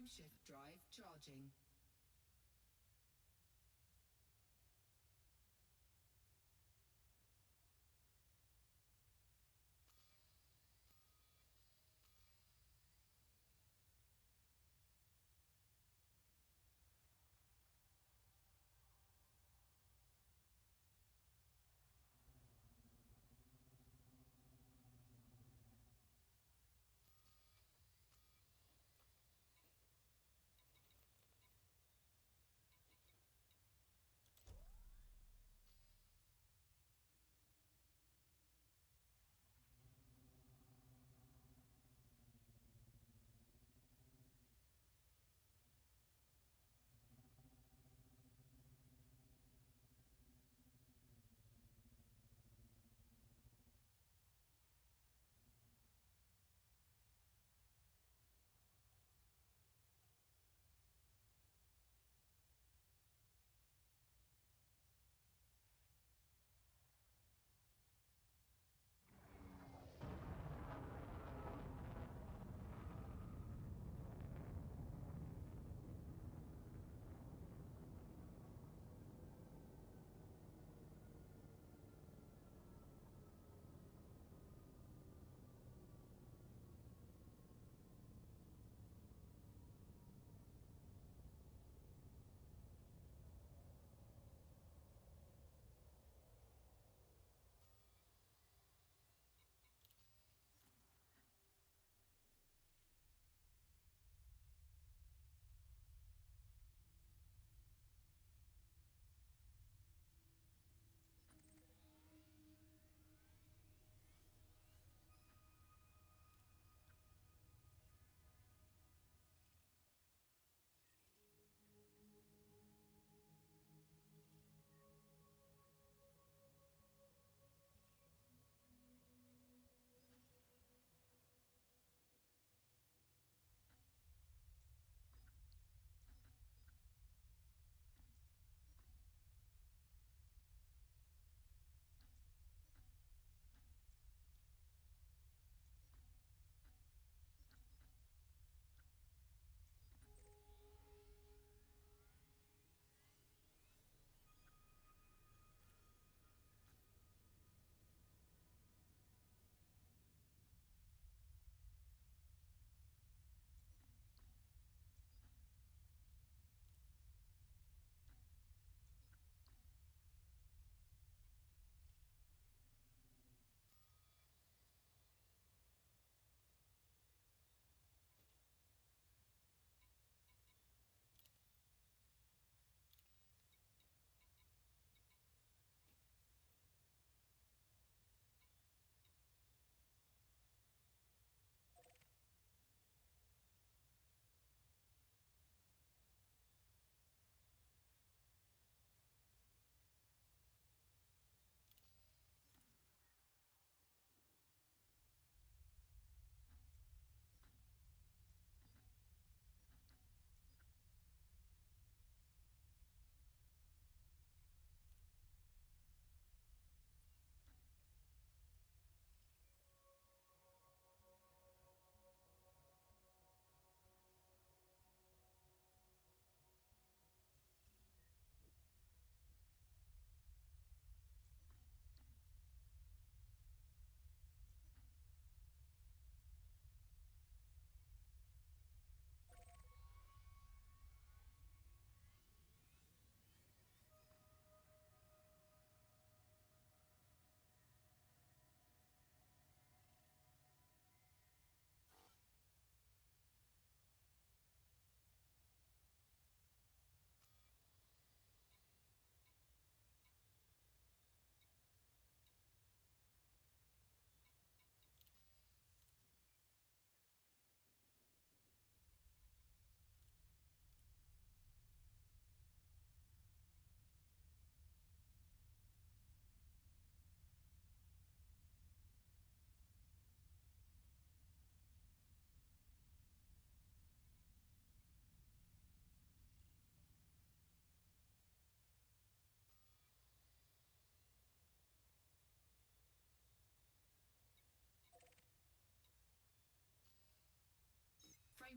Frameshift drive charging.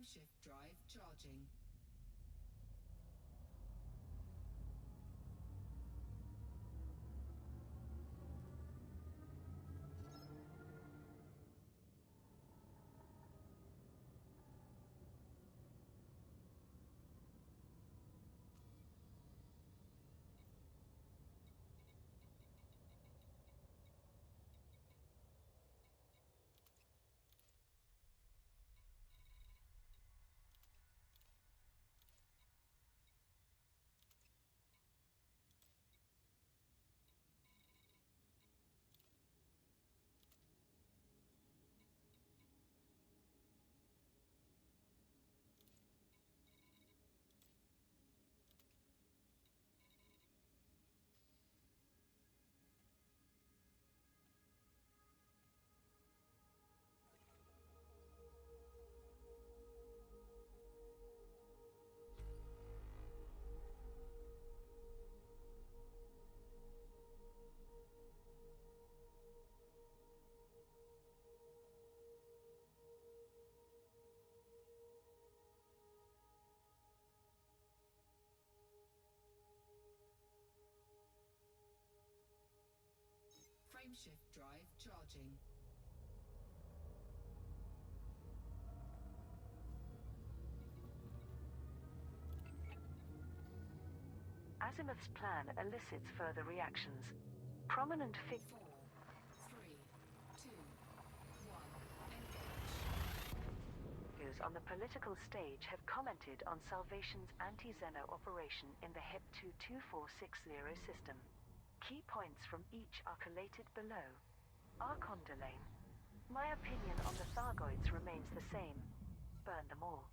Frameshift drive charging. Frameshift drive charging. Azimuth's plan elicits further reactions. Prominent figures 4, 3, 2, 1, engage. on the political stage have commented on Salvation's anti-Xeno operation in the HIP-22460 system. Key points from each are collated below. Archon Delane. My opinion on the Thargoids remains the same. Burn them all.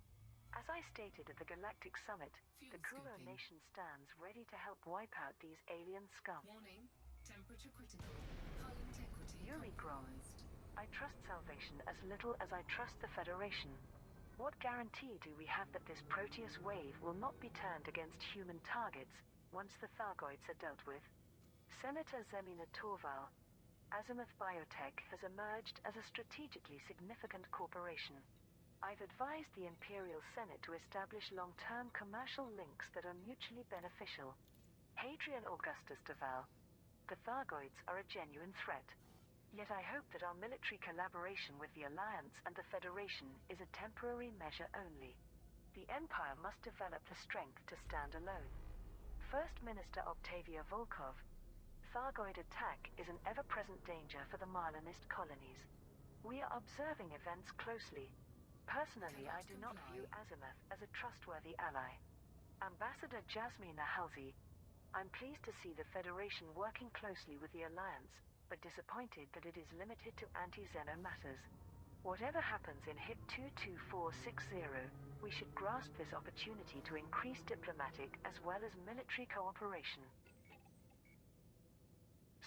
As I stated at the Galactic Summit, Fuel the Kuro scoping. Nation stands ready to help wipe out these alien scum. Warning, temperature critical. Hull integrity Yuri Grom. compromised. I trust Salvation as little as I trust the Federation. What guarantee do we have that this Proteus wave will not be turned against human targets once the Thargoids are dealt with? Senator Zemina Torval. Azimuth Biotech has emerged as a strategically significant corporation. I've advised the Imperial Senate to establish long-term commercial links that are mutually beneficial. Hadrian Augustus Duval. The Thargoids are a genuine threat. Yet I hope that our military collaboration with the Alliance and the Federation is a temporary measure only. The Empire must develop the strength to stand alone. First Minister Octavia Volkov. Thargoid attack is an ever-present danger for the Marlinist colonies. We are observing events closely. Personally, I do not view Azimuth as a trustworthy ally. Ambassador Jasmina Halsey. I'm pleased to see the Federation working closely with the Alliance, but disappointed that it is limited to anti-Xeno matters. Whatever happens in HIP-22460, we should grasp this opportunity to increase diplomatic as well as military cooperation.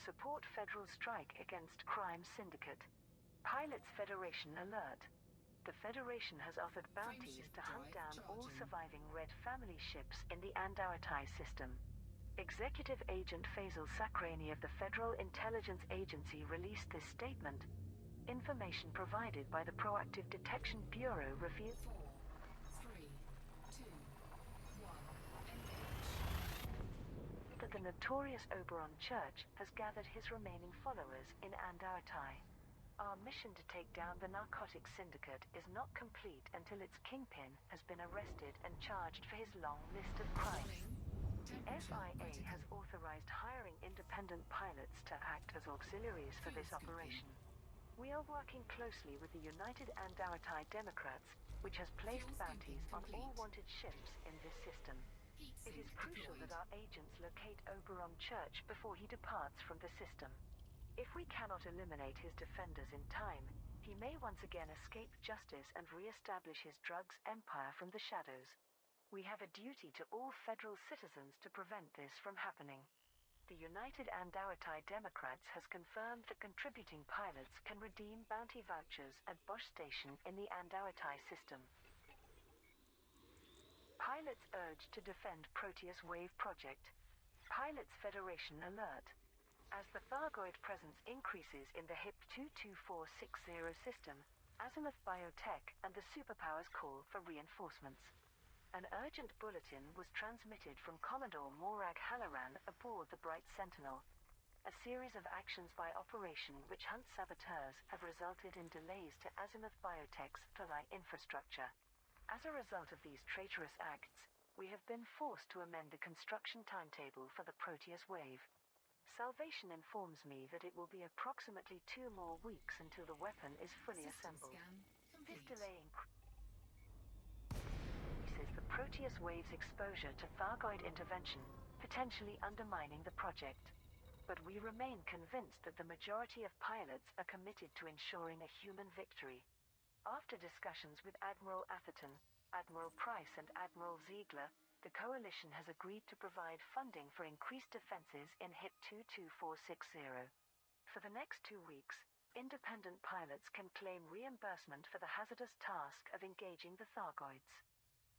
Support federal strike against crime syndicate. Pilots Federation alert. The Federation has offered bounties to hunt down all surviving Red family ships in the Andautai system. Executive Agent Faisal Sakrani of the Federal Intelligence Agency released this statement. Information provided by the Proactive Detection Bureau revealed 4, 3, 2, 1, engage. that the notorious Oberon Church has gathered his remaining followers in Andautai. Our mission to take down the narcotics syndicate is not complete until its kingpin has been arrested and charged for his long list of crimes. The FIA has authorized hiring independent pilots to act as auxiliaries for this operation. We are working closely with the United Andautai Democrats, which has placed bounties on all wanted ships in this system. It is crucial that our agents locate Oberon Church before he departs from the system. If we cannot eliminate his defenders in time, he may once again escape justice and re-establish his drugs empire from the shadows. We have a duty to all federal citizens to prevent this from happening. The United Andautai Democrats has confirmed that contributing pilots can redeem bounty vouchers at Bosch Station in the Andautai system. Pilots urged to defend Proteus Wave Project. Pilots Federation alert. As the Thargoid presence increases in the HIP-22460 system, Azimuth Biotech and the superpowers call for reinforcements. An urgent bulletin was transmitted from Commodore Morag Halloran aboard the Bright Sentinel. A series of actions by Operation Witch Hunt saboteurs have resulted in delays to Azimuth Biotech's flight infrastructure. As a result of these traitorous acts, we have been forced to amend the construction timetable for the Proteus wave. Salvation informs me that it will be approximately 2 more weeks until the weapon is fully System assembled. scan This complete. delay increases the Proteus wave's exposure to Thargoid intervention, potentially undermining the project. But we remain convinced that the majority of pilots are committed to ensuring a human victory. After discussions with Admiral Atherton, Admiral Price and Admiral Ziegler, the Coalition has agreed to provide funding for increased defenses in HIP 22460. For the next 2 weeks, independent pilots can claim reimbursement for the hazardous task of engaging the Thargoids.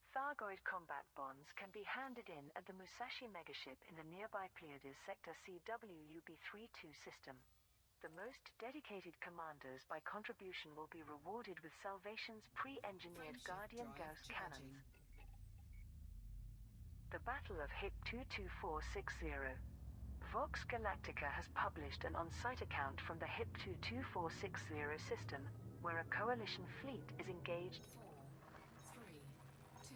Thargoid combat bonds can be handed in at the Musashi megaship in the nearby Pleiades Sector CWUB-32 system. The most dedicated commanders by contribution will be rewarded with Salvation's pre-engineered Frameshift Guardian drive Gauss charging. cannons. The Battle of HIP 22460. Vox Galactica has published an on-site account from the HIP 22460 system, where a Coalition fleet is engaged 4, 3, 2,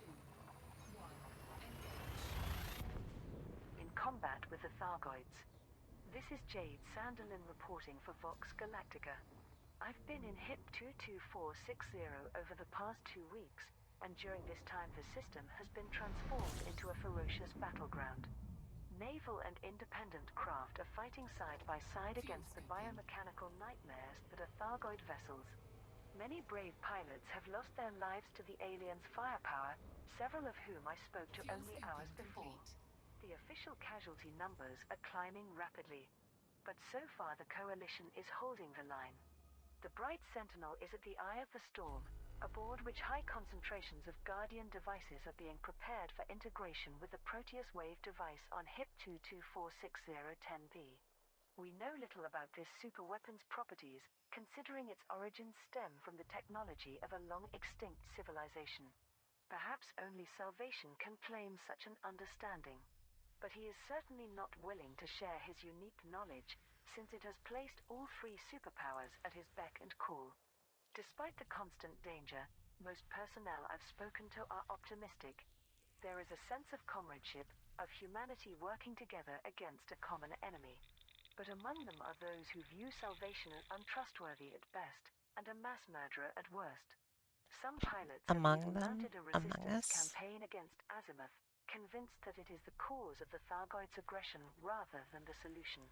1. Engage. in combat with the Thargoids. This is Jade Sanderlin reporting for Vox Galactica. I've been in HIP 22460 over the past 2 weeks, and during this time the system has been transformed into a ferocious battleground. Naval and independent craft are fighting side by side against the biomechanical nightmares that are Thargoid vessels. Many brave pilots have lost their lives to the aliens' firepower, several of whom I spoke to Fuel only syncing hours before. complete. The official casualty numbers are climbing rapidly, but so far the Coalition is holding the line. The Bright Sentinel is at the eye of the storm, aboard which high concentrations of Guardian devices are being prepared for integration with the Proteus Wave device on HIP 2246010B. We know little about this superweapon's properties, considering its origins stem from the technology of a long-extinct civilization. Perhaps only Salvation can claim such an understanding. But he is certainly not willing to share his unique knowledge, since it has placed all 3 superpowers at his beck and call. Despite the constant danger, most personnel I've spoken to are optimistic. There is a sense of comradeship, of humanity working together against a common enemy. But among them are those who view Salvation as untrustworthy at best, and a mass murderer at worst. Some pilots have Among even them, mounted a among resistance us. campaign against Azimuth, convinced that it is the cause of the Thargoids' aggression rather than the solution.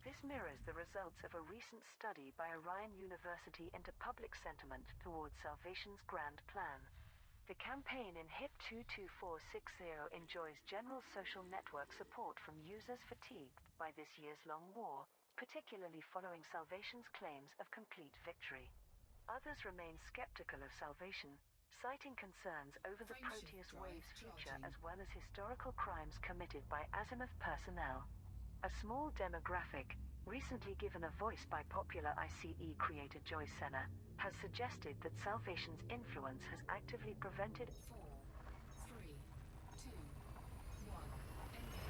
This mirrors the results of a recent study by Orion University into public sentiment towards Salvation's grand plan. The campaign in HIP 22460 enjoys general social network support from users fatigued by this years-long war, particularly following Salvation's claims of complete victory. Others remain skeptical of Salvation, citing concerns over the Frameshift Proteus drive Wave's future charging. as well as historical crimes committed by Azimuth personnel. A small demographic, recently given a voice by popular ICE creator Joy Senna, has suggested that Salvation's influence has actively prevented 4, 3, 2, 1. Engage.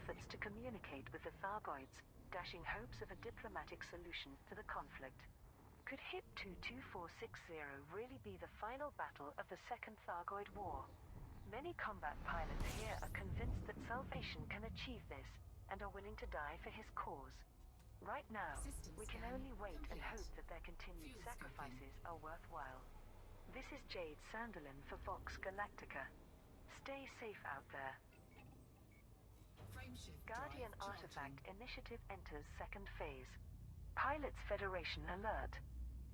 efforts to communicate with the Thargoids, dashing hopes of a diplomatic solution to the conflict. Could HIP 22460 really be the final battle of the Second Thargoid War? Many combat pilots here are convinced that Salvation can achieve this, and are willing to die for his cause. Right now, System we can scan only wait and complete. hope that their continued Fuel sacrifices are worthwhile. This is Jade Sanderlin for Vox Galactica. Stay safe out there. Frameshift Guardian drive Artifact charging. Initiative enters second phase. Pilots Federation alert.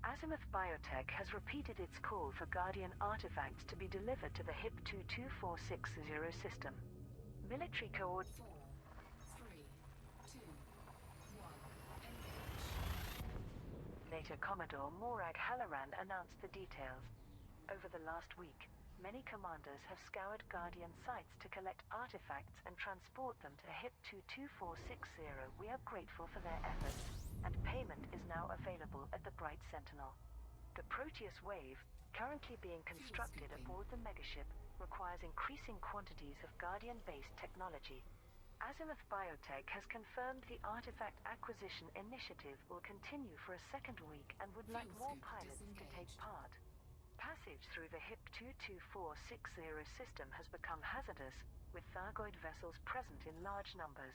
Azimuth Biotech has repeated its call for Guardian artifacts to be delivered to the HIP 22460 system. Military coord 4, 3, 2, 1. Engage. Coordinator Commodore Morag Halloran announced the details. Over the last week, many commanders have scoured Guardian sites to collect artifacts and transport them to HIP 22460. We are grateful for their efforts, and payment is now available at the Bright Sentinel. The Proteus Wave, currently being constructed aboard the megaship, requires increasing quantities of Guardian-based technology. Azimuth Biotech has confirmed the artifact acquisition initiative will continue for a second week and would like more pilots to take part. Passage through the HIP 22460 system has become hazardous, with Thargoid vessels present in large numbers.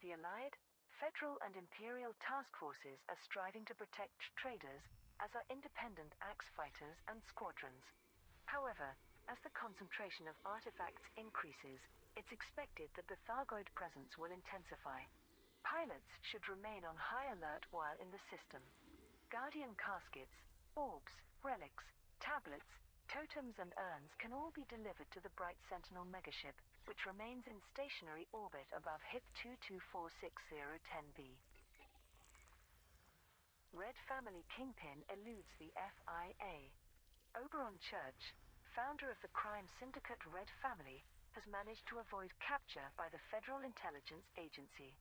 The Allied, Federal and Imperial task forces are striving to protect traders, as are independent Axe fighters and squadrons. However, as the concentration of artifacts increases, it's expected that the Thargoid presence will intensify. Pilots should remain on high alert while in the system. Guardian caskets, orbs, relics, tablets, totems and urns can all be delivered to the Bright Sentinel megaship, which remains in stationary orbit above HIP 2246010B. Red Family Kingpin eludes the FIA. Oberon Church, founder of the crime syndicate Red Family, has managed to avoid capture by the Federal Intelligence Agency.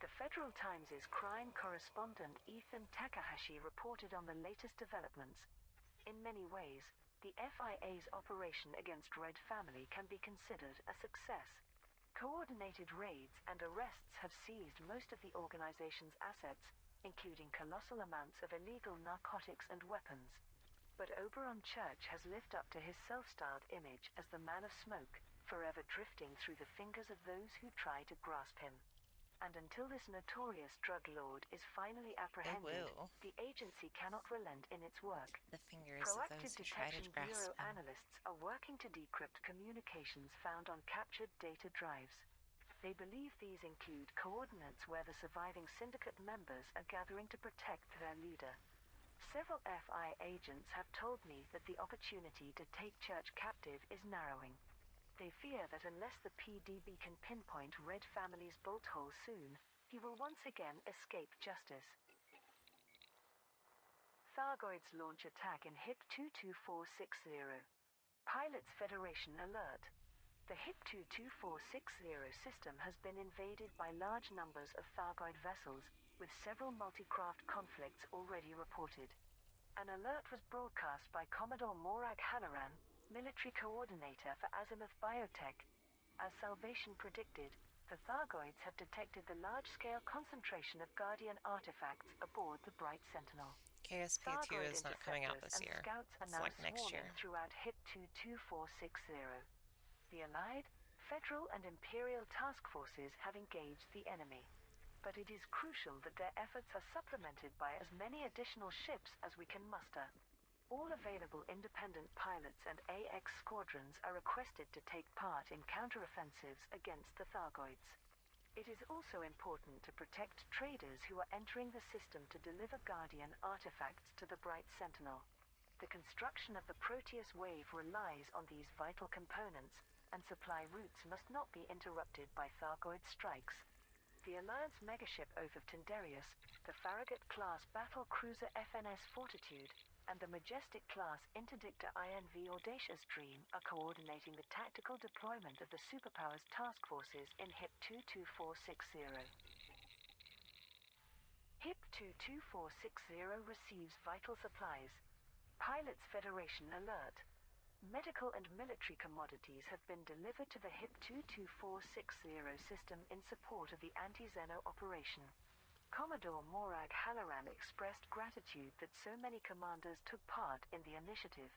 The Federal Times' crime correspondent Ethan Takahashi reported on the latest developments. In many ways, the FIA's operation against Red Family can be considered a success. Coordinated raids and arrests have seized most of the organization's assets, including colossal amounts of illegal narcotics and weapons. But Oberon Church has lived up to his self-styled image as the Man of Smoke, forever drifting through the fingers of those who try to grasp him. And until this notorious drug lord is finally apprehended, the agency cannot relent in its work. The fingers Proactive of those who try to Detection grasp Bureau him. analysts are working to decrypt communications found on captured data drives. They believe these include coordinates where the surviving syndicate members are gathering to protect their leader. Several FI agents have told me that the opportunity to take Church captive is narrowing. They fear that unless the PDB can pinpoint Red Family's bolt hole soon, he will once again escape justice. Thargoids launch attack in HIP 22460. Pilots Federation alert. The HIP 22460 system has been invaded by large numbers of Thargoid vessels, with several multi-craft conflicts already reported. An alert was broadcast by Commodore Morag Halloran, military coordinator for Azimuth Biotech. As Salvation predicted, the Thargoids have detected the large-scale concentration of Guardian artifacts aboard the Bright Sentinel. KSP2 is not coming out this year. Scouts are It's now like next swarming year. throughout HIP 22460. The Allied, Federal and Imperial task forces have engaged the enemy. But it is crucial that their efforts are supplemented by as many additional ships as we can muster. All available independent pilots and AX squadrons are requested to take part in counteroffensives against the Thargoids. It is also important to protect traders who are entering the system to deliver Guardian artifacts to the Bright Sentinel. The construction of the Proteus Wave relies on these vital components, and supply routes must not be interrupted by Thargoid strikes. The Alliance megaship Oath of Tindarius, the Farragut-class battle cruiser FNS Fortitude, and the Majestic-class Interdictor INV Audacious Dream are coordinating the tactical deployment of the superpowers task forces in HIP 22460. HIP 22460 receives vital supplies. Pilots Federation alert. Medical and military commodities have been delivered to the HIP 22460 system in support of the anti-Xeno operation. Commodore Morag Halloran expressed gratitude that so many commanders took part in the initiative.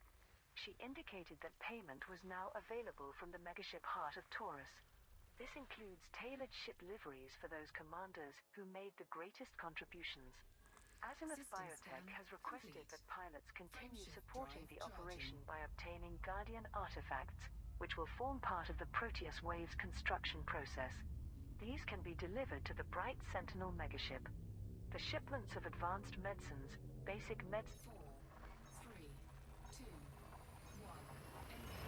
She indicated that payment was now available from the megaship Heart of Taurus. This includes tailored ship liveries for those commanders who made the greatest contributions. Azimuth Biotech has requested that pilots continue supporting the operation by obtaining Guardian artifacts, which will form part of the Proteus Wave's construction process. These can be delivered to the Bright Sentinel megaship. The shipments of advanced medicines, basic meds, 4, 3, 2, 1. Engage.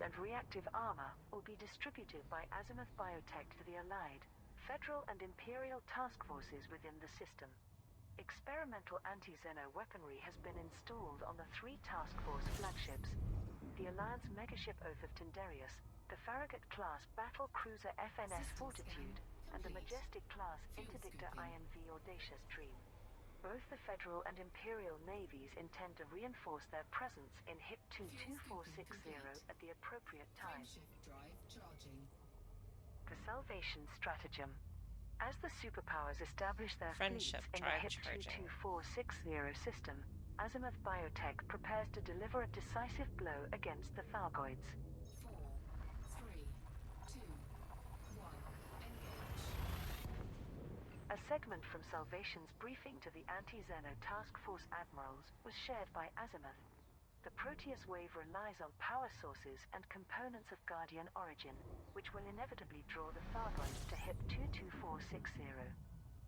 and reactive armor will be distributed by Azimuth Biotech to the Allied, Federal and Imperial task forces within the system. Experimental anti-Xeno weaponry has been installed on the 3 Task Force flagships: the Alliance megaship Oath of Tindarius, the Farragut-class battle cruiser FNS System Fortitude, scan and the complete. Majestic-class Fuel Interdictor sweeping. IMV Audacious Dream. Both the Federal and Imperial navies intend to reinforce their presence in HIP Fuel scooping 22460 complete. at the appropriate time. Frameshift drive charging. The Salvation Stratagem. As the superpowers establish their Friendship fleets in the drive HIP charging. 22460 system, Azimuth Biotech prepares to deliver a decisive blow against the Thargoids. 4, 3, 2, 1. Engage. A segment from Salvation's briefing to the Anti-Xeno Task Force admirals was shared by Azimuth. The Proteus wave relies on power sources and components of Guardian origin, which will inevitably draw the Thargoids to HIP 22460.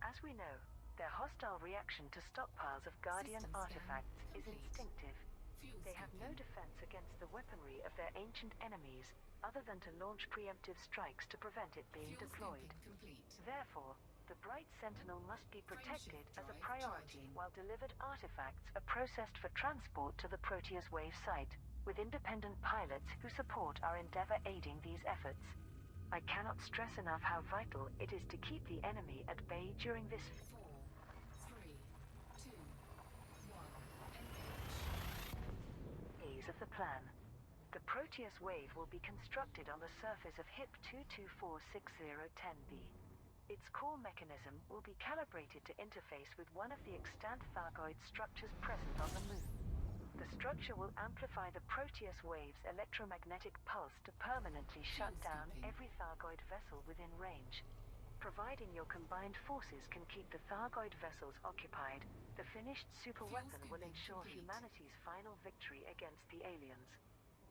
As we know, their hostile reaction to stockpiles of Guardian System scan artifacts is complete. instinctive. Fuel They have no scooping. defense against the weaponry of their ancient enemies, other than to launch preemptive strikes to prevent it being Fuel deployed. scooping complete. Therefore, the Bright Sentinel must be protected Frameshift as a drive priority charging. while delivered artifacts are processed for transport to the Proteus Wave site, with independent pilots who support our endeavor aiding these efforts. I cannot stress enough how vital it is to keep the enemy at bay during this 4, 3, 2, 1. Engage. phase of the plan. The Proteus Wave will be constructed on the surface of HIP 2246010B. Its core mechanism will be calibrated to interface with one of the extant Thargoid structures present on the Moon. The structure will amplify the Proteus Wave's electromagnetic pulse to permanently shut Fuel down scooping. every Thargoid vessel within range. Providing your combined forces can keep the Thargoid vessels occupied, the finished superweapon will scooping ensure complete. humanity's final victory against the aliens.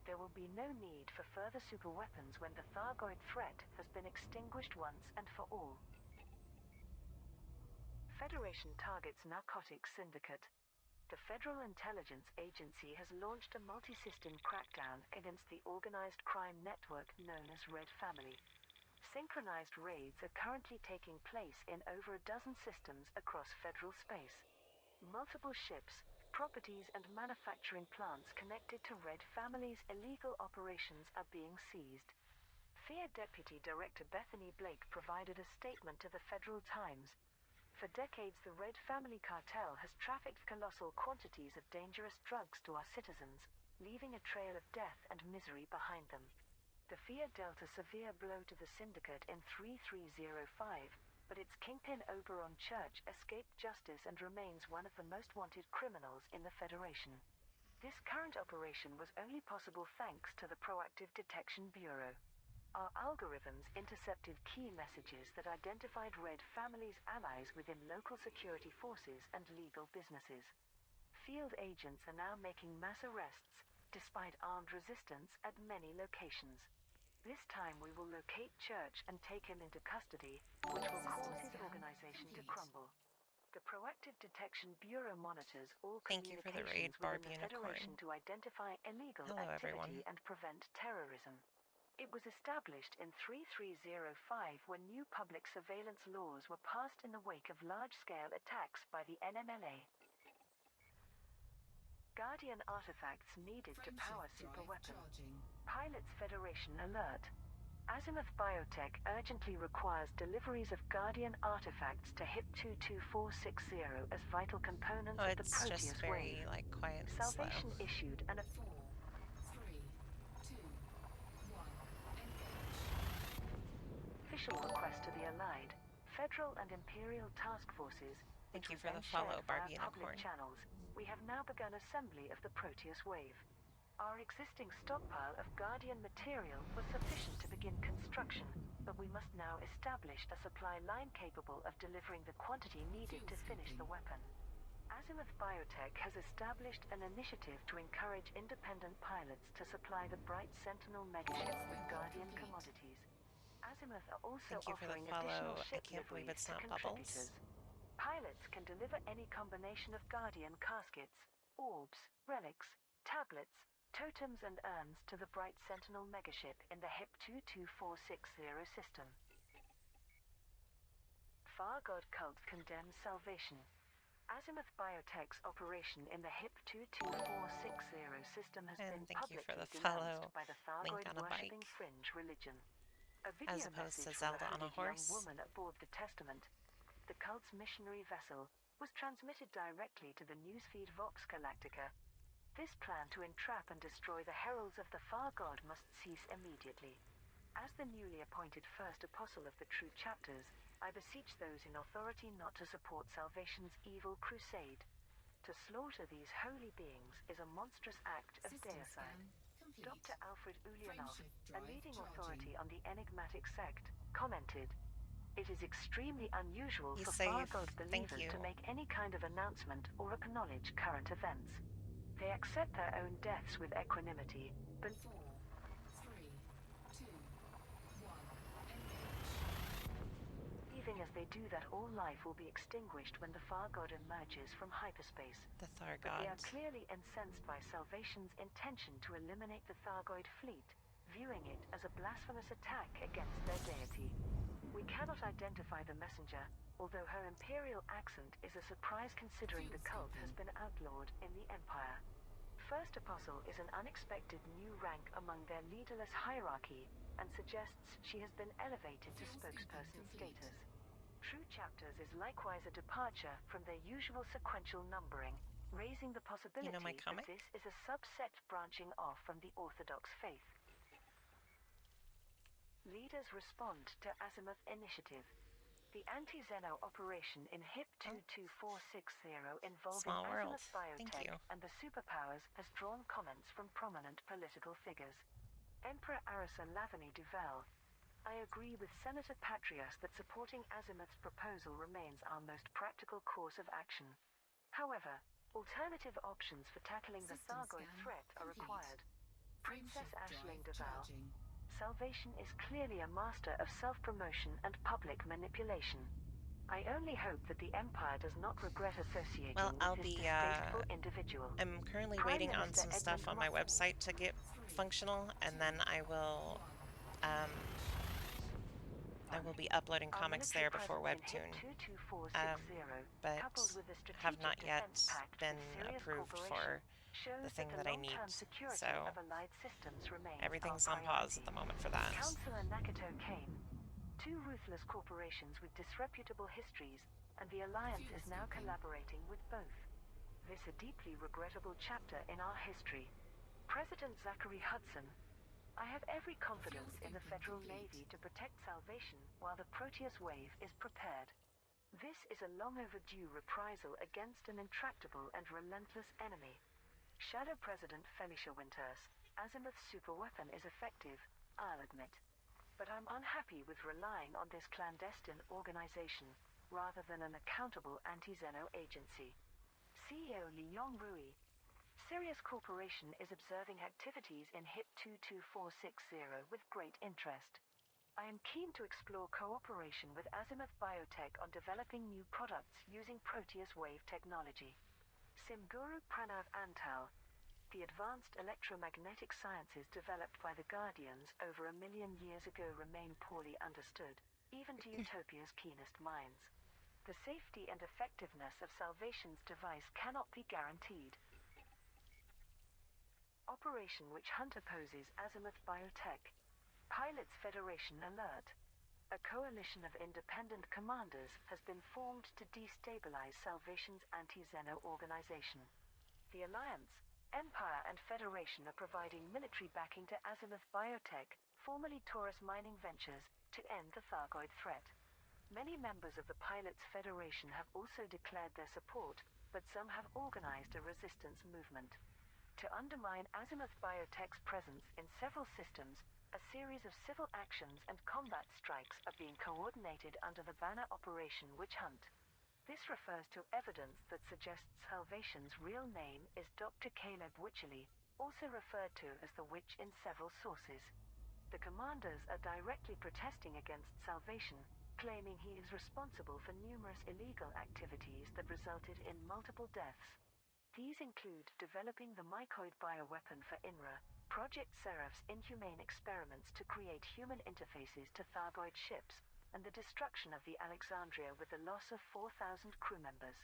There will be no need for further superweapons when the Thargoid threat has been extinguished once and for all. Federation targets Narcotics Syndicate. The Federal Intelligence Agency has launched a multi-system crackdown against the organized crime network known as Red Family. Synchronized raids are currently taking place in over a dozen systems across federal space. Multiple ships, properties, and manufacturing plants connected to Red Family's illegal operations are being seized. FIA Deputy Director Bethany Blake provided a statement to the Federal Times. For decades, the Red Family cartel has trafficked colossal quantities of dangerous drugs to our citizens, leaving a trail of death and misery behind them. The FIA dealt a severe blow to the syndicate in 3305, but its kingpin Oberon Church escaped justice and remains one of the most wanted criminals in the Federation. This current operation was only possible thanks to the Proactive Detection Bureau. Our algorithms intercepted key messages that identified Red Family's allies within local security forces and legal businesses. Field agents are now making mass arrests, despite armed resistance at many locations. This time we will locate Church and take him into custody, which will cause his scan organization to complete. crumble. The Proactive Detection Bureau monitors all Thank you for the raid, communications Barb within the Unicorn. Federation to identify illegal Hello, activity everyone. and prevent terrorism. It was established in 3305 when new public surveillance laws were passed in the wake of large-scale attacks by the NMLA. Guardian artifacts needed to power Frameshift drive superweapon. charging. Pilots Federation alert. Azimuth Biotech urgently requires deliveries of Guardian artifacts to HIP 22460 as vital components Oh, of the it's just Proteus very, Wave. like, quiet and Salvation slow. issued an 4, 3, 2, 1. Engage. official request to the Allied, Federal and Imperial task forces, Thank which you was for then the follow, shared via Barbie public Unicorn. channels. We have now begun assembly of the Proteus Wave. Our existing stockpile of Guardian material was sufficient to begin construction, but we must now establish a supply line capable of delivering the quantity needed Fuel to finish the scooping. weapon. Azimuth Biotech has established an initiative to encourage independent pilots to supply the Bright Sentinel megaship with Guardian complete. commodities. Azimuth are also Thank you for the offering additional follow. I ship can't believe liveries it's to not contributors. Bubbles. Pilots can deliver any combination of Guardian caskets, orbs, relics, tablets, totems and urns to the Bright Sentinel megaship in the HIP 22460 system. Far God cult condemns Salvation. Azimuth Biotech's operation in the HIP-22460 system has And been thank you for publicly the denounced follow. by the Link Thargoid on a worshipping bike, fringe religion. A as video opposed message to from a Zelda on a hooded young horse. woman aboard the Testament, the cult's missionary vessel, was transmitted directly to the newsfeed Vox Galactica. This plan to entrap and destroy the heralds of the Far God must cease immediately. As the newly appointed first apostle of the True Chapters, I beseech those in authority not to support Salvation's evil crusade. To slaughter these holy beings is a monstrous act of System deicide. scan complete. Dr. Alfred Ulyanov, Frameshift a drive leading charging. authority on the enigmatic sect, commented, "It is extremely unusual You for Far save. God Thank believers you. to make any kind of announcement or acknowledge current events. They accept their own deaths with equanimity, but 4, 3, 2, 1. Engage. believing as they do that all life will be extinguished when the Far God emerges from hyperspace. The But they are Thargoid. clearly incensed by Salvation's intention to eliminate the Thargoid fleet, viewing it as a blasphemous attack against their deity. We cannot identify the messenger, although her imperial accent is a surprise considering the cult has been outlawed in the Empire. First Apostle is an unexpected new rank among their leaderless hierarchy, and suggests she has been elevated to spokesperson status. True Chapters is likewise a departure from their usual sequential numbering, raising the possibility You know my that comic? this is a subset branching off from the Orthodox faith. Leaders respond to Azimuth Initiative. The anti-Zeno operation in HIP-22460 involving Small world. Azimuth Thank Biotech you. and the superpowers has drawn comments from prominent political figures. Emperor Arisa Lavany Duvel, "I agree with Senator Patrias that supporting Azimuth's proposal remains our most practical course of action. However, alternative options for tackling the System Thargoid scan threat are complete. required." Princess Frameshift Ashling drive Duval, charging. "Salvation is clearly a master of self-promotion and public manipulation. I only hope that the Empire does not regret associating Well, with I'll this be, distasteful individual." I'm currently Prime waiting on Minister some Edmund stuff on my Muscat, website to get 3, functional, and then I will, 1. be uploading Our comics military there before presence in Webtoon. HIP-22460, But coupled with the have not Strategic yet Defense Pact been with Sirius approved Corporation, for shows the thing that the that I need. long-term security So of Allied systems remains everything's our on pause priority. at the moment for that. Councillor Nakato Kane, "Two ruthless corporations with disreputable histories, and the Alliance is now collaborating with both. This a deeply regrettable chapter in our history." President Zachary Hudson, "I have every confidence in the Federal Navy to protect Salvation while the Proteus wave is prepared. This is a long overdue reprisal against an intractable and relentless enemy." Shadow President Felicia Winters, "Azimuth's superweapon is effective, I'll admit. But I'm unhappy with relying on this clandestine organization, rather than an accountable anti-Zeno agency." CEO Li Yongrui, "Sirius Corporation is observing activities in HIP-22460 with great interest. I am keen to explore cooperation with Azimuth Biotech on developing new products using Proteus wave technology." Simguru Pranav Antal, "The advanced electromagnetic sciences developed by the Guardians over 1,000,000 years ago remain poorly understood, even to Utopia's keenest minds. The safety and effectiveness of Salvation's device cannot be guaranteed." Operation Witch Hunter opposes Azimuth Biotech. Pilots Federation alert. A coalition of independent commanders has been formed to destabilize Salvation's anti-Zeno organization. The Alliance, Empire and Federation are providing military backing to Azimuth Biotech, formerly Taurus Mining Ventures, to end the Thargoid threat. Many members of the Pilots Federation have also declared their support, but some have organized a resistance movement. To undermine Azimuth Biotech's presence in several systems, a series of civil actions and combat strikes are being coordinated under the banner Operation Witch Hunt. This refers to evidence that suggests Salvation's real name is Dr. Caleb Wycherley, also referred to as the Witch in several sources. The commanders are directly protesting against Salvation, claiming he is responsible for numerous illegal activities that resulted in multiple deaths. These include developing the mycoid bioweapon for INRA, Project Seraph's inhumane experiments to create human interfaces to Thargoid ships, and the destruction of the Alexandria with the loss of 4,000 crew members.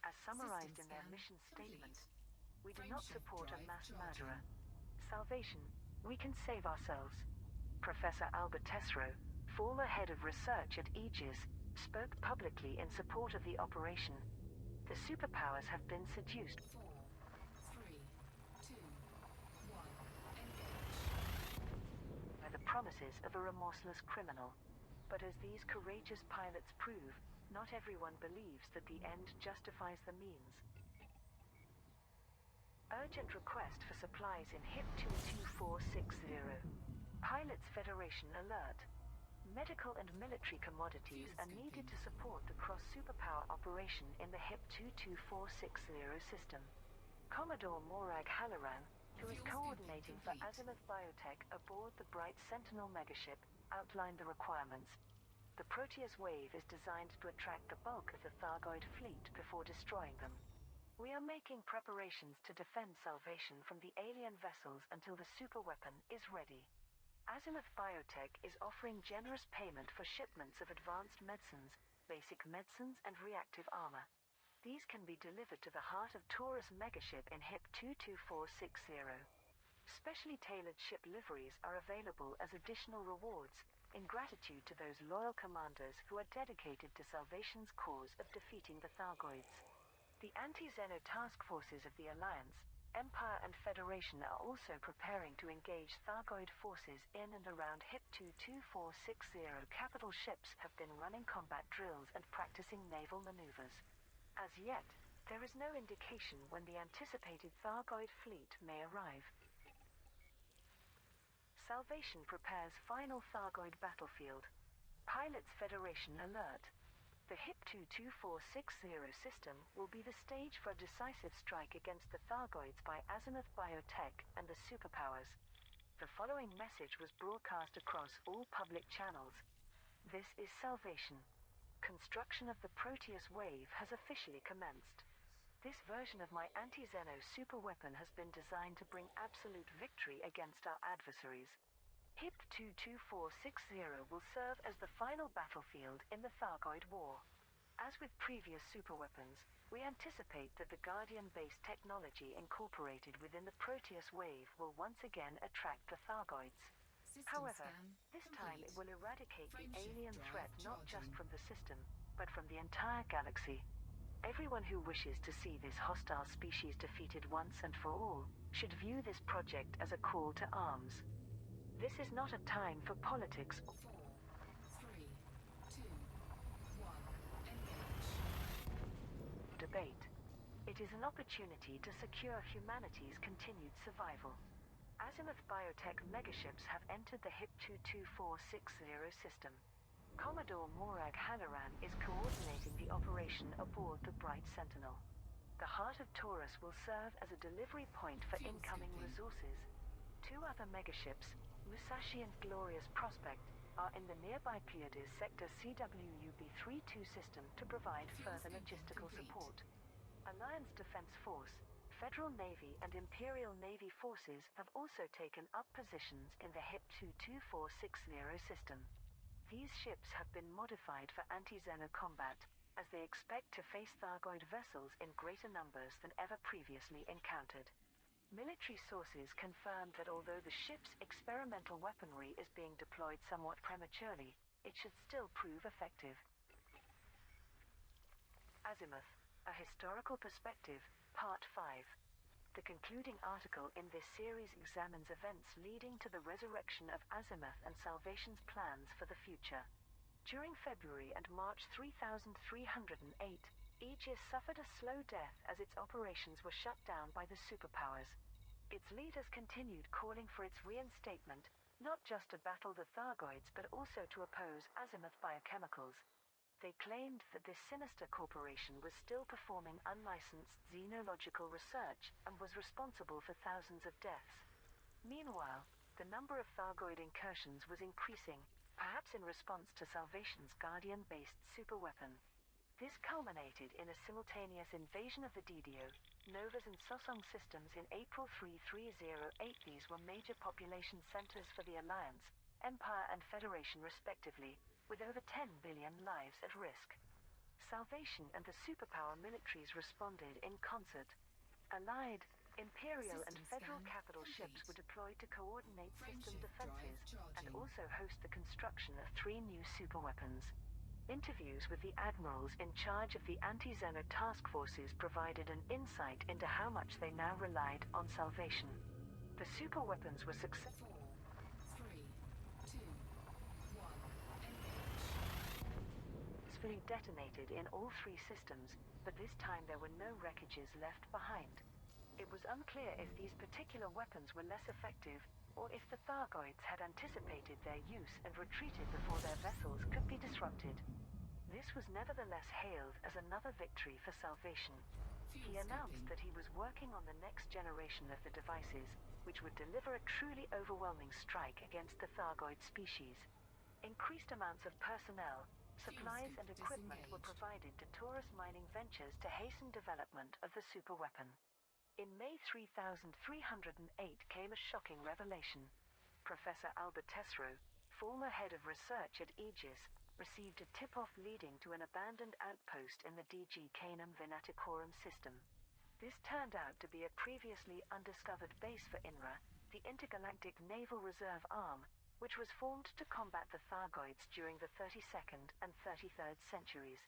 As summarized in System their scan mission complete. statement, we do Frameshift not support a drive mass charging. murderer. Salvation, we can save ourselves. Professor Albert Tesreau, former head of research at Aegis, spoke publicly in support of the operation. The superpowers have been seduced 4, 3, 2, 1. Engage. by the promises of a remorseless criminal. But as these courageous pilots prove, not everyone believes that the end justifies the means. Urgent request for supplies in HIP 22460. Pilots Federation alert. Medical and military commodities are needed to support the cross-superpower operation in the HIP 22460 system. Commodore Morag Halloran, who is Fuel coordinating for complete. Azimuth Biotech aboard the Bright Sentinel megaship, outlined the requirements. The Proteus wave is designed to attract the bulk of the Thargoid fleet before destroying them. We are making preparations to defend Salvation from the alien vessels until the superweapon is ready. Azimuth Biotech is offering generous payment for shipments of advanced medicines, basic medicines, and reactive armor. These can be delivered to the heart of Taurus megaship in HIP 22460. Specially tailored ship liveries are available as additional rewards, in gratitude to those loyal commanders who are dedicated to Salvation's cause of defeating the Thargoids. The anti-Xeno task forces of the Alliance, Empire and Federation are also preparing to engage Thargoid forces in and around HIP 22460. Capital ships have been running combat drills and practicing naval maneuvers. As yet, there is no indication when the anticipated Thargoid fleet may arrive. Salvation prepares final Thargoid battlefield. Pilots Federation alert. The HIP 22460 system will be the stage for a decisive strike against the Thargoids by Azimuth Biotech and the superpowers. The following message was broadcast across all public channels. This is Salvation. Construction of the Proteus wave has officially commenced. This version of my anti-Xeno superweapon has been designed to bring absolute victory against our adversaries. HIP 22460 will serve as the final battlefield in the Thargoid War. As with previous superweapons, we anticipate that the Guardian-based technology incorporated within the Proteus wave will once again attract the Thargoids. System However, scan this time it complete. will eradicate the Frameshift alien drive threat not just charging. from the system, but from the entire galaxy. Everyone who wishes to see this hostile species defeated once and for all should view this project as a call to arms. This is not a time for politics 4, 3, 2, 1. Engage. or debate. It is an opportunity to secure humanity's continued survival. Azimuth Biotech megaships have entered the HIP 22460 system. Commodore Morag Halloran is coordinating the operation aboard the Bright Sentinel. The heart of Taurus will serve as a delivery point for Fuel incoming skipping. resources. Two other megaships, Musashi and Glorious Prospect, are in the nearby Pleiades Sector CWUB-32 system to provide Fuel further skipping logistical complete. support. Alliance Defense Force, Federal Navy and Imperial Navy forces have also taken up positions in the HIP 22460 system. These ships have been modified for anti-Xeno combat, as they expect to face Thargoid vessels in greater numbers than ever previously encountered. Military sources confirmed that although the ship's experimental weaponry is being deployed somewhat prematurely, it should still prove effective. Azimuth, A Historical Perspective, Part 5. The concluding article in this series examines events leading to the resurrection of Azimuth and Salvation's plans for the future. During February and March 3308, Aegis suffered a slow death as its operations were shut down by the superpowers. Its leaders continued calling for its reinstatement, not just to battle the Thargoids but also to oppose Azimuth Biochemicals. They claimed that this sinister corporation was still performing unlicensed xenological research and was responsible for thousands of deaths. Meanwhile, the number of Thargoid incursions was increasing, perhaps in response to Salvation's Guardian-based superweapon. This culminated in a simultaneous invasion of the DDO, Novas and Sosong systems in April 3308. These were major population centers for the Alliance, Empire and Federation respectively, with over 10 billion lives at risk. Salvation and the superpower militaries responded in concert. Allied, Imperial and System Federal scan capital ships complete. were deployed to coordinate system Frameshift drive defenses and charging. also host the construction of 3 new superweapons. Interviews with the admirals in charge of the anti-Xeno task forces provided an insight into how much they now relied on Salvation. The superweapons were successful. 4, 3, 2, 1. Engage. Successfully detonated in all 3 systems, but this time there were no wreckages left behind. It was unclear if these particular weapons were less effective, or if the Thargoids had anticipated their use and retreated before their vessels could be disrupted. This was nevertheless hailed as another victory for Salvation. He Fuel announced skipping. that he was working on the next generation of the devices, which would deliver a truly overwhelming strike against the Thargoid species. Increased amounts of personnel, supplies and scoop equipment were disengaged. provided to Taurus Mining Ventures to hasten development of the superweapon. In May 3308 came a shocking revelation. Professor Albert Tesreau, former head of research at Aegis, received a tip-off leading to an abandoned outpost in the DG Canum Venaticorum system. This turned out to be a previously undiscovered base for INRA, the Intergalactic Naval Reserve Arm, which was formed to combat the Thargoids during the 32nd and 33rd centuries.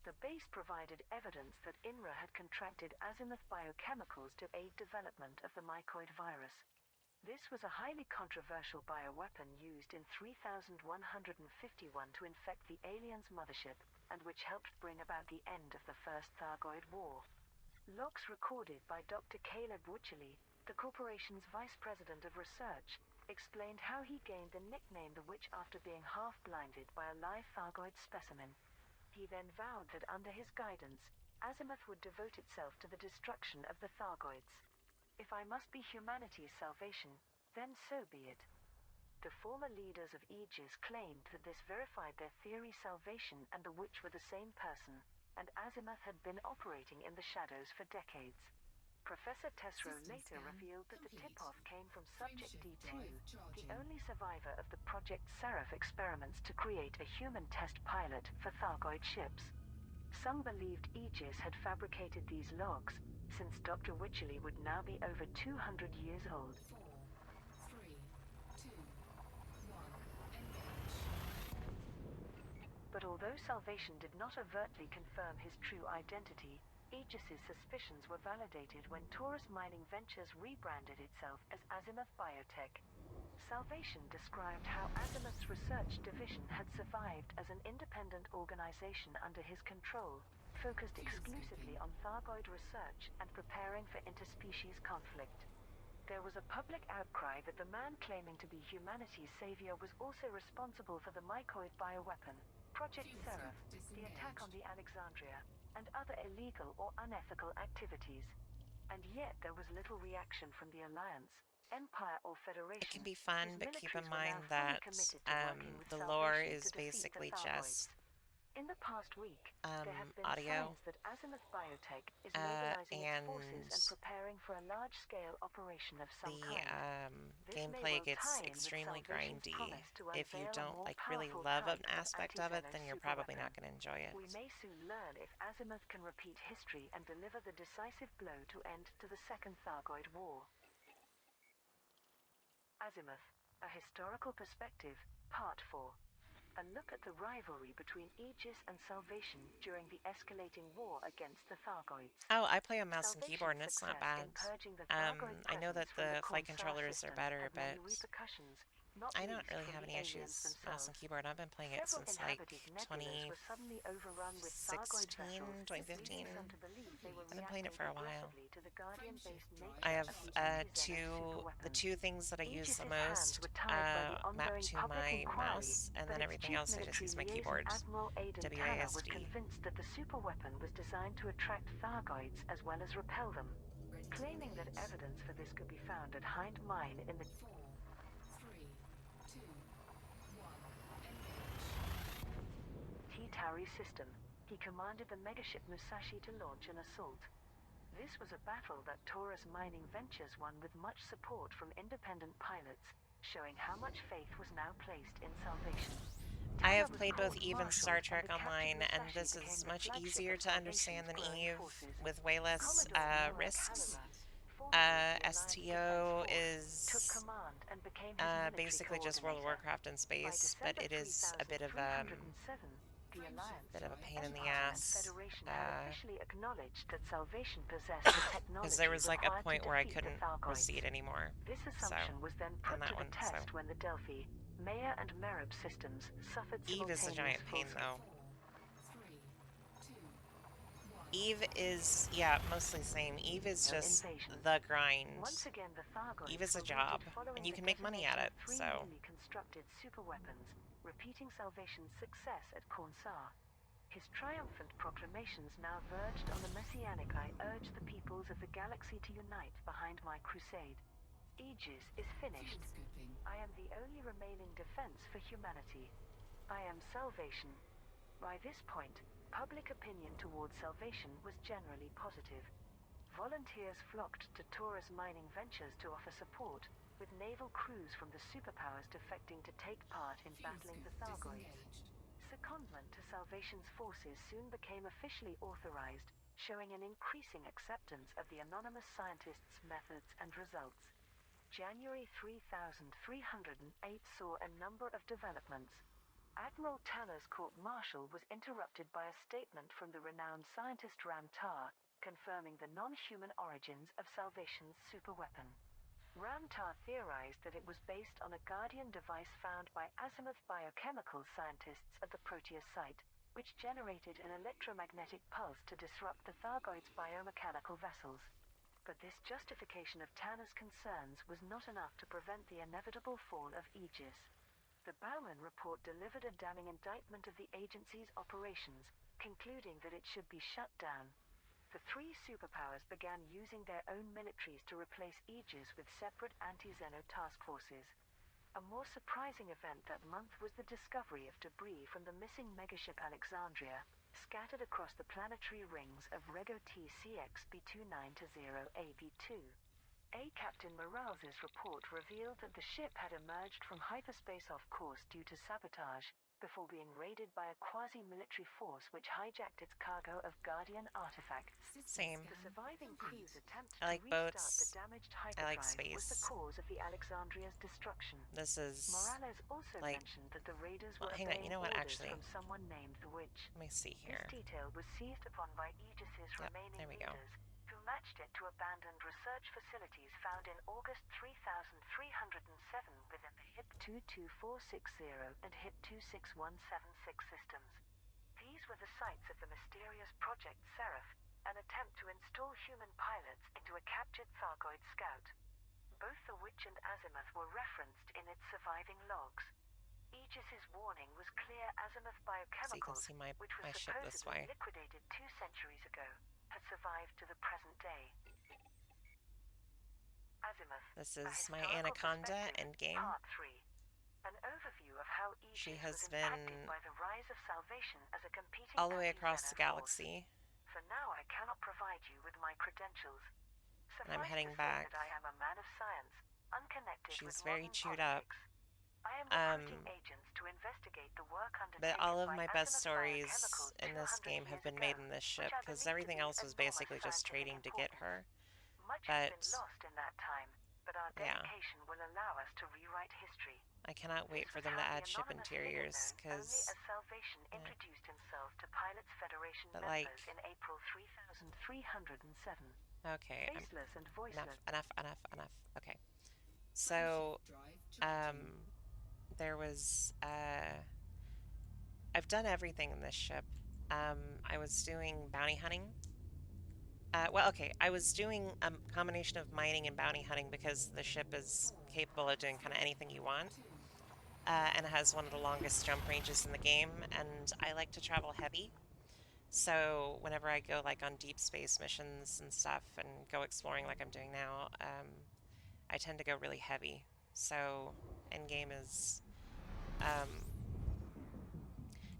The base provided evidence that INRA had contracted azimuth biochemicals to aid development of the mycoid virus. This was a highly controversial bioweapon used in 3151 to infect the aliens' mothership, and which helped bring about the end of the First Thargoid War. Logs recorded by Dr. Caleb Wycherley, the corporation's vice president of research, explained how he gained the nickname the Witch after being half-blinded by a live Thargoid specimen. He then vowed that under his guidance, Azimuth would devote itself to the destruction of the Thargoids. If I must be humanity's salvation, then so be it. The former leaders of Aegis claimed that this verified their theory Salvation and the Witch were the same person, and Azimuth had been operating in the shadows for decades. Professor Tesreau System later scan revealed that the complete. tip-off came from Subject Frameshift D2, drive the charging. only survivor of the Project Seraph experiments to create a human test pilot for Thargoid ships. Some believed Aegis had fabricated these logs, since Dr. Wycherley would now be over 200 years old. 4, 3, 2, 1. Engage. But although Salvation did not overtly confirm his true identity, Aegis's suspicions were validated when Taurus Mining Ventures rebranded itself as Azimuth Biotech. Salvation described how Azimuth's research division had survived as an independent organization under his control, focused Fuel exclusively skipping. on Thargoid research and preparing for interspecies conflict. There was a public outcry that the man claiming to be humanity's savior was also responsible for the mycoid bioweapon, Project Fuel Seraph, scoop the attack on disengaged. the Alexandria, and other illegal or unethical activities. And yet there was little reaction from the Alliance, Empire or It Federation, can be fun, whose but keep in militaries were now mind fully that committed to working with the lore Salvation is to defeat the basically Thargoids. just In the past week, there have been audio signs that Azimuth Biotech is mobilizing its forces and and preparing for a large-scale operation of some the kind. This may gameplay well gets tie in with extremely Salvation's grindy. promise to If you unveil a don't more like really powerful love an type of aspect of it, anti-Xeno then you're probably superweapon. not going to enjoy it. We may soon learn if Azimuth can repeat history and deliver the decisive blow to end to the Second Thargoid War. Azimuth, A Historical Perspective, Part 4. A look at the rivalry between Aegis and Salvation during the escalating war against the Thargoids. Oh, I play on mouse and Salvation's keyboard, and it's not success bad. in purging the Thargoid I know that presence from the the flight Corn controllers system are better, had but many repercussions, not I don't least really from have the any aliens issues mouse and themselves. keyboard. I've been playing it Several since like inhabited nebulas were suddenly overrun with Thargoid 2016, vessels, 2015. leading some to believe they were I've been playing it for a reacting while. aggressively to the Guardian-based Frameshift nature I have of the anti-Xeno the superweapons. two things that I use the Aegis's hands most were tied by the ongoing mapped to public my inquiry, mouse, and but then its everything chief else I just military use my liaison keyboard. Admiral Aidan Tanner was WASD. convinced that the superweapon was designed to attract Thargoids as well as repel them, Ready to claiming that engage. evidence for this could be found at Hind Mine in the 4, 3, 2, 1. Engage. T-Tauri system. He commanded the megaship Musashi to launch an assault. This was a battle that Taurus Mining Ventures won with much support from independent pilots, showing how much faith was now placed in Salvation. I Tanner have was played both court Eve and martialed, Star Trek the captain Online, and Musashi this became is the much flagship easier of to understand Salvation's than growing Eve, forces. with way less Commodore Noah risks. Calloway, formerly of the Alliance Defense STO Force, took is command and became his military basically just World of coordinator. Warcraft in By space, but December it is a bit of 3307, the Alliance, bit of a pain in the Empire, and ass. Federation had officially acknowledged that Salvation possessed the Because technology there was like a required to point where I defeat the couldn't Thargoids. proceed anymore. This So, assumption was then on put to that the one. So, test when the Delphi, Maya, and Merib systems suffered Eve is a simultaneous giant pain, full-scale. though. 4, 3, 2, 1. Eve is, yeah, mostly same. Eve is just Invasion. the grind. Once again, the Thargoids Eve is a were job, routed following and you the can make money at detonation it, of 3 so. newly constructed superweapons, repeating Salvation's success at Cornsar. His triumphant proclamations now verged on the messianic "I urge the peoples of the galaxy to unite behind my crusade. Aegis is finished. Field scoping. I am the only remaining defense for humanity. I am Salvation." By this point, public opinion towards Salvation was generally positive. Volunteers flocked to Taurus Mining Ventures to offer support, with naval crews from the superpowers defecting to take part in Field battling the scope Thargoids. disengaged. Secondment to Salvation's forces soon became officially authorized, showing an increasing acceptance of the anonymous scientists' methods and results. January 3308 saw a number of developments. Admiral Tanner's court-martial was interrupted by a statement from the renowned scientist Ram Tah, confirming the non-human origins of Salvation's superweapon. Ram Tah theorized that it was based on a Guardian device found by Azimuth biochemical scientists at the Proteus site, which generated an electromagnetic pulse to disrupt the Thargoids' biomechanical vessels. But this justification of Tanner's concerns was not enough to prevent the inevitable fall of Aegis. The Bauman report delivered a damning indictment of the agency's operations, concluding that it should be shut down. The 3 superpowers began using their own militaries to replace Aegis with separate anti-Xeno task forces. A more surprising event that month was the discovery of debris from the missing megaship Alexandria, scattered across the planetary rings of Rego TCX B2920AB2. A Captain Morales' report revealed that the ship had emerged from hyperspace off course due to sabotage, before being raided by a quasi-military force which hijacked its cargo of Guardian artifacts. Same. The surviving crew's attempt I like to restart boats. the damaged I like hyperdrive was the space. cause of the Alexandria's destruction. This is, Morales also like, mentioned that the raiders well, were hang on, obeying you know what, orders actually, from someone named the Witch. let me see This here. detail was seized upon by Aegis's Yep, remaining there we go. leaders, who matched it to abandoned research facilities found in August 3307 within the HIP 22460 and HIP 26176 systems. These were the sites of the mysterious Project Seraph, an attempt to install human pilots into a captured Thargoid scout. Both the Witch and Azimuth were referenced in its surviving logs. Aegis's warning was clear. Azimuth So you can Biochemicals, see my, which was my ship this supposedly way. liquidated 2 centuries ago, had survived to the present day. Azimuth, This a is my historical Anaconda perspective, endgame. Part 3. An overview of how Aegis She was has impacted been by the rise of Salvation as a competing all the way across the anti-Xeno force. galaxy, For now, I cannot provide you with my credentials. and I'm Suffice heading to say back. that I am a man of science, unconnected with She's very modern chewed up. politics. I am recruiting agents to investigate the work But undertaken all of by my best Azimuth stories Biochemicals in this 200 game have years been ago, made in this ship, which I because believe to everything be else of was enormous basically just scientific trading to get importance. her. Much has But, been lost in that time, but our yeah. dedication will allow us to rewrite history. I cannot wait This for was them to how add the ship anonymous figure interiors, known only because, as Salvation introduced himself to Pilots Federation but, members like, in April 3307. okay, Faceless and enough, voiceless. enough. Okay. So, Drive charging. there was, I've done everything in this ship. I was doing bounty hunting. Well, okay, I was doing a combination of mining and bounty hunting because the ship is capable of doing kind of anything you want. 2, And it has one of the longest jump ranges in the game, and I like to travel heavy. So whenever I go like on deep space missions and stuff and go exploring like I'm doing now, I tend to go really heavy. So endgame is um,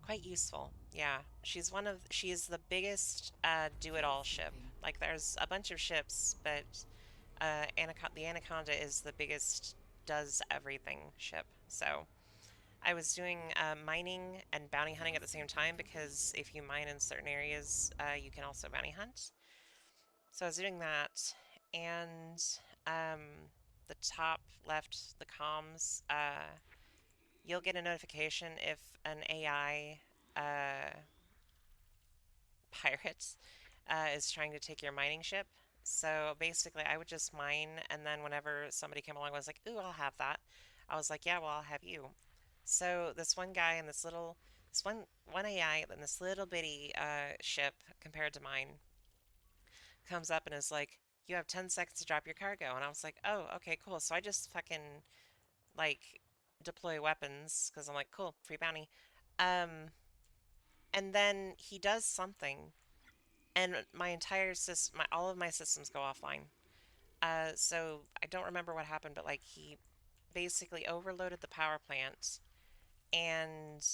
quite useful. Yeah, she is the biggest do-it-all ship. Like there's a bunch of ships, but the Anaconda is the biggest does everything ship. So I was doing mining and bounty hunting at the same time because if you mine in certain areas, you can also bounty hunt. So I was doing that, and um, the top left, the comms, you'll get a notification if an AI pirate is trying to take your mining ship. So basically, I would just mine, and then whenever somebody came along, I was like, "Ooh, I'll have that." I was like, "Yeah, well, I'll have you." So this one guy in this one AI in this little bitty ship compared to mine comes up and is like, "You have 10 seconds to drop your cargo," and I was like, "Oh, okay, cool." So I just fucking like deploy weapons because I'm like, "Cool, free bounty." Um, and then he does something and my entire system, all of my systems go offline. So I don't remember what happened, but like he basically overloaded the power plant and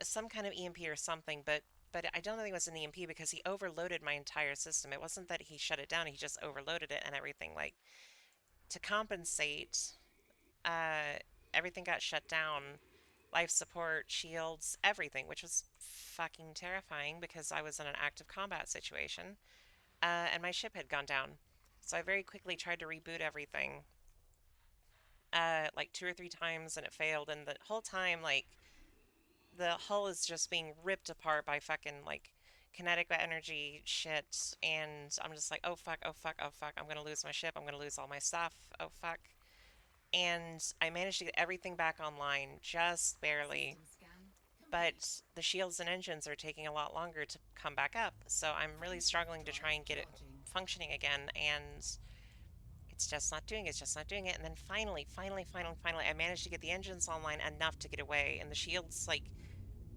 some kind of EMP or something, but I don't think it was an EMP because he overloaded my entire system. It wasn't that he shut it down; he just overloaded it and everything. Like to compensate, uh, everything got shut down. Life support, shields, everything, which was fucking terrifying because I was in an active combat situation. And my ship had gone down. So I very quickly tried to reboot everything, like two or three times, and it failed. And the whole time, like, the hull is just being ripped apart by fucking, like, kinetic energy shit. And I'm just like, oh fuck, oh fuck, oh fuck, I'm gonna lose my ship, I'm gonna lose all my stuff, oh fuck. And I managed to get everything back online, just barely. System scan complete. But the shields and engines are taking a lot longer to come back up. So I'm really Frameshift struggling to try drive and get it charging. functioning again. And it's just not doing it, it's just not doing it. And then finally, I managed to get the engines online enough to get away, and the shields like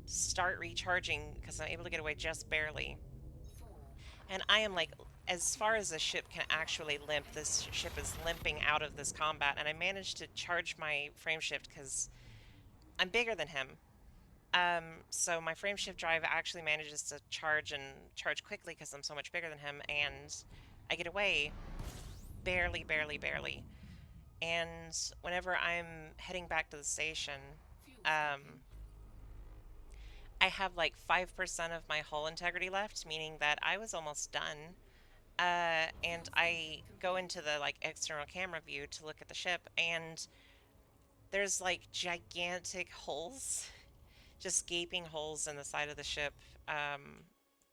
start recharging because I'm able to get away just barely. 4, And I am like, 3, as 2, far as the ship can 1. actually limp, this ship is limping out of this combat, and I managed to charge my frame shift because I'm bigger than him. So my frame shift drive actually manages to charge and charge quickly because I'm so much bigger than him, and I get away barely. And whenever I'm heading back to the station, Fuel um, stacking. I have like 5% of my hull integrity left, meaning that I was almost done. And Fuel I stacking go complete. into the like external camera view to look at the ship, and there's like gigantic holes, just gaping holes in the side of the ship, um,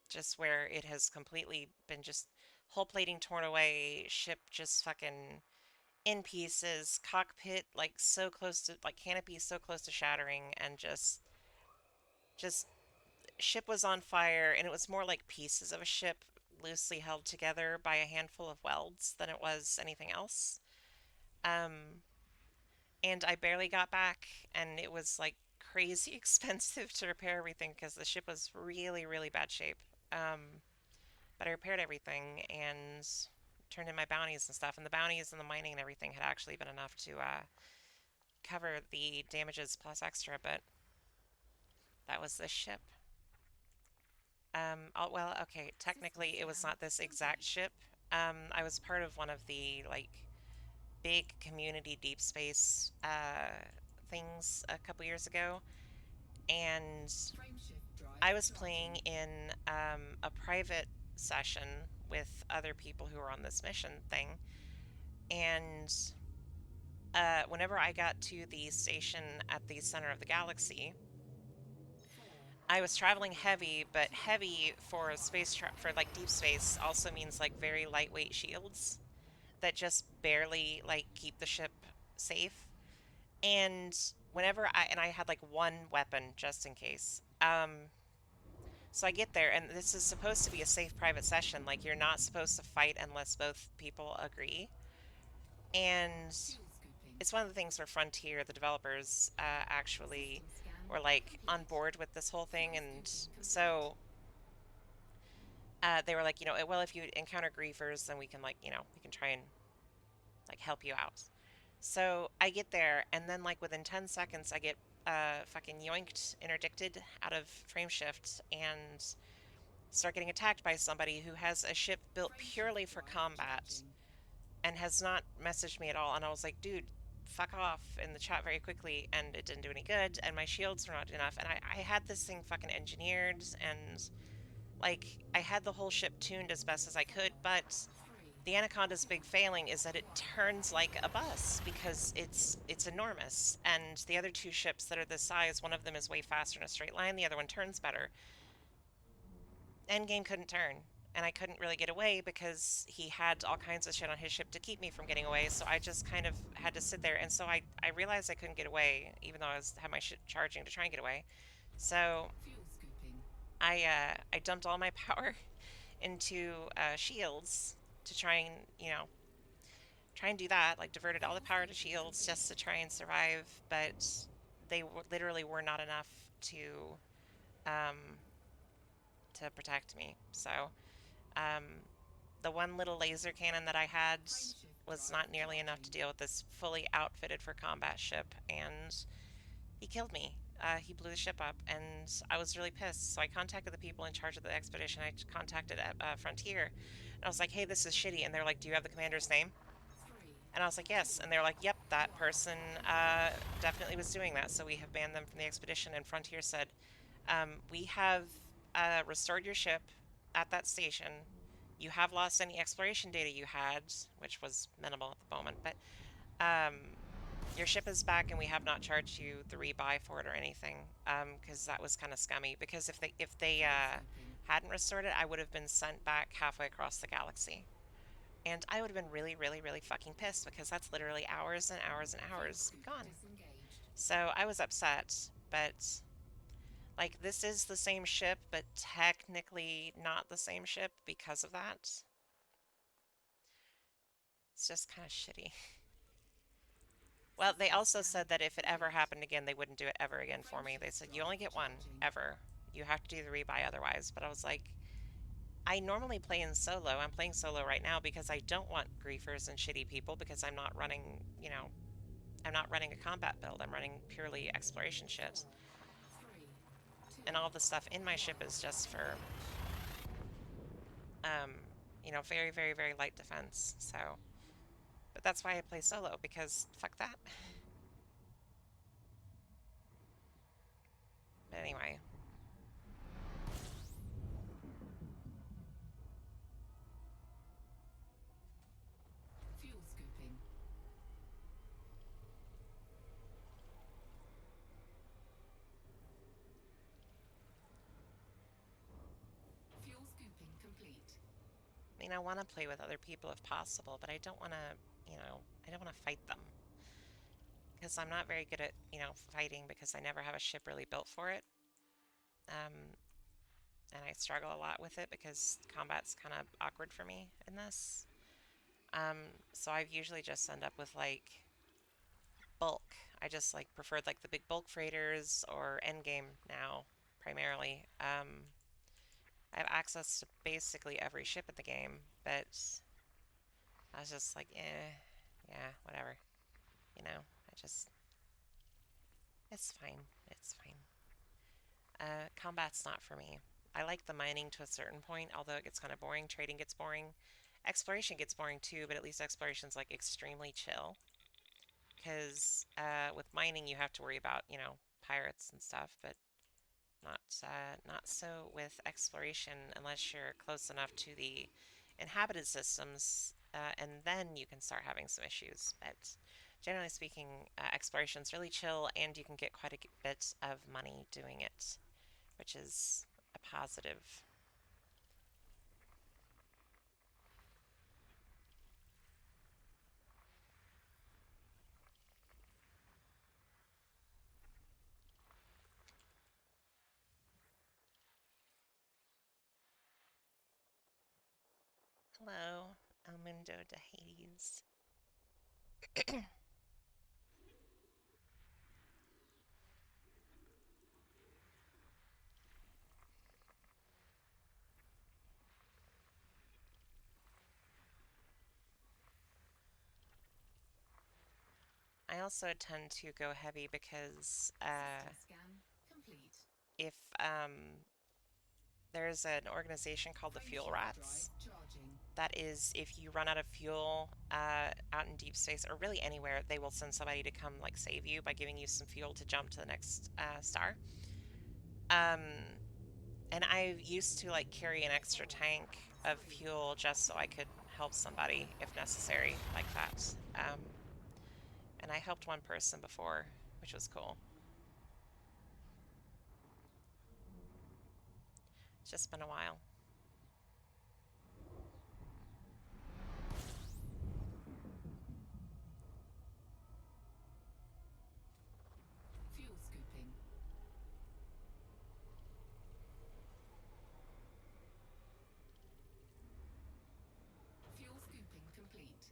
just where it has completely been just hull plating torn away, ship just fucking in pieces, cockpit like so close to like canopy so close to shattering, and just ship was on fire, and it was more like pieces of a ship loosely held together by a handful of welds than it was anything else. Um, and I barely got back, and it was like crazy expensive to repair everything because the ship was really bad shape. Um, but I repaired everything and turned in my bounties and stuff, and the bounties and the mining and everything had actually been enough to cover the damages plus extra, but that was this ship. Well, okay, System technically it was scan not this exact complete. ship. I was part of one of the like big community deep space things a couple years ago, and Frameshift drive I was playing charging. in a private session with other people who were on this mission thing, and whenever I got to the station at the center of the galaxy, 4, I was traveling 3, heavy, but 2, heavy for for like deep 1. space also means like very lightweight shields that just barely like keep the ship safe. And I had like one weapon just in case. So I get there, and this is supposed to be a safe private session. Like you're not supposed to fight unless both people agree. And Fuel scooping. it's one of the things where Frontier, the developers, actually System scan were like on complete. board with this whole thing, Fuel and scooping complete. so they were like, well, if you encounter griefers, then we can try and like help you out. So I get there, and then like within 10 seconds, I get fucking yoinked, interdicted out of frame shift, and start getting attacked by somebody who has a ship built purely Frameshift for drive combat charging. and has not messaged me at all. And I was like, dude, fuck off in the chat very quickly, and it didn't do any good, and my shields were not enough, and I had this thing fucking engineered, and like I had the whole ship tuned as best as I could, but the Anaconda's big failing is that it turns like a bus because it's enormous, and the other two ships that are this size, one of them is way faster in a straight line, the other one turns better. Endgame couldn't turn, and I couldn't really get away because he had all kinds of shit on his ship to keep me from getting away, so I just kind of had to sit there, and so I realized I couldn't get away, even though had my shit charging to try and get away. So I dumped all my power into shields to try and, try and do that, like diverted all the power to shields just to try and survive, but they literally were not enough um, to protect me. So um, the one little laser cannon that I had was not nearly enough to deal with this fully outfitted for combat ship, and he killed me. He blew the ship up, and I was really pissed. So I contacted the people in charge of the expedition. I contacted Frontier, and I was like, "Hey, this is shitty." And they're like, "Do you have the commander's name?" And I was like, "Yes." And they're like, "Yep, that person definitely was doing that. So we have banned them from the expedition." And Frontier said, "We have restored your ship at that station. You have lost any exploration data you had, which was minimal at the moment, but um, your ship is back, and we have not charged you the rebuy for it or anything, because that was kind of scummy. Because if they hadn't restored it, I would have been sent back halfway across the galaxy, and I would have been really, really, really fucking pissed because that's literally hours and hours and hours gone. So I was upset, but like this is the same ship, but technically not the same ship because of that. It's just kind of shitty. Well, they also said that if it ever happened again, they wouldn't do it ever again for me. They said, you only get one, ever. You have to do the rebuy otherwise. But I was like, I normally play in solo. I'm playing solo right now because I don't want griefers and shitty people because I'm not running, I'm not running a combat build. I'm running purely exploration shit. And all the stuff in my ship is just for, um, very, very, very light defense. So, but that's why I play solo, because fuck that. But anyway. I mean, I want to play with other people if possible, but I don't want to, I don't want to fight them. Because I'm not very good at, fighting because I never have a ship really built for it. Um, and I struggle a lot with it because combat's kind of awkward for me in this. So I've usually just end up with like bulk. I just like preferred like the big bulk freighters or endgame now primarily. I have access to basically every ship in the game, but I was just like, yeah, whatever. It's fine. It's fine. Combat's not for me. I like the mining to a certain point, although it gets kind of boring. Trading gets boring. Exploration gets boring too, but at least exploration's like extremely chill. Because with mining, you have to worry about, pirates and stuff, but not so with exploration unless you're close enough to the inhabited systems, and then you can start having some issues. But generally speaking, exploration's really chill, and you can get quite a bit of money doing it, which is a positive. Hello, Elmundo de Hades. I also tend to go heavy because if there's an organization called the Fuel Frameshift drive Rats. charging. That is, if you run out of fuel out in deep space or really anywhere, they will send somebody to come like save you by giving you some fuel to jump to the next star. Um, and I used to like carry an extra tank of fuel just so I could help somebody if necessary, like that. And I helped one person before, which was cool. It's just been a while. Fuel scooping. Fuel scooping complete.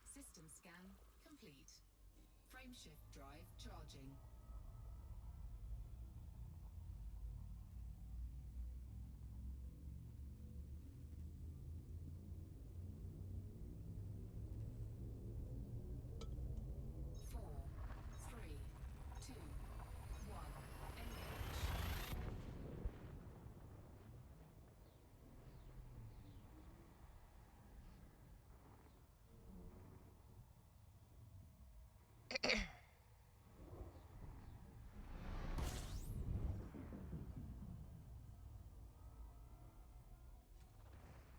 System scan complete. Frameshift drive charging. Four, three, two, one. Engage.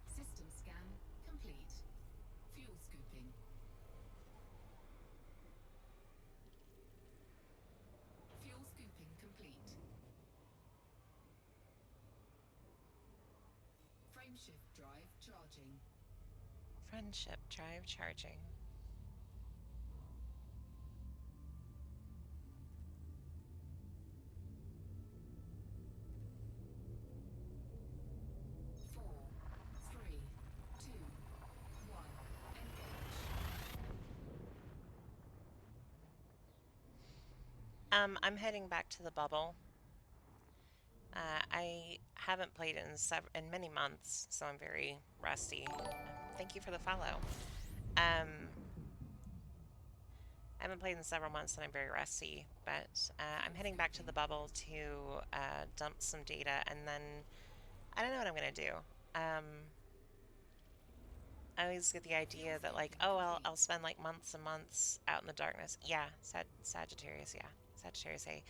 System scan complete. Fuel scooping. Fuel scooping complete. Frameshift drive charging. Friendship drive charging. Four, three, two, one. Engage. I'm heading back to the bubble. I haven't played in many months, so I'm very rusty. Thank you for the follow. Um, I haven't played in several months and I'm very rusty, but I'm heading back to the bubble to dump some data, and then I don't know what I'm gonna do. Um, I always get the idea that like, oh, I'll spend like months and months out in the darkness. Yeah, Sagittarius, yeah, Sagittarius A.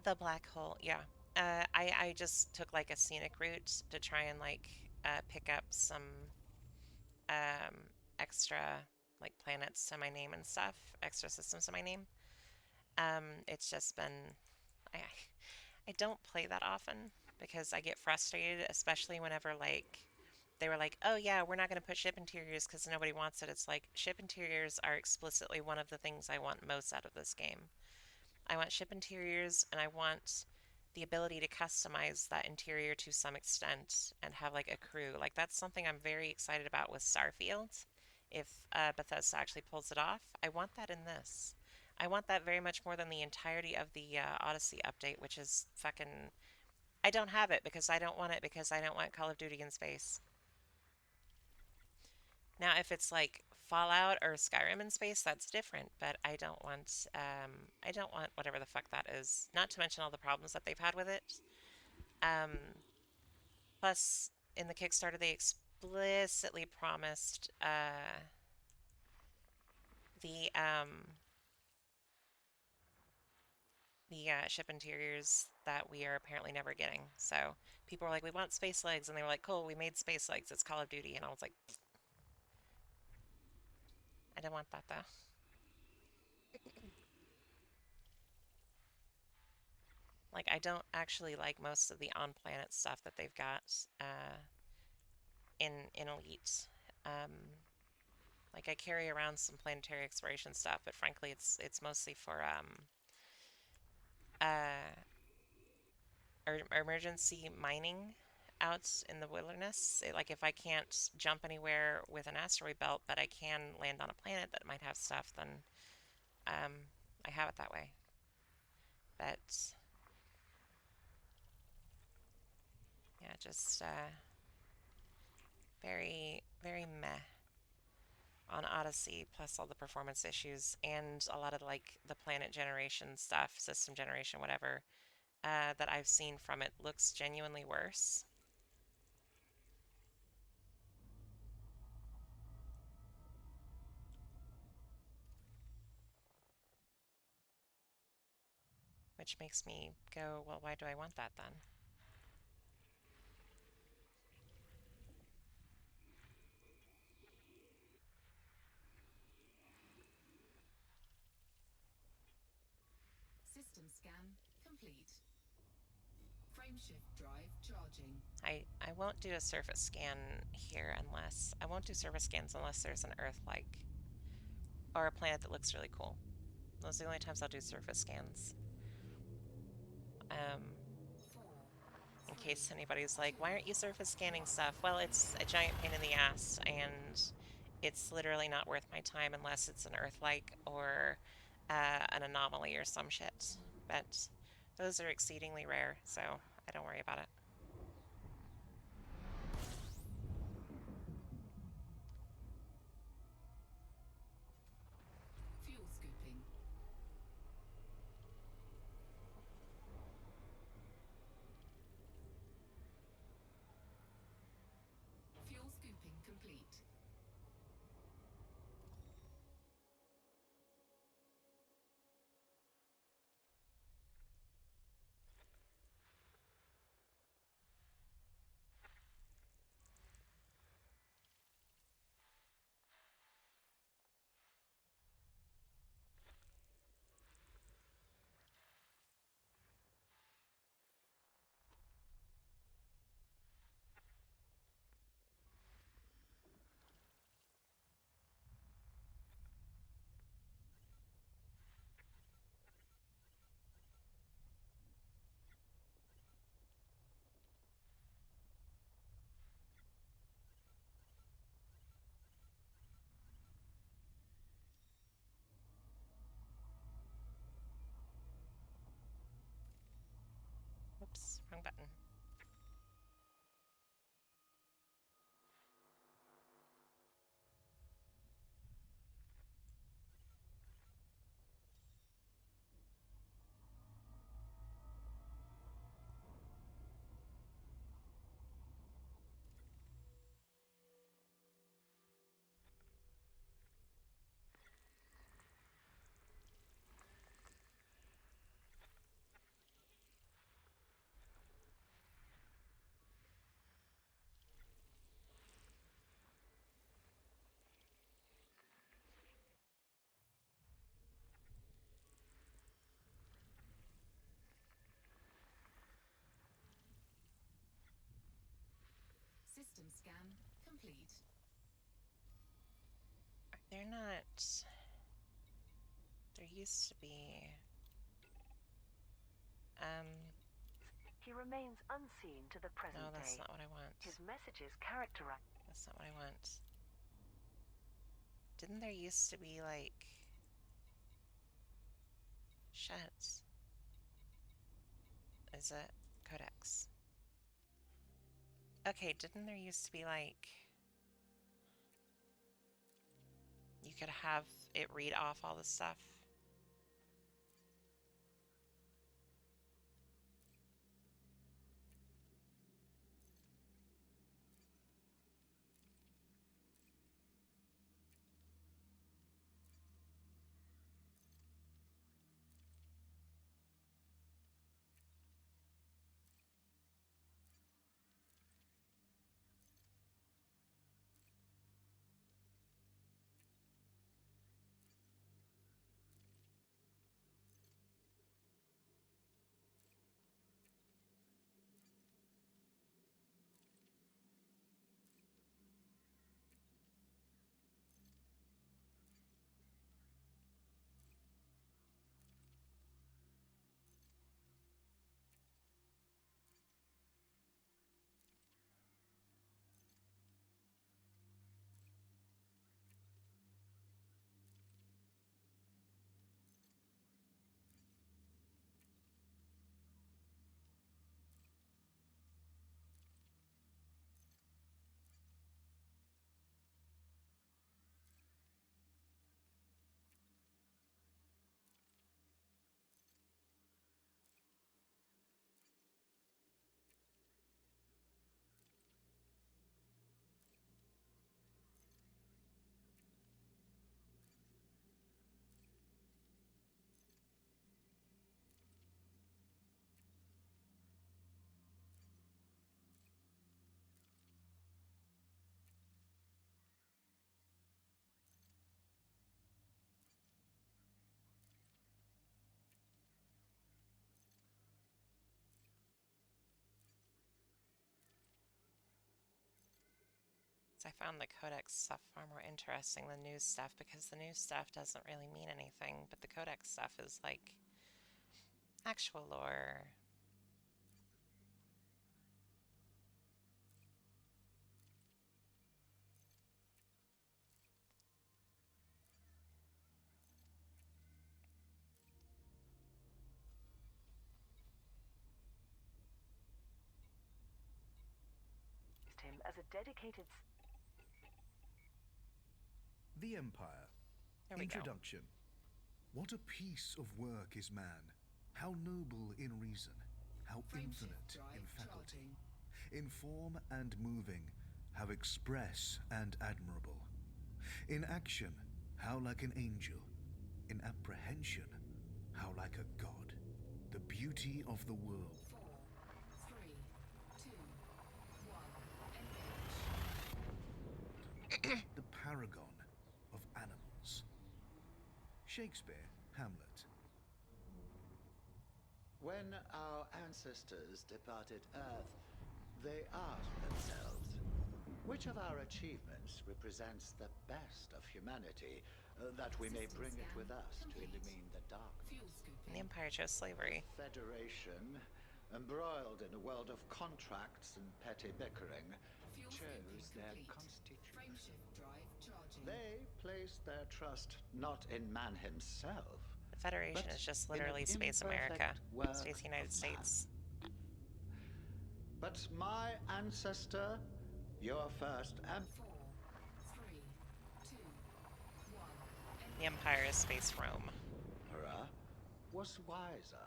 The black hole, yeah. I just took like a scenic route to try and like pick up some um, extra like planets to my name and stuff, extra systems to my name. It's just been I I don't play that often because I get frustrated, especially whenever like they were like, "Oh yeah, we're not going to put ship interiors because nobody wants it." It's like ship interiors are explicitly one of the things I want most out of this game. I want ship interiors and I want the ability to customize that interior to some extent and have like a crew. Like that's something I'm very excited about with Starfield. If Bethesda actually pulls it off, I want that in this. I want that very much more than the entirety of the Odyssey update, which is fucking. I don't have it because I don't want it because I don't want Call of Duty in space. Now, if it's like Fallout or Skyrim in space, that's different, but I don't want whatever the fuck that is. Not to mention all the problems that they've had with it. Um, Plus, in the Kickstarter, they explicitly promised the um, the ship interiors that we are apparently never getting. So people were like, "We want space legs," and they were like, "Cool, we made space legs. It's Call of Duty," and I was like, "I don't want that though." Like, I don't actually like most of the on-planet stuff that they've got in Elite. Um, Like I carry around some planetary exploration stuff, but frankly, it's mostly for uh emergency mining out in the wilderness. Like if I can't jump anywhere with an asteroid belt, but I can land on a planet that might have stuff, then um, I have it that way. But yeah, just very, very meh on Odyssey, plus all the performance issues and a lot of like the planet generation stuff, system generation, whatever, that I've seen from it looks genuinely worse. Which makes me go, well, why do I want that then? System scan complete. Frameshift drive charging. I won't do a surface scan here unless I won't do surface scans unless there's an Earth-like or a planet that looks really cool. Those are the only times I'll do surface scans. Um, 4, in 3, case anybody's like, 2, why aren't you surface scanning 1. stuff? Well, it's a giant pain in the ass, and it's literally not worth my time unless it's an Earth-like or an anomaly or some shit. But those are exceedingly rare, so I don't worry about it. Fuel scooping. Fuel scooping complete. Whoops, wrong button. System scan complete. They're not. There used to be. He remains unseen to the No, present that's day. not what I want. His messages characterize. That's not what I want. Didn't there used to be like. Shit. Is it Codex? Okay, didn't there used to be like. You could have it read off all this stuff? So I found the codex stuff far more interesting than news stuff because the news stuff doesn't really mean anything, but the codex stuff is like actual lore. Him as a dedicated. The Empire. There we go. Introduction. What a piece of work is man. How noble in reason. How Frameshift infinite in drive faculty. charging. In form and moving, how express and admirable. In action, how like an angel. In apprehension, how like a god. The beauty of the world. 4, 3, 2, 1. Engage. The paragon of animals. Shakespeare, Hamlet. When our ancestors departed Earth, they asked themselves, which of our achievements represents the best of humanity, that we may System bring it scan with us to complete. illumine the darkness? Fuel And scooping. the Empire chose slavery. Federation, embroiled in a world of contracts and petty bickering, Fuel chose scooping their complete. constitution. Frameshift drive charging. They placed their trust not in man himself, The Federation but is just in an literally Space America. imperfect work Space United of man. States. But my ancestor, your first 4, 3, 2, 1. The Empire is Space Rome. emperor, was wiser.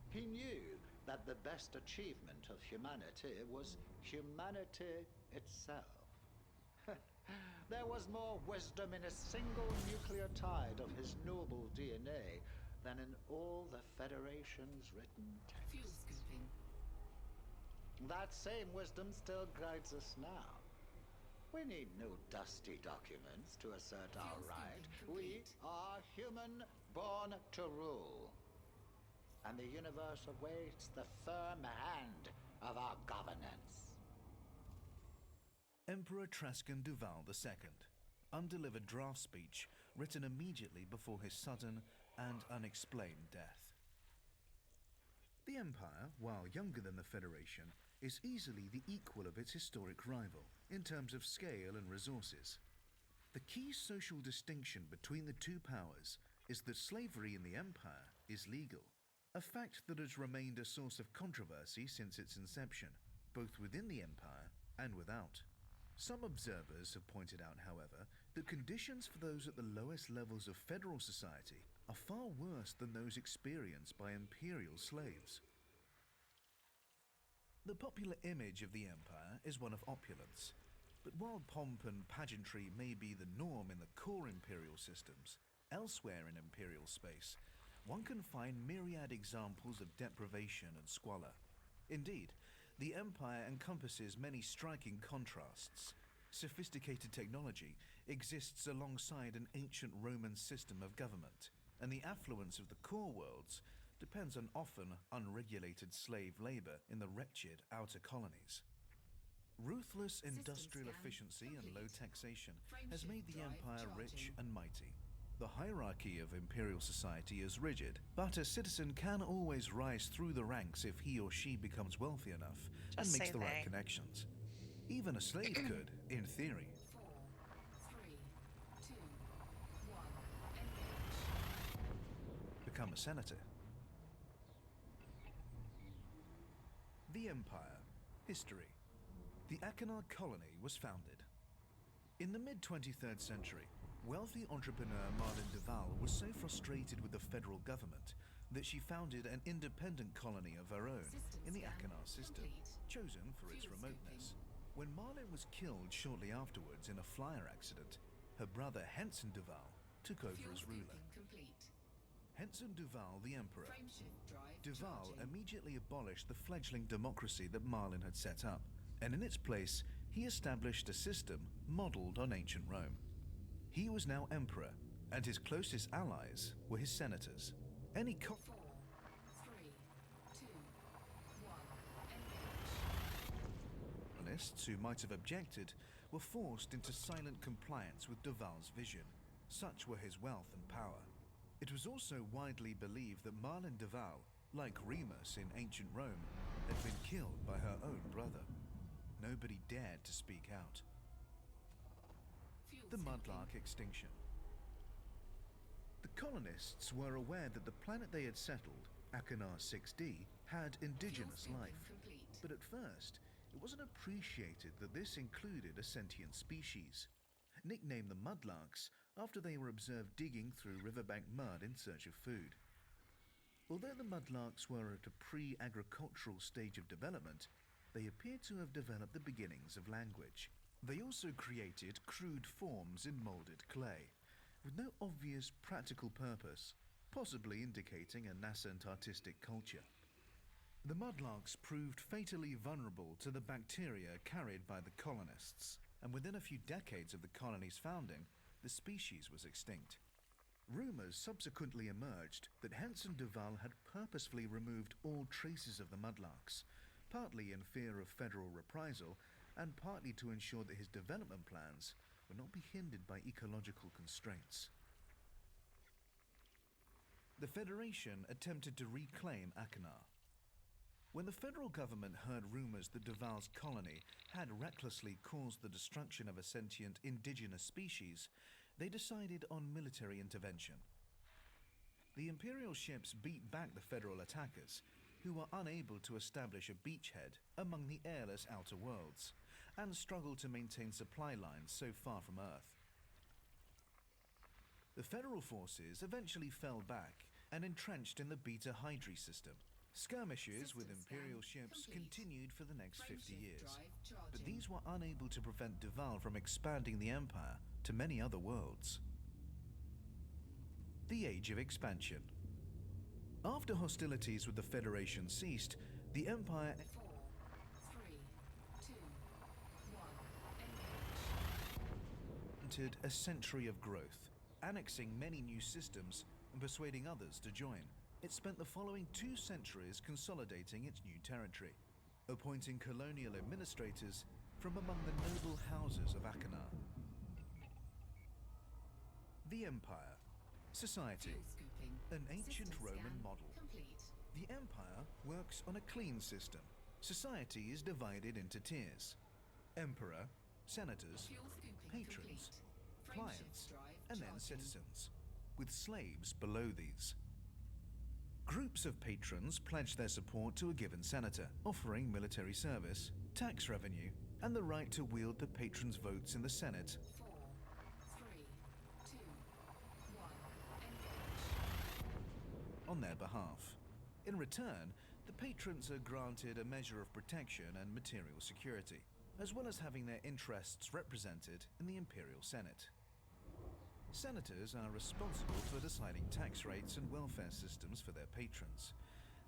He knew that the best achievement of humanity was humanity itself. There was more wisdom in a single nucleotide of his noble DNA than in all the Federation's written Fuel texts. scooping. That same wisdom still guides us now. We need no dusty documents to assert our Fuel right. scooping We complete. are human, born to rule. And the universe awaits the firm hand of our governance. Emperor Trascan Duval II. Undelivered draft speech written immediately before his sudden and unexplained death. The Empire, while younger than the Federation, is easily the equal of its historic rival in terms of scale and resources. The key social distinction between the two powers is that slavery in the Empire is legal, a fact that has remained a source of controversy since its inception, both within the Empire and without. Some observers have pointed out, however, that conditions for those at the lowest levels of federal society are far worse than those experienced by imperial slaves. The popular image of the Empire is one of opulence, but while pomp and pageantry may be the norm in the core imperial systems, elsewhere in imperial space, one can find myriad examples of deprivation and squalor. Indeed, the Empire encompasses many striking contrasts. Sophisticated technology exists alongside an ancient Roman system of government, and the affluence of the core worlds depends on often unregulated slave labor in the wretched outer colonies. Ruthless System industrial scan efficiency and low complete. taxation Frameshift has made the drive Empire rich charging. and mighty. The hierarchy of imperial society is rigid, but a citizen can always rise through the ranks if he or she becomes wealthy enough and Just makes say the right they. connections. Even a slave could, in theory. 4, 3, 2, 1. Engage. Become a senator. The Empire. History. The Achenar colony was founded. In the mid-23rd century, wealthy entrepreneur Marlene Duval was so frustrated with the federal government that she founded an independent colony of her own System in the scan Achenar system, complete. chosen for its Fuel remoteness. When Marlene was killed shortly afterwards in a flyer accident, her brother Henson Duval took over Fuel as ruler. scooping complete. Henson Duval, the emperor, Frameshift drive Duval charging. immediately abolished the fledgling democracy that Marlin had set up, and in its place, he established a system modelled on ancient Rome. He was now emperor, and his closest allies were his senators. Any 4, 3, 2, 1. Engage. colonists who might have objected were forced into silent compliance with Duval's vision. Such were his wealth and power. It was also widely believed that Marlene Duval, like Remus in ancient Rome, had been killed by her own brother. Nobody dared to speak out. Fuel The scooping. Mudlark extinction. The colonists were aware that the planet they had settled, Achenar 6D, had indigenous Fuel scooping life. complete. But at first, it wasn't appreciated that this included a sentient species. Nicknamed the Mudlarks after they were observed digging through riverbank mud in search of food. Although the Mudlarks were at a pre-agricultural stage of development, they appear to have developed the beginnings of language. They also created crude forms in molded clay, with no obvious practical purpose, possibly indicating a nascent artistic culture. The Mudlarks proved fatally vulnerable to the bacteria carried by the colonists, and within a few decades of the colony's founding, the species was extinct. Rumors subsequently emerged that Henson Duval had purposefully removed all traces of the Mudlarks, partly in fear of federal reprisal and partly to ensure that his development plans would not be hindered by ecological constraints. The Federation attempted to reclaim Achenar. When the federal government heard rumors that Duval's colony had recklessly caused the destruction of a sentient indigenous species, they decided on military intervention. The Imperial ships beat back the federal attackers, who were unable to establish a beachhead among the airless outer worlds, and struggled to maintain supply lines so far from Earth. The federal forces eventually fell back and entrenched in the Beta Hydri system. Skirmishes with System Imperial scan ships complete. continued for the next 50 Frameshift years, drive but charging. these were unable to prevent Duval from expanding the Empire to many other worlds. The Age of Expansion. After hostilities with the Federation ceased, the Empire 4, 3, 2, 1. Engage. entered a century of growth, annexing many new systems and persuading others to join. It spent the following 2 centuries consolidating its new territory, appointing colonial administrators from among the noble houses of Achenar. The Empire. Society. Fuel scooping. An ancient System Roman scan model. complete. The Empire works on a clean system. Society is divided into tiers: Emperor, Senators, Fuel scooping patrons, complete. clients, Frameshift drive and then charging. citizens, with slaves below these. Groups of patrons pledge their support to a given senator, offering military service, tax revenue, and the right to wield the patron's votes in the Senate 4, 3, 2, 1. Engage. on their behalf. In return, the patrons are granted a measure of protection and material security, as well as having their interests represented in the Imperial Senate. Senators are responsible for deciding tax rates and welfare systems for their patrons,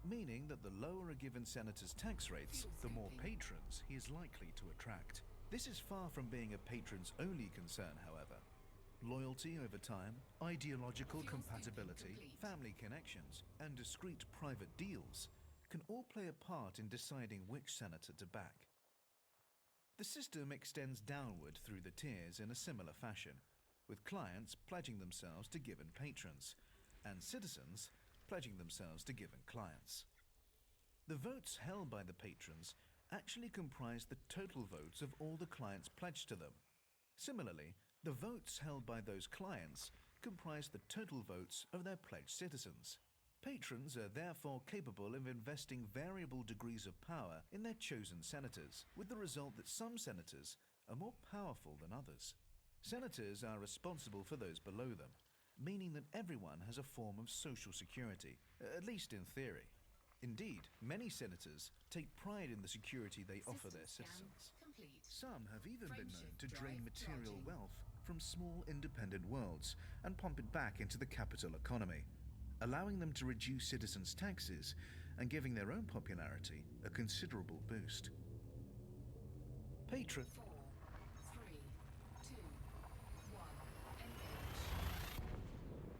meaning that the lower a given senator's tax rates, the more patrons he is likely to attract. This is far from being a patron's only concern, however. Loyalty over time, ideological Fuel scooping compatibility, complete. family connections, and discreet private deals can all play a part in deciding which senator to back. The system extends downward through the tiers in a similar fashion, with clients pledging themselves to given patrons, and citizens pledging themselves to given clients. The votes held by the patrons actually comprise the total votes of all the clients pledged to them. Similarly, the votes held by those clients comprise the total votes of their pledged citizens. Patrons are therefore capable of investing variable degrees of power in their chosen senators, with the result that some senators are more powerful than others. Senators are responsible for those below them, meaning that everyone has a form of social security, at least in theory. Indeed, many senators take pride in the security they offer their System scan citizens. complete. Some have even been known Frameshift to drain drive material charging. wealth from small independent worlds and pump it back into the capital economy, allowing them to reduce citizens' taxes and giving their own popularity a considerable boost. Patron 4, 3, 2, 1.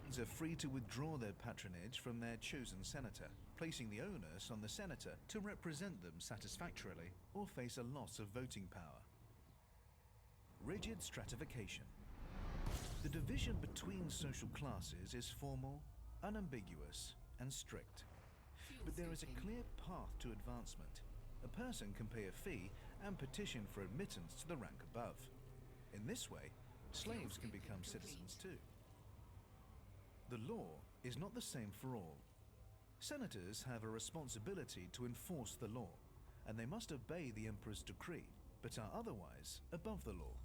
Engage. are free to withdraw their patronage from their chosen senator. placing the onus on the senator to represent them satisfactorily or face a loss of voting power. Rigid stratification. The division between social classes is formal, unambiguous, and strict. But there is a clear path to advancement. A person can pay a fee and petition for admittance to the rank above. In this way, slaves can become citizens too. The law is not the same for all. Senators have a responsibility to enforce the law, and they must obey the emperor's decree, but are otherwise above the law.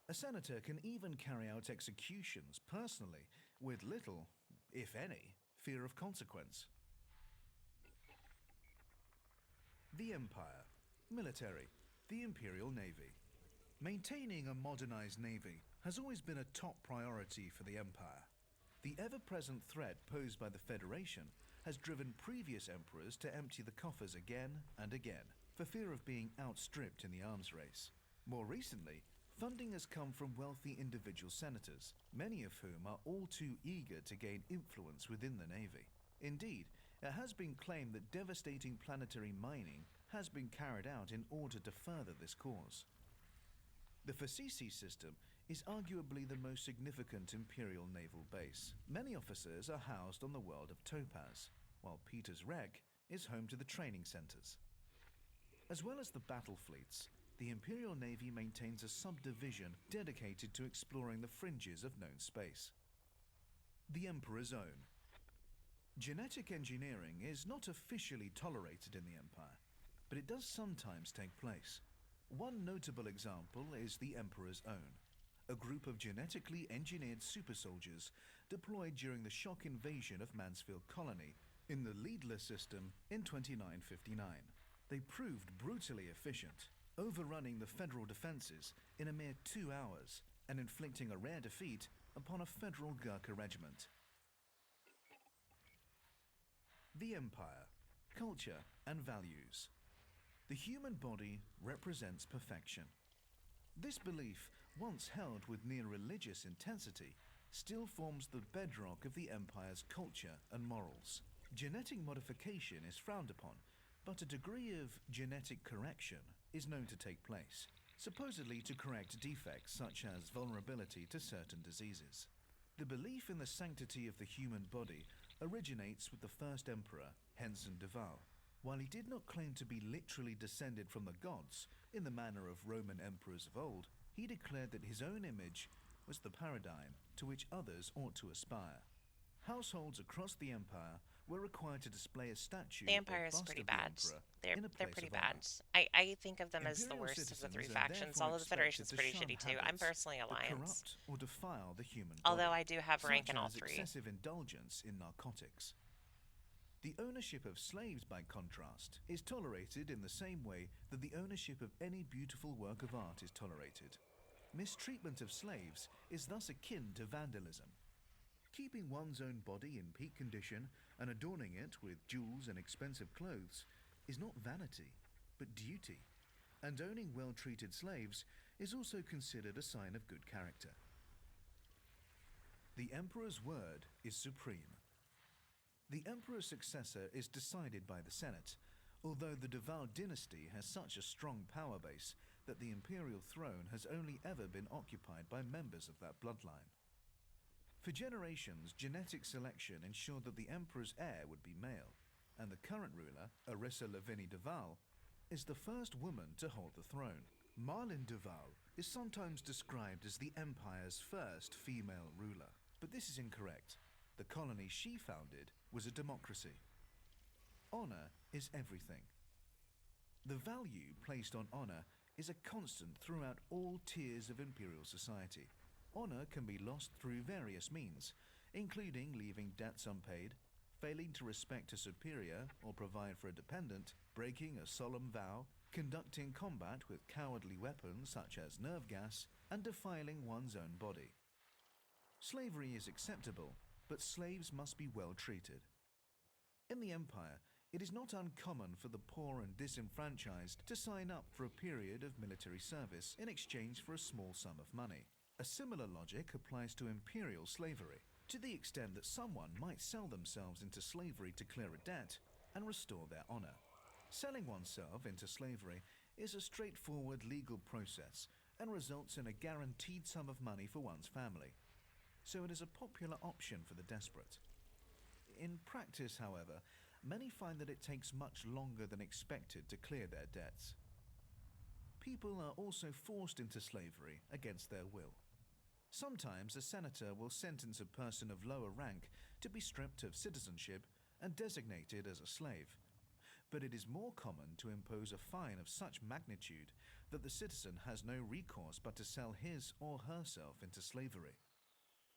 A senator can even carry out executions personally with little, if any, fear of consequence. The Empire. Military. The Imperial Navy. Maintaining a modernized navy has always been a top priority for the Empire. The ever-present threat posed by the Federation has driven previous emperors to empty the coffers again and again, for fear of being outstripped in the arms race. More recently, funding has come from wealthy individual senators, many of whom are all too eager to gain influence within the Navy. Indeed, it has been claimed that devastating planetary mining has been carried out in order to further this cause. The Facisi system is arguably the most significant Imperial naval base. Many officers are housed on the world of Topaz, while Peter's Rek is home to the training centers. As well as the battle fleets, the Imperial Navy maintains a subdivision dedicated to exploring the fringes of known space. The Emperor's Own. Genetic engineering is not officially tolerated in the Empire, but it does sometimes take place. One notable example is the Emperor's Own, a group of genetically engineered super soldiers deployed during the shock invasion of Mansfield Colony in the Leadler system in 2959. They proved brutally efficient, overrunning the Federal defenses in a mere 2 hours and inflicting a rare defeat upon a Federal Gurkha regiment. The Empire. Culture and values. The human body represents perfection. This belief, once held with near religious intensity, still forms the bedrock of the Empire's culture and morals. Genetic modification is frowned upon, but a degree of genetic correction is known to take place, supposedly to correct defects such as vulnerability to certain diseases. The belief in the sanctity of the human body originates with the first emperor, Henson de Val. While he did not claim to be literally descended from the gods in the manner of Roman emperors of old, he declared that his own image was the paradigm to which others ought to aspire. Households across the empire were required to display a statue The or Empire is bust pretty of the bad. emperor They're in a they're place pretty of bad. honor. I think of them as the Imperial worst of the citizens three are factions. therefore Although the expected Federation's to pretty shun shitty too. I'm habits personally that Alliance. corrupt or defile the human Although body, I do have rank in such all as three. excessive indulgence in narcotics. The ownership of slaves, by contrast, is tolerated in the same way that the ownership of any beautiful work of art is tolerated. Mistreatment of slaves is thus akin to vandalism. Keeping one's own body in peak condition and adorning it with jewels and expensive clothes is not vanity, but duty. And owning well-treated slaves is also considered a sign of good character. The Emperor's word is supreme. The Emperor's successor is decided by the Senate, although the de Val dynasty has such a strong power base that the imperial throne has only ever been occupied by members of that bloodline. For generations, genetic selection ensured that the Emperor's heir would be male, and the current ruler, Arissa Lavinie de Val, is the first woman to hold the throne. Marlene de Val is sometimes described as the Empire's first female ruler, but this is incorrect. The colony she founded was a democracy. Honor is everything. The value placed on honor is a constant throughout all tiers of imperial society. Honor can be lost through various means, including leaving debts unpaid, failing to respect a superior or provide for a dependent, breaking a solemn vow, conducting combat with cowardly weapons such as nerve gas, and defiling one's own body. Slavery is acceptable, but slaves must be well treated. In the Empire, it is not uncommon for the poor and disenfranchised to sign up for a period of military service in exchange for a small sum of money. A similar logic applies to imperial slavery. To the extent that someone might sell themselves into slavery to clear a debt, and restore their honor. Selling oneself into slavery is a straightforward legal process and results in a guaranteed sum of money for one's family, so it is a popular option for the desperate. In practice, however, many find that it takes much longer than expected to clear their debts. People are also forced into slavery against their will. Sometimes a senator will sentence a person of lower rank to be stripped of citizenship and designated as a slave. But it is more common to impose a fine of such magnitude that the citizen has no recourse but to sell his or herself into slavery.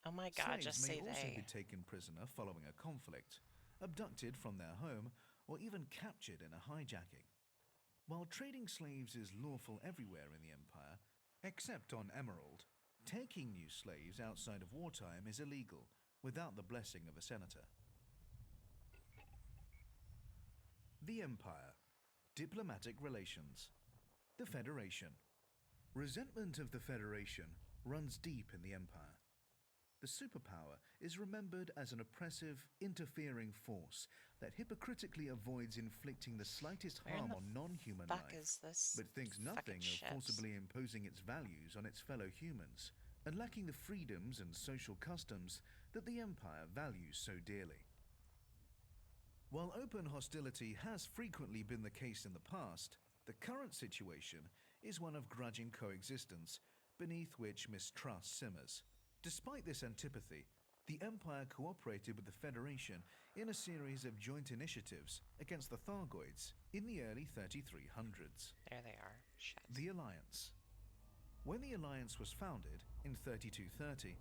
Oh my god, Slaves just may say also they. be taken prisoner following a conflict, abducted from their home, or even captured in a hijacking. While trading slaves is lawful everywhere in the Empire, except on Emerald, taking new slaves outside of wartime is illegal without the blessing of a senator. The Empire. Diplomatic relations. The Federation. Resentment of the Federation runs deep in the Empire. The superpower is remembered as an oppressive, interfering force that hypocritically avoids inflicting the slightest Where in harm the on non-human fuck life, is this but thinks fucking nothing of shit? forcibly imposing its values on its fellow humans, and lacking the freedoms and social customs that the Empire values so dearly. While open hostility has frequently been the case in the past, the current situation is one of grudging coexistence, beneath which mistrust simmers. Despite this antipathy, the Empire cooperated with the Federation in a series of joint initiatives against the Thargoids in the early 3300s. There they are. Shit. The Alliance. When the Alliance was founded in 3230,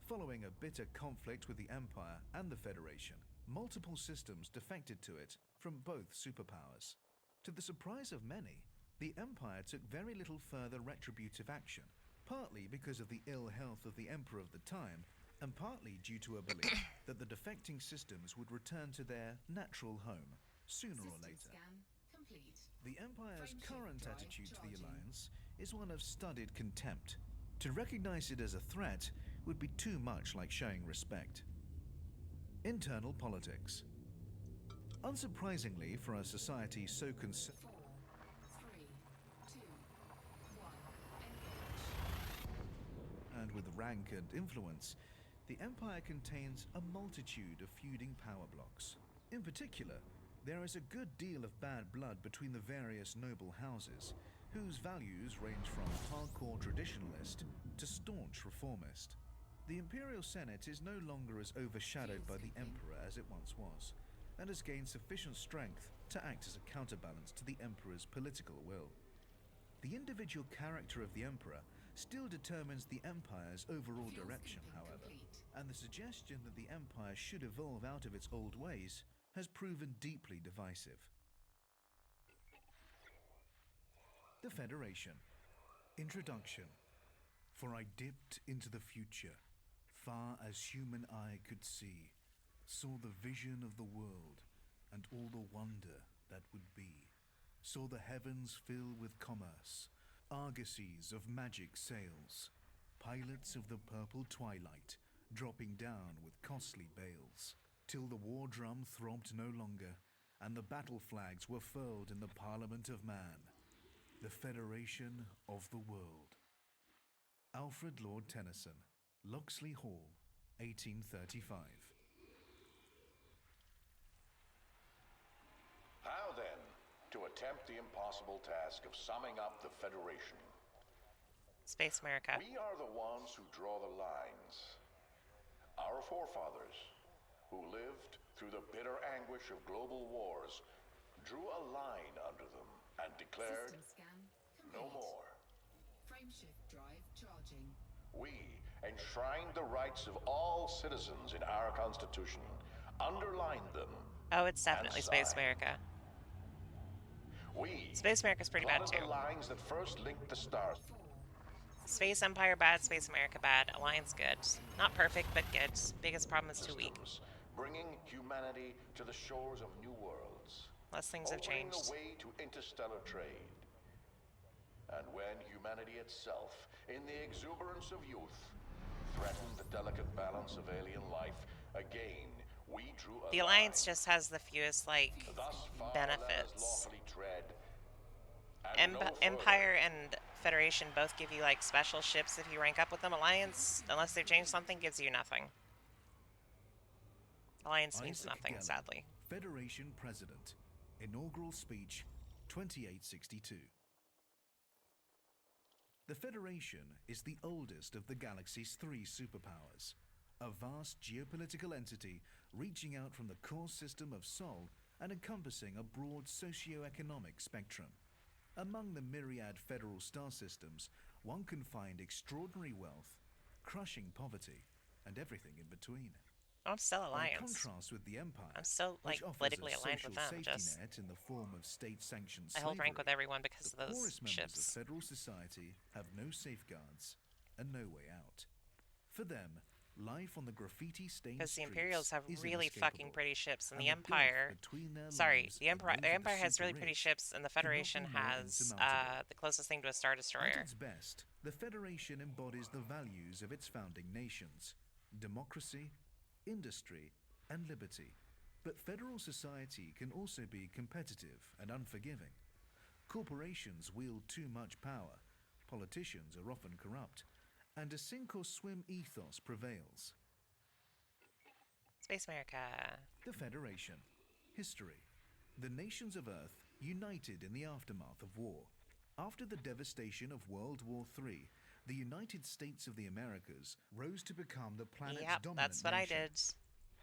following a bitter conflict with the Empire and the Federation, multiple systems defected to it from both superpowers. To the surprise of many, the Empire took very little further retributive action, partly because of the ill health of the Emperor of the time, and partly due to a belief that the defecting systems would return to their natural home sooner or System later. scan complete. The Empire's Frameshift current drive attitude to the charging. Alliance is one of studied contempt. To recognize it as a threat would be too much like showing respect. Internal politics. Unsurprisingly for a society so concerned 4, 3, 2, 1. Engage. and with rank and influence, the Empire contains a multitude of feuding power blocks. In particular, there is a good deal of bad blood between the various noble houses, whose values range from hardcore traditionalist to staunch reformist. The Imperial Senate is no longer as overshadowed by the Emperor as it once was, and has gained sufficient strength to act as a counterbalance to the Emperor's political will. The individual character of the Emperor still determines the Empire's overall Fuel direction, skipping however, complete. and the suggestion that the Empire should evolve out of its old ways has proven deeply divisive. The Federation. Introduction. For I dipped into the future, far as human eye could see, saw the vision of the world and all the wonder that would be, saw the heavens fill with commerce, argosies of magic sails, pilots of the purple twilight dropping down with costly bales, till the war drum throbbed no longer, and the battle flags were furled in the Parliament of Man, the Federation of the World. Alfred Lord Tennyson, Locksley Hall, 1835. How then to attempt the impossible task of summing up the Federation? Space America. We are the ones who draw the lines. Our forefathers, who lived through the bitter anguish of global wars, drew a line under them and declared, System scan no complete. more. Frameshift drive charging. We enshrined the rights of all citizens in our Constitution, underlined them. Oh, it's definitely Space sign. America. We Space America's pretty bad plotted too. the lines that first linked the stars. 4, Space Empire bad, Space America bad, Alliance good. Not perfect, but good. Biggest problem is too weak. Systems, bringing humanity to the shores of new worlds. Less things have Opening changed. the way to interstellar trade. And when humanity itself, in the exuberance of youth, threatened the delicate balance of alien life, again we drew a The Alliance line. just has the fewest, like, Thus far, let us benefits. lawfully tread. And no further. Empire and Federation both give you, like, special ships if you rank up with them. Alliance, unless they've changed something, gives you nothing. Alliance means Isaac nothing, Gellin, sadly. Federation President. Inaugural Speech, 2862. The Federation is the oldest of the galaxy's three superpowers, a vast geopolitical entity reaching out from the core system of Sol and encompassing a broad socio-economic spectrum. Among the myriad federal star systems, one can find extraordinary wealth, crushing poverty, and everything in between. I'm still By Alliance. contrast with the Empire, I'm still, like, which offers politically a aligned social with them, safety just net in the form of state-sanctioned I hold rank with slavery, everyone because the of those poorest members ships. of federal society have no safeguards and no way out. For them, life on the graffiti-stained Because the streets Imperials have is really fucking inescapable, pretty ships, and and the the gulf Empire. between their Sorry, lives the and Empire. those The of Empire has really super pretty rich ships, and the cannot be Federation more has insurmountable. the closest thing to a Star At Destroyer. its best, the Federation embodies the values of its founding nations: democracy, industry, and liberty. But federal society can also be competitive and unforgiving. Corporations wield too much power, politicians are often corrupt, and a sink-or-swim ethos prevails. Space America. The Federation. History. The nations of Earth united in the aftermath of war. After the devastation of World War III, the United States of the Americas rose to become the planet's Yep, dominant that's what nation. I did.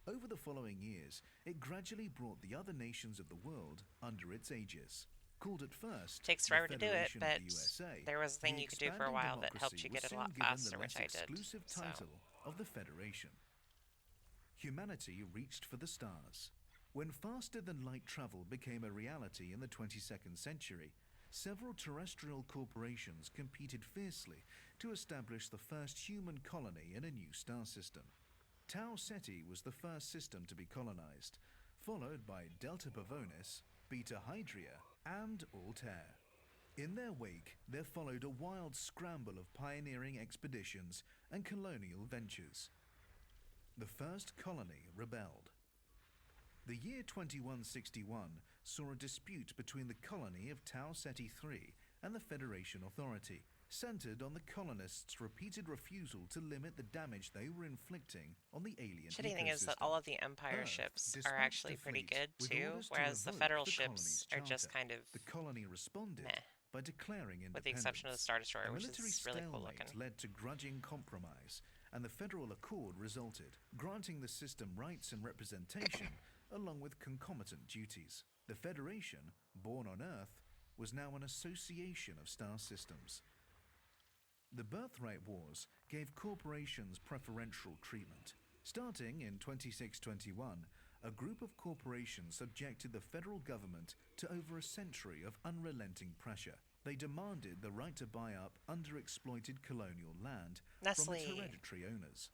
Over the following years, it gradually brought the other nations of the world under its aegis. Called at first Takes the forever to do it, Federation but of the USA, there was a thing the you could do for a expanding while that helped democracy you was get it a soon lot given faster, the which less I did. exclusive So. title of the Federation. Humanity reached for the stars. When faster-than-light travel became a reality in the 22nd century, several terrestrial corporations competed fiercely to establish the first human colony in a new star system. Tau Ceti was the first system to be colonized, followed by Delta Pavonis, Beta Hydria, and Altair. In their wake, there followed a wild scramble of pioneering expeditions and colonial ventures. The first colony rebelled. The year 2161 saw a dispute between the colony of Tau Ceti III and the Federation Authority, centered on the colonists' repeated refusal to limit the damage they were inflicting on the alien Shitty thing is that ecosystem. all of the Empire Earth ships are dispatched actually a pretty fleet good with too, orders to whereas the revoke Federal the ships colony's are just charter. kind of The colony responded meh. by declaring independence. With the exception of the Star Destroyer, A which military is really cool stalemate looking. led to grudging compromise, and the Federal Accord resulted, granting the system rights and representation, along with concomitant duties. The Federation, born on Earth, was now an association of star systems. The Birthright Wars gave corporations preferential treatment. Starting in 2621, a group of corporations subjected the federal government to over a century of unrelenting pressure. They demanded the right to buy up underexploited colonial land from its Nestle. hereditary owners.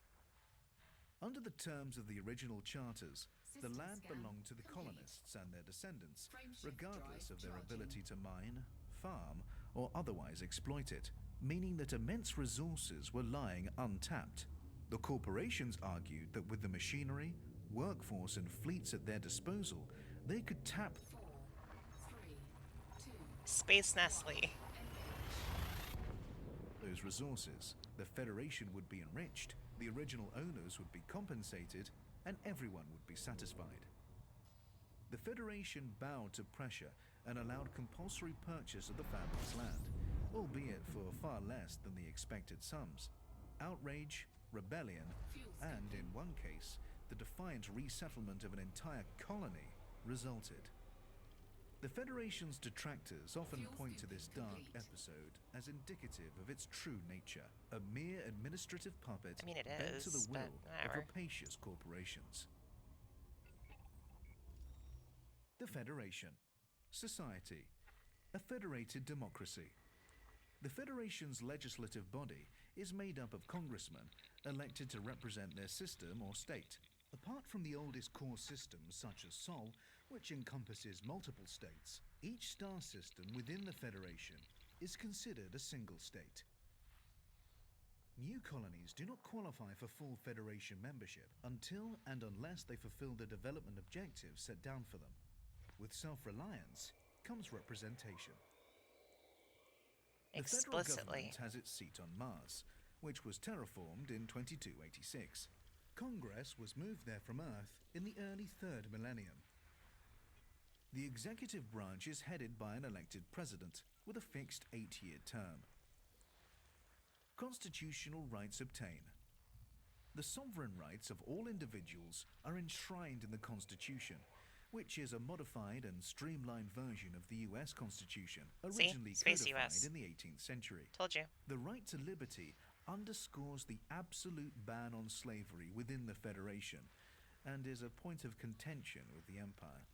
Under the terms of the original charters, the System land scan belonged to the complete. colonists and their descendants, Frameshift regardless drive of their charging. ability to mine, farm, or otherwise exploit it, meaning that immense resources were lying untapped. The corporations argued that with the machinery, workforce, and fleets at their disposal, they could tap 4, 3, 2, Space Nestle. those resources. The Federation would be enriched, the original owners would be compensated, and everyone would be satisfied. The Federation bowed to pressure and allowed compulsory purchase of the family's land, albeit for far less than the expected sums. Outrage, rebellion, fuel and in one case, the defiant resettlement of an entire colony resulted. The Federation's detractors often Fuel point to this skipping dark complete. episode as indicative of its true nature, a mere administrative puppet I mean, it bent to the is, but will of whatever. rapacious corporations. The Federation. Society. A federated democracy. The Federation's legislative body is made up of congressmen elected to represent their system or state. Apart from the oldest core systems such as Sol, which encompasses multiple states, each star system within the Federation is considered a single state. New colonies do not qualify for full Federation membership until and unless they fulfill the development objectives set down for them. With self-reliance comes representation. The federal Explicitly. government has its seat on Mars, which was terraformed in 2286. Congress was moved there from Earth in the early 3rd millennium. The executive branch is headed by an elected president with a fixed 8-year term. Constitutional rights obtain. The sovereign rights of all individuals are enshrined in the Constitution, which is a modified and streamlined version of the US Constitution, originally Space codified US. in the 18th century. Told you. The right to liberty underscores the absolute ban on slavery within the Federation and is a point of contention with the Empire.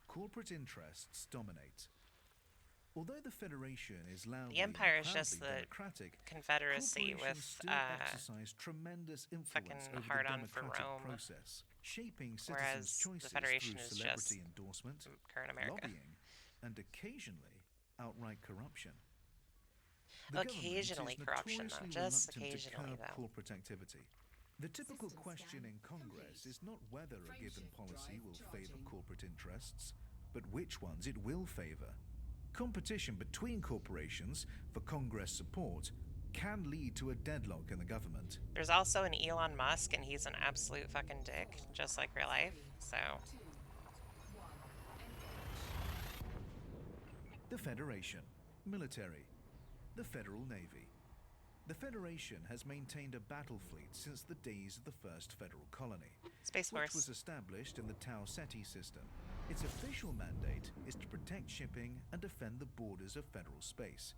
Corporate interests dominate. Although the Federation is loudly The Empire and is just proudly the democratic, Confederacy corporations with still exercise tremendous influence fucking over hard the on for democratic Rome, process, shaping whereas citizens' the choices Federation through is celebrity just endorsement, current America. lobbying, and occasionally outright corruption. The Occasionally government is corruption, though. notoriously Just reluctant occasionally, to curb though. corporate activity. The typical question in Congress is not whether a given policy will favor corporate interests, but which ones it will favor. Competition between corporations for Congress support can lead to a deadlock in the government. There's also an Elon Musk, and he's an absolute fucking dick, just like real life. So, 2, 1, engage. The Federation. Military. The Federal Navy. The Federation has maintained a battle fleet since the days of the first federal colony, Space which Force. was established in the Tau Ceti system. Its official mandate is to protect shipping and defend the borders of federal space,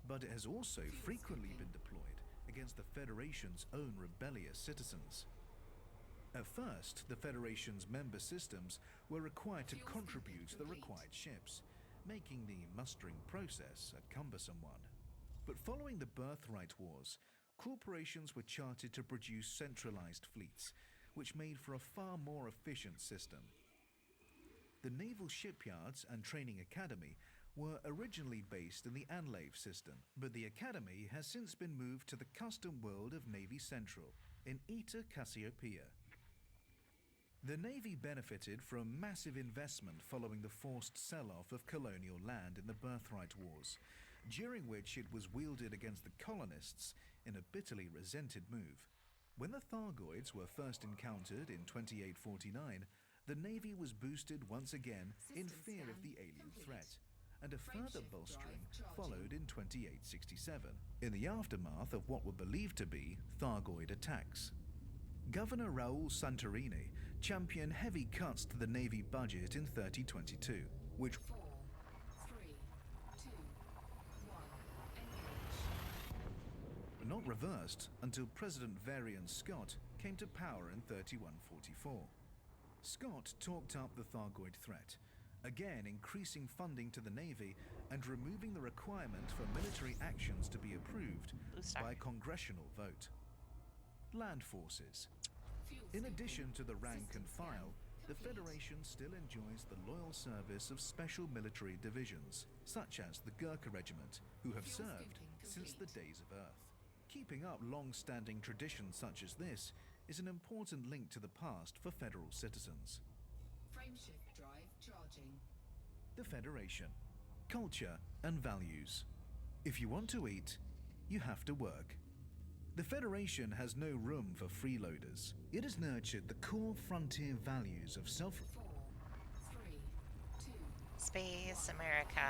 but it has also frequently been deployed against the Federation's own rebellious citizens. At first, the Federation's member systems were required to contribute to the required ships, making the mustering process a cumbersome one. But following the Birthright Wars, corporations were chartered to produce centralized fleets, which made for a far more efficient system. The Naval Shipyards and Training Academy were originally based in the Anlave system, but the academy has since been moved to the custom world of Navy Central in Eta Cassiopeia. The Navy benefited from massive investment following the forced sell-off of colonial land in the Birthright Wars, during which it was wielded against the colonists in a bitterly resented move. When the Thargoids were first encountered in 2849, the Navy was boosted once again in fear of the alien threat, and a further bolstering followed in 2867, in the aftermath of what were believed to be Thargoid attacks. Governor Raul Santorini championed heavy cuts to the Navy budget in 3022, which 4, 3, 2, 1, engage. were not reversed until President Varian Scott came to power in 3144. Scott talked up the Thargoid threat, again increasing funding to the Navy and removing the requirement for military actions to be approved Blue Star. by congressional vote. Land forces. Fuel In station. addition to the rank and System file, scan the complete. Federation still enjoys the loyal service of special military divisions, such as the Gurkha Regiment, who have Fuel served skipping since the complete. days of Earth. Keeping up long-standing traditions such as this is an important link to the past for federal citizens. Frameshift drive charging. The Federation. Culture and values. If you want to eat, you have to work. The Federation has no room for freeloaders. It has nurtured the core frontier values of 4, 3, 2, Space America.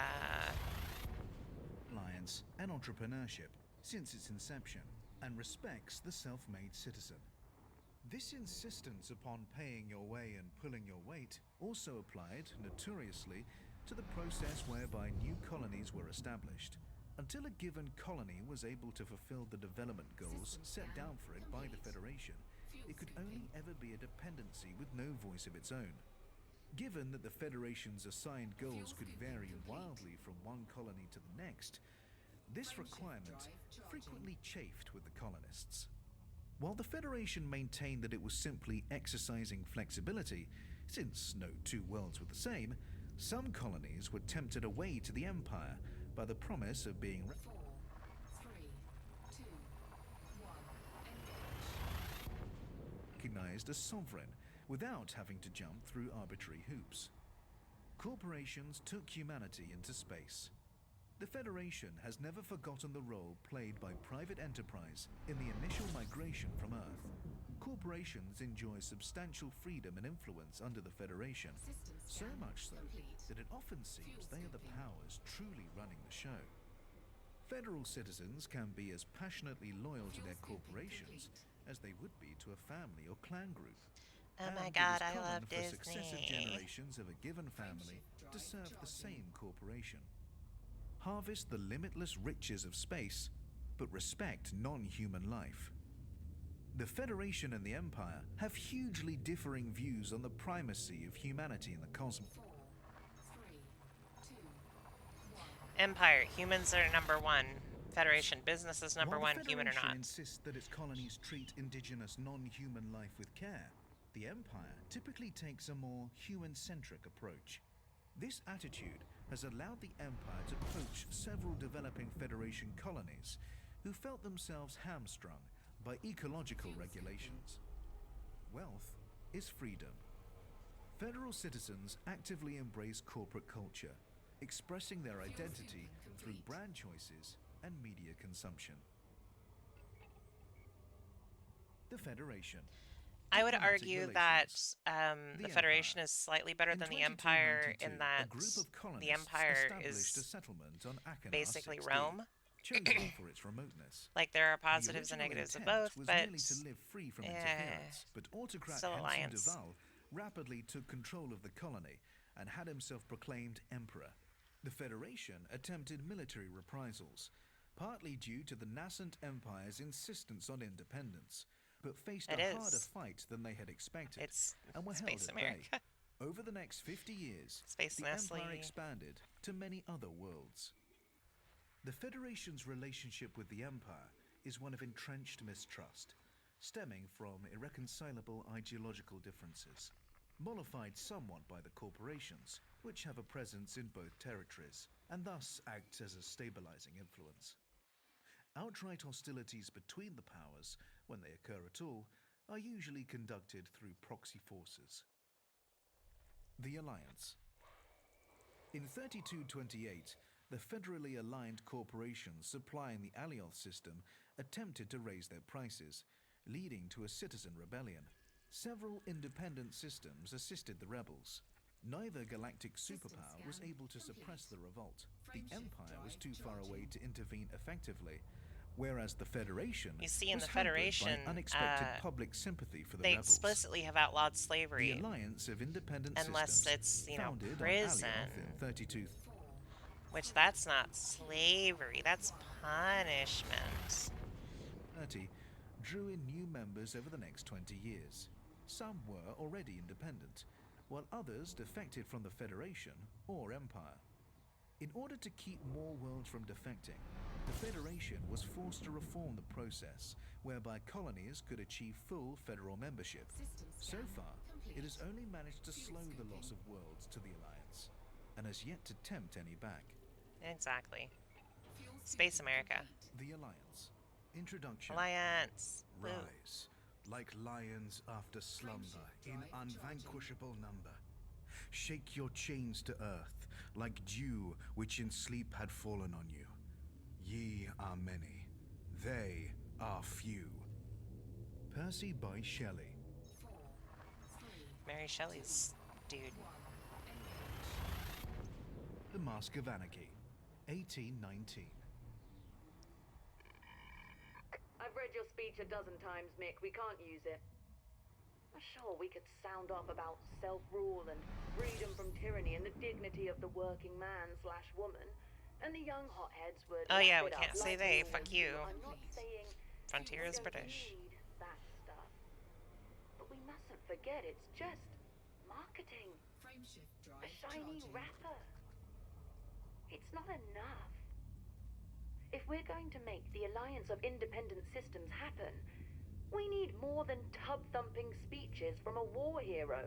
self-reliance and entrepreneurship since its inception, and respects the self-made citizen. This insistence upon paying your way and pulling your weight also applied, notoriously, to the process whereby new colonies were established. Until a given colony was able to fulfill the development goals set down for it by the Federation, it could only ever be a dependency with no voice of its own. Given that the Federation's assigned goals could vary wildly from one colony to the next, this requirement frequently chafed with the colonists. While the Federation maintained that it was simply exercising flexibility, since no two worlds were the same, some colonies were tempted away to the Empire by the promise of being 4, 3, 2, recognized as sovereign without having to jump through arbitrary hoops. Corporations took humanity into space. The Federation has never forgotten the role played by private enterprise in the initial migration from Earth. Corporations enjoy substantial freedom and influence under the Federation, System so scan much so complete. that it often seems they are the scoping. powers truly running the show. Federal citizens can be as passionately loyal to Fuel their scoping corporations complete. as they would be to a family or clan group. Oh my And it god, is I common love for successive Disney. generations of a given family to Frameshift serve drive the charging. same corporation. Harvest the limitless riches of space, but respect non-human life. The Federation and the Empire have hugely differing views on the primacy of humanity in the cosmos. 4, 3, 2, 1. Empire, humans are number one. Federation, business is number While one, the human or Federation not. insists that its colonies treat indigenous non-human life with care, the Empire typically takes a more human-centric approach. This attitude has allowed the Empire to poach several developing Federation colonies who felt themselves hamstrung by ecological regulations. Wealth is freedom. Federal citizens actively embrace corporate culture, expressing their identity through brand choices and media consumption. The Federation. I would Diplomatic argue that relations. the The Federation Empire. is slightly better In than the Empire 2292, in that a group of the colonists Empire established a is settlement on Achenar basically 6D, Rome. chosen for its remoteness. Like, there are The positives and original negatives of intent both, was but merely to live free from eh, interference, but autocrat still Henson alliance. Duval rapidly took control of the colony and had himself proclaimed emperor. The Federation attempted military reprisals, partly due to the nascent Empire's insistence on independence, but faced It a harder is. fight than they had expected It's and were Space held at America. bay. Over the next 50 years, Space the Nestle. Empire expanded to many other worlds. The Federation's relationship with the Empire is one of entrenched mistrust, stemming from irreconcilable ideological differences, mollified somewhat by the corporations, which have a presence in both territories, and thus act as a stabilizing influence. Outright hostilities between the powers, when they occur at all, are usually conducted through proxy forces. The Alliance. In 3228, the federally aligned corporations supplying the Alioth system attempted to raise their prices, leading to a citizen rebellion. Several independent systems assisted the rebels. Neither galactic superpower was able to suppress the revolt. The Empire was too far away to intervene effectively, whereas the Federation You see, in was the hampered Federation, by unexpected public sympathy for the they rebels. explicitly have outlawed The slavery, Alliance of Independent unless Systems, it's, you know, founded prison, on Alioth in 32. which that's not slavery, that's punishment. 30 drew in new members over the next 20 years. Some were already independent, while others defected from the Federation or Empire. In order to keep more worlds from defecting, the Federation was forced to reform the process, whereby colonies could achieve full federal membership. System So scan far, complete. it has only managed to slow the loss of worlds to the Alliance, and has yet to tempt any back. Exactly. Fuel Space scoping America. complete. The Alliance. Introduction. Alliance. Woo. Rise, like lions after slumber, in drive unvanquishable number. Shake your chains to earth, like dew which in sleep had fallen on you. Ye are many, they are few. Percy Bysshe Shelley. 4, 3, Mary Shelley's dude. 1. Engage. The Mask of Anarchy, 1819. I've read your speech a dozen times, Mick. We can't use it. Sure, we could sound off about self-rule and freedom from tyranny and the dignity of the working man/woman, and the young hotheads would. Oh yeah, lap we it up can't say like they. we Fuck always you. do. I'm not saying Frontier we is don't British. need that stuff, but we mustn't forget it's just marketing, Frameshift a drive shiny charging. wrapper. It's not enough. If we're going to make the Alliance of Independent Systems happen, we need more than tub-thumping speeches from a war hero.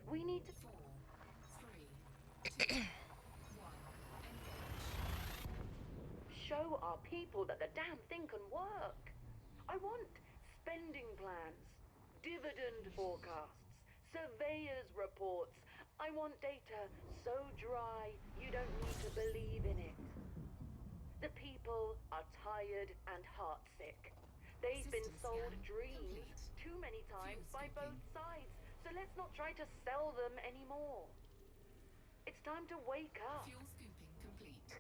We need to 4, 3, 2, 1. Engage. show our people that the damn thing can work. I want spending plans, dividend forecasts, surveyors' reports. I want data so dry you don't need to believe in it. The people are tired and heartsick. They've been System sold scan dreams complete. too many times Fuel by both skipping. sides, so let's not try to sell them anymore. It's time to wake up. Fuel scooping complete.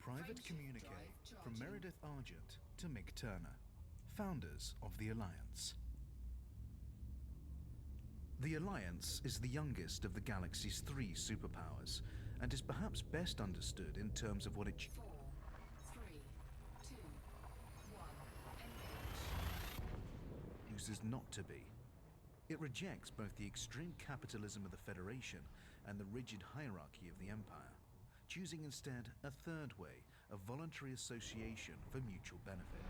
Private Frameshift communique drive from charging. Meredith Argent to Mick Turner, founders of the Alliance. The Alliance is the youngest of the galaxy's three superpowers, and is perhaps best understood in terms of what it 4, 3, 2, 1. Engage. chooses not to be. It rejects both the extreme capitalism of the Federation and the rigid hierarchy of the Empire, choosing instead a third way, of voluntary association for mutual benefit.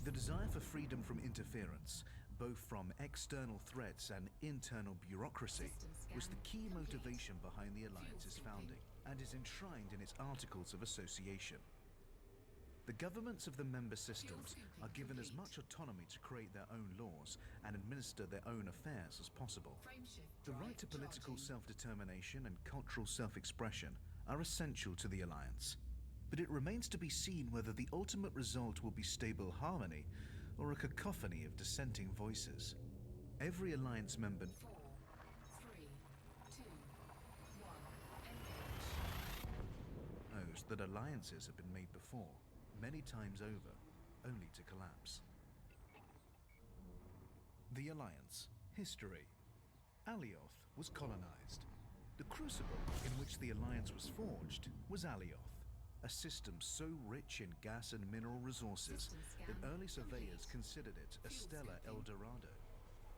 The desire for freedom from interference, both from external threats and internal bureaucracy, was the key motivation behind the Alliance's founding, and is enshrined in its Articles of Association. The governments of the member systems are given as much autonomy to create their own laws and administer their own affairs as possible. Frameshift The drive right to political charging. self-determination and cultural self-expression are essential to the Alliance, but it remains to be seen whether the ultimate result will be stable harmony or a cacophony of dissenting voices. Every Alliance member 4, 3, 2, 1. Engage. knows that alliances have been made before, many times over, only to collapse. The Alliance. History. Alioth was colonized. The crucible in which the Alliance was forged was Alioth, a system so rich in gas and mineral resources that early surveyors considered it a stellar El Dorado.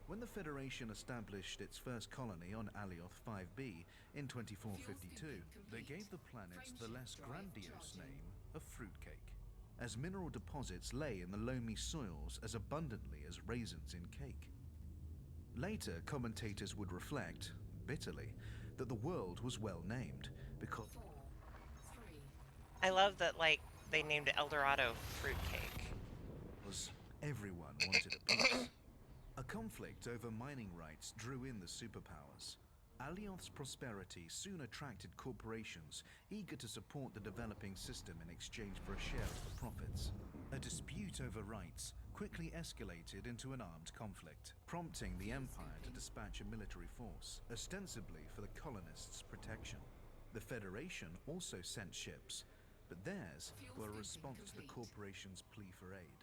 When the Federation established its first colony on Alioth 5b in 2452, they gave the planet the less grandiose name of Fruitcake, as mineral deposits lay in the loamy soils as abundantly as raisins in cake. Later, commentators would reflect, bitterly, that the world was well named because 4, 3, I love that, like, they named El Dorado fruitcake. everyone wanted a piece. A conflict over mining rights drew in the superpowers. Alioth's prosperity soon attracted corporations eager to support the developing system in exchange for a share of the profits. A dispute over rights quickly escalated into an armed conflict, prompting the Empire to dispatch a military force, ostensibly for the colonists' protection. The Federation also sent ships, but theirs were a response to the corporation's plea for aid.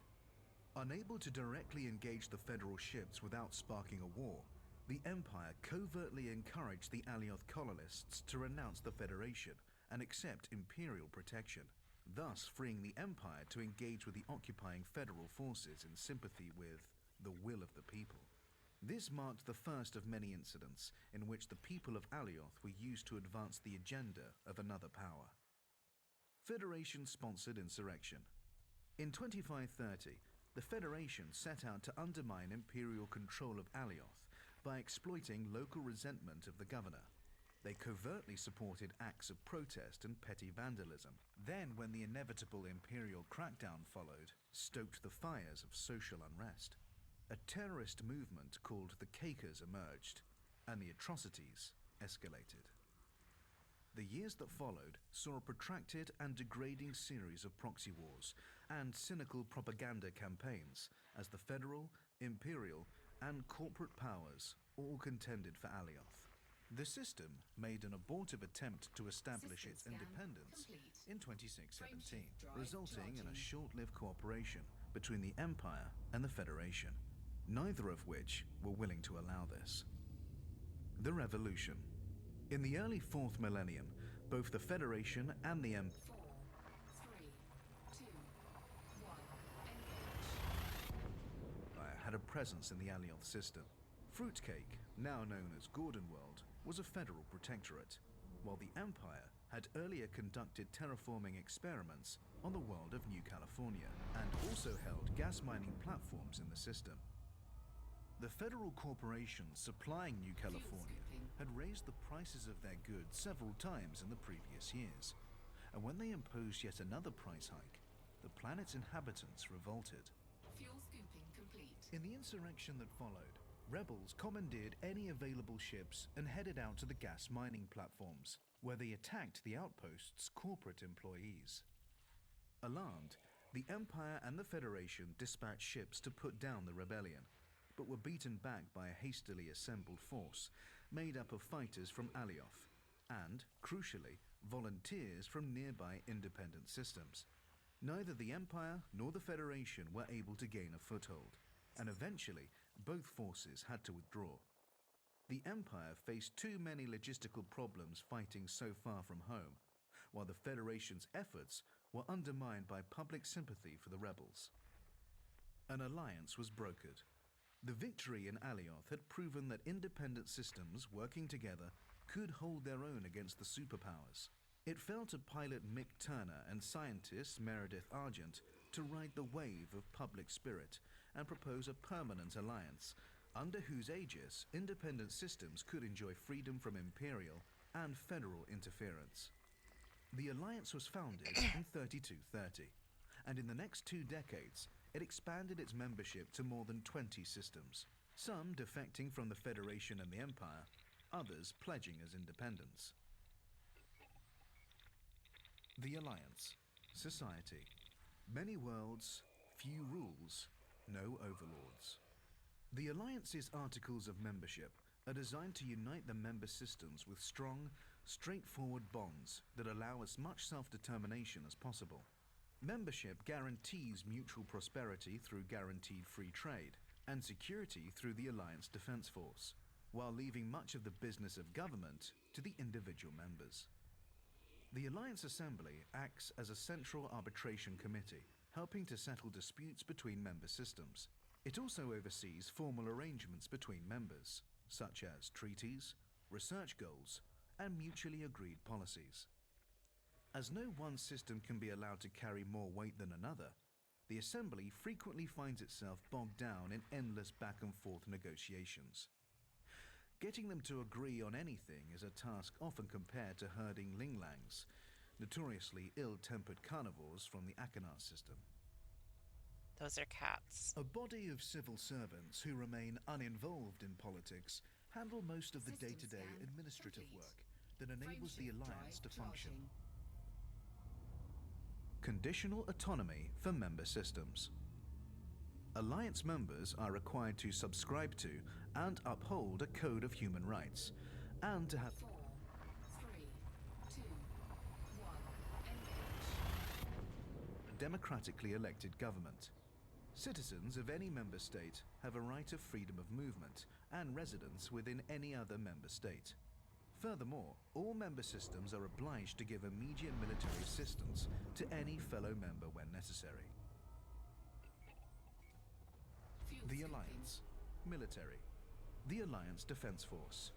Unable to directly engage the Federal ships without sparking a war, the Empire covertly encouraged the Alioth colonists to renounce the Federation and accept Imperial protection, thus freeing the Empire to engage with the occupying Federal forces in sympathy with the will of the people. This marked the first of many incidents in which the people of Alioth were used to advance the agenda of another power. Federation-sponsored insurrection. In 2530, the Federation set out to undermine Imperial control of Alioth by exploiting local resentment of the governor. They covertly supported acts of protest and petty vandalism. Then, when the inevitable Imperial crackdown followed, stoked the fires of social unrest. A terrorist movement called the Quakers emerged, and the atrocities escalated. The years that followed saw a protracted and degrading series of proxy wars and cynical propaganda campaigns as the federal, imperial, and corporate powers all contended for Alioth. The system made an abortive attempt to establish System its scan independence complete. in 2617, Frameshift drive resulting in a charging. short-lived cooperation between the Empire and the Federation, neither of which were willing to allow this. The Revolution. In the early 4th millennium, both the Federation and the Empire 4, 3, 2, 1. Engage. had a presence in the Alioth system. Fruitcake, now known as Gordonworld, was a federal protectorate, while the Empire had earlier conducted terraforming experiments on the world of New California and also held gas mining platforms in the system. The federal corporations supplying New California had raised the prices of their goods several times in the previous years, and when they imposed yet another price hike, the planet's inhabitants revolted. Fuel scooping complete. In the insurrection that followed, rebels commandeered any available ships and headed out to the gas mining platforms, where they attacked the outpost's corporate employees. Alarmed, the Empire and the Federation dispatched ships to put down the rebellion, but were beaten back by a hastily assembled force made up of fighters from Alioth and, crucially, volunteers from nearby independent systems. Neither the Empire nor the Federation were able to gain a foothold, and eventually both forces had to withdraw. The Empire faced too many logistical problems fighting so far from home, while the Federation's efforts were undermined by public sympathy for the rebels. An alliance was brokered. The victory in Alioth had proven that independent systems working together could hold their own against the superpowers. It fell to pilot Mick Turner and scientist Meredith Argent to ride the wave of public spirit and propose a permanent alliance, under whose aegis independent systems could enjoy freedom from imperial and federal interference. The alliance was founded in 3230, and in the next 2 decades, it expanded its membership to more than 20 systems, some defecting from the Federation and the Empire, others pledging as independents. The Alliance. Society. Many worlds, few rules, no overlords. The Alliance's Articles of Membership are designed to unite the member systems with strong, straightforward bonds that allow as much self-determination as possible. Membership guarantees mutual prosperity through guaranteed free trade and security through the Alliance Defense Force, while leaving much of the business of government to the individual members. The Alliance Assembly acts as a central arbitration committee, helping to settle disputes between member systems. It also oversees formal arrangements between members, such as treaties, research goals, and mutually agreed policies. As no one system can be allowed to carry more weight than another, the Assembly frequently finds itself bogged down in endless back-and-forth negotiations. Getting them to agree on anything is a task often compared to herding linglangs, notoriously ill-tempered carnivores from the Achenar system. Those are cats. A body of civil servants who remain uninvolved in politics handle most of the System day-to-day scan administrative complete. work that enables the Frameshift Alliance to drive function. charging. Conditional autonomy for member systems. Alliance members are required to subscribe to and uphold a code of human rights, and to have 4, 3, 2, 1. Engage. a democratically elected government. Citizens of any member state have a right of freedom of movement and residence within any other member state. Furthermore, all member systems are obliged to give immediate military assistance to any fellow member when necessary. Fuel The syncing. Alliance. Military. The Alliance Defense Force.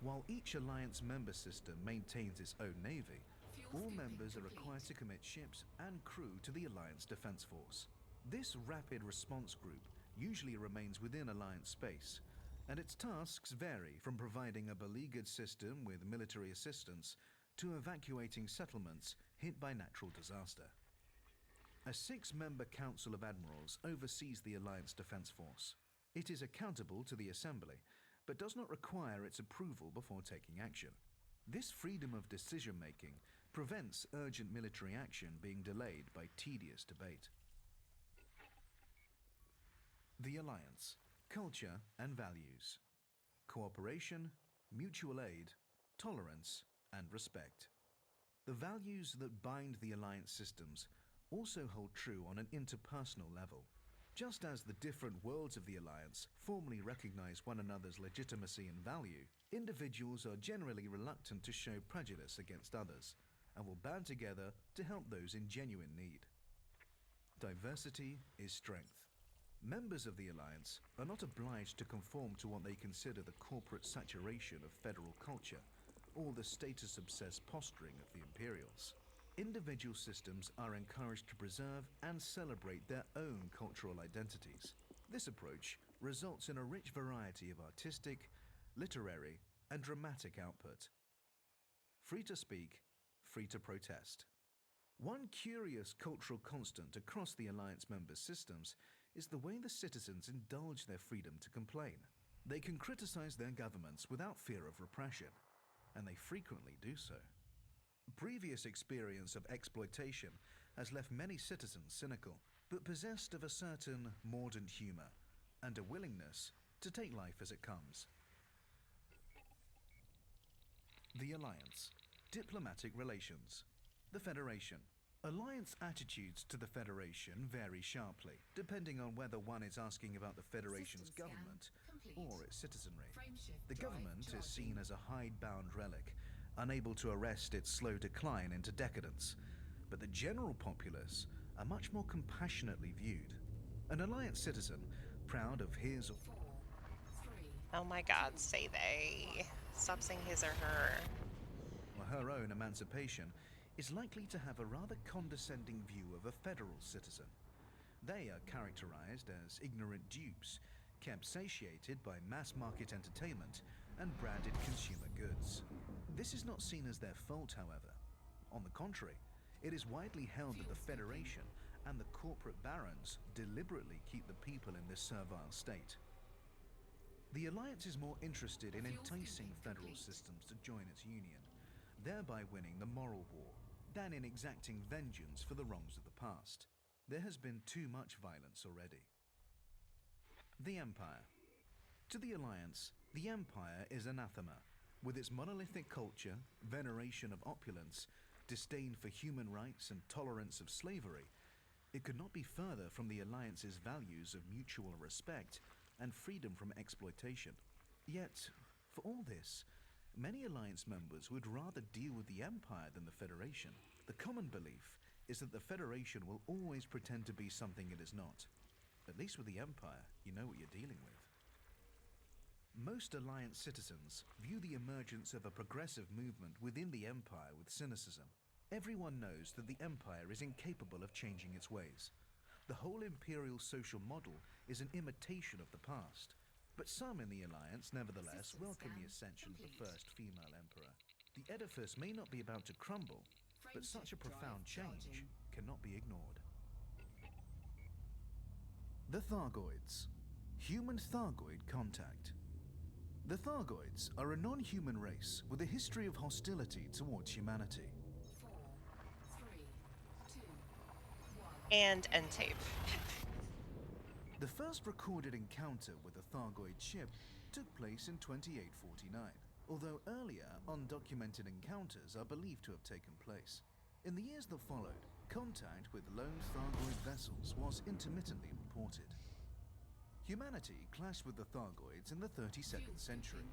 While each Alliance member system maintains its own navy, Fuel all syncing members are complete. required to commit ships and crew to the Alliance Defense Force. This rapid response group usually remains within Alliance space, and its tasks vary from providing a beleaguered system with military assistance to evacuating settlements hit by natural disaster. A 6-member Council of Admirals oversees the Alliance Defense Force. It is accountable to the Assembly, but does not require its approval before taking action. This freedom of decision-making prevents urgent military action being delayed by tedious debate. The Alliance. Culture and values. Cooperation, mutual aid, tolerance, and respect. The values that bind the Alliance systems also hold true on an interpersonal level. Just as the different worlds of the Alliance formally recognize one another's legitimacy and value, individuals are generally reluctant to show prejudice against others and will band together to help those in genuine need. Diversity is strength. Members of the Alliance are not obliged to conform to what they consider the corporate saturation of federal culture or the status-obsessed posturing of the Imperials. Individual systems are encouraged to preserve and celebrate their own cultural identities. This approach results in a rich variety of artistic, literary, and dramatic output. Free to speak, free to protest. One curious cultural constant across the Alliance member systems is the way the citizens indulge their freedom to complain. They can criticize their governments without fear of repression, and they frequently do so. Previous experience of exploitation has left many citizens cynical, but possessed of a certain mordant humor and a willingness to take life as it comes. The Alliance. Diplomatic relations. The Federation. Alliance attitudes to the Federation vary sharply, depending on whether one is asking about the Federation's System scan government complete. or its citizenry. Frameshift The drive government is charging. seen as a hidebound relic, unable to arrest its slow decline into decadence. But the general populace are much more compassionately viewed. An Alliance citizen, proud of his or 4, 3, Oh my god, say they. Stop saying his or her. her own emancipation, is likely to have a rather condescending view of a federal citizen. They are characterized as ignorant dupes, kept satiated by mass-market entertainment and branded consumer goods. This is not seen as their fault, however. On the contrary, it is widely held that the Federation and the corporate barons deliberately keep the people in this servile state. The Alliance is more interested in enticing federal systems to join its union, thereby winning the moral war, than in exacting vengeance for the wrongs of the past. There has been too much violence already. The Empire. To the Alliance, the Empire is anathema. With its monolithic culture, veneration of opulence, disdain for human rights and tolerance of slavery, it could not be further from the Alliance's values of mutual respect and freedom from exploitation. Yet, for all this, many Alliance members would rather deal with the Empire than the Federation. The common belief is that the Federation will always pretend to be something it is not. At least with the Empire, you know what you're dealing with. Most Alliance citizens view the emergence of a progressive movement within the Empire with cynicism. Everyone knows that the Empire is incapable of changing its ways. The whole imperial social model is an imitation of the past. But some in the Alliance, nevertheless, System welcome the scan ascension of the complete. first female emperor. The edifice may not be about to crumble, but such a Frameshift profound drive change charging. cannot be ignored. The Thargoids. Human Thargoid contact. The Thargoids are a non-human race with a history of hostility towards humanity. 4, 3, 2, 1. And end tape. The first recorded encounter with a Thargoid ship took place in 2849, although earlier undocumented encounters are believed to have taken place. In the years that followed, contact with lone Thargoid vessels was intermittently reported. Humanity clashed with the Thargoids in the 32nd century,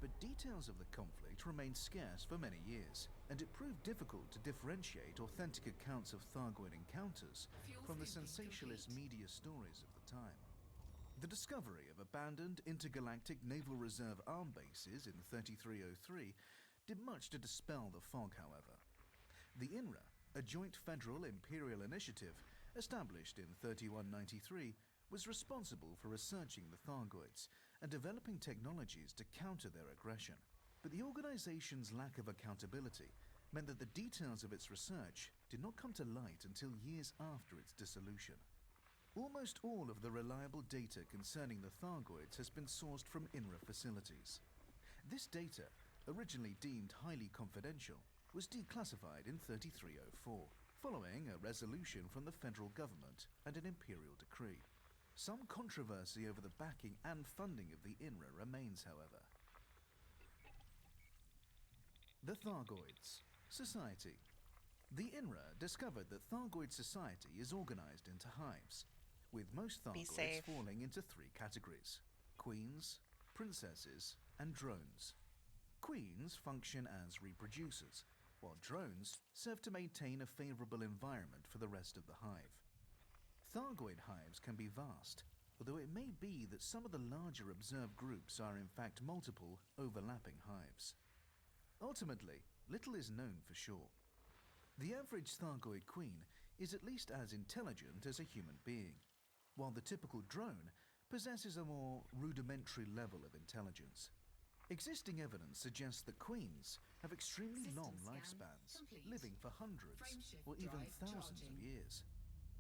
but details of the conflict remained scarce for many years, and it proved difficult to differentiate authentic accounts of Thargoid encounters from the sensationalist media stories of the time. The discovery of abandoned intergalactic Naval Reserve arm bases in 3303 did much to dispel the fog, however. The INRA, a joint federal imperial initiative established in 3193, was responsible for researching the Thargoids and developing technologies to counter their aggression. But the organization's lack of accountability meant that the details of its research did not come to light until years after its dissolution. Almost all of the reliable data concerning the Thargoids has been sourced from INRA facilities. This data, originally deemed highly confidential, was declassified in 3304, following a resolution from the federal government and an imperial decree. Some controversy over the backing and funding of the INRA remains, however. The Thargoids. Society. The INRA discovered that Thargoid society is organized into hives, with most Be Thargoids safe. falling into three categories: queens, princesses, and drones. Queens function as reproducers, while drones serve to maintain a favorable environment for the rest of the hive. Thargoid hives can be vast, although it may be that some of the larger observed groups are in fact multiple, overlapping hives. Ultimately, little is known for sure. The average Thargoid queen is at least as intelligent as a human being, while the typical drone possesses a more rudimentary level of intelligence. Existing evidence suggests that queens have extremely System long scan lifespans, complete. living for hundreds Frameshift or even drive thousands of charging. years.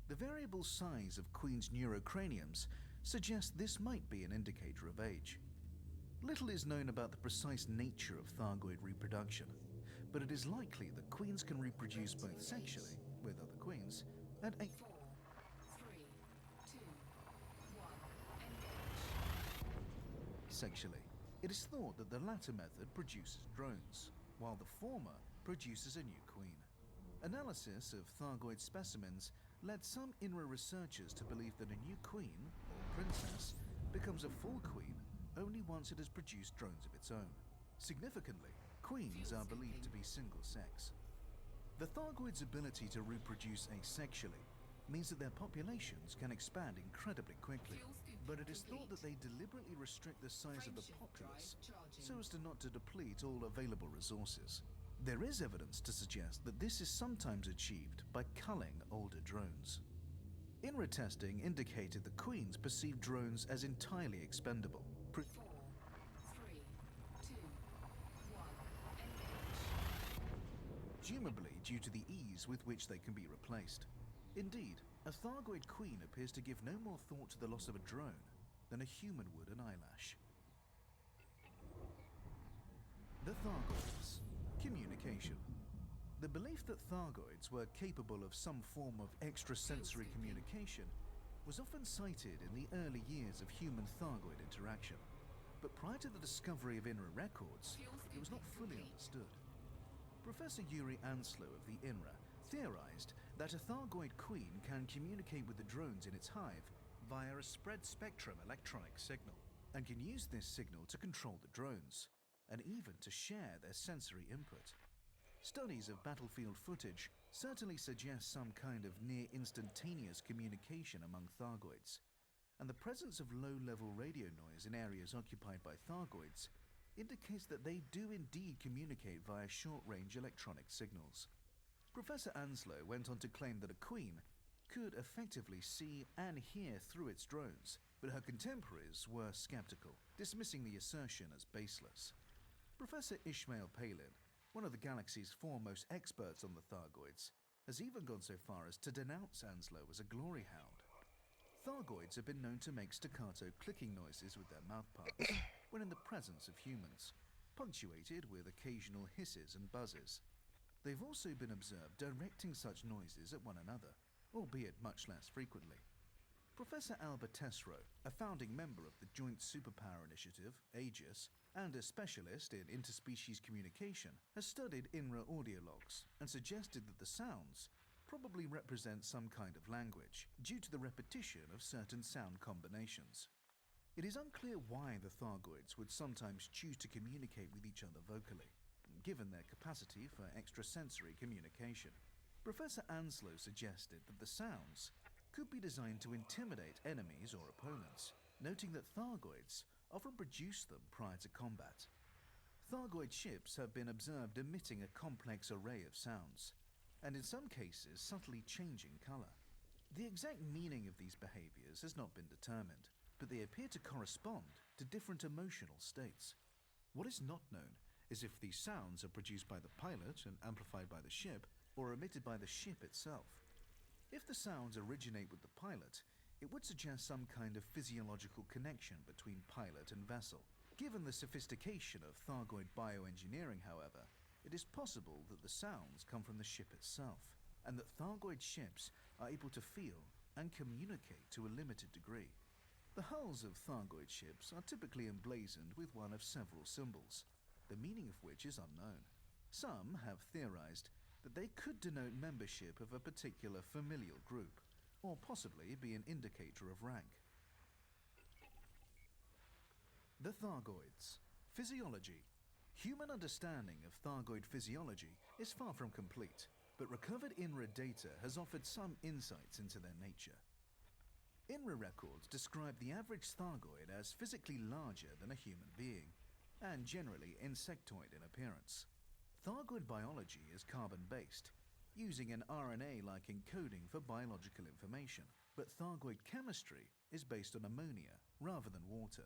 The variable size of Queen's neurocraniums suggests this might be an indicator of age. Little is known about the precise nature of Thargoid reproduction, but it is likely that queens can reproduce both sexually, with other queens, and 4, 3, 2, 1. Engage. sexually. It is thought that the latter method produces drones, while the former produces a new queen. Analysis of Thargoid specimens led some INRA researchers to believe that a new queen, or princess, becomes a full queen only once it has produced drones of its own. Significantly, queens are believed to be single-sex. The Thargoids' ability to reproduce asexually means that their populations can expand incredibly quickly, but it is thought that they deliberately restrict the size of the populace so as to not to deplete all available resources. There is evidence to suggest that this is sometimes achieved by culling older drones. INRA testing indicated the queens perceived drones as entirely expendable. 4, 3, 2, 1. Engage. Presumably due to the ease with which they can be replaced. Indeed, a Thargoid queen appears to give no more thought to the loss of a drone than a human would an eyelash. The Thargoids. Communication. The belief that Thargoids were capable of some form of extrasensory communication was often cited in the early years of human-Thargoid interaction, but prior to the discovery of INRA records, it was not fully understood. Professor Yuri Anslow of the INRA theorized that a Thargoid queen can communicate with the drones in its hive via a spread-spectrum electronic signal, and can use this signal to control the drones, and even to share their sensory input. Studies of battlefield footage certainly suggest some kind of near-instantaneous communication among Thargoids, and the presence of low-level radio noise in areas occupied by Thargoids indicates that they do indeed communicate via short-range electronic signals. Professor Anslow went on to claim that a queen could effectively see and hear through its drones, but her contemporaries were skeptical, dismissing the assertion as baseless. Professor Ishmael Palin, one of the galaxy's foremost experts on the Thargoids, has even gone so far as to denounce Anslow as a glory hound. Thargoids have been known to make staccato clicking noises with their mouthparts when in the presence of humans, punctuated with occasional hisses and buzzes. They've also been observed directing such noises at one another, albeit much less frequently. Professor Albert Tesreau, a founding member of the Joint Superpower Initiative, AEGIS, and a specialist in interspecies communication, has studied INRA audio logs and suggested that the sounds probably represent some kind of language due to the repetition of certain sound combinations. It is unclear why the Thargoids would sometimes choose to communicate with each other vocally, given their capacity for extrasensory communication. Professor Anslow suggested that the sounds could be designed to intimidate enemies or opponents, noting that Thargoids often produce them prior to combat. Thargoid ships have been observed emitting a complex array of sounds, and in some cases subtly changing color. The exact meaning of these behaviors has not been determined, but they appear to correspond to different emotional states. What is not known is if these sounds are produced by the pilot and amplified by the ship, or emitted by the ship itself. If the sounds originate with the pilot, it would suggest some kind of physiological connection between pilot and vessel. Given the sophistication of Thargoid bioengineering, however, it is possible that the sounds come from the ship itself, and that Thargoid ships are able to feel and communicate to a limited degree. The hulls of Thargoid ships are typically emblazoned with one of several symbols, the meaning of which is unknown. Some have theorized that they could denote membership of a particular familial group, or possibly be an indicator of rank. The Thargoids. Physiology. Human understanding of Thargoid physiology is far from complete, but recovered INRA data has offered some insights into their nature. INRA records describe the average Thargoid as physically larger than a human being, and generally insectoid in appearance. Thargoid biology is carbon-based, using an RNA-like encoding for biological information, but Thargoid chemistry is based on ammonia rather than water.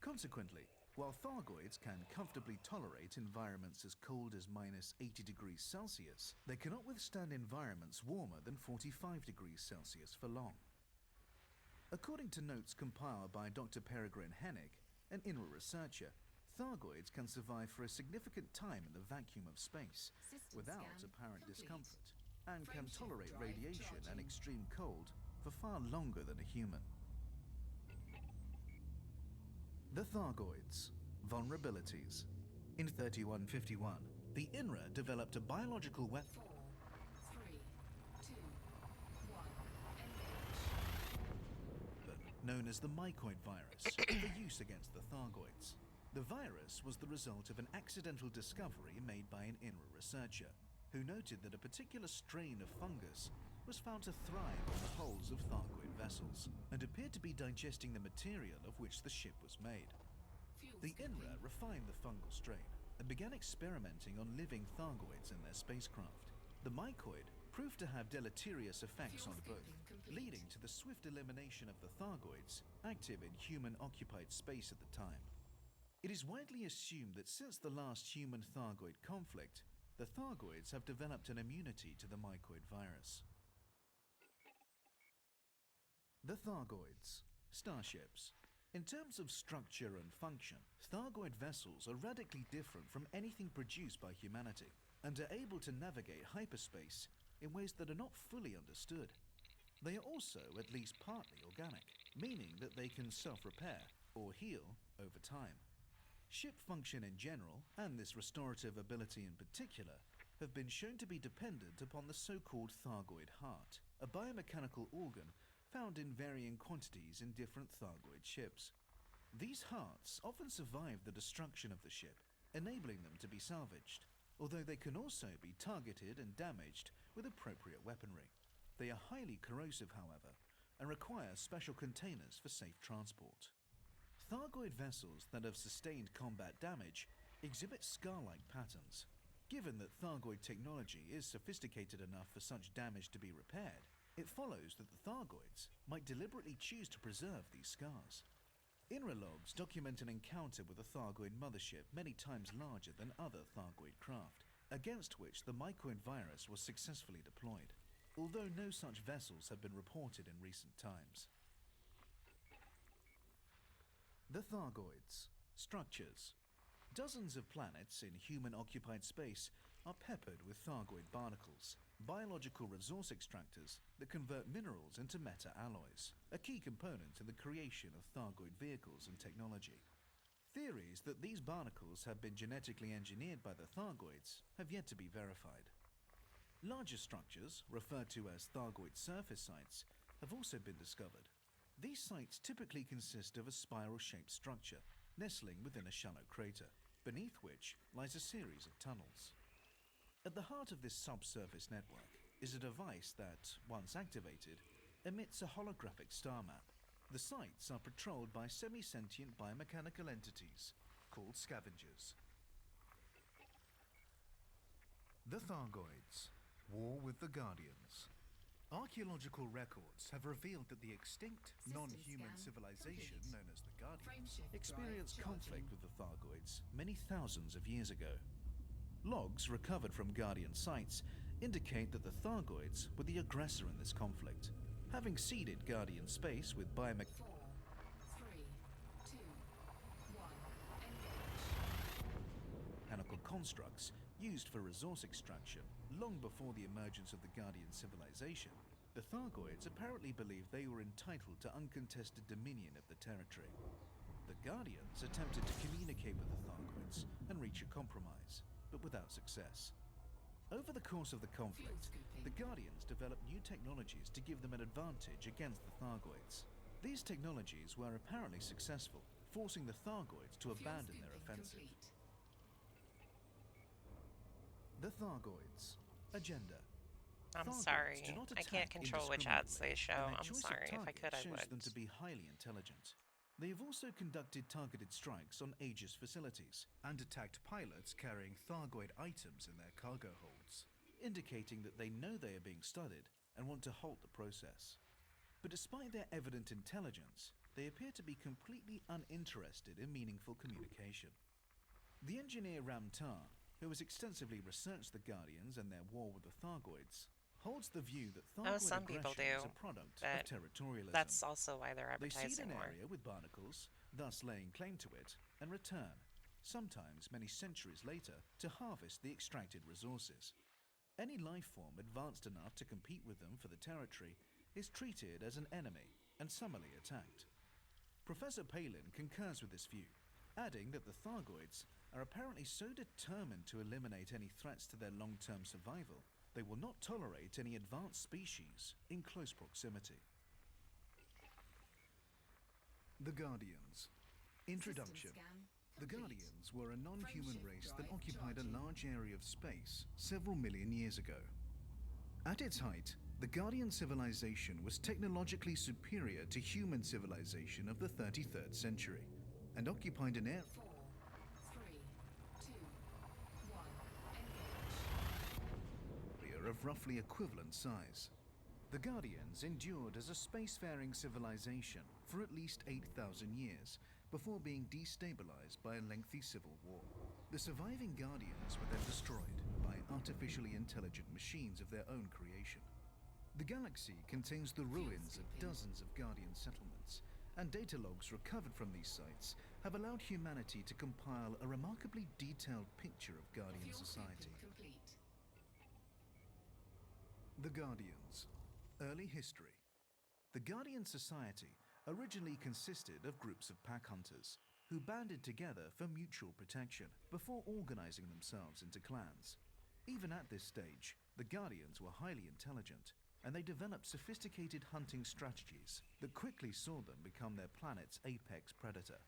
Consequently, While Thargoids can comfortably tolerate environments as cold as -80 degrees Celsius, they cannot withstand environments warmer than 45 degrees Celsius for long. According to notes compiled by Dr. Peregrine Hennig, an INRA researcher, Thargoids can survive for a significant time in the vacuum of space System without scan apparent complete. discomfort, and can Frameshift tolerate drive radiation and charging. extreme cold for far longer than a human. The Thargoids. Vulnerabilities. In 3151, the INRA developed a biological weapon 4, 3, 2, 1. Engage. known as the mycoid virus for use against the Thargoids. The virus was the result of an accidental discovery made by an INRA researcher, who noted that a particular strain of fungus was found to thrive on the hulls of Thargoid vessels, and appeared to be digesting the material of which the ship was made. Fuel The skipping. INRA refined the fungal strain and began experimenting on living Thargoids in their spacecraft. The mycoid proved to have deleterious effects Fuel on both, skipping complete. leading to the swift elimination of the Thargoids active in human-occupied space at the time. It is widely assumed that since the last human-Thargoid conflict, the Thargoids have developed an immunity to the mycoid virus. The Thargoids. Starships. In terms of structure and function, Thargoid vessels are radically different from anything produced by humanity, and are able to navigate hyperspace in ways that are not fully understood. They are also at least partly organic, meaning that they can self-repair or heal over time. Ship function in general, and this restorative ability in particular, have been shown to be dependent upon the so-called Thargoid heart, a biomechanical organ found in varying quantities in different Thargoid ships. These hearts often survive the destruction of the ship, enabling them to be salvaged, although they can also be targeted and damaged with appropriate weaponry. They are highly corrosive, however, and require special containers for safe transport. Thargoid vessels that have sustained combat damage exhibit scar-like patterns. Given that Thargoid technology is sophisticated enough for such damage to be repaired, it follows that the Thargoids might deliberately choose to preserve these scars. INRA logs document an encounter with a Thargoid mothership many times larger than other Thargoid craft, against which the mycoid virus was successfully deployed, although no such vessels have been reported in recent times. The Thargoids. Structures. Dozens of planets in human-occupied space are peppered with Thargoid barnacles, biological resource extractors that convert minerals into meta-alloys, a key component in the creation of Thargoid vehicles and technology. Theories that these barnacles have been genetically engineered by the Thargoids have yet to be verified. Larger structures, referred to as Thargoid surface sites, have also been discovered. These sites typically consist of a spiral-shaped structure, nestling within a shallow crater, beneath which lies a series of tunnels. At the heart of this subsurface network is a device that, once activated, emits a holographic star map. The sites are patrolled by semi-sentient biomechanical entities called scavengers. The Thargoids. War with the Guardians. Archaeological records have revealed that the extinct, System non-human scan civilization complete. known as the Guardians Frameshift drive experienced conflict charging. with the Thargoids many thousands of years ago. Logs recovered from Guardian sites indicate that the Thargoids were the aggressor in this conflict, having seeded Guardian space with 4, 3, 2, 1. Engage. biomechanical constructs used for resource extraction long before the emergence of the Guardian civilization. The Thargoids apparently believed they were entitled to uncontested dominion of the territory. The Guardians attempted to communicate with the Thargoids and reach a compromise, but without success. Over the course of the conflict, the Guardians developed new technologies to give them an advantage against the Thargoids. These technologies were apparently successful, forcing the Thargoids to Fuel abandon their skipping offensive. complete. The Thargoids. Agenda. I'm Thargoids sorry. do not I can't attack control which ads they show. indiscriminately, and their I'm choice of sorry. If I target could, I shows would. them to be highly intelligent. They have also conducted targeted strikes on Aegis facilities and attacked pilots carrying Thargoid items in their cargo holds, indicating that they know they are being studied and want to halt the process. But despite their evident intelligence, they appear to be completely uninterested in meaningful communication. The engineer Ramtar, who has extensively researched the Guardians and their war with the Thargoids, holds the view that Thargoid some people aggression is do, a product but of territorialism. That's also why they're They seed advertising an more. area with barnacles, thus laying claim to it, and return, sometimes many centuries later, to harvest the extracted resources. Any life form advanced enough to compete with them for the territory is treated as an enemy and summarily attacked. Professor Palin concurs with this view, adding that the Thargoids are apparently so determined to eliminate any threats to their long-term survival, they will not tolerate any advanced species in close proximity. The Guardians. Introduction. System scan The complete. Guardians were a non-human Frameshift race that drive occupied a charging. large area of space several million years ago. At its height, the Guardian civilization was technologically superior to human civilization of the 33rd century, and occupied an area 4, 3, 2, 1. Engage. of roughly equivalent size. The Guardians endured as a spacefaring civilization for at least 8,000 years before being destabilized by a lengthy civil war. The surviving Guardians were then destroyed by artificially intelligent machines of their own creation. The galaxy contains the ruins of dozens of Guardian settlements, and data logs recovered from these sites have allowed humanity to compile a remarkably detailed picture of Guardian Fuel society. scooping complete. The Guardians. Early history. The Guardian Society originally consisted of groups of pack hunters who banded together for mutual protection before organizing themselves into clans. Even at this stage, the Guardians were highly intelligent, and they developed sophisticated hunting strategies that quickly saw them become their planet's apex predator.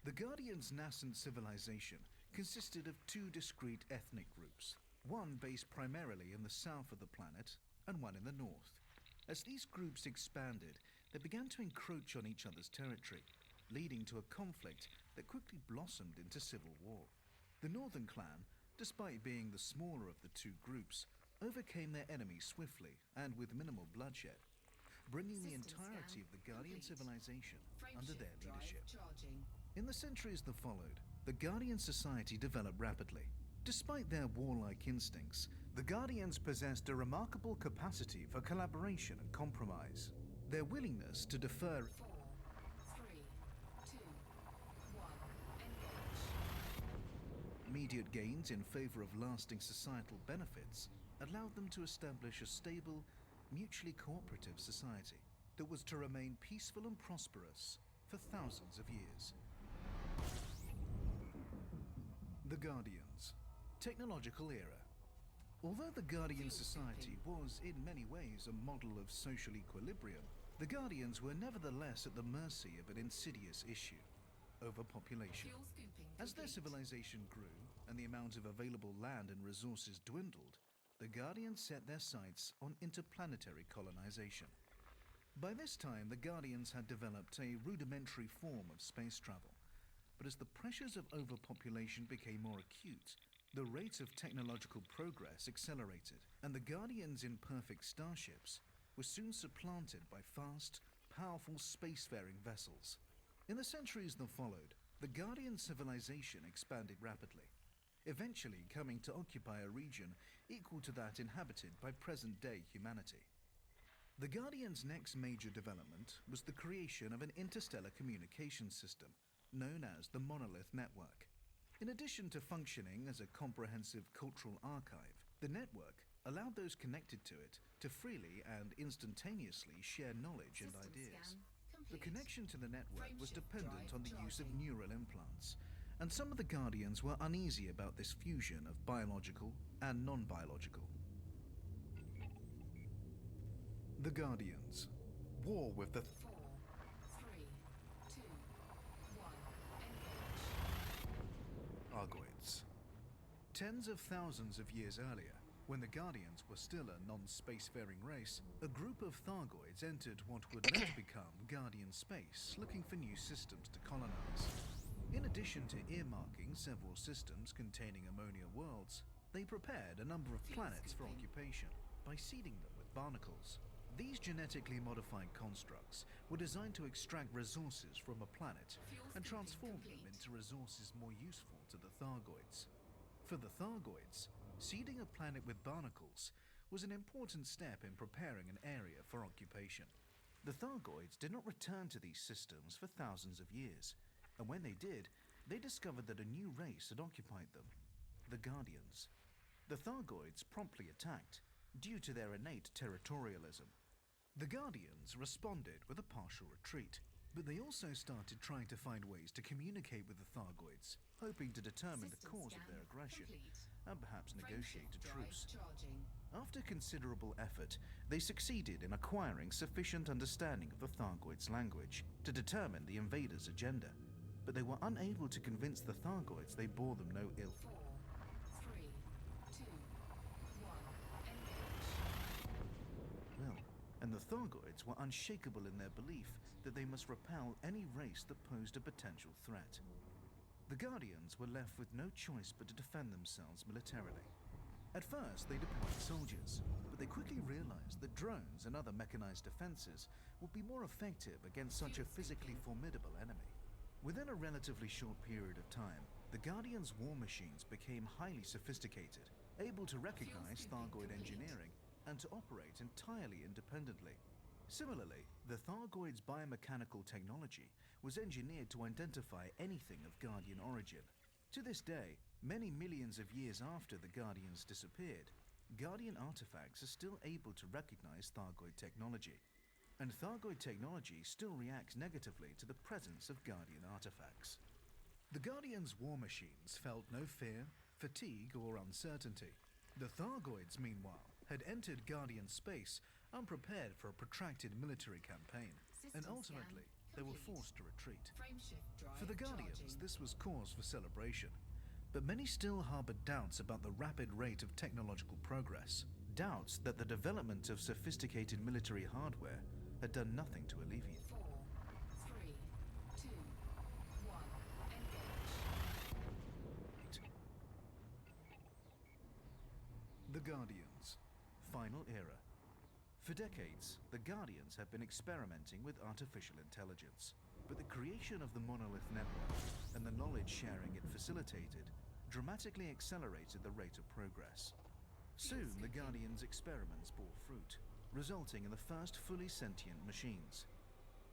The Guardians' nascent civilization consisted of two discrete ethnic groups, one based primarily in the south of the planet and one in the north. As these groups expanded, they began to encroach on each other's territory, leading to a conflict that quickly blossomed into civil war. The Northern Clan, despite being the smaller of the two groups, overcame their enemy swiftly and with minimal bloodshed, bringing the System entirety scan of the Guardian complete. civilization under their Frameshift drive leadership. charging. In the centuries that followed, the Guardian society developed rapidly. Despite their warlike instincts, the Guardians possessed a remarkable capacity for collaboration and compromise. Their willingness to defer 4, 3, 2, 1. Engage. immediate gains in favor of lasting societal benefits allowed them to establish a stable, mutually cooperative society that was to remain peaceful and prosperous for thousands of years. The Guardians. Technological era. Although the Guardian society was in many ways a model of social equilibrium, the Guardians were nevertheless at the mercy of an insidious issue: overpopulation. Fuel scooping As their complete. civilization grew and the amount of available land and resources dwindled, the Guardians set their sights on interplanetary colonization. By this time, the Guardians had developed a rudimentary form of space travel, but as the pressures of overpopulation became more acute, the rate of technological progress accelerated, and the Guardians' imperfect starships were soon supplanted by fast, powerful spacefaring vessels. In the centuries that followed, the Guardian civilization expanded rapidly, eventually coming to occupy a region equal to that inhabited by present-day humanity. The Guardians' next major development was the creation of an interstellar communications system known as the Monolith Network. In addition to functioning as a comprehensive cultural archive, the network allowed those connected to it to freely and instantaneously share knowledge and System ideas. scan The complete. connection to the network was Frameshift dependent drive on the use of charging. neural implants, and some of the Guardians were uneasy about this fusion of biological and non-biological. The Guardians. War with the 4, 3, 2, 1. Engage. Thargoids. Tens of thousands of years earlier, when the Guardians were still a non-spacefaring race, a group of Thargoids entered what would later become Guardian space, looking for new systems to colonize. In addition to earmarking several systems containing ammonia worlds, they prepared a number of planets for occupation by seeding them with barnacles. These genetically modified constructs were designed to extract resources from a planet Fuel and station transform them complete. into resources more useful to the Thargoids. For the Thargoids, seeding a planet with barnacles was an important step in preparing an area for occupation. The Thargoids did not return to these systems for thousands of years, and when they did, they discovered that a new race had occupied them, the Guardians. The Thargoids promptly attacked, due to their innate territorialism. The Guardians responded with a partial retreat, but they also started trying to find ways to communicate with the Thargoids, hoping to determine the System cause of scan their aggression complete. and perhaps negotiate a Frameshift truce. drive charging. After considerable effort, they succeeded in acquiring sufficient understanding of the Thargoids' language to determine the invaders' agenda, but they were unable to convince the Thargoids they bore them no ill. 4, 3, 2, 1. Engage. Well, and the Thargoids were unshakable in their belief that they must repel any race that posed a potential threat. The Guardians were left with no choice but to defend themselves militarily. At first, they deployed soldiers, but they quickly realized that drones and other mechanized defenses would be more effective against such a physically formidable enemy. Within a relatively short period of time, the Guardians' war machines became highly sophisticated, able to recognize Thargoid engineering and to operate entirely independently. Similarly, the Thargoids' biomechanical technology was engineered to identify anything of Guardian origin. To this day, many millions of years after the Guardians disappeared, Guardian artifacts are still able to recognize Thargoid technology, and Thargoid technology still reacts negatively to the presence of Guardian artifacts. The Guardians' war machines felt no fear, fatigue, or uncertainty. The Thargoids, meanwhile, had entered Guardian space unprepared for a protracted military campaign, and System ultimately, scan they were complete. forced to retreat. Frameshift drive For the Guardians, charging. this was cause for celebration, but many still harbored doubts about the rapid rate of technological progress, doubts that the development of sophisticated military hardware had done nothing to alleviate. 4, 3, 2, 1. Engage. The Guardians. Final era. For decades, the Guardians have been experimenting with artificial intelligence, but the creation of the Monolith Network and the knowledge sharing it facilitated dramatically accelerated the rate of progress. Soon, the Guardians' experiments bore fruit, resulting in the first fully sentient machines.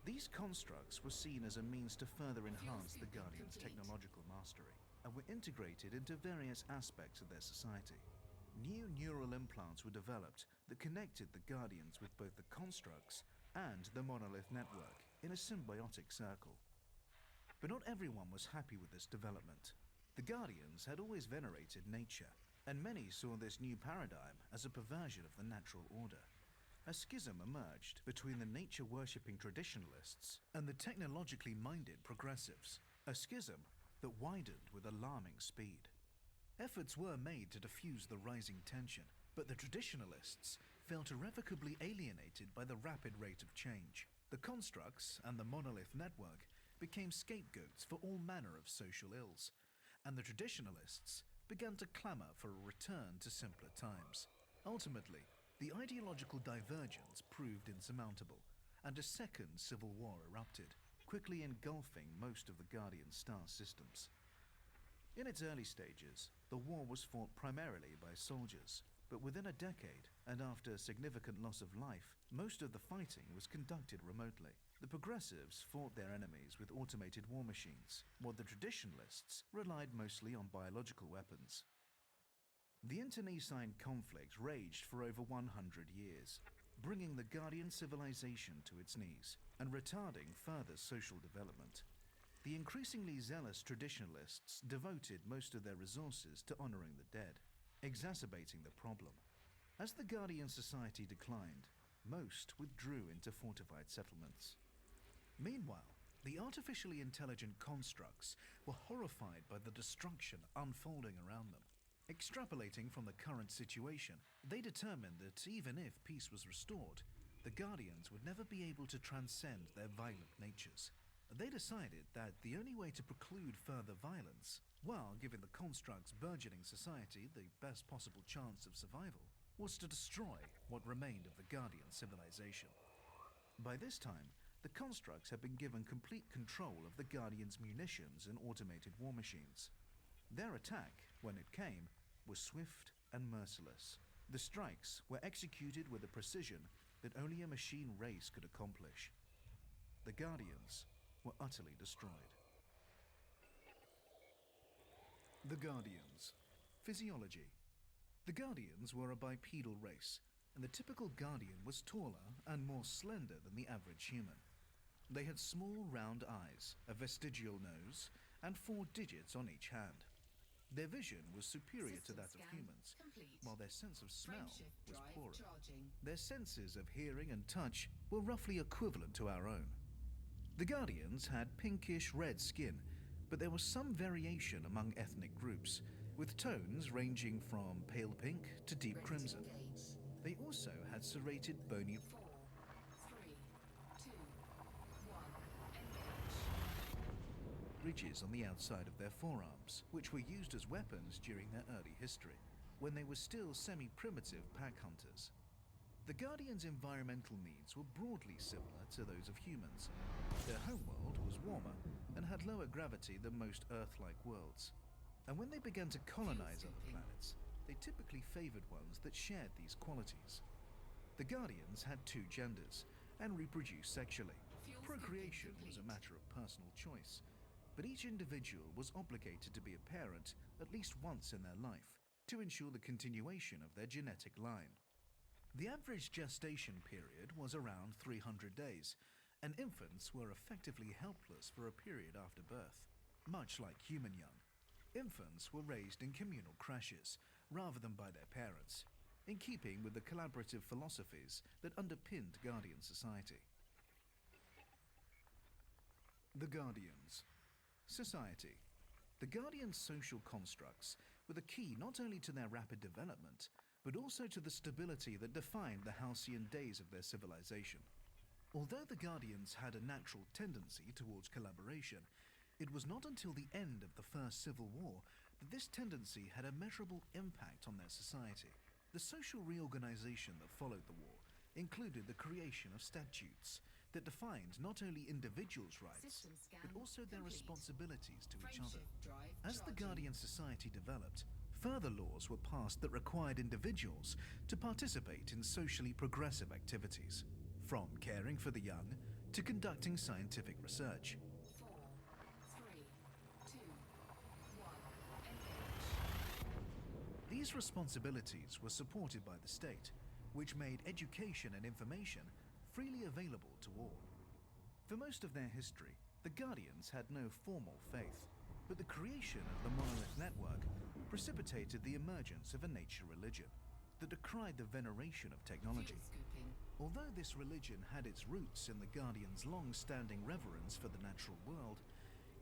These constructs were seen as a means to further enhance the Guardians' technological mastery and were integrated into various aspects of their society. New neural implants were developed that connected the Guardians with both the constructs and the Monolith Network in a symbiotic circle. But not everyone was happy with this development. The Guardians had always venerated nature, and many saw this new paradigm as a perversion of the natural order. A schism emerged between the nature-worshipping traditionalists and the technologically minded progressives, a schism that widened with alarming speed. Efforts were made to diffuse the rising tension, but the traditionalists felt irrevocably alienated by the rapid rate of change. The constructs and the Monolith Network became scapegoats for all manner of social ills, and the traditionalists began to clamor for a return to simpler times. Ultimately, the ideological divergence proved insurmountable, and a second civil war erupted, quickly engulfing most of the Guardian star systems. In its early stages, the war was fought primarily by soldiers, but within a decade, and after significant loss of life, most of the fighting was conducted remotely. The progressives fought their enemies with automated war machines, while the traditionalists relied mostly on biological weapons. The internecine conflict raged for over 100 years, bringing the Guardian civilization to its knees and retarding further social development. The increasingly zealous traditionalists devoted most of their resources to honoring the dead, exacerbating the problem. As the Guardian society declined, most withdrew into fortified settlements. Meanwhile, the artificially intelligent constructs were horrified by the destruction unfolding around them. Extrapolating from the current situation, they determined that even if peace was restored, the Guardians would never be able to transcend their violent natures. They decided that the only way to preclude further violence, while giving the construct's burgeoning society the best possible chance of survival, was to destroy what remained of the Guardian civilization. By this time, the constructs had been given complete control of the Guardians' munitions and automated war machines. Their attack, when it came, was swift and merciless. The strikes were executed with a precision that only a machine race could accomplish. The Guardians were utterly destroyed. The Guardians. Physiology. The Guardians were a bipedal race, and the typical Guardian was taller and more slender than the average human. They had small round eyes, a vestigial nose, and 4 digits on each hand. Their vision was superior to System that of scan humans, complete. while their sense of smell Frameshift was drive poorer. charging. Their senses of hearing and touch were roughly equivalent to our own. The Guardians had pinkish red skin, but there was some variation among ethnic groups, with tones ranging from pale pink to deep Ready to crimson. engage. They also had serrated bony 4, 3, 2, 1. Engage. ridges on the outside of their forearms, which were used as weapons during their early history, when they were still semi-primitive pack hunters. The Guardians' environmental needs were broadly similar to those of humans. Their homeworld was warmer and had lower gravity than most Earth-like worlds. And when they began to colonize other planets, they typically favored ones that shared these qualities. The Guardians had 2 genders and reproduced sexually. Fuel Procreation scooping was a complete. matter of personal choice, but each individual was obligated to be a parent at least once in their life to ensure the continuation of their genetic line. The average gestation period was around 300 days, and infants were effectively helpless for a period after birth. Much like human young, infants were raised in communal creches rather than by their parents, in keeping with the collaborative philosophies that underpinned Guardian society. The Guardians. Society. The Guardians' social constructs were the key not only to their rapid development, but also to the stability that defined the halcyon days of their civilization. Although the Guardians had a natural tendency towards collaboration, it was not until the end of the First Civil War that this tendency had a measurable impact on their society. The social reorganization that followed the war included the creation of statutes that defined not only individuals' rights, System scan but also their complete. responsibilities to each other. Frameshift drive As the charging. Guardian society developed, further laws were passed that required individuals to participate in socially progressive activities, from caring for the young to conducting scientific research. 4, 3, 2, 1. Engage. These responsibilities were supported by the state, which made education and information freely available to all. For most of their history, the Guardians had no formal faith, but the creation of the Monolith Network precipitated the emergence of a nature religion that decried the veneration of technology. Fuel scooping. Although this religion had its roots in the Guardians' long-standing reverence for the natural world,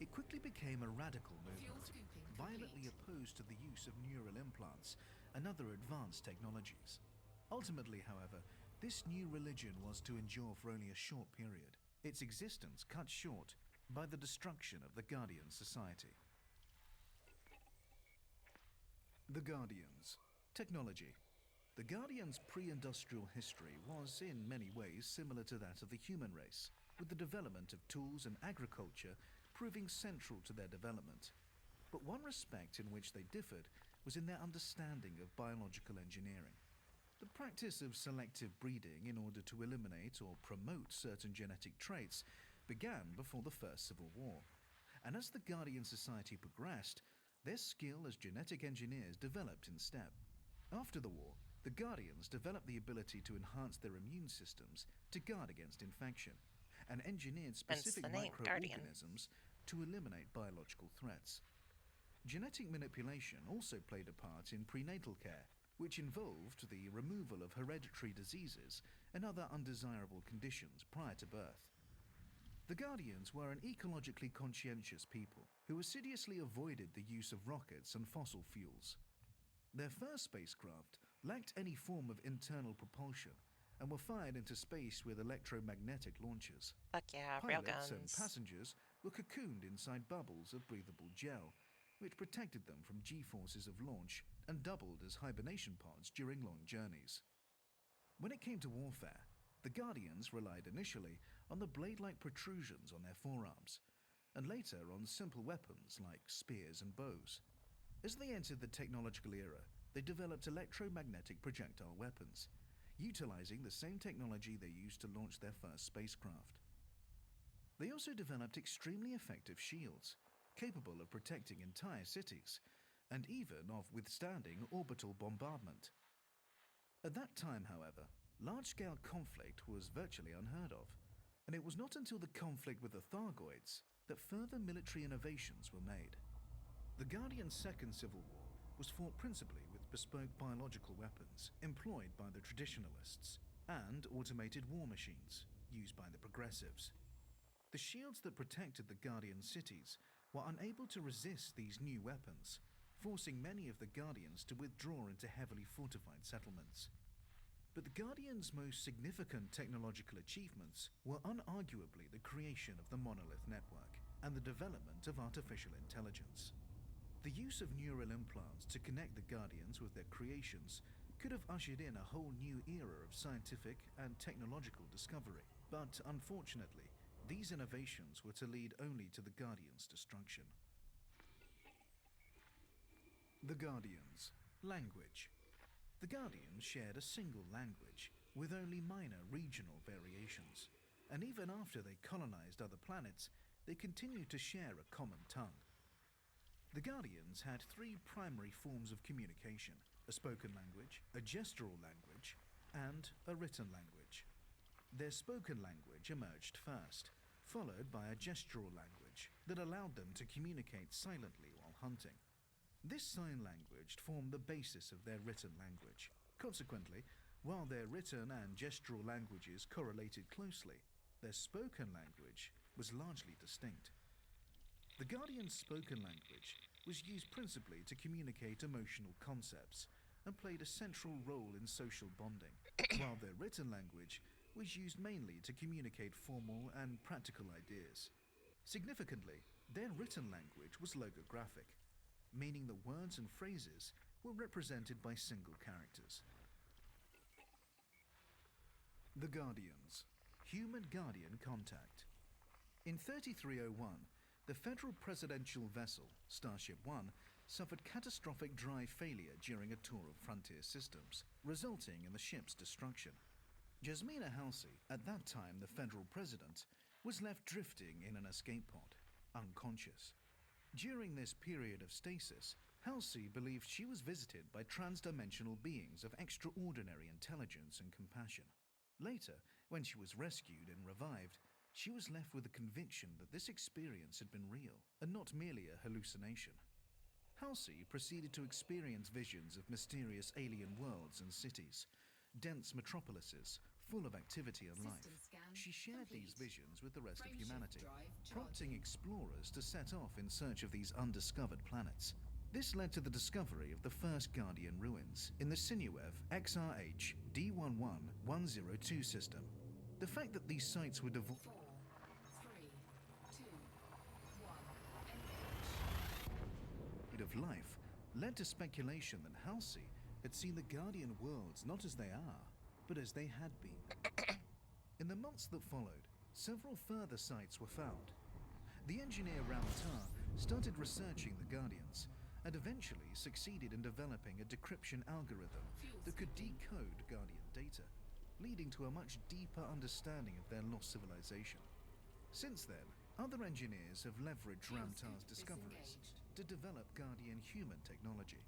it quickly became a radical Fuel movement, scooping violently complete. opposed to the use of neural implants and other advanced technologies. Ultimately, however, this new religion was to endure for only a short period, its existence cut short by the destruction of the Guardian society. The Guardians. Technology. The Guardians' pre-industrial history was, in many ways, similar to that of the human race, with the development of tools and agriculture proving central to their development. But one respect in which they differed was in their understanding of biological engineering. The practice of selective breeding in order to eliminate or promote certain genetic traits began before the First Civil War, and as the Guardian society progressed, their skill as genetic engineers developed in step. After the war, the Guardians developed the ability to enhance their immune systems to guard against infection, and engineered Hence specific the name, Guardian. microorganisms to eliminate biological threats. Genetic manipulation also played a part in prenatal care, which involved the removal of hereditary diseases and other undesirable conditions prior to birth. The Guardians were an ecologically conscientious people who assiduously avoided the use of rockets and fossil fuels. Their first spacecraft lacked any form of internal propulsion and were fired into space with electromagnetic launchers. Fuck yeah, real Pilots and guns. passengers were cocooned inside bubbles of breathable gel, which protected them from G-forces of launch and doubled as hibernation pods during long journeys. When it came to warfare, the Guardians relied initially on the blade-like protrusions on their forearms, and later on simple weapons like spears and bows. As they entered the technological era, they developed electromagnetic projectile weapons, utilizing the same technology they used to launch their first spacecraft. They also developed extremely effective shields, capable of protecting entire cities, and even of withstanding orbital bombardment. At that time, however, large-scale conflict was virtually unheard of, and it was not until the conflict with the Thargoids that further military innovations were made. The Guardians' Second Civil War was fought principally with bespoke biological weapons employed by the traditionalists and automated war machines used by the progressives. The shields that protected the Guardian cities were unable to resist these new weapons, forcing many of the Guardians to withdraw into heavily fortified settlements. But the Guardians' most significant technological achievements were unarguably the creation of the Monolith Network and the development of artificial intelligence. The use of neural implants to connect the Guardians with their creations could have ushered in a whole new era of scientific and technological discovery, but unfortunately, these innovations were to lead only to the Guardians' destruction. The Guardians. Language. The Guardians shared a single language, with only minor regional variations, and even after they colonized other planets, they continued to share a common tongue. The Guardians had three primary forms of communication: a spoken language, a gestural language, and a written language. Their spoken language emerged first, followed by a gestural language that allowed them to communicate silently while hunting. This sign language formed the basis of their written language. Consequently, while their written and gestural languages correlated closely, their spoken language was largely distinct. The Guardian's spoken language was used principally to communicate emotional concepts and played a central role in social bonding, while their written language was used mainly to communicate formal and practical ideas. Significantly, their written language was logographic, meaning the words and phrases were represented by single characters. The Guardians. Human-Guardian contact. In 3301, the federal presidential vessel, Starship One, suffered catastrophic drive failure during a tour of Frontier Systems, resulting in the ship's destruction. Jasmina Halsey, at that time the federal president, was left drifting in an escape pod, unconscious. During this period of stasis, Halsey believed she was visited by transdimensional beings of extraordinary intelligence and compassion. Later, when she was rescued and revived, she was left with the conviction that this experience had been real and not merely a hallucination. Halsey proceeded to experience visions of mysterious alien worlds and cities, dense metropolises full of activity and life. System scan She shared these complete. visions with the rest of Frameshift humanity, drive prompting charging. explorers to set off in search of these undiscovered planets. This led to the discovery of the first Guardian ruins in the Sinuev XRH D11102 system. The fact that these sites were devoid 4, 3, 2, 1, engage. of life led to speculation that Halsey had seen the Guardian worlds not as they are, but as they had been. In the months that followed, several further sites were found. The engineer Ramtar started researching the Guardians, and eventually succeeded in developing a decryption algorithm that could decode Guardian data, leading to a much deeper understanding of their lost civilization. Since then, other engineers have leveraged Fuel Ramtar's scoop discoveries disengaged. to develop Guardian human technology.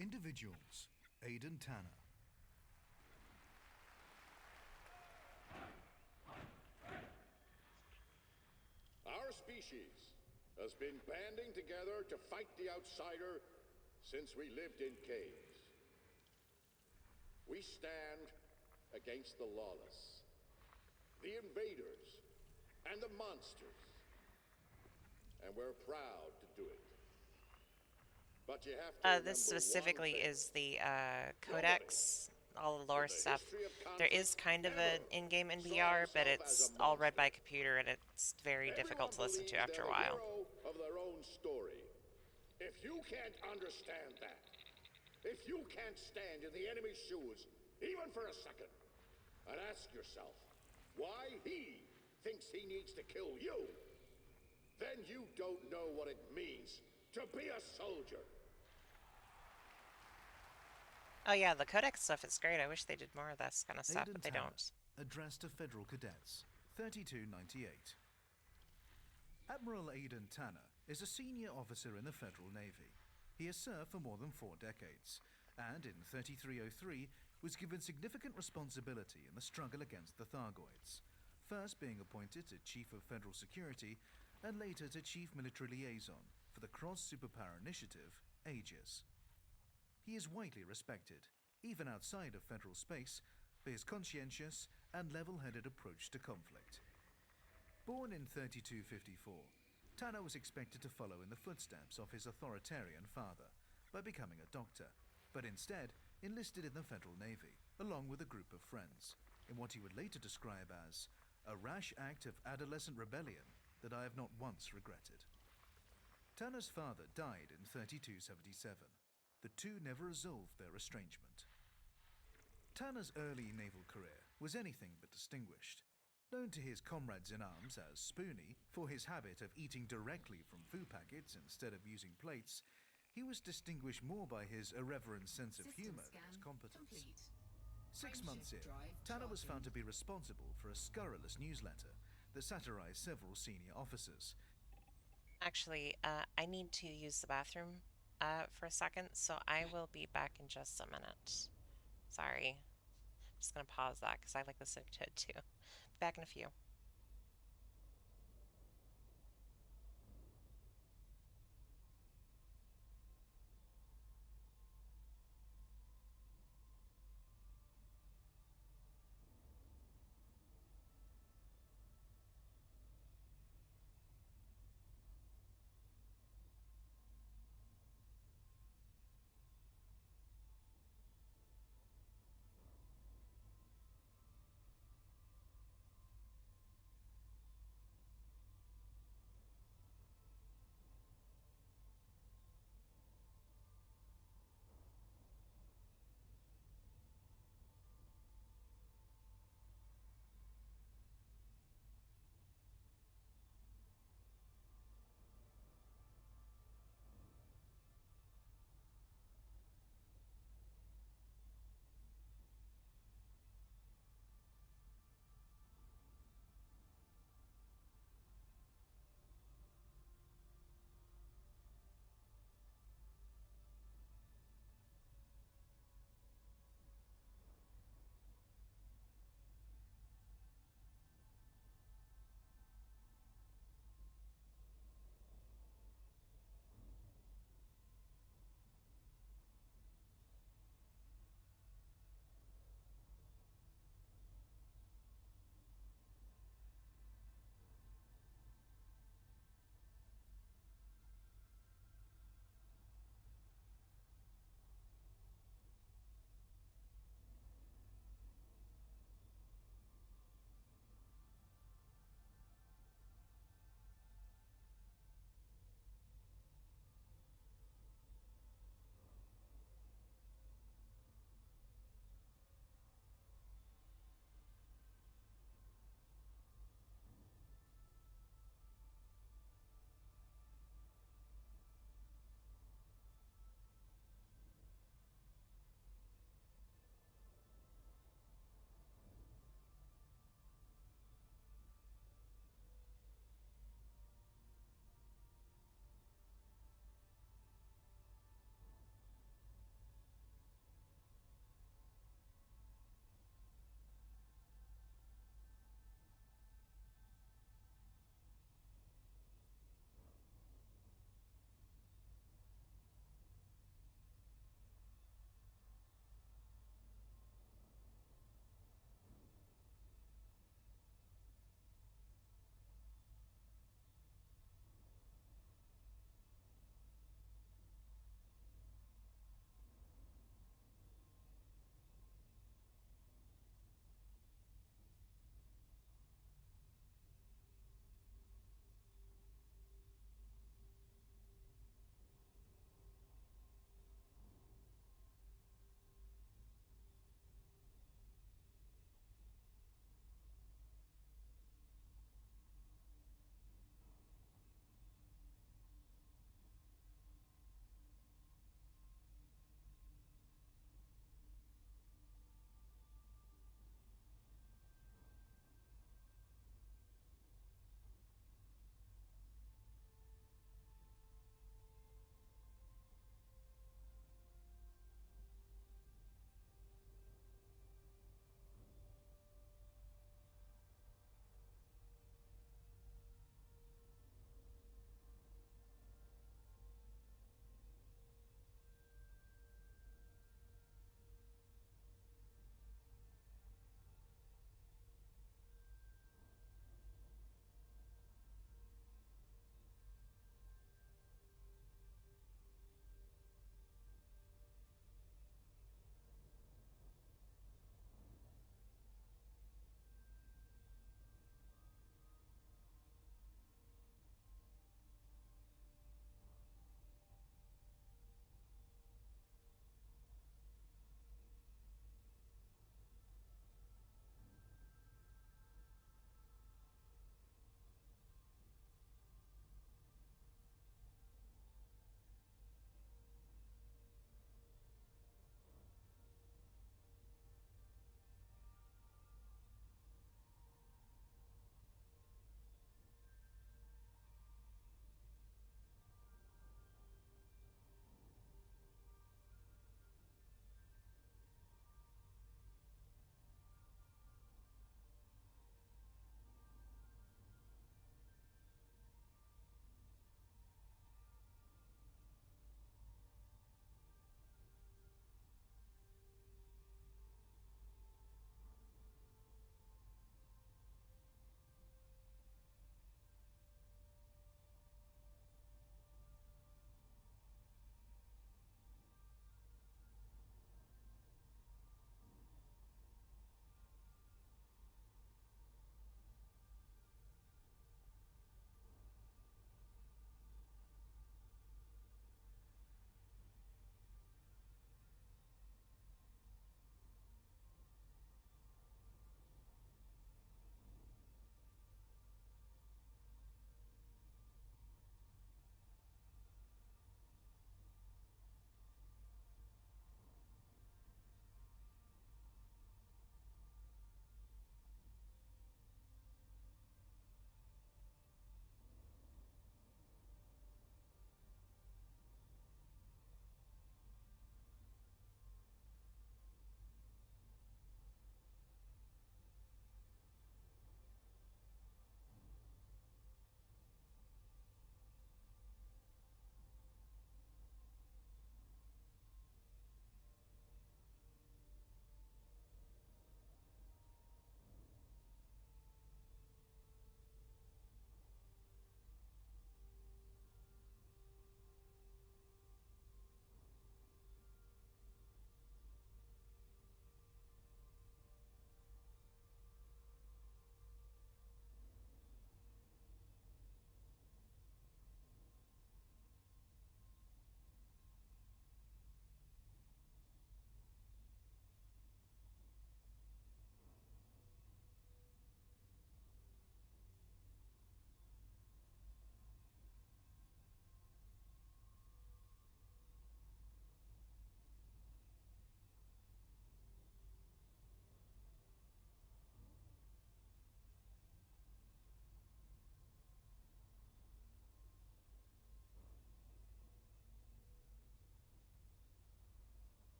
Individuals. Aidan Tanner. Our species has been banding together to fight the outsider since we lived in caves. We stand against the lawless, the invaders, and the monsters. And we're proud to do it. But you have to remember This specifically one thing. is the Codex, all the lore In the stuff. history of There is conflict, kind of an never in-game saw NPR, but himself as it's a all read by monster. computer and it's very difficult to Everyone listen to believes after a they're while. hero of their own story. If you can't understand that, if you can't stand in the enemy's shoes, even for a second, and ask yourself why he thinks he needs to kill you, then you don't know what it means to be a soldier. Oh yeah, the Codex stuff is great. I wish they did more of this kind of stuff, Aidan but they Tanner, don't. addressed to Federal Cadets, 3298. Admiral Aidan Tanner is a senior officer in the Federal Navy. He has served for more than 4 decades, and in 3303 was given significant responsibility in the struggle against the Thargoids, first being appointed to Chief of Federal Security and later to Chief Military Liaison for the Cross-Superpower Initiative, Aegis. He is widely respected, even outside of federal space, for his conscientious and level-headed approach to conflict. Born in 3254, Tanner was expected to follow in the footsteps of his authoritarian father by becoming a doctor, but instead enlisted in the Federal Navy, along with a group of friends, in what he would later describe as a rash act of adolescent rebellion that I have not once regretted. Tanner's father died in 3277. The two never resolved their estrangement. Tanner's early naval career was anything but distinguished. Known to his comrades in arms as Spoonie for his habit of eating directly from food packets instead of using plates, he was distinguished more by his irreverent sense of System humor than scan his competence. complete. 6 months in, Frameshift drive Tanner was found to charging. be responsible for a scurrilous newsletter that satirized several senior officers. Actually, I need to use the bathroom for a second, so I will be back in just a minute. Sorry. I'm just gonna pause that because I like listening to it too. Be back in a few.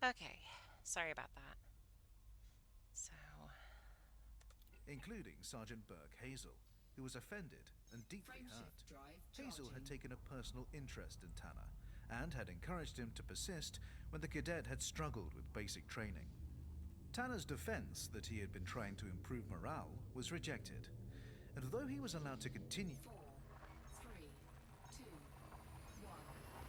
Okay, sorry about that. So, including Sergeant Burke Hazel, who was offended and deeply hurt. Frameshift drive Hazel had charging. taken a personal interest in Tanner and had encouraged him to persist when the cadet had struggled with basic training. Tanner's defense that he had been trying to improve morale was rejected, and although he was allowed to continue 4, 3, 2, 1.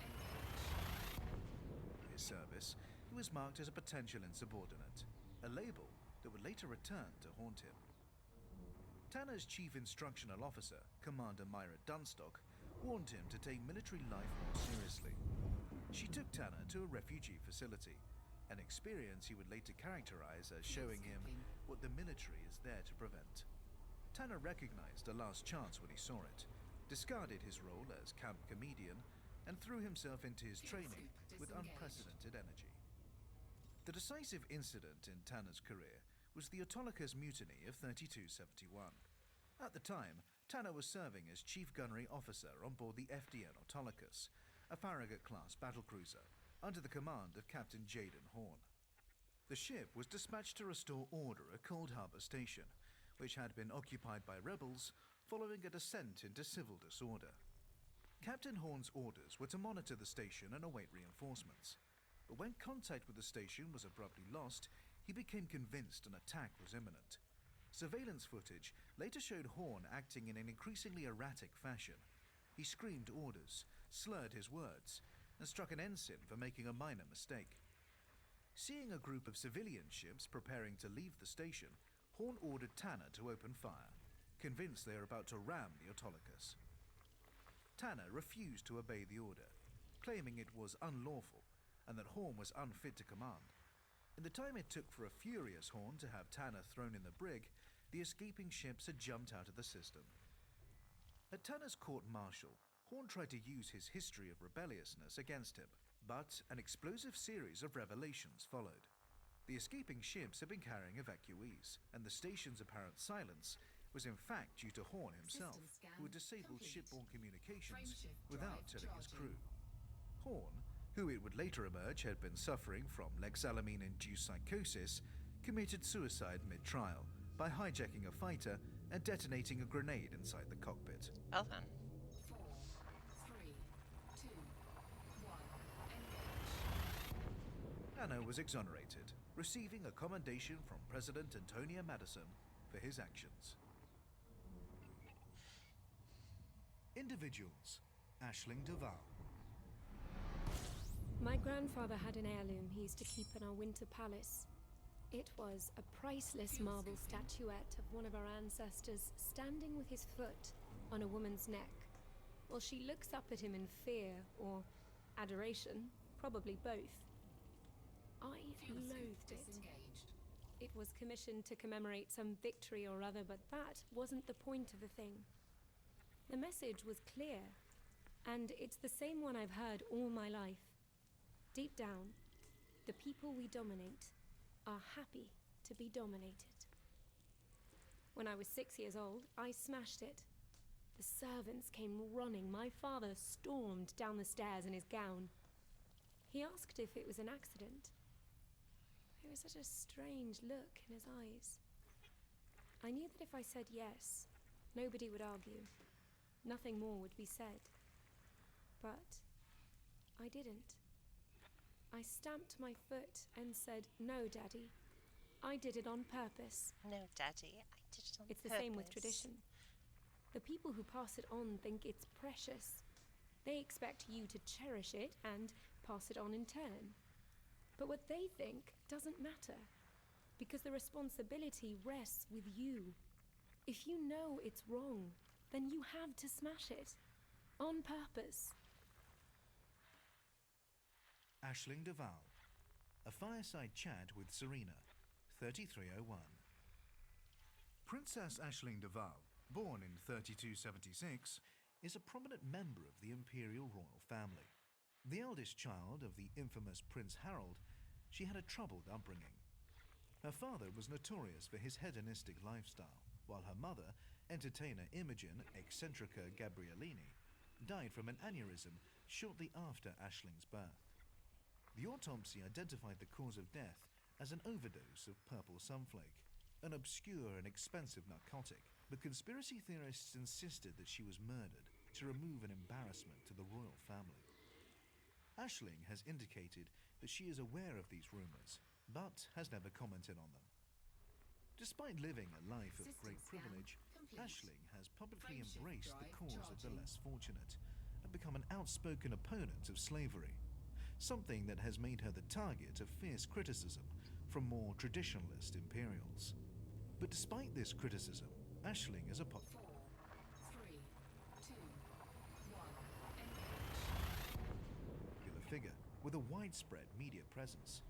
Engage. his service, he was marked as a potential insubordinate, a label that would later return to haunt him. Tanner's chief instructional officer, Commander Myra Dunstock, warned him to take military life more seriously. She took Tanner to a refugee facility, an experience he would later characterize as showing him what the military is there to prevent. Tanner recognized a last chance when he saw it, discarded his role as camp comedian, and threw himself into his training with unprecedented energy. The decisive incident in Tanner's career was the Autolycus Mutiny of 3271. At the time, Tanner was serving as Chief Gunnery Officer on board the FDN Autolycus, a Farragut-class battlecruiser, under the command of Captain Jaden Horn. The ship was dispatched to restore order at Cold Harbor Station, which had been occupied by rebels following a descent into civil disorder. Captain Horn's orders were to monitor the station and await reinforcements, but when contact with the station was abruptly lost, he became convinced an attack was imminent. Surveillance footage later showed Horn acting in an increasingly erratic fashion. He screamed orders, slurred his words, and struck an ensign for making a minor mistake. Seeing a group of civilian ships preparing to leave the station, Horn ordered Tanner to open fire, convinced they were about to ram the Autolycus. Tanner refused to obey the order, claiming it was unlawful and that Horn was unfit to command. In the time it took for a furious Horn to have Tanner thrown in the brig, the escaping ships had jumped out of the system. At Tanner's court-martial, Horn tried to use his history of rebelliousness against him, but an explosive series of revelations followed. The escaping ships had been carrying evacuees, and the station's apparent silence was in fact due to Horn himself, System scan who had disabled complete. shipborne communications Frameshift without drive telling his charging. crew. Horn, who it would later emerge had been suffering from lexalamine-induced psychosis, committed suicide mid-trial by hijacking a fighter and detonating a grenade inside the cockpit. well then. 4, 3, 2, 1. Engage. Tanner was exonerated, receiving a commendation from President Antonia Madison for his actions. Individuals. Aisling Duval. My grandfather had an heirloom he used to keep in our winter palace. It was a priceless marble statuette of one of our ancestors standing with his foot on a woman's neck, while she looks up at him in fear or adoration, probably both. I Fuel suit loathed it. disengaged. It was commissioned to commemorate some victory or other, but that wasn't the point of the thing. The message was clear, and it's the same one I've heard all my life. Deep down, the people we dominate are happy to be dominated. When I was 6 years old, I smashed it. The servants came running. My father stormed down the stairs in his gown. He asked if it was an accident. There was such a strange look in his eyes. I knew that if I said yes, nobody would argue. Nothing more would be said. But I didn't. I stamped my foot and said, "No, Daddy. I did it on purpose." No, Daddy, I did it on It's the same with purpose. tradition. The people who pass it on think it's precious. They expect you to cherish it and pass it on in turn. But what they think doesn't matter, because the responsibility rests with you. If you know it's wrong, then you have to smash it. On purpose. Aisling Duval. A fireside chat with Serena, 3301. Princess Aisling Duval, born in 3276, is a prominent member of the imperial royal family. The eldest child of the infamous Prince Harold, she had a troubled upbringing. Her father was notorious for his hedonistic lifestyle, while her mother, entertainer Imogen Eccentrica Gabriellini, died from an aneurysm shortly after Aisling's birth. The autopsy identified the cause of death as an overdose of purple sunflake, an obscure and expensive narcotic. But conspiracy theorists insisted that she was murdered to remove an embarrassment to the royal family. Aisling has indicated that she is aware of these rumors, but has never commented on them. Despite living a life of System great scan privilege, complete. Aisling has publicly Frameshift embraced the drive cause of the charging. less fortunate and become an outspoken opponent of slavery, something that has made her the target of fierce criticism from more traditionalist imperials. But despite this criticism, Aisling is a 4, 3, 2, 1. Engage. popular figure with a widespread media presence.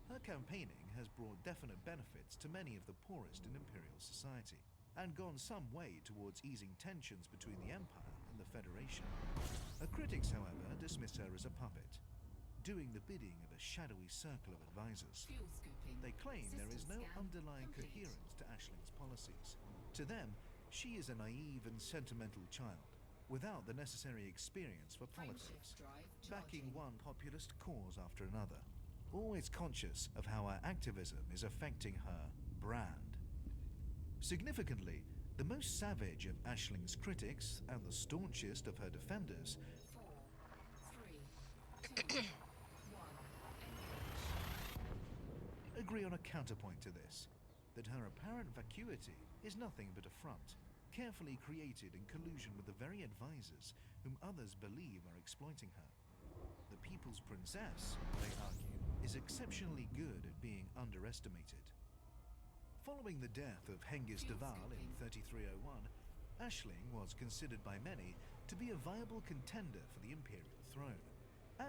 Her campaigning has brought definite benefits to many of the poorest in Imperial society, and gone some way towards easing tensions between the Empire and the Federation. Her critics, however, dismiss her as a puppet, doing the bidding of a shadowy circle of advisors. Fuel scooping. They claim there is System no scan underlying complete. coherence to Aisling's policies. To them, she is a naive and sentimental child, without the necessary experience for politics, Frameshift drive backing charging. one populist cause after another, always conscious of how her activism is affecting her brand. Significantly, the most savage of Aisling's critics and the staunchest of her defenders 4, 3, 2, 1. Engage. agree on a counterpoint to this, that her apparent vacuity is nothing but a front, carefully created in collusion with the very advisors whom others believe are exploiting her. The People's Princess, they argue, is exceptionally good at being underestimated. Following the death of Hengist Deval in 3301, Aisling was considered by many to be a viable contender for the imperial throne.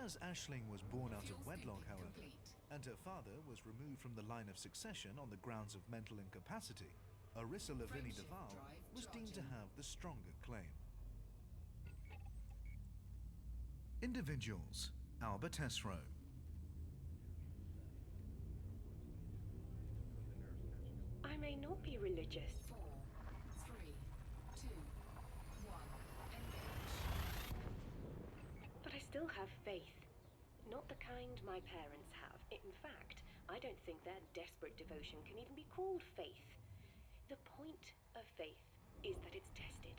As Aisling was born out Fuel of wedlock, scooping however, complete. and her father was removed from the line of succession on the grounds of mental incapacity, Arissa Lavinie Frameshift Deval drive was deemed to charging. have the stronger claim. Individuals: Alba Tesreau. I may not be religious, 4, 3, 2, 1. Engage. but I still have faith. Not the kind my parents have. In fact, I don't think their desperate devotion can even be called faith. The point of faith is that it's tested.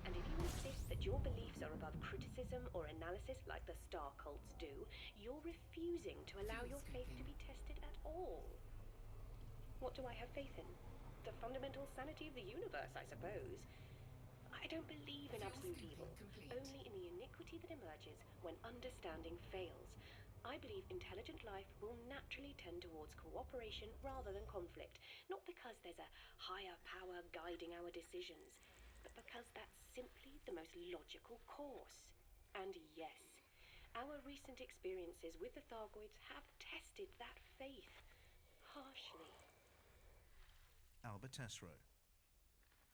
And if you insist that your beliefs are above criticism or analysis like the star cults do, you're refusing to allow your faith to be tested at all. What do I have faith in? The fundamental sanity of the universe, I suppose. I don't believe in Fuel absolute scooping evil, complete. only in the iniquity that emerges when understanding fails. I believe intelligent life will naturally tend towards cooperation rather than conflict, not because there's a higher power guiding our decisions, but because that's simply the most logical course. And yes, our recent experiences with the Thargoids have tested that faith harshly. Alba Tesreau.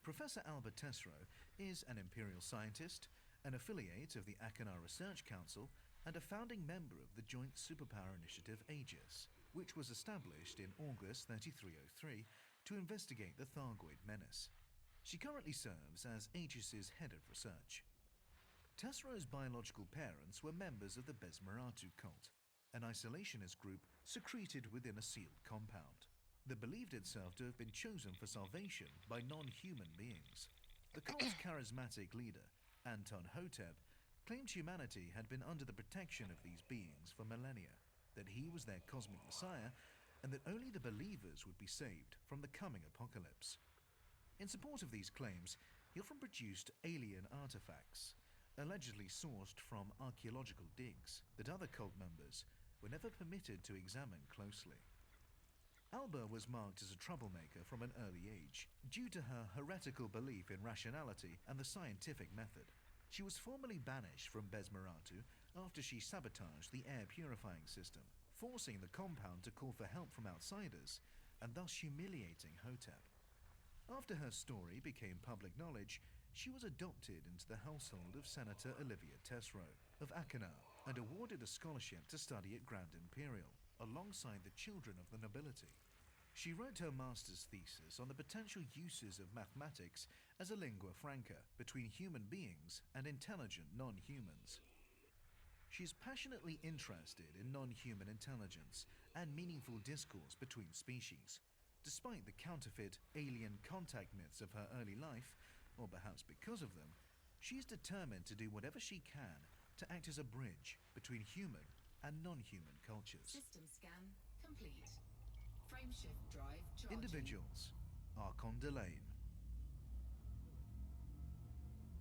Professor Alba Tesreau is an imperial scientist, an affiliate of the Achenar Research Council, and a founding member of the Joint Superpower Initiative Aegis, which was established in August 3303 to investigate the Thargoid menace. She currently serves as Aegis's head of research. Tesreau's biological parents were members of the Besmeratu cult, an isolationist group secreted within a sealed compound that believed itself to have been chosen for salvation by non-human beings. The cult's charismatic leader, Anton Hotep, claimed humanity had been under the protection of these beings for millennia, that he was their cosmic messiah, and that only the believers would be saved from the coming apocalypse. In support of these claims, he often produced alien artifacts, allegedly sourced from archaeological digs that other cult members were never permitted to examine closely. Alba was marked as a troublemaker from an early age due to her heretical belief in rationality and the scientific method. She was formally banished from Besmeratu after she sabotaged the air purifying system, forcing the compound to call for help from outsiders and thus humiliating Hotep. After her story became public knowledge, she was adopted into the household of Senator Olivia Tesreau of Achenar and awarded a scholarship to study at Grand Imperial, alongside the children of the nobility. She wrote her master's thesis on the potential uses of mathematics as a lingua franca between human beings and intelligent non-humans. She's passionately interested in non-human intelligence and meaningful discourse between species. Despite the counterfeit alien contact myths of her early life, or perhaps because of them, she's determined to do whatever she can to act as a bridge between human and non-human cultures. System scan complete. Frameshift drive charging. Individuals. Archon Delane.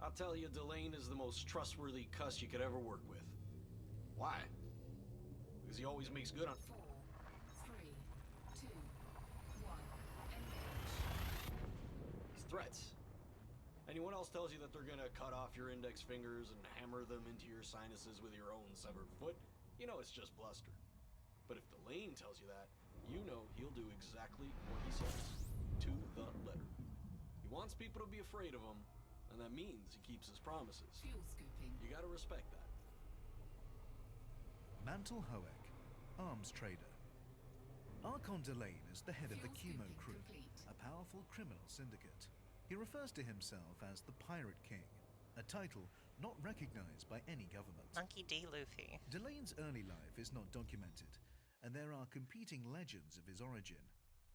I'll tell you, Delane is the most trustworthy cuss you could ever work with. Why? Because he always makes good on... 4, 3, 2, 1. Engage. his threats. Anyone else tells you that they're gonna cut off your index fingers and hammer them into your sinuses with your own severed foot, you know it's just bluster. But if Delane tells you that, you know he'll do exactly what he says. To the letter. He wants people to be afraid of him, and that means he keeps his promises. Fuel scooping. You gotta respect that. Mantle Hoek, arms trader. Archon Delane is the head of the Fuel Chemo scooping Crew, complete. a powerful criminal syndicate. He refers to himself as the Pirate King, a title not recognized by any government. Monkey D. Luffy. Delane's early life is not documented, and there are competing legends of his origin.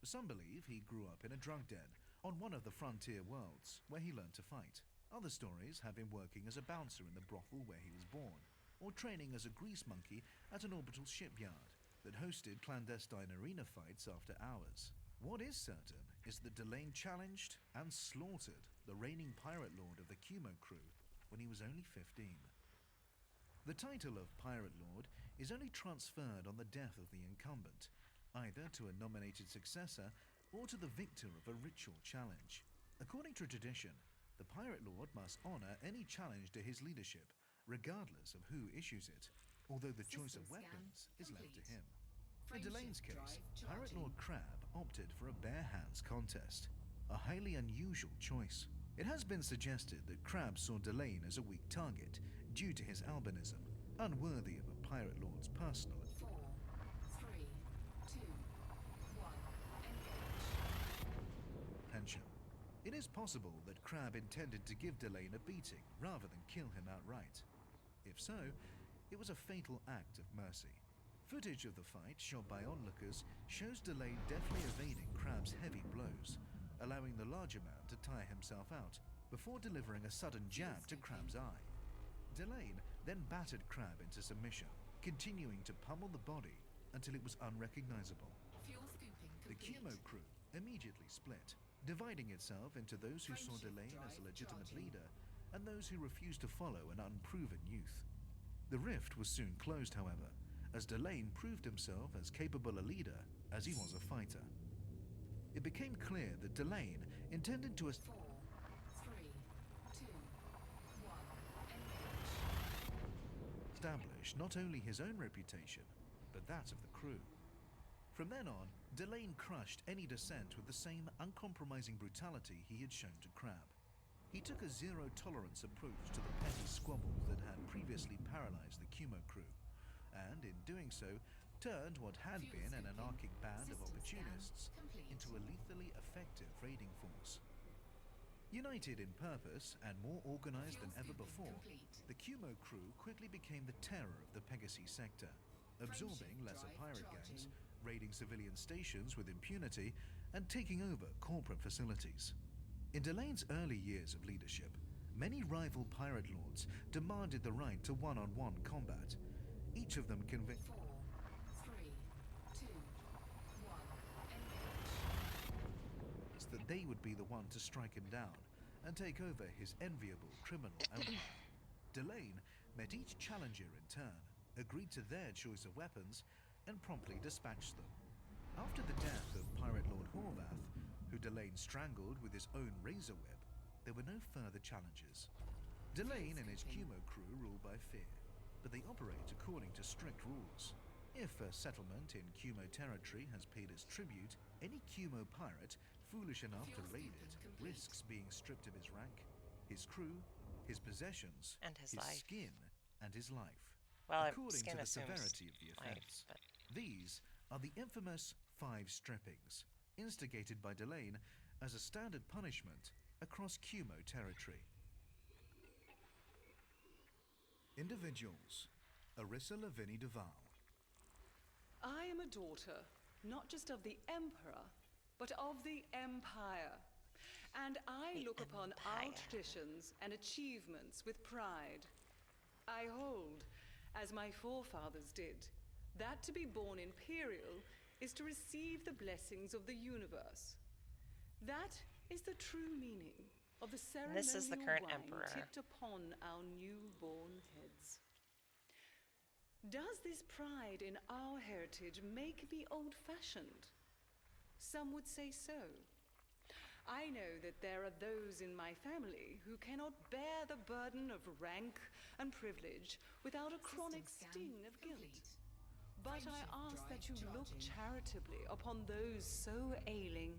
Some believe he grew up in a drug den on one of the frontier worlds where he learned to fight. Other stories have him working as a bouncer in the brothel where he was born, or training as a grease monkey at an orbital shipyard that hosted clandestine arena fights after hours. What is certain is that Delane challenged and slaughtered the reigning pirate lord of the Chemo Crew when he was only 15. The title of Pirate Lord is only transferred on the death of the incumbent, either to a nominated successor or to the victor of a ritual challenge. According to tradition, the Pirate Lord must honor any challenge to his leadership, regardless of who issues it, although the choice of System scan weapons is left to complete. him. In Delane's Frameshift case, drive Pirate charging. Lord Crab opted for a bare hands contest, a highly unusual choice. It has been suggested that Crab saw Delane as a weak target due to his albinism, unworthy of a Pirate Lord's personal 4, 3, 2, 1. Engage. pension. It is possible that Crab intended to give Delane a beating rather than kill him outright. If so, it was a fatal act of mercy. Footage of the fight shot by onlookers shows Delane deftly evading Crab's heavy blows, allowing the larger man to tire himself out before delivering a sudden jab to Crab's eye. Delane then battered Crab into submission, continuing to pummel the body until it was unrecognizable. Fuel scooping The complete. Chemo Crew immediately split, dividing itself into those who saw Frameshift Delane as a drive legitimate charging. leader and those who refused to follow an unproven youth. The rift was soon closed, however, as Delane proved himself as capable a leader as he was a fighter. It became clear that Delane intended to 4, 3, 2, 1. Engage. establish not only his own reputation, but that of the crew. From then on, Delane crushed any dissent with the same uncompromising brutality he had shown to Crab. He took a zero-tolerance approach to the petty squabbles that had previously paralyzed the Chemo Crew, and in doing so, turned what had Fuel been an scooping. anarchic band of System scan opportunists complete. into a lethally effective raiding force. United in purpose and more organized Fuel than ever scooping before, complete. the Chemo Crew quickly became the terror of the Pegasus sector, absorbing Frameshift lesser drive pirate gangs, charging. raiding civilian stations with impunity, and taking over corporate facilities. In Delane's early years of leadership, many rival pirate lords demanded the right to one-on-one combat, each of them convinced 4, 3, 2, 1. Engage. that they would be the one to strike him down and take over his enviable criminal empire. Delane met each challenger in turn, agreed to their choice of weapons, and promptly dispatched them. After the death of Pirate Lord Horvath, who Delane strangled with his own razor whip, there were no further challenges. Delane and his Chemo Crew rule by fear, but they operate according to strict rules. If a settlement in Chemo territory has paid its tribute, any Chemo pirate foolish enough to raid it risks being stripped of his rank, his crew, his possessions, And his life. skin, and his life. Well, according skin to the assumes severity of the life, offense. but These are the infamous 5 strippings, instigated by Delane as a standard punishment across Chemo territory. Individuals. Arissa Lavinie Duval. I am a daughter, not just of the Emperor, but of the Empire. And I The look upon our Empire. traditions and achievements with pride. I hold, as my forefathers did, that to be born imperial is to receive the blessings of the universe. That is the true meaning of the And ceremonial this is the current wine emperor. tipped upon our newborn heads. Does this pride in our heritage make me old-fashioned? Some would say so. I know that there are those in my family who cannot bear the burden of rank and privilege without a chronic System scan sting of guilt. complete. But I Frameshift ask that drive you look charging. charitably upon those so ailing,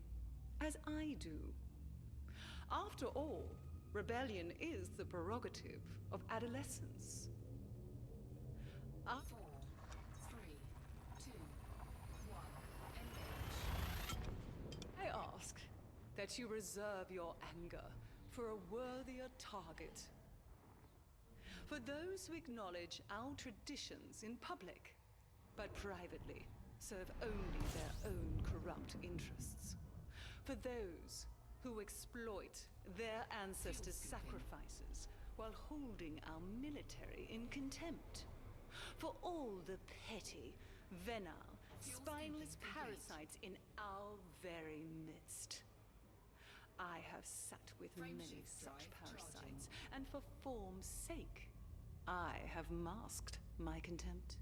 as I do. After all, rebellion is the prerogative of adolescence. 4, 3, 2, 1. Engage. I ask that you reserve your anger for a worthier target. For those who acknowledge our traditions in public, but privately serve only their own corrupt interests. For those who exploit their ancestors' sacrifices while holding our military in contempt. For all the petty, venal, spineless parasites in our very midst. I have sat with many Frameshift such drive parasites, and for form's sake, I have masked my contempt.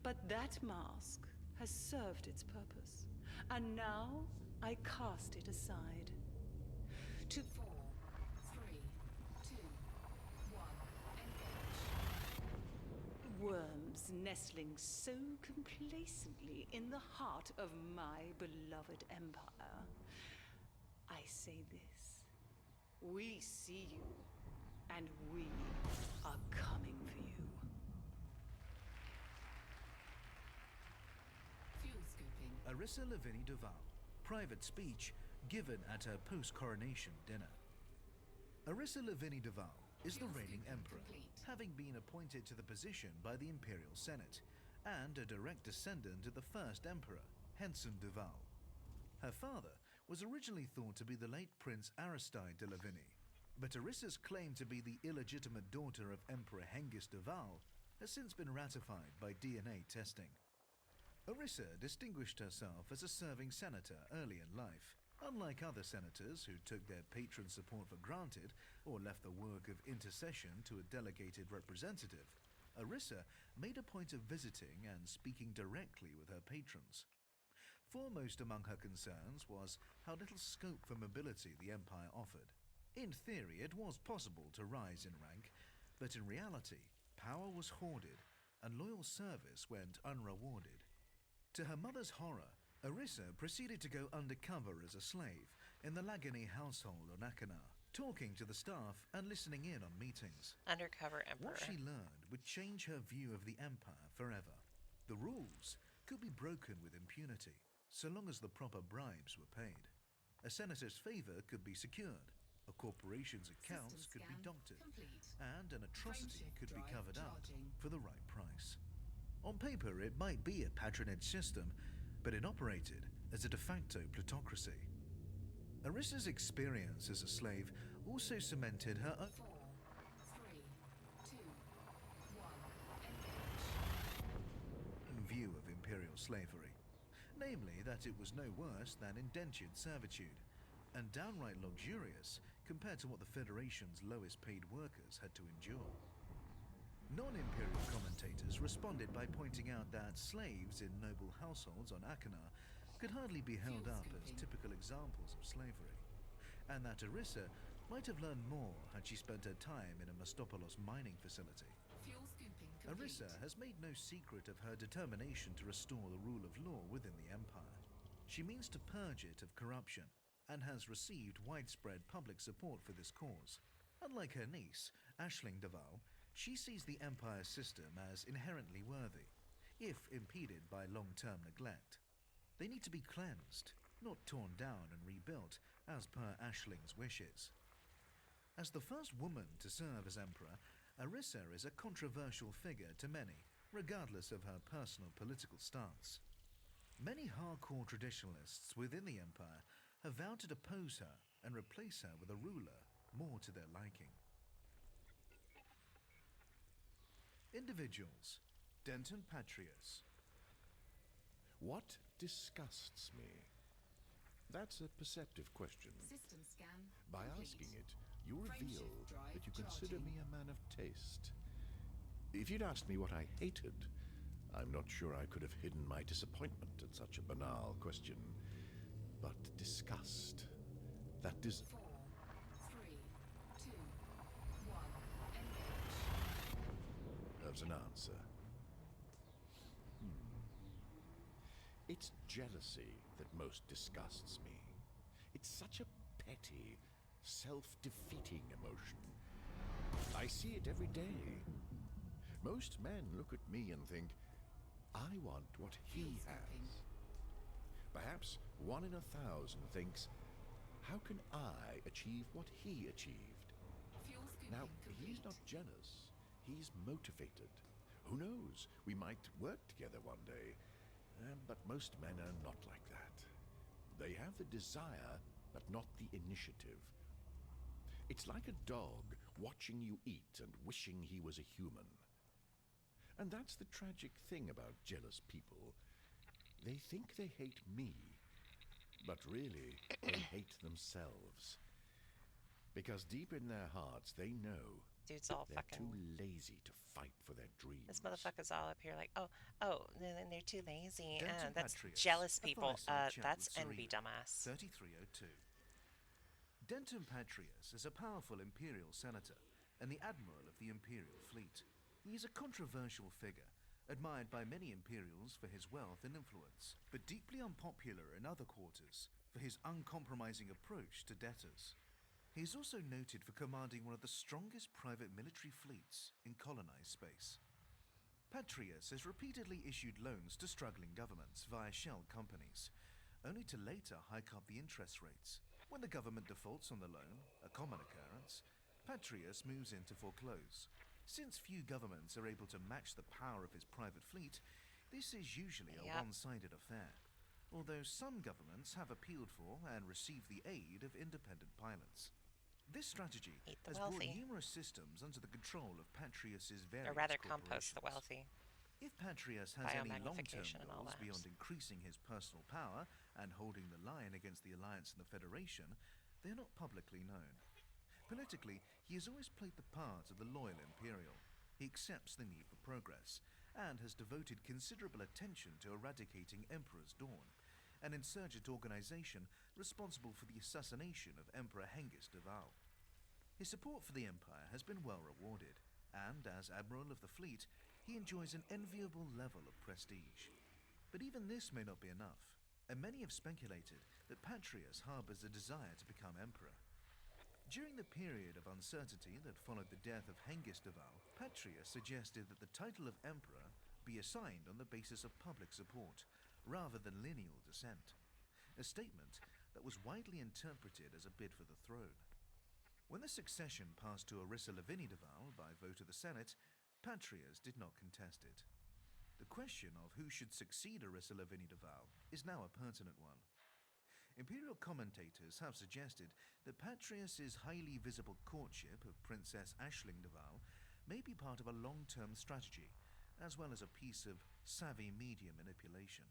But that mask has served its purpose, and now I cast it aside. To 4, 3, 2, 1. Engage. worms nestling so complacently in the heart of my beloved empire, I say this. We see you, and we are coming for you. Fuel scooping. Arissa Lavinie Duval. Private speech given at her post-coronation dinner. Arissa Lavinie Duval is the Fuel reigning scooping emperor, complete. having been appointed to the position by the Imperial Senate, and a direct descendant of the first emperor, Henson Duval. Her father was originally thought to be the late Prince Aristide de Lavinie, but Arissa's claim to be the illegitimate daughter of Emperor Hengist Duval has since been ratified by DNA testing. Arissa distinguished herself as a serving senator early in life. Unlike other senators who took their patron support for granted or left the work of intercession to a delegated representative, Arissa made a point of visiting and speaking directly with her patrons. Foremost among her concerns was how little scope for mobility the empire offered. In theory, it was possible to rise in rank, but in reality, power was hoarded and loyal service went unrewarded. To her mother's horror, Arissa proceeded to go undercover as a slave in the Lagany household on Akanar, talking to the staff and listening in on meetings. Undercover emperor. What she learned would change her view of the empire forever. The rules could be broken with impunity, so long as the proper bribes were paid. A senator's favor could be secured, a corporation's accounts System could be scan doctored, complete. and an atrocity Frameshift could be drive covered up charging. for the right price. On paper, it might be a patronage system, but it operated as a de facto plutocracy. Arissa's experience as a slave also cemented her 4, 3, 2, 1. Engage. view of imperial slavery, namely that it was no worse than indentured servitude, and downright luxurious compared to what the Federation's lowest paid workers had to endure. Non-imperial commentators responded by pointing out that slaves in noble households on Akanar could hardly be held Fuel up as scooping. typical examples of slavery, and that Arissa might have learned more had she spent her time in a Mastopolos mining facility. Fuel scooping complete. Arissa has made no secret of her determination to restore the rule of law within the Empire. She means to purge it of corruption, and has received widespread public support for this cause. Unlike her niece, Aisling Duval, she sees the Empire's system as inherently worthy, if impeded by long-term neglect. They need to be cleansed, not torn down and rebuilt, as per Aisling's wishes. As the first woman to serve as emperor, Arissa is a controversial figure to many, regardless of her personal political stance. Many hardcore traditionalists within the Empire have vowed to depose her and replace her with a ruler more to their liking. Individuals. Denton Patrius. What disgusts me? That's a perceptive question. System scan. By complete. asking it, you Frameshift reveal drive that you consider charging. me a man of taste. If you'd asked me what I hated, I'm not sure I could have hidden my disappointment at such a banal question. But disgust, that is... 4, 3, 2, 1, engage. There's an answer. It's jealousy that most disgusts me. It's such a petty, self-defeating emotion. I see it every day. Most men look at me and think, I want what he has. Perhaps 1 in 1,000 thinks, how can I achieve what he achieved? Fuel scooping Now, complete. he's not jealous. He's motivated. Who knows? We might work together one day. But most men are not like that. They have the desire, but not the initiative. It's like a dog watching you eat and wishing he was a human. And that's the tragic thing about jealous people. They think they hate me, but really, they hate themselves. Because deep in their hearts, they know Dude's all they're fucking... too lazy to fight for their dreams. This motherfucker's all up here like, oh, then they're too lazy. Denton That's Patrius, jealous a people. fireside chat That's with envy, Serena, dumbass. 3302. Denton Patrius is a powerful Imperial senator and the Admiral of the Imperial Fleet. He is a controversial figure, admired by many Imperials for his wealth and influence, but deeply unpopular in other quarters for his uncompromising approach to debtors. He is also noted for commanding one of the strongest private military fleets in colonized space. Patrius has repeatedly issued loans to struggling governments via shell companies, only to later hike up the interest rates. When the government defaults on the loan, a common occurrence, Patrius moves in to foreclose. Since few governments are able to match the power of his private fleet, this is usually a one-sided affair, although some governments have appealed for and received the aid of independent pilots. This strategy has brought numerous systems under the control of Patrius's various Or rather, compost the corporations. wealthy. If Patrius has any long-term Biomagnification and all goals that. beyond increasing his personal power and holding the line against the Alliance and the Federation, they are not publicly known. Politically, he has always played the part of the loyal Imperial. He accepts the need for progress, and has devoted considerable attention to eradicating Emperor's Dawn, an insurgent organization responsible for the assassination of Emperor Hengist Deval. His support for the Empire has been well rewarded, and as Admiral of the Fleet, he enjoys an enviable level of prestige. But even this may not be enough, and many have speculated that Patrius harbors a desire to become Emperor. During the period of uncertainty that followed the death of Hengist Deval, Patrius suggested that the title of Emperor be assigned on the basis of public support, rather than lineal descent, a statement that was widely interpreted as a bid for the throne. When the succession passed to Arissa Lavinia Deval by vote of the Senate, Patrius did not contest it. The question of who should succeed Arissa Lavinia Deval is now a pertinent one. Imperial commentators have suggested that Patrius's highly visible courtship of Princess Aisling Deval may be part of a long-term strategy, as well as a piece of savvy media manipulation.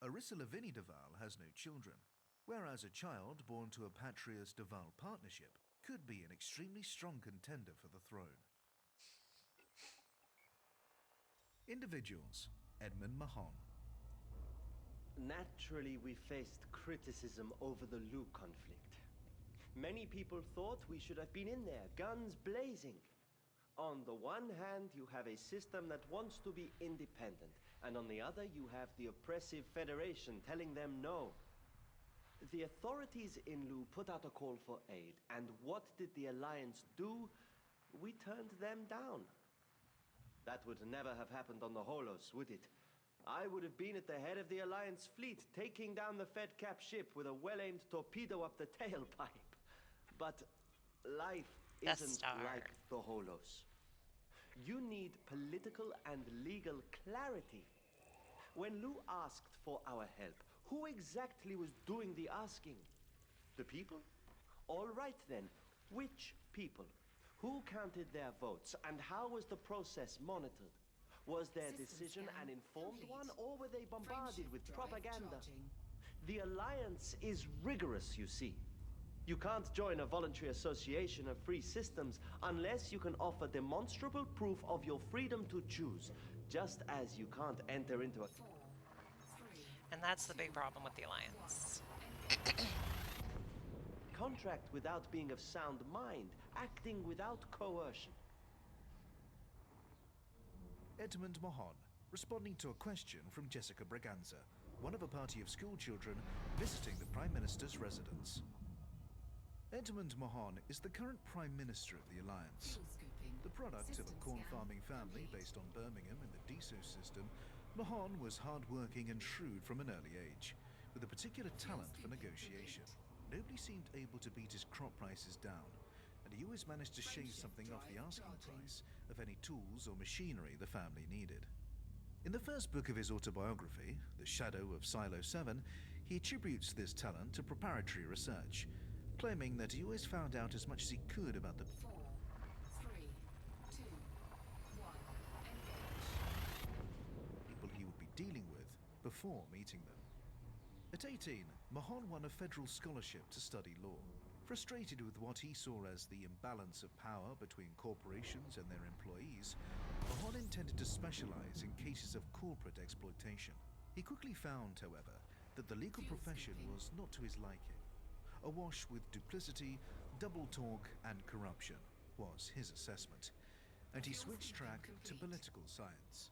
Arissa Lavinia Deval has no children, whereas a child born to a Patrius-Deval partnership could be an extremely strong contender for the throne. Individuals. Edmund Mahon. Naturally, we faced criticism over the Lu conflict. Many people thought we should have been in there, guns blazing. On the one hand, you have a system that wants to be independent, and on the other, you have the oppressive Federation telling them no. The authorities in Lu put out a call for aid, and what did the Alliance do? We turned them down. That would never have happened on the Holos, would it? I would have been at the head of the Alliance fleet, taking down the Fed-Cap ship with a well-aimed torpedo up the tailpipe. But life isn't like the Holos. You need political and legal clarity. When Lu asked for our help, who exactly was doing the asking? The people? All right then, which people? Who counted their votes, and how was the process monitored? Was their System decision scan an informed complete. one, or were they bombarded Frameshift with drive propaganda? charging. The Alliance is rigorous, you see. You can't join a voluntary association of free systems unless you can offer demonstrable proof of your freedom to choose, just as you can't enter into a... And that's the big problem with the Alliance. Contract without being of sound mind, acting without coercion. Edmund Mahon, responding to a question from Jessica Braganza, one of a party of schoolchildren visiting the Prime Minister's residence. Edmund Mahon is the current Prime Minister of the Alliance. The product of a corn farming family based on Birmingham in the DSO system, Mahon was hard-working and shrewd from an early age, with a particular talent for negotiation. Nobody seemed able to beat his crop prices down, and he always managed to shave something off the asking price of any tools or machinery the family needed. In the first book of his autobiography, The Shadow of Silo 7, he attributes this talent to preparatory research, claiming that he always found out as much as he could about the 4, 3, 2, 1, people he would be dealing with before meeting them. At 18, Mahon won a federal scholarship to study law. Frustrated with what he saw as the imbalance of power between corporations and their employees, Mahon intended to specialize in cases of corporate exploitation. He quickly found, however, that the legal profession was not to his liking. Awash with duplicity, double talk, and corruption was his assessment, and he switched track to political science.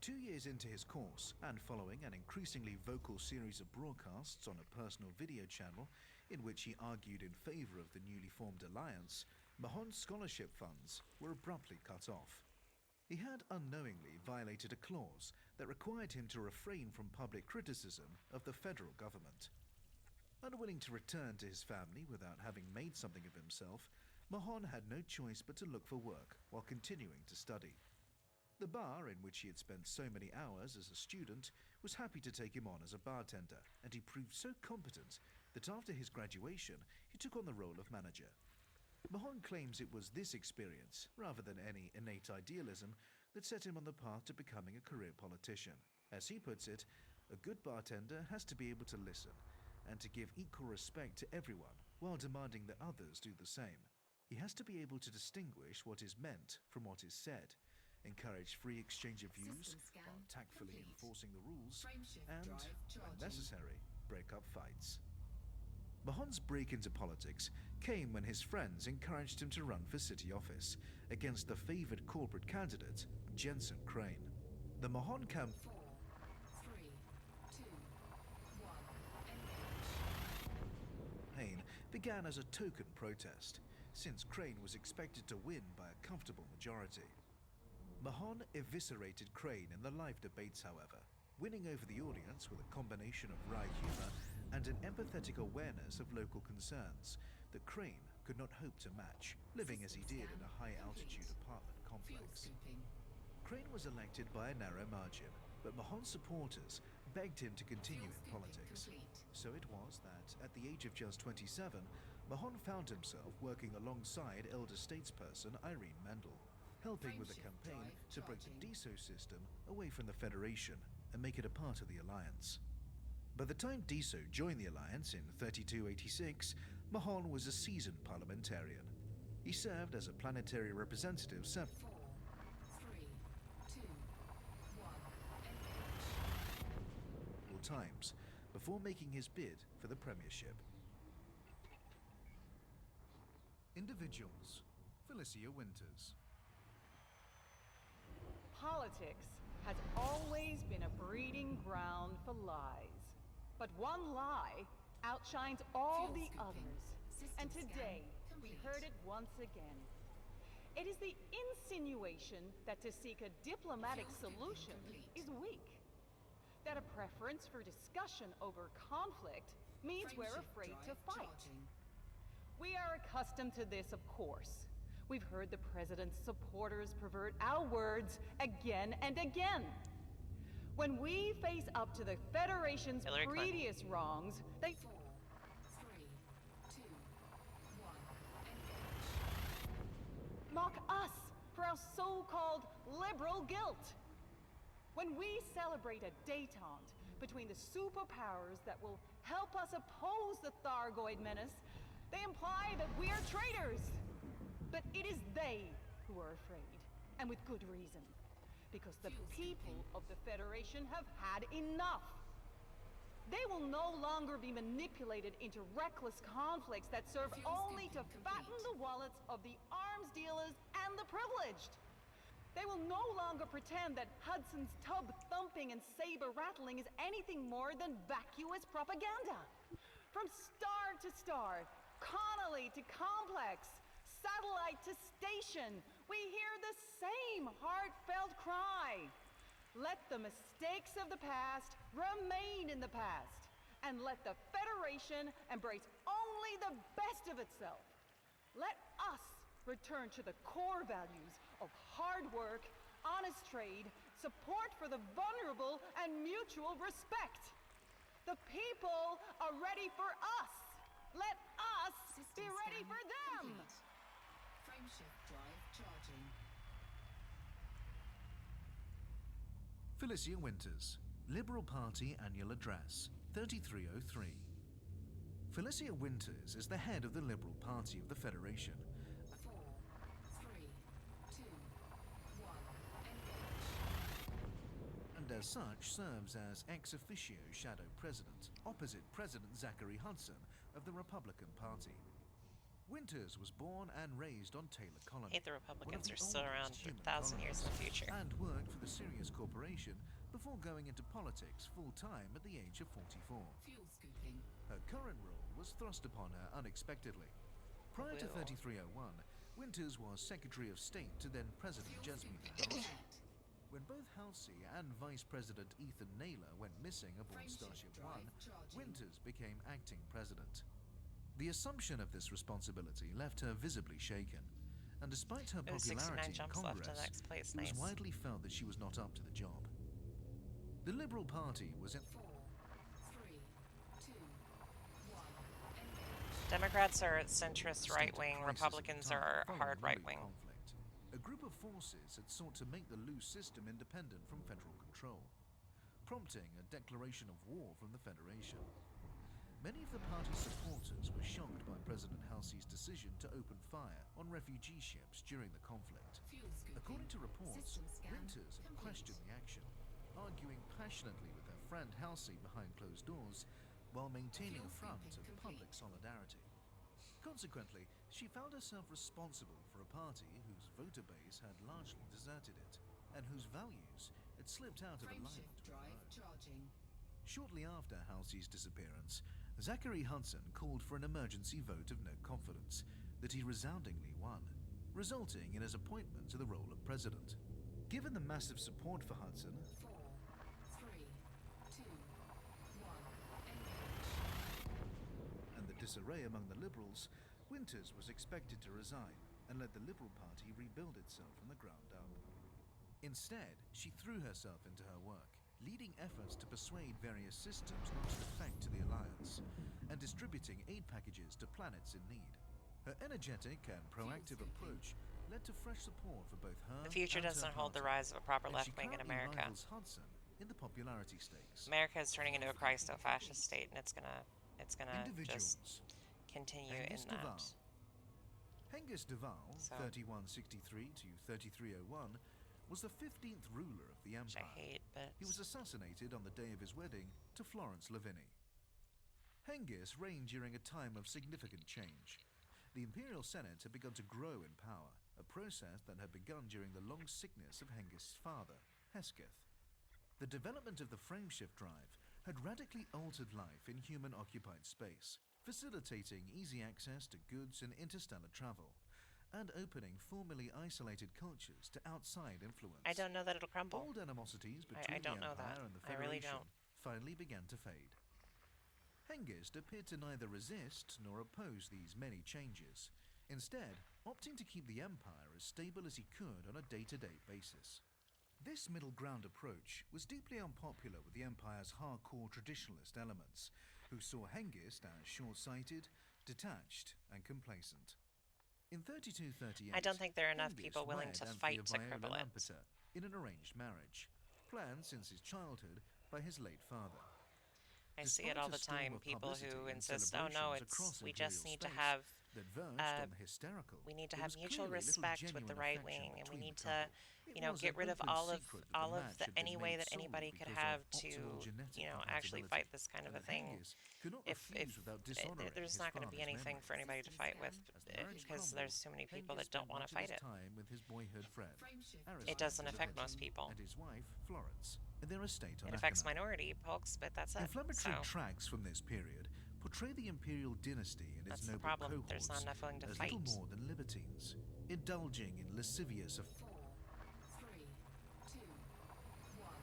2 years into his course, and following an increasingly vocal series of broadcasts on a personal video channel in which he argued in favor of the newly formed alliance, Mahon's scholarship funds were abruptly cut off. He had unknowingly violated a clause that required him to refrain from public criticism of the federal government. Unwilling to return to his family without having made something of himself, Mahon had no choice but to look for work while continuing to study. The bar in which he had spent so many hours as a student was happy to take him on as a bartender, and he proved so competent that after his graduation he took on the role of manager. Mahon claims it was this experience, rather than any innate idealism, that set him on the path to becoming a career politician. As he puts it, a good bartender has to be able to listen and to give equal respect to everyone while demanding that others do the same. He has to be able to distinguish what is meant from what is said, encourage free exchange of views while tactfully enforcing the rules, and, when necessary, break up fights. Mahon's break into politics came when his friends encouraged him to run for city office against the favoured corporate candidate, Jensen Crane. The Mahon camp 4, 3, 2, 1, campaign began as a token protest, since Crane was expected to win by a comfortable majority. Mahon eviscerated Crane in the live debates, however, winning over the audience with a combination of wry humor and an empathetic awareness of local concerns that Crane could not hope to match, living as he did in a high-altitude apartment complex. Crane was elected by a narrow margin, but Mahon's supporters begged him to continue in politics. So it was that, at the age of just 27, Mahon found himself working alongside elder statesperson Irene Mendel, helping with a campaign to break the DSO system away from the Federation and make it a part of the Alliance. By the time DSO joined the Alliance in 3286, Mahon was a seasoned parliamentarian. He served as a planetary representative several times before making his bid for the premiership. Individuals. Felicia Winters. Politics has always been a breeding ground for lies. But one lie outshines all the others. And today, we heard it once again. It is the insinuation that to seek a diplomatic solution is weak. That a preference for discussion over conflict means we're afraid to fight. We are accustomed to this, of course. We've heard the President's supporters pervert our words again and again. When we face up to the Federation's Hillary Clinton. previous wrongs, they... 4, 3, 2, 1, engage. mock us for our so-called liberal guilt. When we celebrate a détente between the superpowers that will help us oppose the Thargoid menace, they imply that we are traitors. But it is they who are afraid, and with good reason, because the people of the Federation have had enough. They will no longer be manipulated into reckless conflicts that serve only to fatten the wallets of the arms dealers and the privileged. They will no longer pretend that Hudson's tub thumping and saber rattling is anything more than vacuous propaganda. From star to star, Connolly to complex, satellite to station, we hear the same heartfelt cry. Let the mistakes of the past remain in the past, and let the Federation embrace only the best of itself. Let us return to the core values of hard work, honest trade, support for the vulnerable, and mutual respect. The people are ready for us. Let us be ready for them. Frameshift drive charging. Felicia Winters, Liberal Party Annual Address, 3303. Felicia Winters is the head of the Liberal Party of the Federation. 4, 3, 2, 1, engage. And as such serves as ex officio shadow president, opposite President Zachary Hudson of the Republican Party. Winters was born and raised on Taylor Colony. Hate the one of Republicans the are still around oldest for human 1,000 years in the colonies, future. and worked for the Sirius Corporation before going into politics full-time at the age of 44. Fuel scooping. Her current role was thrust upon her unexpectedly. Prior to Will. 3301, Winters was Secretary of State to then President Jasmine Halsey. When both Halsey and Vice President Ethan Naylor went missing aboard Starship One, Winters became acting president. The assumption of this responsibility left her visibly shaken, and despite her There was 69 popularity in jumps left in Congress, next place. it was Nice. widely felt that she was not up to the job. The Liberal Party was in 4, 3, 2, 1, engage. Democrats are centrist state of right-wing. crisis at the Republicans time are following hard the Loop right-wing. conflict. A group of forces had sought to make the loose system independent from federal control, prompting a declaration of war from the Federation. Many of the party's supporters were shocked by President Halsey's decision to open fire on refugee ships during the conflict. Fuel scooping. According to reports, System scan Winters complete. questioned the action, arguing passionately with her friend Halsey behind closed doors while maintaining a front of public solidarity. Consequently, she found herself responsible for a party whose voter base had largely deserted it, and whose values had slipped out of alignment Frameshift with her drive own. charging. Shortly after Halsey's disappearance, Zachary Hudson called for an emergency vote of no confidence that he resoundingly won, resulting in his appointment to the role of president. Given the massive support for Hudson, 4, 3, 2, 1, engage. and the disarray among the Liberals, Winters was expected to resign and let the Liberal Party rebuild itself from the ground up. Instead, she threw herself into her work, leading efforts to persuade various systems not to defect to the Alliance, and distributing aid packages to planets in need. Her energetic and proactive approach led to fresh support for both her The future and her doesn't hold the party, rise of a proper and she left wing in currently America. rivals Hudson in the popularity stakes. America is turning into a Christo-fascist state, and it's gonna just Individuals. continue Hengist in Duval. that. Hengist Duval, So- 3163 to 3301, was the 15th ruler of the Which I empire. hate, but He was assassinated on the day of his wedding to Florence Lavinie. Hengist reigned during a time of significant change. The Imperial Senate had begun to grow in power, a process that had begun during the long sickness of Hengist's father, Hesketh. The development of the frameshift drive had radically altered life in human-occupied space, facilitating easy access to goods and interstellar travel, and opening formerly isolated cultures to outside influence. I don't know that it'll crumble. Old animosities I between don't the know Empire that. and the I really Federation don't. finally began to fade. Hengist appeared to neither resist nor oppose these many changes, instead opting to keep the Empire as stable as he could on a day-to-day basis. This middle ground approach was deeply unpopular with the Empire's hardcore traditionalist elements, who saw Hengist as short-sighted, detached, and complacent. In 3238, I don't think there are enough Hengist people willing wed to Anthea fight to Viola cripple it. Lampeter in an arranged marriage, planned since his childhood by his late father. I see it all the time. People who insist, "Oh no, we just need to have we need to have mutual respect with the right wing, and we need to, get rid of all of any way that anybody could have to, actually fight this kind of a thing." If there's not going to be anything for anybody to fight with, because there's too many people that don't want to fight it. It doesn't affect most people. And his wife, Florence, in their estate on It affects Acheron. minority folks, but that's it. Inflammatory So tracks from this period portray the imperial dynasty and that's its the noble problem. cohorts There's not enough willing to as fight. little more than libertines, indulging in lascivious 4, 3, 2, 1.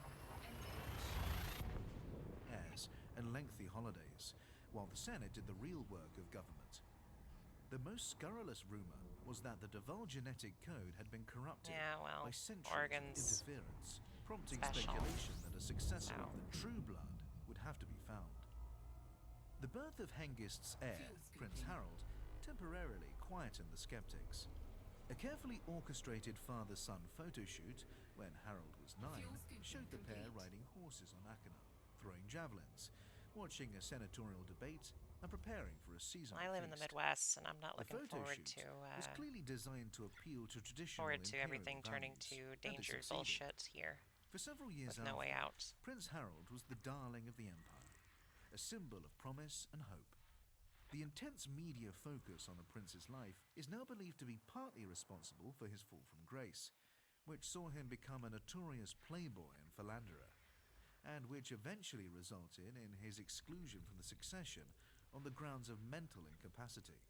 affairs and lengthy holidays, while the Senate did the real work of government. The most scurrilous rumor was that the Duval genetic code had been corrupted by centuries organs, of interference, prompting special. speculation that a successor of the True Blood would have to be found. The birth of Hengist's heir, Prince Harold, temporarily quietened the skeptics. A carefully orchestrated father-son photo shoot, when Harold was 9, showed the pair riding horses on Acheron, throwing javelins, watching a senatorial debate, and preparing for a seasonal I live in the feast. Midwest, and I'm not The looking photo forward shoot to was clearly designed to appeal to traditional everything imperial turning values, to and it danger succeeded. bullshit here. For several years with no way after, out. Prince Harold was the darling of the Empire, a symbol of promise and hope. The intense media focus on the prince's life is now believed to be partly responsible for his fall from grace, which saw him become a notorious playboy and philanderer, and which eventually resulted in his exclusion from the succession on the grounds of mental incapacity.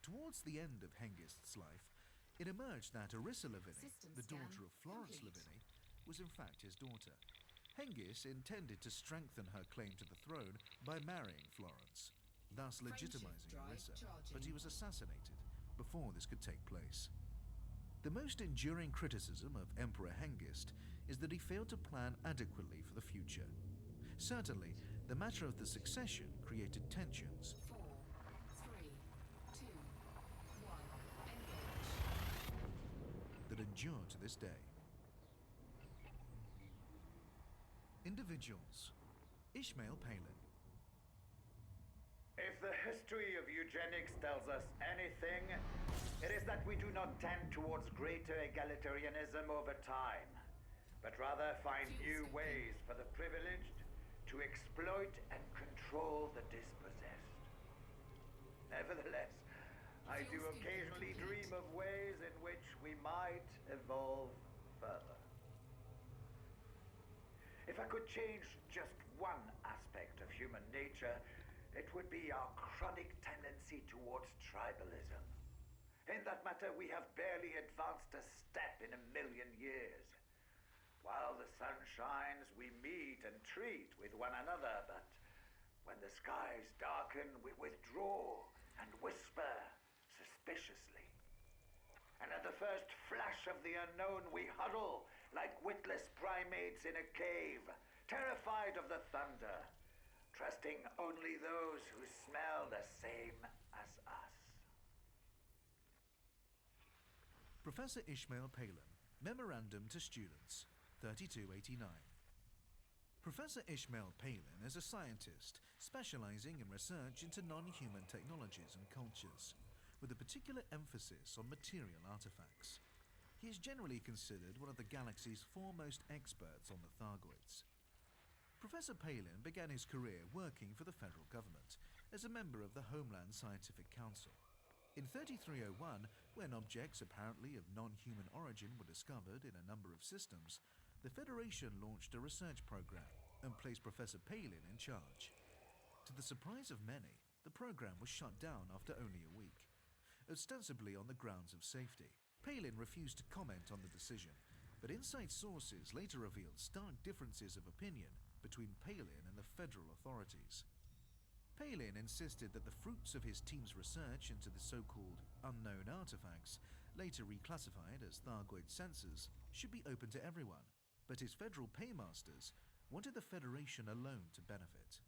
Towards the end of Hengist's life, it emerged that Orissa Lavinie, the daughter of Florence Lavinie, was in fact his daughter. Hengist intended to strengthen her claim to the throne by marrying Florence, thus legitimizing Orissa, but he was assassinated before this could take place. The most enduring criticism of Emperor Hengist is that he failed to plan adequately for the future. Certainly, the matter of the succession created tensions. 4, 3, 2, 1. That endure to this day. Individuals. Ishmael Palin. If the history of eugenics tells us anything, it is that we do not tend towards greater egalitarianism over time, but rather find new ways for the privileged to exploit and control the dispossessed. Nevertheless, I do occasionally dream of ways in which we might evolve further. If I could change just one aspect of human nature, it would be our chronic tendency towards tribalism. In that matter, we have barely advanced a step in 1,000,000 years. While the sun shines, we meet and treat with one another, but when the skies darken, we withdraw and whisper suspiciously. And at the first flash of the unknown, we huddle like witless primates in a cave, terrified of the thunder, trusting only those who smell the same as us. Professor Ishmael Palin, Memorandum to Students, 3289. Professor Ishmael Palin is a scientist specializing in research into non-human technologies and cultures, with a particular emphasis on material artifacts. He is generally considered one of the galaxy's foremost experts on the Thargoids. Professor Palin began his career working for the federal government as a member of the Homeland Scientific Council. In 3301, when objects apparently of non-human origin were discovered in a number of systems, the Federation launched a research program and placed Professor Palin in charge. To the surprise of many, the program was shut down after only a week, ostensibly on the grounds of safety. Palin refused to comment on the decision, but inside sources later revealed stark differences of opinion between Palin and the federal authorities. Palin insisted that the fruits of his team's research into the so-called unknown artifacts, later reclassified as Thargoid sensors, should be open to everyone, but his federal paymasters wanted the Federation alone to benefit.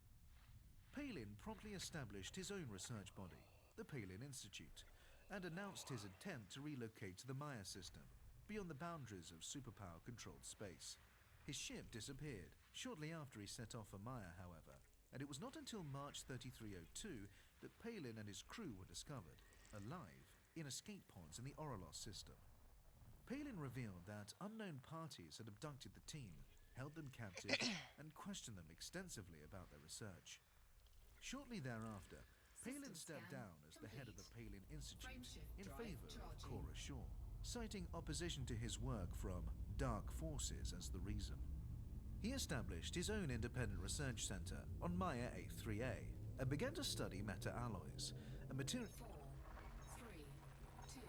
Palin promptly established his own research body, the Palin Institute, and announced his intent to relocate to the Maya system, beyond the boundaries of superpower-controlled space. His ship disappeared shortly after he set off for Maya, however, and it was not until March 3302 that Palin and his crew were discovered, alive, in escape pods in the Oralos system. Palin revealed that unknown parties had abducted the team, held them captive, and questioned them extensively about their research. Shortly thereafter, Palin stepped down as the head of the Palin Institute in favor of Cora Shaw, citing opposition to his work from dark forces as the reason. He established his own independent research center on Maya A3A and began to study meta-alloys, a material... 4, 3, 2,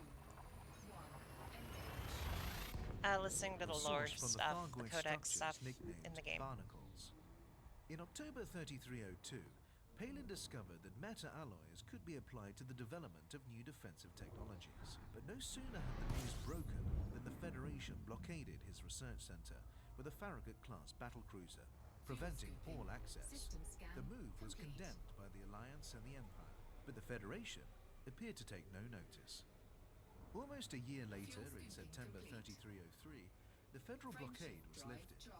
1, engage. Listening to the lore stuff, the codex stuff in the game. Barnacles. In October 3302, Palin discovered that meta-alloys could be applied to the development of new defensive technologies. But no sooner had the news broken than the Federation blockaded his research center with a Farragut-class battlecruiser, preventing all access. The move was condemned by the Alliance and the Empire, but the Federation appeared to take no notice. Almost a year later, in September 3303, the federal blockade was lifted.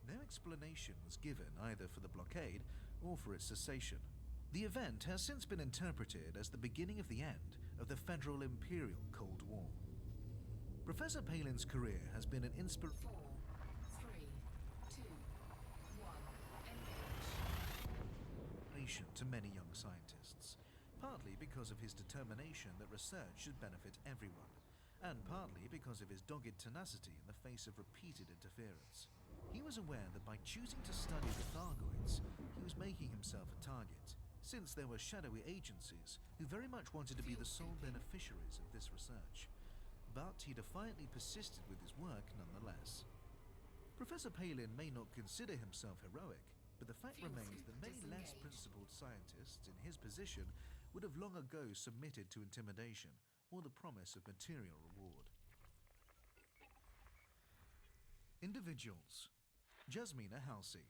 No explanation was given either for the blockade or for its cessation. The event has since been interpreted as the beginning of the end of the Federal Imperial Cold War. Professor Palin's career has been an inspiration 4, 3, 2, 1, engage. to many young scientists, partly because of his determination that research should benefit everyone, and partly because of his dogged tenacity in the face of repeated interference. He was aware that by choosing to study the Thargoids, he was making himself a target, since there were shadowy agencies who very much wanted to be the sole beneficiaries of this research. But he defiantly persisted with his work nonetheless. Professor Palin may not consider himself heroic, but the fact remains that many less principled scientists in his position would have long ago submitted to intimidation or the promise of material reward. Individuals. Jasmina Halsey.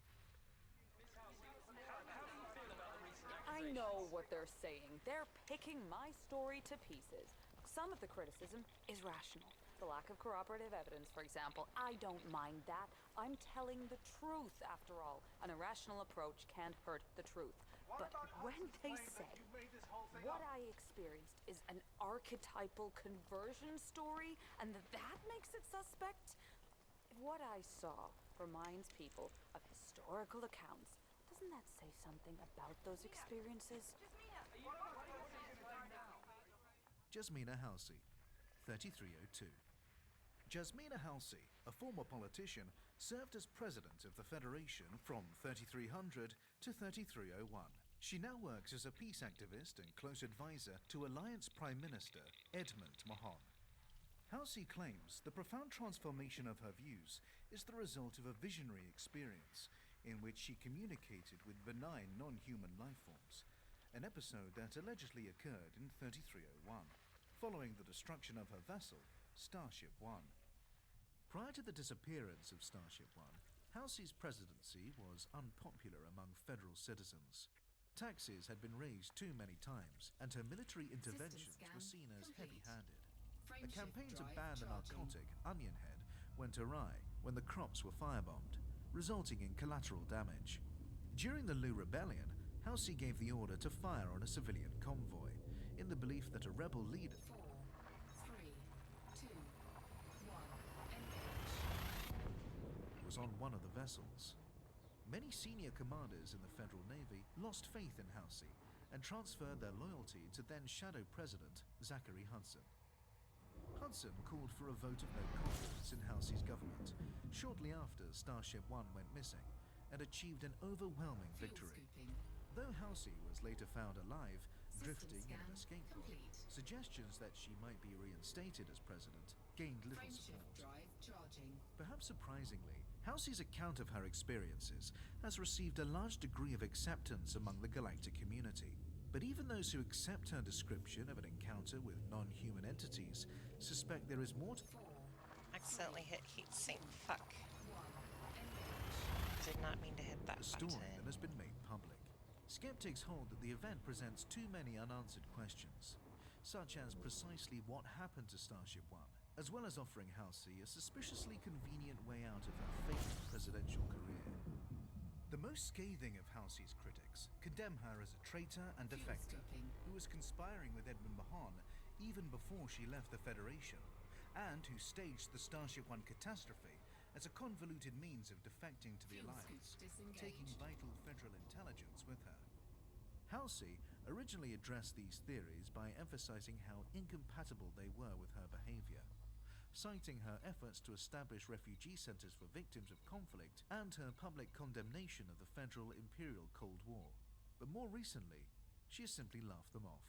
I know what they're saying. They're picking my story to pieces. Some of the criticism is rational. The lack of corroborative evidence, for example, I don't mind that. I'm telling the truth, after all. An irrational approach can't hurt the truth. But when they say what I experienced is an archetypal conversion story and that makes it suspect, if what I saw reminds people of historical accounts, doesn't that say something about those experiences? Jasmina Halsey, 3302. Jasmina Halsey, a former politician, served as president of the Federation from 3300 to 3301. She now works as a peace activist and close advisor to Alliance Prime Minister Edmund Mahon. Halsey claims the profound transformation of her views is the result of a visionary experience in which she communicated with benign non-human life forms, an episode that allegedly occurred in 3301, following the destruction of her vessel, Starship One. Prior to the disappearance of Starship One, Halsey's presidency was unpopular among federal citizens. Taxes had been raised too many times, and her military interventions were seen as heavy-handed. A campaign to ban the narcotic Onion Head went awry when the crops were firebombed, resulting in collateral damage. During the Lu Rebellion, Halsey gave the order to fire on a civilian convoy, in the belief that a rebel leader 4, 3, 2, 1, engage. was on one of the vessels. Many senior commanders in the Federal Navy lost faith in Halsey and transferred their loyalty to then Shadow President Zachary Hudson. Hudson called for a vote of no confidence in Halsey's government shortly after Starship One went missing and achieved an overwhelming victory. Though Halsey was later found alive, drifting in an escape pod, suggestions that she might be reinstated as president gained little Frameshift support. drive charging. Perhaps surprisingly, Halsey's account of her experiences has received a large degree of acceptance among the galactic community. But even those who accept her description of an encounter with non-human entities suspect there is more to... Accidentally hit heatsink. Fuck. Did not mean to hit that a story button. that has been made public. Skeptics hold that the event presents too many unanswered questions, such as precisely what happened to Starship One, as well as offering Halsey a suspiciously convenient way out of her failed presidential career. The most scathing of Halsey's critics condemn her as a traitor and defector who was conspiring with Edmund Mahon even before she left the Federation, and who staged the Starship One catastrophe as a convoluted means of defecting to the Alliance, taking vital federal intelligence with her. Halsey originally addressed these theories by emphasizing how incompatible they were with her behavior, citing her efforts to establish refugee centers for victims of conflict and her public condemnation of the Federal Imperial Cold War. But more recently, she has simply laughed them off.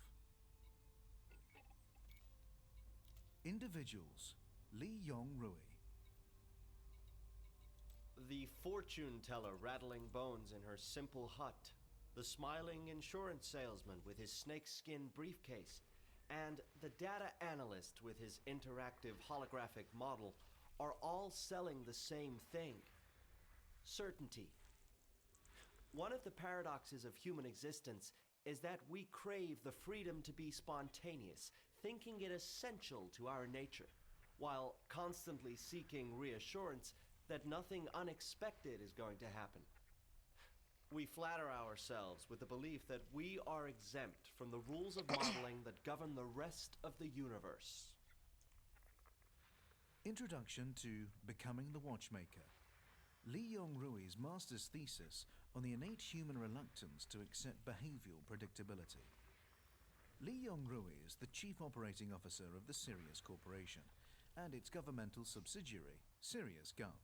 Individuals. Lee Yong-rui. The fortune teller rattling bones in her simple hut, the smiling insurance salesman with his snakeskin briefcase, and the data analyst with his interactive holographic model are all selling the same thing: certainty. One of the paradoxes of human existence is that we crave the freedom to be spontaneous, thinking it essential to our nature, while constantly seeking reassurance that nothing unexpected is going to happen. We flatter ourselves with the belief that we are exempt from the rules of modeling that govern the rest of the universe. Introduction to Becoming the Watchmaker. Lee Yong-rui's master's thesis on the innate human reluctance to accept behavioral predictability. Lee Yong-rui is the chief operating officer of the Sirius Corporation and its governmental subsidiary, Sirius Gov.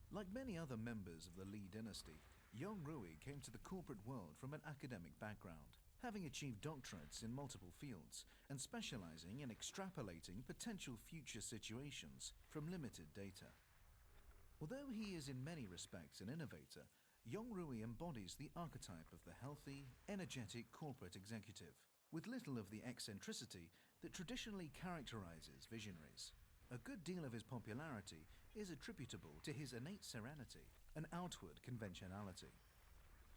Like many other members of the Lee dynasty, Yong-rui came to the corporate world from an academic background, having achieved doctorates in multiple fields and specializing in extrapolating potential future situations from limited data. Although he is in many respects an innovator, Yong-rui embodies the archetype of the healthy, energetic corporate executive, with little of the eccentricity that traditionally characterizes visionaries. A good deal of his popularity is attributable to his innate serenity and outward conventionality.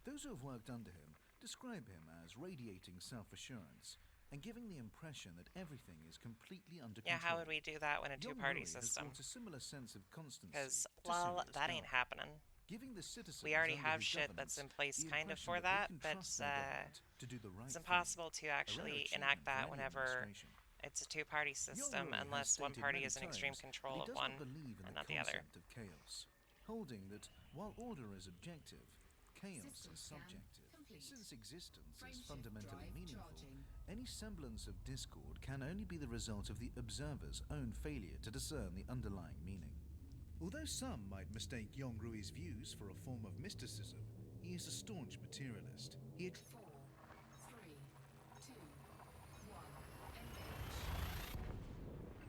Those who have worked under him describe him as radiating self-assurance and giving the impression that everything is completely under control. Yeah, how would we do that when a two-party Yong-rui has system? brought a similar sense of constancy Because, to well, Sirius that Gov, ain't happening. giving the citizens We already under have his shit that's in place the kind of impression for that that, they can but trust their government to do the right it's thing, impossible to a rare actually achievement enact for that any whenever administration. it's a two-party system, Yong-rui has unless one stated party many is in extreme times control that he of does one not believe in and the not the other. concept of chaos, holding that while order is objective, chaos System is scan subjective. complete. Since existence is Frameshift fundamentally drive meaningful, charging. any semblance of discord can only be the result of the observer's own failure to discern the underlying meaning. Although some might mistake Yong-rui's views for a form of mysticism, he is a staunch materialist. He 4, 3, 2, 1,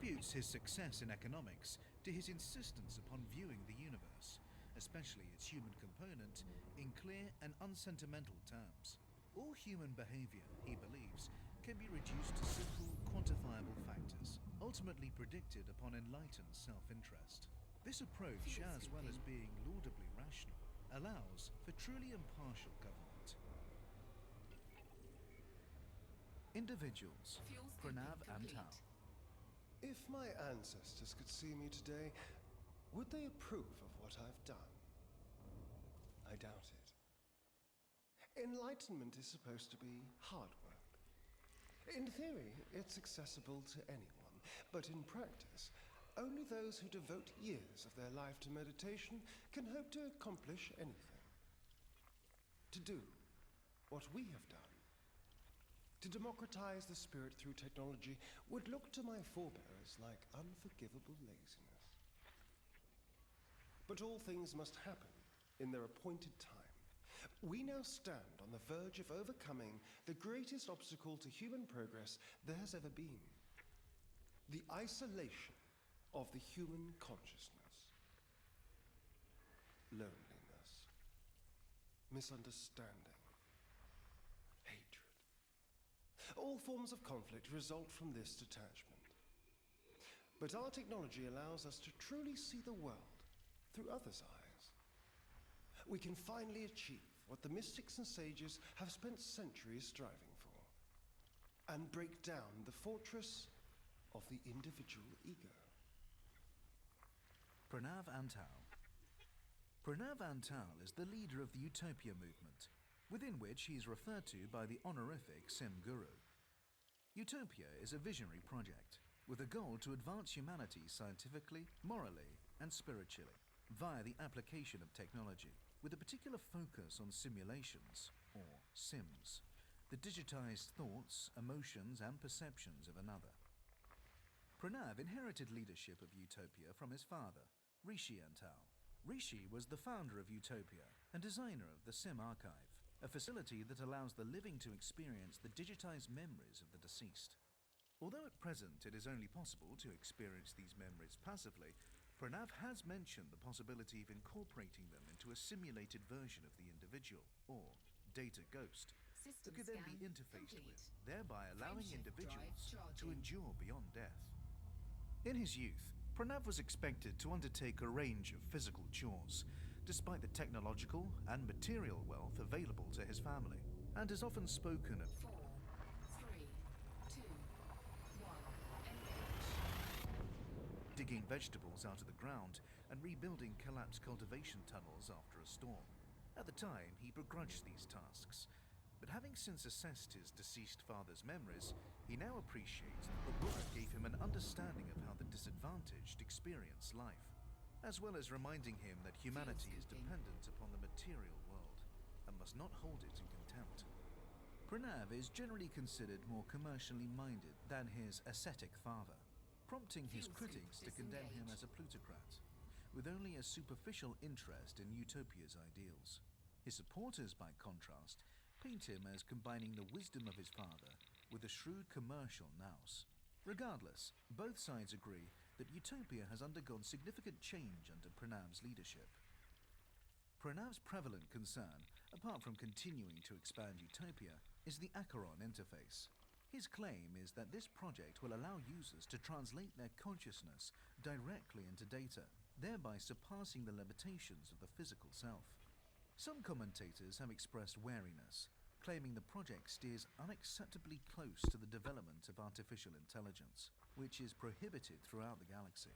attributes his success in economics to his insistence upon viewing the universe, especially its human component, in clear and unsentimental terms. All human behavior, he believes, can be reduced to simple, quantifiable factors, ultimately predicted upon enlightened self-interest. This approach, as well as being laudably rational, allows for truly impartial government. Individuals. Pranav and Tao. If my ancestors could see me today, would they approve of what I've done? I doubt it. Enlightenment is supposed to be hard work. In theory, it's accessible to anyone, but in practice, only those who devote years of their life to meditation can hope to accomplish anything. To do what we have done, to democratize the spirit through technology, would look to my forebears like unforgivable laziness. But all things must happen in their appointed time. We now stand on the verge of overcoming the greatest obstacle to human progress there has ever been: the isolation of the human consciousness. loneliness, misunderstanding, hatred. All forms of conflict result from this detachment. But our technology allows us to truly see the world through others' eyes. We can finally achieve what the mystics and sages have spent centuries striving for, and break down the fortress of the individual ego. Pranav Antal. Pranav Antal is the leader of the Utopia movement, within which he is referred to by the honorific Sim Guru. Utopia is a visionary project, with a goal to advance humanity scientifically, morally, and spiritually, via the application of technology, with a particular focus on simulations, or sims, the digitized thoughts, emotions, and perceptions of another. Pranav inherited leadership of Utopia from his father, Rishi Antal. Rishi was the founder of Utopia and designer of the Sim Archive, a facility that allows the living to experience the digitized memories of the deceased. Although at present it is only possible to experience these memories passively, Pranav has mentioned the possibility of incorporating them into a simulated version of the individual, or data ghost, that could then be interfaced with, thereby allowing individuals to endure beyond death. In his youth, Pranav was expected to undertake a range of physical chores, despite the technological and material wealth available to his family, and has often spoken of 4, 3, 2, 1, engage. digging vegetables out of the ground and rebuilding collapsed cultivation tunnels after a storm. At the time, he begrudged these tasks, but having since assessed his deceased father's memories, he now appreciates that the work gave him an understanding of how the disadvantaged experience life, as well as reminding him that humanity is dependent upon the material world and must not hold it in contempt. Pranav is generally considered more commercially minded than his ascetic father, prompting his critics to condemn him as a plutocrat, with only a superficial interest in Utopia's ideals. His supporters, by contrast, paint him as combining the wisdom of his father with a shrewd commercial nous. Regardless, both sides agree that Utopia has undergone significant change under Pranav's leadership. Pranav's prevalent concern, apart from continuing to expand Utopia, is the Acheron interface. His claim is that this project will allow users to translate their consciousness directly into data, thereby surpassing the limitations of the physical self. Some commentators have expressed wariness, claiming the project steers unacceptably close to the development of artificial intelligence, which is prohibited throughout the galaxy.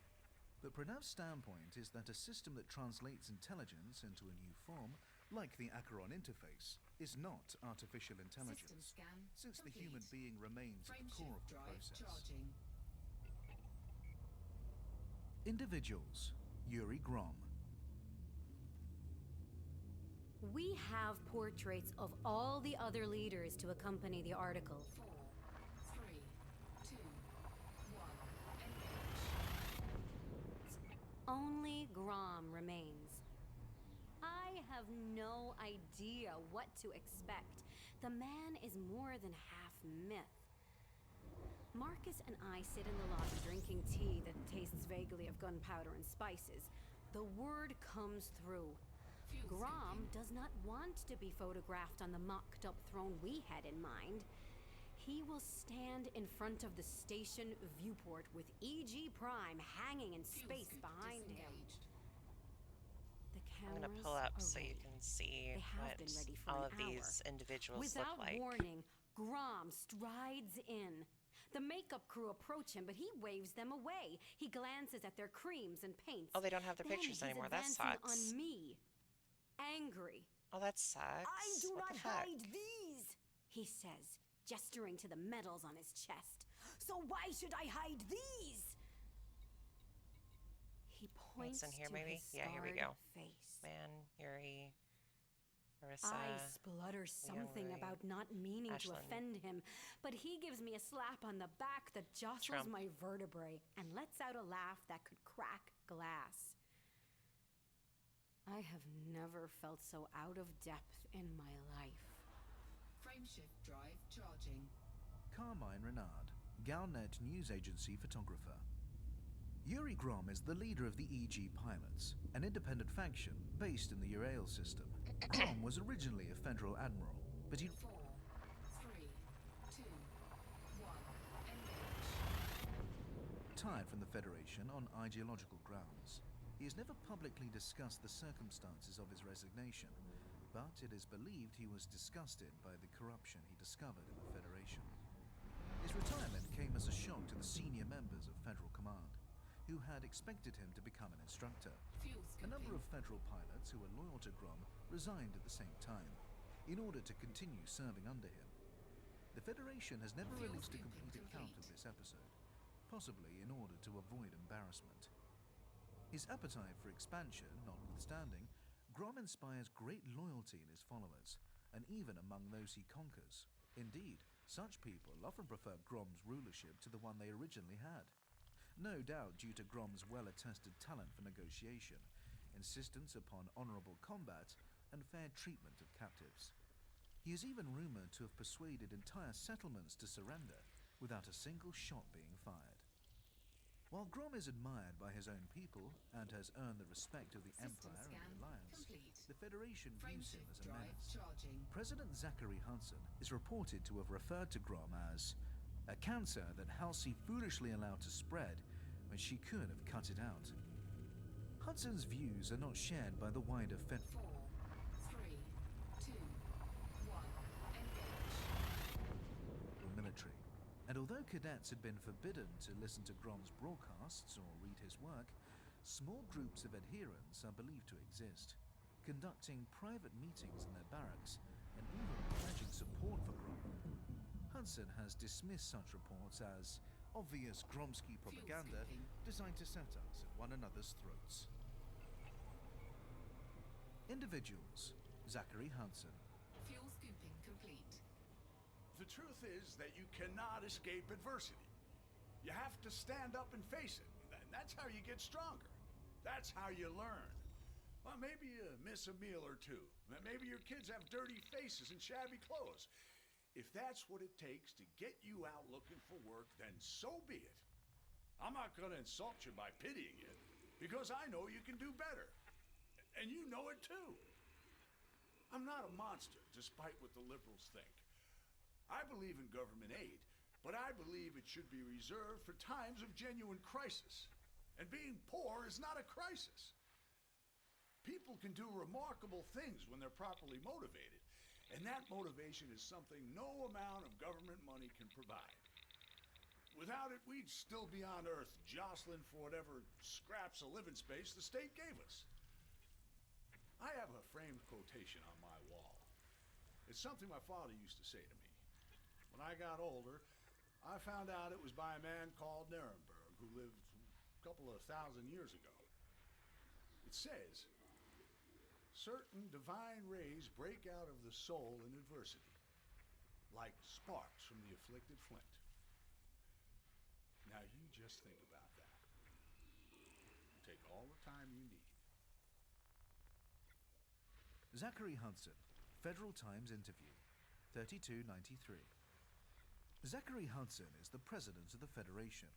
But Pranav's standpoint is that a system that translates intelligence into a new form, like the Acheron interface, is not artificial intelligence, since the human being remains at the core of the process. Charging. Individuals. Yuri Grom. We have portraits of all the other leaders to accompany the article. 4, 3, 2, 1, engage. Only Grom remains. I have no idea what to expect. The man is more than half myth. Marcus and I sit in the lobby drinking tea that tastes vaguely of gunpowder and spices. The word comes through. Grom does not want to be photographed on the mocked-up throne we had in mind. He will stand in front of the station viewport with E.G. Prime hanging in space behind him. The I'm cameras gonna pull up are so you ready. can see They have what been ready for all an of these hour. individuals Without look like. warning, Grom strides in. The makeup crew approach him, but he waves them away. He glances at their creams and paints. Oh, they don't have their Then pictures he's anymore. That advancing sucks. on me. Angry. Oh, that sucks. I do What not the fuck? hide these, he says, gesturing to the medals on his chest. So why should I hide these? He points It's in here, to maybe? his Yeah, here we scarred go. face. Man, Yuri, Marissa. I splutter something Yuri, about not meaning to Ashlyn. offend him, but he gives me a slap on the back that jostles Trump. my vertebrae and lets out a laugh that could crack glass. I have never felt so out of depth in my life. Frameshift drive charging. Carmine Renard, Galnet News Agency photographer. Yuri Grom is the leader of the EG Pilots, an independent faction based in the Urail system. Grom was originally a federal admiral, but he... 4, 3, 2, 1, engage. Retired from the Federation on ideological grounds. He has never publicly discussed the circumstances of his resignation, but it is believed he was disgusted by the corruption he discovered in the Federation. His retirement came as a shock to the senior members of Federal Command, who had expected him to become an instructor. A number of Federal pilots who were loyal to Grom resigned at the same time, in order to continue serving under him. The Federation has never released a complete account of this episode, possibly in order to avoid embarrassment. His appetite for expansion notwithstanding, Grom inspires great loyalty in his followers, and even among those he conquers. Indeed, such people often prefer Grom's rulership to the one they originally had. No doubt due to Grom's well-attested talent for negotiation, insistence upon honorable combat, and fair treatment of captives. He is even rumored to have persuaded entire settlements to surrender without a single shot being fired. While Grom is admired by his own people and has earned the respect of the Empire and the Alliance, the Federation views him as a menace. President Zachary Hudson is reported to have referred to Grom as a cancer that Halsey foolishly allowed to spread when she could have cut it out. Hudson's views are not shared by the wider 4, 3, 2, 1, engage. military, and although cadets had been forbidden to listen to Grom's broadcasts or read his work, small groups of adherents are believed to exist, conducting private meetings in their barracks and even pledging support for Grom. Hudson has dismissed such reports as obvious Gromsky propaganda designed to set us at one another's throats. Individuals: Zachary Hudson. Fuel scooping complete. The truth is that you cannot escape adversity. You have to stand up and face it, and that's how you get stronger. That's how you learn. Well, maybe you miss a meal or two. Maybe your kids have dirty faces and shabby clothes. If that's what it takes to get you out looking for work, then so be it. I'm not going to insult you by pitying you, because I know you can do better. And you know it too. I'm not a monster, despite what the liberals think. I believe in government aid, but I believe it should be reserved for times of genuine crisis. And being poor is not a crisis. People can do remarkable things when they're properly motivated. And that motivation is something no amount of government money can provide. Without it, we'd still be on Earth, jostling for whatever scraps of living space the state gave us. I have a framed quotation on my wall. It's something my father used to say to me. When I got older, I found out it was by a man called Nuremberg, who lived a couple of thousand years ago. It says, certain divine rays break out of the soul in adversity, like sparks from the afflicted flint. Now you just think about that. Take all the time you need. Zachary Hudson, Federal Times interview, 3293. Zachary Hudson is the president of the Federation,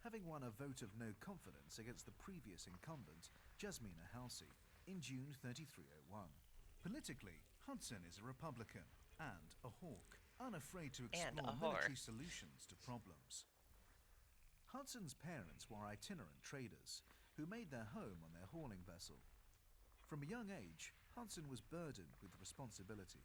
having won a vote of no confidence against the previous incumbent, Jasmina Halsey, in June 3301. Politically, Hudson is a Republican and a hawk, unafraid to explore military solutions to problems. Hudson's parents were itinerant traders who made their home on their hauling vessel. From a young age, Hudson was burdened with responsibility.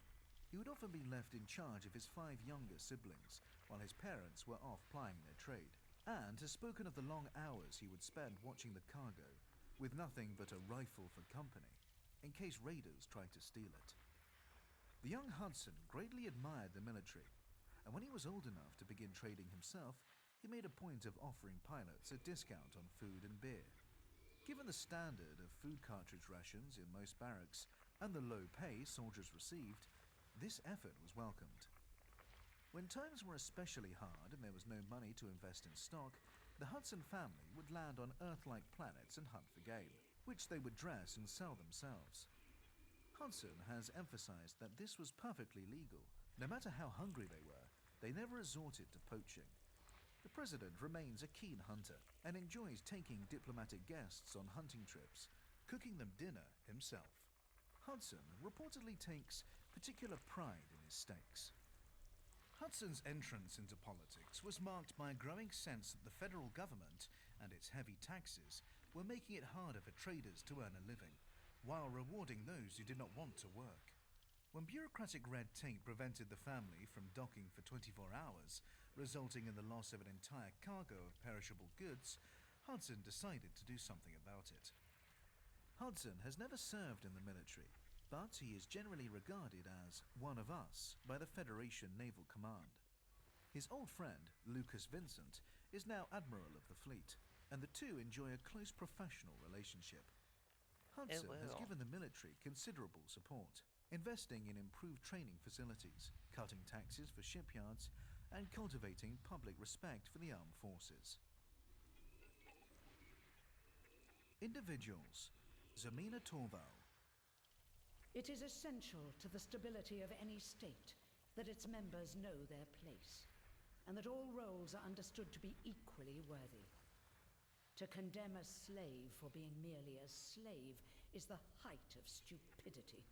He would often be left in charge of his 5 younger siblings while his parents were off plying their trade, and has spoken of the long hours he would spend watching the cargo, with nothing but a rifle for company, in case raiders tried to steal it. The young Hudson greatly admired the military, and when he was old enough to begin trading himself, he made a point of offering pilots a discount on food and beer. Given the standard of food cartridge rations in most barracks and the low pay soldiers received, this effort was welcomed. When times were especially hard and there was no money to invest in stock, the Hudson family would land on Earth-like planets and hunt for game, which they would dress and sell themselves. Hudson has emphasized that this was perfectly legal. No matter how hungry they were, they never resorted to poaching. The president remains a keen hunter and enjoys taking diplomatic guests on hunting trips, cooking them dinner himself. Hudson reportedly takes particular pride in his steaks. Hudson's entrance into politics was marked by a growing sense that the federal government and its heavy taxes were making it harder for traders to earn a living, while rewarding those who did not want to work. When bureaucratic red tape prevented the family from docking for 24 hours, resulting in the loss of an entire cargo of perishable goods, Hudson decided to do something about it. Hudson has never served in the military, but he is generally regarded as one of us by the Federation Naval Command. His old friend, Lucas Vincent, is now Admiral of the fleet, and the two enjoy a close professional relationship. Hudson has given the military considerable support, investing in improved training facilities, cutting taxes for shipyards, and cultivating public respect for the armed forces. Individuals. Zemina Torval. It is essential to the stability of any state that its members know their place, and that all roles are understood to be equally worthy. To condemn a slave for being merely a slave is the height of stupidity.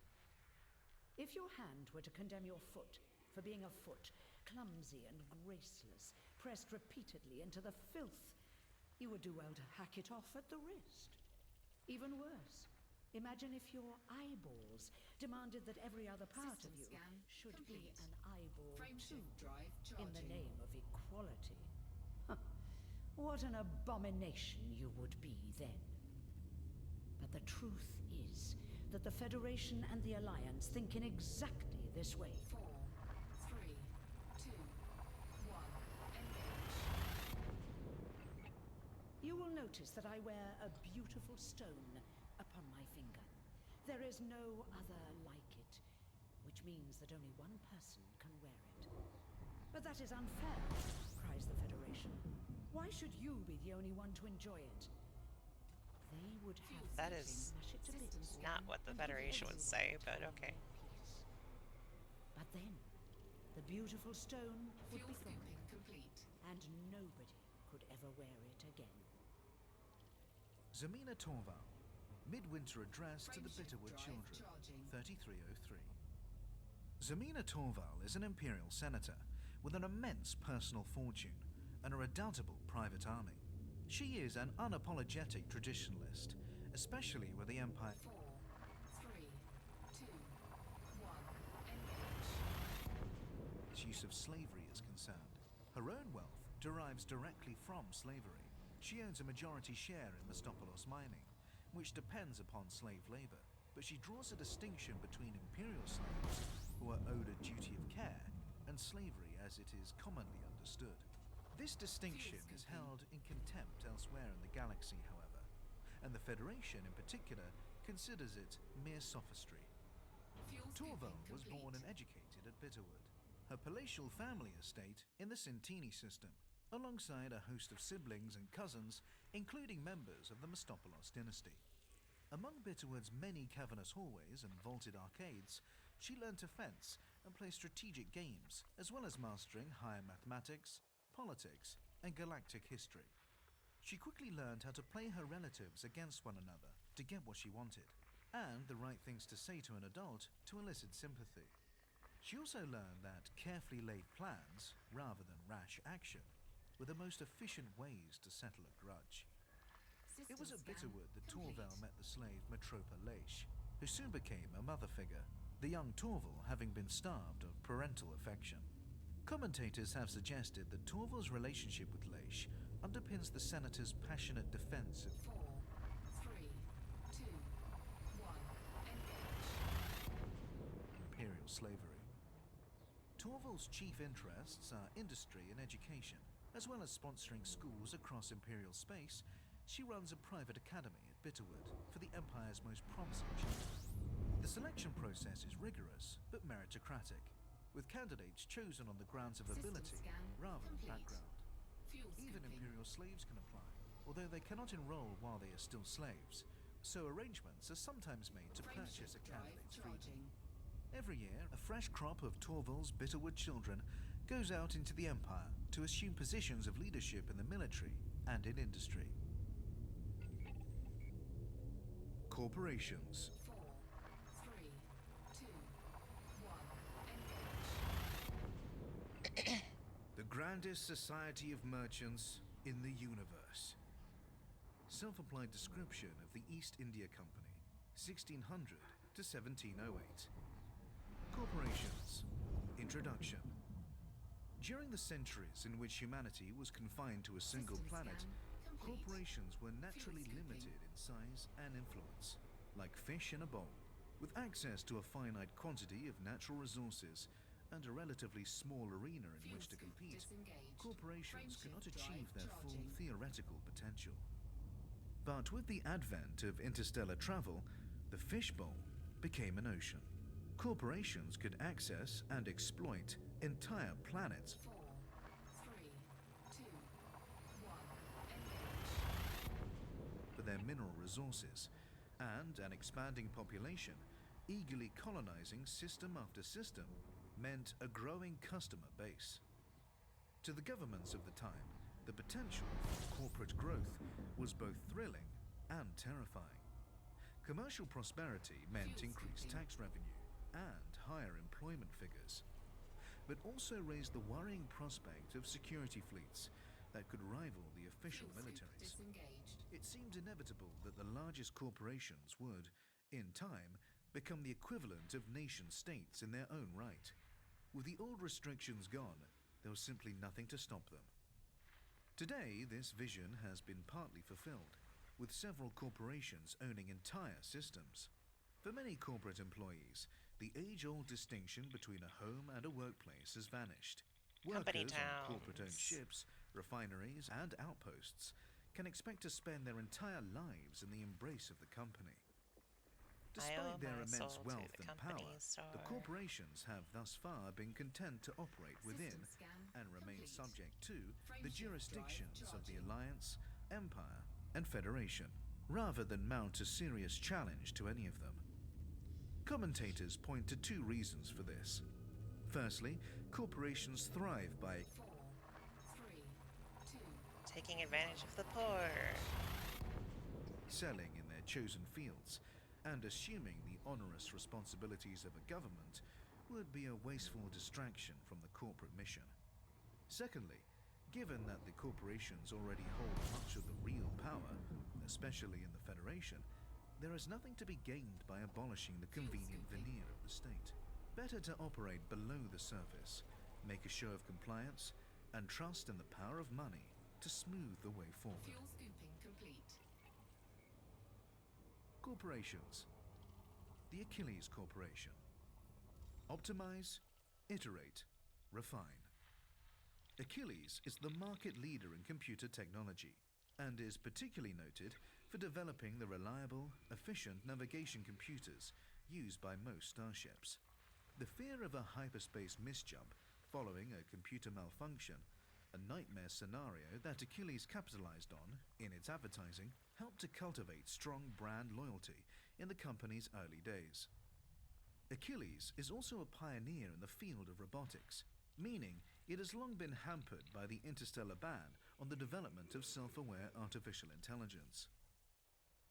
If your hand were to condemn your foot for being a foot, clumsy and graceless, pressed repeatedly into the filth, you would do well to hack it off at the wrist. Even worse, imagine if your eyeballs demanded that every other part of you should be an eyeball too, in the name of equality. What an abomination you would be then. But the truth is that the Federation and the Alliance think in exactly this way. 4, 3, 2, 1, engage. You will notice that I wear a beautiful stone upon my finger. There is no other like it, which means that only one person can wear it. But that is unfair, cries the Federation. Why should you be the only one to enjoy it? They would have That to is smash it to bits not what the and give Federation would say, but everyone okay. peace. But then, the beautiful stone would be Fuel gone, scooping complete. and nobody could ever wear it again. Zemina Torval. Midwinter Address to the Frameshift Bitterwood drive Children, charging. 3303. Zemina Torval is an imperial senator with an immense personal fortune and a redoubtable private army. She is an unapologetic traditionalist, especially where the Empire 4, 3, 2, 1, engage. its use of slavery is concerned. Her own wealth derives directly from slavery. She owns a majority share in Mistopolos mining, which depends upon slave labor, but she draws a distinction between imperial slaves, who are owed a duty of care, and slavery as it is commonly understood. This distinction is held in contempt elsewhere in the galaxy, however, and the Federation in particular considers it mere sophistry. Fuel Torval scooping was born and complete. educated at Bitterwood, her palatial family estate in the Centini system, alongside a host of siblings and cousins, including members of the Mistopolos dynasty. Among Bitterwood's many cavernous hallways and vaulted arcades, she learned to fence and play strategic games, as well as mastering higher mathematics, politics, and galactic history. She quickly learned how to play her relatives against one another to get what she wanted, and the right things to say to an adult to elicit sympathy. She also learned that carefully laid plans, rather than rash action, were the most efficient ways to settle a grudge. It was at Bitterwood that Torval met the slave Metropa Leish, who soon became a mother figure, the young Torval having been starved of parental affection. Commentators have suggested that Torval's relationship with Leish underpins the senator's passionate defense of 4, 3, 2, 1, engage. imperial slavery. Torval's chief interests are industry and education. As well as sponsoring schools across Imperial space, she runs a private academy at Bitterwood for the Empire's most promising children. The selection process is rigorous but meritocratic, with candidates chosen on the grounds of System ability scan rather than complete. background. Fuel Even scooping. Imperial slaves can apply, although they cannot enroll while they are still slaves, so arrangements are sometimes made to purchase a Frameshift drive candidate's freedom. charging. Every year, a fresh crop of Torval's Bitterwood children goes out into the Empire to assume positions of leadership in the military and in industry. Corporations. 4, 3, 2, 1, engage. The grandest society of merchants in the universe. Self-applied description of the East India Company, 1600 to 1708. Corporations. Introduction. During the centuries in which humanity was confined to a single planet, corporations were naturally limited in size and influence, like fish in a bowl. With access to a finite quantity of natural resources and a relatively small arena in which to compete, corporations could not achieve their full theoretical potential. But with the advent of interstellar travel, the fishbowl became an ocean. Corporations could access and exploit entire planets 4, 3, 2, 1, engage. for their mineral resources, and an expanding population eagerly colonizing system after system meant a growing customer base. To the governments of the time, the potential for corporate growth was both thrilling and terrifying. Commercial prosperity meant increased tax revenue and higher employment figures, but also raised the worrying prospect of security fleets that could rival the official militaries. It seemed inevitable that the largest corporations would, in time, become the equivalent of nation-states in their own right. With the old restrictions gone, there was simply nothing to stop them. Today, this vision has been partly fulfilled, with several corporations owning entire systems. For many corporate employees, the age-old distinction between a home and a workplace has vanished. Company Workers on corporate-owned towns. ships, refineries, and outposts can expect to spend their entire lives in the embrace of the company. Despite their immense wealth and power, the corporations have thus far been content to operate within and remain subject to the jurisdictions of the Alliance, Empire, and Federation, rather than mount a serious challenge to any of them. Commentators point to two reasons for this. Firstly, corporations thrive by 4, 3, 2, Taking advantage of the poor. selling in their chosen fields, and assuming the onerous responsibilities of a government would be a wasteful distraction from the corporate mission. Secondly, given that the corporations already hold much of the real power, especially in the Federation, there is nothing to be gained by abolishing the convenient veneer of the state. Better to operate below the surface, make a show of compliance, and trust in the power of money to smooth the way forward. fuel scooping complete. Corporations. The Achilles Corporation. Optimize, iterate, refine. Achilles is the market leader in computer technology and is particularly noted for developing the reliable, efficient navigation computers used by most starships. The fear of a hyperspace misjump following a computer malfunction, a nightmare scenario that Achilles capitalized on in its advertising, helped to cultivate strong brand loyalty in the company's early days. Achilles is also a pioneer in the field of robotics, meaning it has long been hampered by the interstellar ban on the development of self-aware artificial intelligence.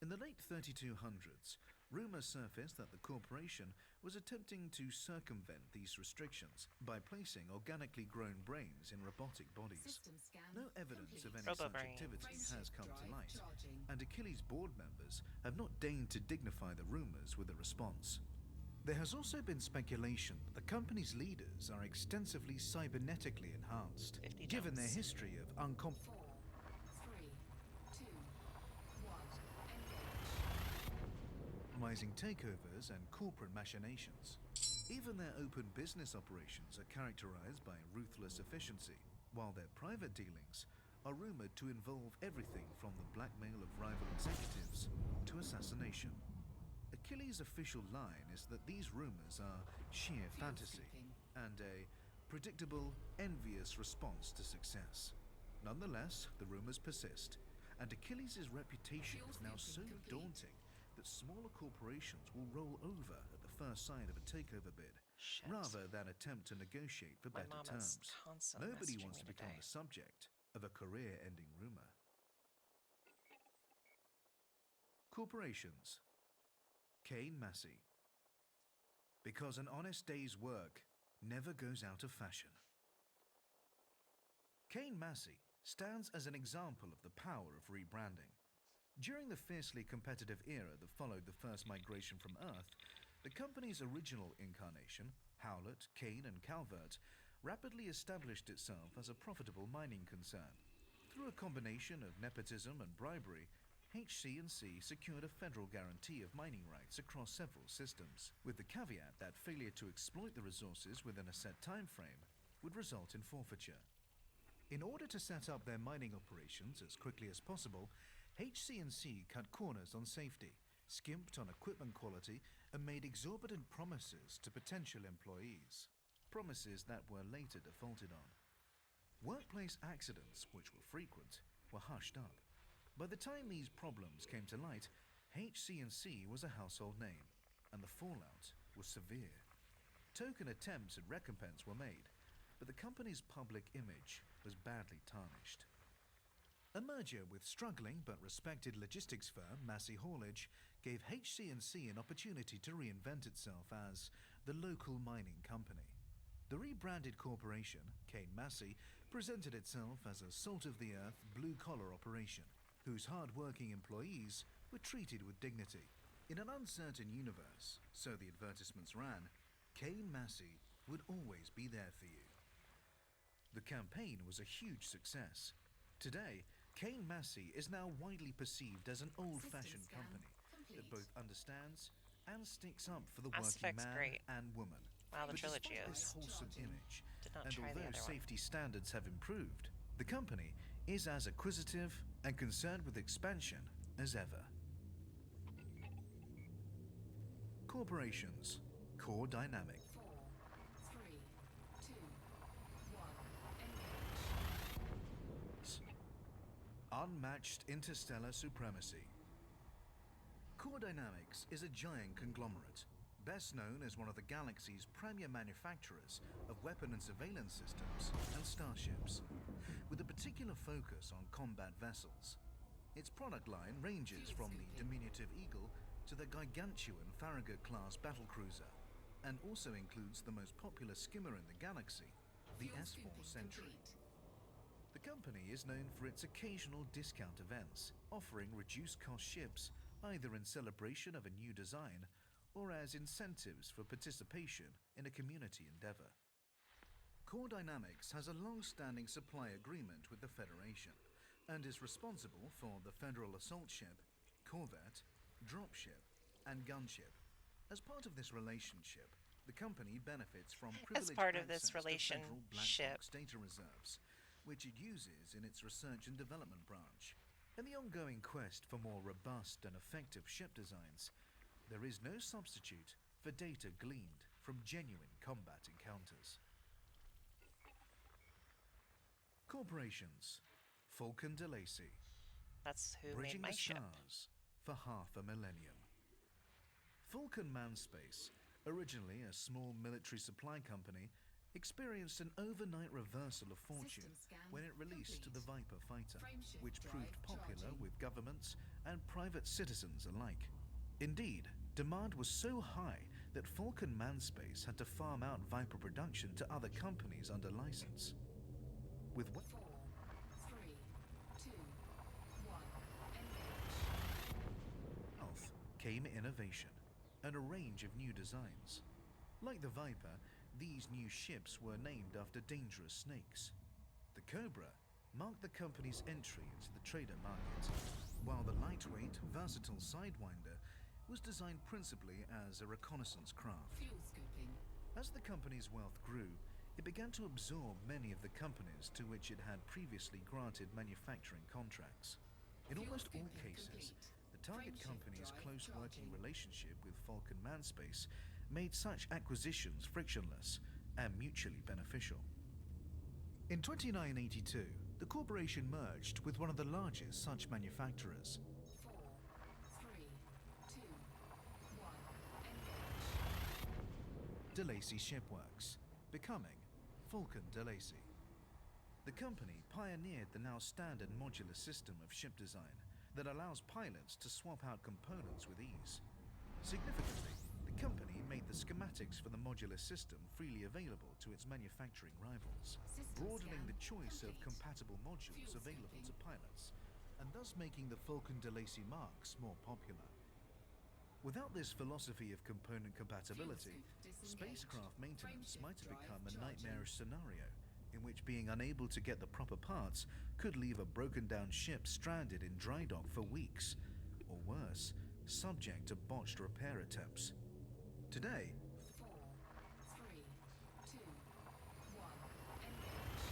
In the late 3200s, rumors surfaced that the corporation was attempting to circumvent these restrictions by placing organically grown brains in robotic bodies. System scan No evidence of any Robo such brains. activity has come to Drive light, charging. and Achilles board members have not deigned to dignify the rumors with a response. There has also been speculation that the company's leaders are extensively cybernetically enhanced, 50 given their jumps. history of uncompromising 4, 3, 2, 1, engage. takeovers and corporate machinations. Even their open business operations are characterized by ruthless efficiency, while their private dealings are rumored to involve everything from the blackmail of rival executives to assassination. Achilles' official line is that these rumors are sheer fantasy and a predictable, envious response to success. Nonetheless, the rumors persist, and Achilles' reputation is now so daunting that smaller corporations will roll over at the first sign of a takeover bid, rather than attempt to negotiate for My better mom is terms. constantly Nobody messaging wants me to become today. the subject of a career-ending rumor. Corporations. Kane Massey. Because an honest day's work never goes out of fashion. Kane Massey stands as an example of the power of rebranding. During the fiercely competitive era that followed the first migration from Earth, the company's original incarnation, Howlett, Kane and Calvert, rapidly established itself as a profitable mining concern. Through a combination of nepotism and bribery, HC&C secured a federal guarantee of mining rights across several systems, with the caveat that failure to exploit the resources within a set time frame would result in forfeiture. In order to set up their mining operations as quickly as possible, HC&C cut corners on safety, skimped on equipment quality, and made exorbitant promises to potential employees. Promises that were later defaulted on. Workplace accidents, which were frequent, were hushed up. By the time these problems came to light, HC&C was a household name, and the fallout was severe. Token attempts at recompense were made, but the company's public image was badly tarnished. A merger with struggling but respected logistics firm Massey Haulage gave HC&C an opportunity to reinvent itself as the local mining company. The rebranded corporation, Kane Massey, presented itself as a salt-of-the-earth, blue-collar operation, whose hard-working employees were treated with dignity. In an uncertain universe, so the advertisements ran, Kane Massey would always be there for you. The campaign was a huge success. Today, Kane Massey is now widely perceived as an old-fashioned company that both understands and sticks up for the Mass working Effect's man great. and woman. Wow, the But trilogy despite is. this wholesome image, Did not and try the although other one. safety standards have improved, the company is as acquisitive and concerned with expansion as ever. Corporations. Core Dynamic. 4, 3, 2, 1. Engage. Unmatched interstellar supremacy. Core Dynamics is a giant conglomerate, best known as one of the galaxy's premier manufacturers of weapon and surveillance systems and starships, with a particular focus on combat vessels. Its product line ranges from the diminutive Eagle to the gargantuan Farragut-class battlecruiser, and also includes the most popular skimmer in the galaxy, the S4 Century. The company is known for its occasional discount events, offering reduced-cost ships either in celebration of a new design or as incentives for participation in a community endeavor. Core Dynamics has a long-standing supply agreement with the Federation and is responsible for the Federal Assault Ship, Corvette, Dropship, and Gunship. As part of this relationship, the company benefits from privileged part of this access to federal black relationship. box data reserves, which it uses in its research and development branch. In the ongoing quest for more robust and effective ship designs, there is no substitute for data gleaned from genuine combat encounters. Corporations. Falcon DeLacy. That's who Bridging made my the ship. stars for half a millennium. Falcon Manspace, originally a small military supply company, experienced an overnight reversal of fortune when it released the Viper fighter, which proved popular with governments and private citizens alike. Indeed, demand was so high that Falcon Manspace had to farm out Viper production to other companies under license. With 4, 3, 2, 1. wealth came innovation and a range of new designs. Like the Viper, these new ships were named after dangerous snakes. The Cobra marked the company's entry into the trader market, while the lightweight, versatile Sidewinder was designed principally as a reconnaissance craft. Fuel scooping. As the company's wealth grew, it began to absorb many of the companies to which it had previously granted manufacturing contracts. In almost all cases, the target company's close working relationship with Falcon Manspace made such acquisitions frictionless and mutually beneficial. In 2982, the corporation merged with one of the largest such manufacturers. 4, 3, 2, 1. DeLacy Shipworks, becoming Falcon DeLacy. The company pioneered the now standard modular system of ship design that allows pilots to swap out components with ease. Significantly, the company made the schematics for the modular system freely available to its manufacturing rivals, broadening the choice of compatible modules available to pilots, and thus making the Falcon DeLacy marks more popular. Without this philosophy of component compatibility, spacecraft maintenance might have become a nightmarish scenario in which being unable to get the proper parts could leave a broken-down ship stranded in dry dock for weeks, or worse, subject to botched repair attempts. Today, 4, 3, 2, 1, engage.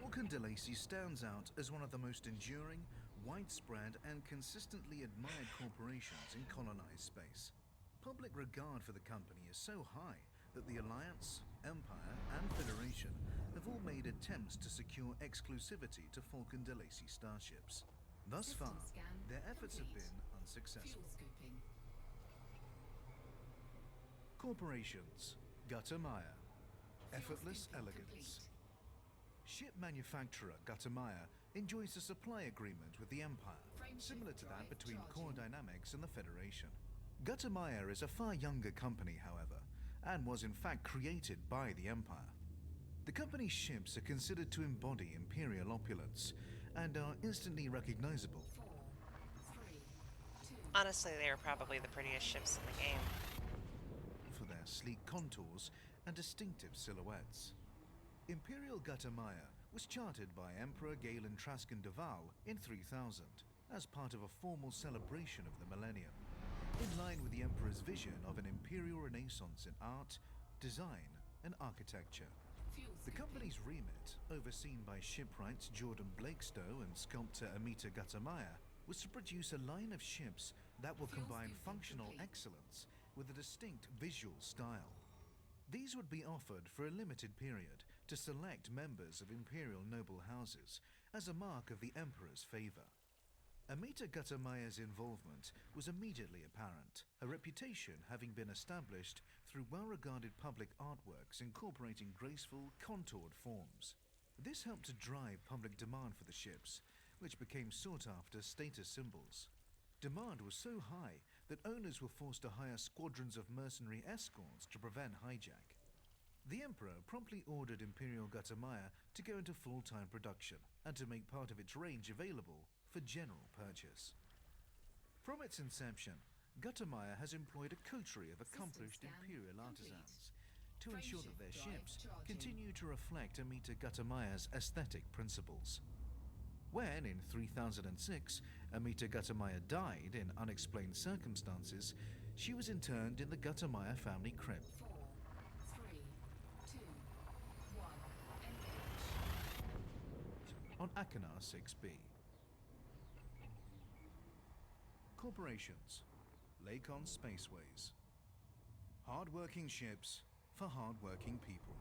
Falcon DeLacy stands out as one of the most enduring, widespread, and consistently admired corporations in colonized space. Public regard for the company is so high that the Alliance, Empire, and Federation have all made attempts to secure exclusivity to Falcon DeLacy starships. Thus far, their efforts have been unsuccessful. Corporations. Gutamaya. Effortless elegance. Ship manufacturer Gutamaya enjoys a supply agreement with the Empire, similar to that between Core Dynamics and the Federation. Gutamaya is a far younger company, however, and was in fact created by the Empire. The company's ships are considered to embody imperial opulence and are instantly recognizable. Honestly, they are probably the prettiest ships in the game. For their sleek contours and distinctive silhouettes. Imperial Gutamaya was chartered by Emperor Galen Trascan Duval in 3000 as part of a formal celebration of the millennium, in line with the Emperor's vision of an imperial renaissance in art, design, and architecture. The company's remit, overseen by shipwrights Jordan Blakestow and sculptor Amita Gutamaya, was to produce a line of ships that will combine functional excellence with a distinct visual style. These would be offered for a limited period to select members of imperial noble houses as a mark of the Emperor's favor. Amita Gutamaya's involvement was immediately apparent, her reputation having been established through well-regarded public artworks incorporating graceful, contoured forms. This helped to drive public demand for the ships, which became sought-after status symbols. Demand was so high that owners were forced to hire squadrons of mercenary escorts to prevent hijack. The Emperor promptly ordered Imperial Gutamaya to go into full-time production and to make part of its range available for general purchase. From its inception, Gutamaya has employed a coterie of accomplished imperial artisans to ensure that their ships continue to reflect Amita Gutamaya's aesthetic principles. When, in 3006, Amita Gutamaya died in unexplained circumstances, she was interred in the Gutamaya family crypt. 4, 3, 2, 1, engage. On Akanar 6B. Corporations. Lakon Spaceways. Hard-working ships for hard-working people.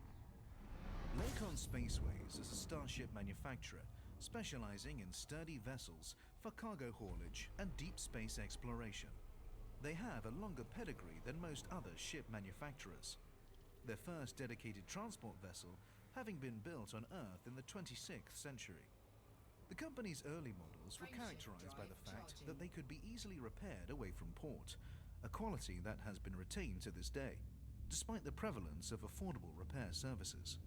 Lakon Spaceways is a starship manufacturer specializing in sturdy vessels for cargo haulage and deep space exploration. They have a longer pedigree than most other ship manufacturers, their first dedicated transport vessel having been built on Earth in the 26th century. The company's early models were characterized by the fact that they could be easily repaired away from port, a quality that has been retained to this day, despite the prevalence of affordable repair services.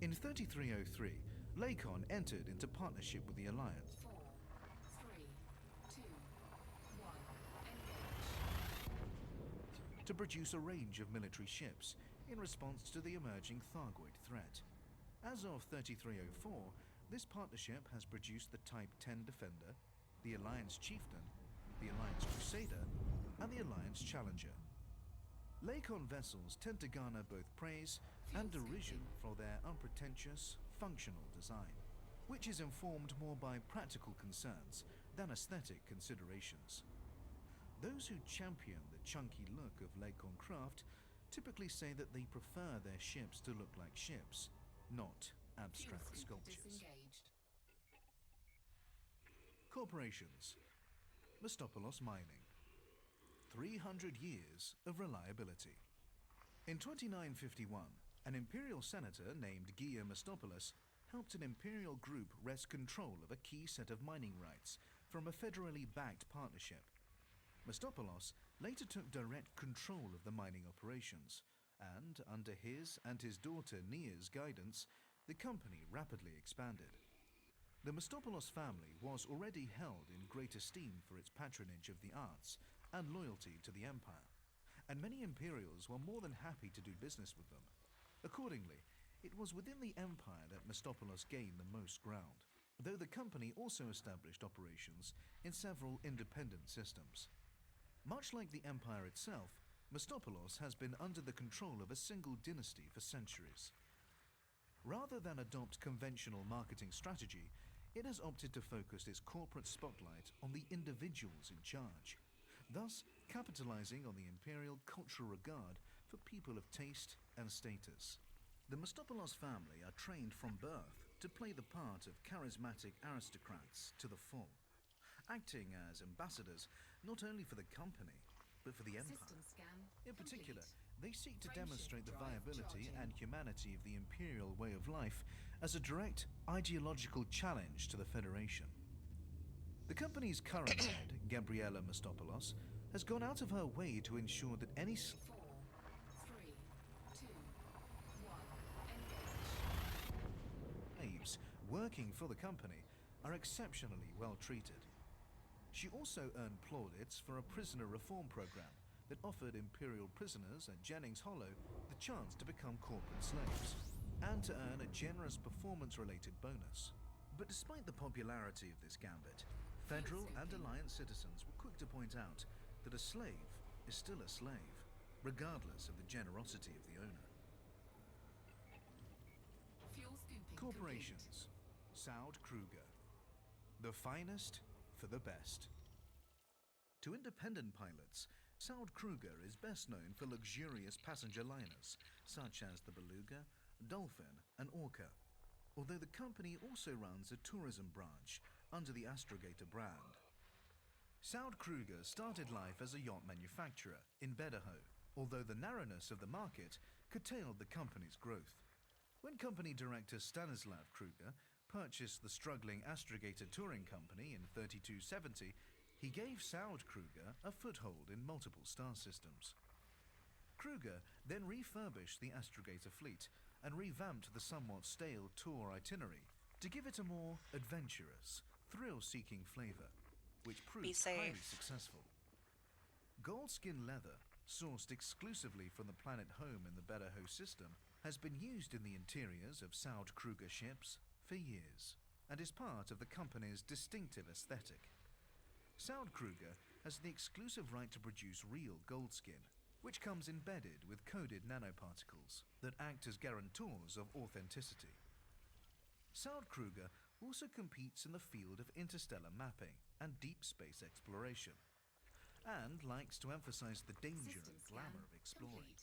In 3303, Lakon entered into partnership with the Alliance 4, 3, 2, 1, engage. to produce a range of military ships in response to the emerging Thargoid threat. As of 3304, this partnership has produced the Type 10 Defender, the Alliance Chieftain, the Alliance Crusader, and the Alliance Challenger. Lakon vessels tend to garner both praise and derision for their unpretentious, functional design, which is informed more by practical concerns than aesthetic considerations. Those who champion the chunky look of Lakon craft typically say that they prefer their ships to look like ships, not abstract sculptures. Corporations. Mistopolos Mining. 300 years of reliability. In 2951, an imperial senator named Guillaume Mistopoulos helped an imperial group wrest control of a key set of mining rights from a federally backed partnership. Mistopoulos later took direct control of the mining operations, and under his and his daughter Nia's guidance, the company rapidly expanded. The Mistopoulos family was already held in great esteem for its patronage of the arts and loyalty to the empire, and many Imperials were more than happy to do business with them. Accordingly, it was within the empire that Mistopoulos gained the most ground, though the company also established operations in several independent systems. Much like the empire itself, Mistopoulos has been under the control of a single dynasty for centuries. Rather than adopt conventional marketing strategy, it has opted to focus its corporate spotlight on the individuals in charge, thus capitalizing on the imperial cultural regard for people of taste and status. The Mistopoulos family are trained from birth to play the part of charismatic aristocrats to the full, acting as ambassadors not only for the company, but for the empire. System scan In particular, complete. they seek to Frameshift demonstrate the drive viability charging. and humanity of the imperial way of life as a direct ideological challenge to the Federation. The company's current head, Gabriela Mistopoulos, has gone out of her way to ensure that any 4, 3, 2, 1. Engage. slaves working for the company are exceptionally well treated. She also earned plaudits for a prisoner reform program that offered imperial prisoners at Jennings Hollow the chance to become corporate slaves and to earn a generous performance-related bonus. But despite the popularity of this gambit, Federal and Alliance citizens were quick to point out that a slave is still a slave, regardless of the generosity of the owner. Fuel scooping Corporations. Saud Kruger. The finest for the best. To independent pilots, Saud Kruger is best known for luxurious passenger liners, such as the Beluga, Dolphin, and Orca, although the company also runs a tourism branch under the Astrogator brand. Saud Kruger started life as a yacht manufacturer in Bedaho, although the narrowness of the market curtailed the company's growth. When company director Stanislav Kruger purchased the struggling Astrogator Touring Company in 3270, he gave Saud Kruger a foothold in multiple star systems. Kruger then refurbished the Astrogator fleet and revamped the somewhat stale tour itinerary to give it a more adventurous, thrill-seeking flavor, which proved highly successful. Goldskin leather, sourced exclusively from the planet home in the Bedaho system, has been used in the interiors of Saud Kruger ships for years and is part of the company's distinctive aesthetic. Saud Kruger has the exclusive right to produce real goldskin, which comes embedded with coded nanoparticles that act as guarantors of authenticity. Saud Kruger also competes in the field of interstellar mapping and deep space exploration, and likes to emphasize the danger System and scan glamour of exploring. complete.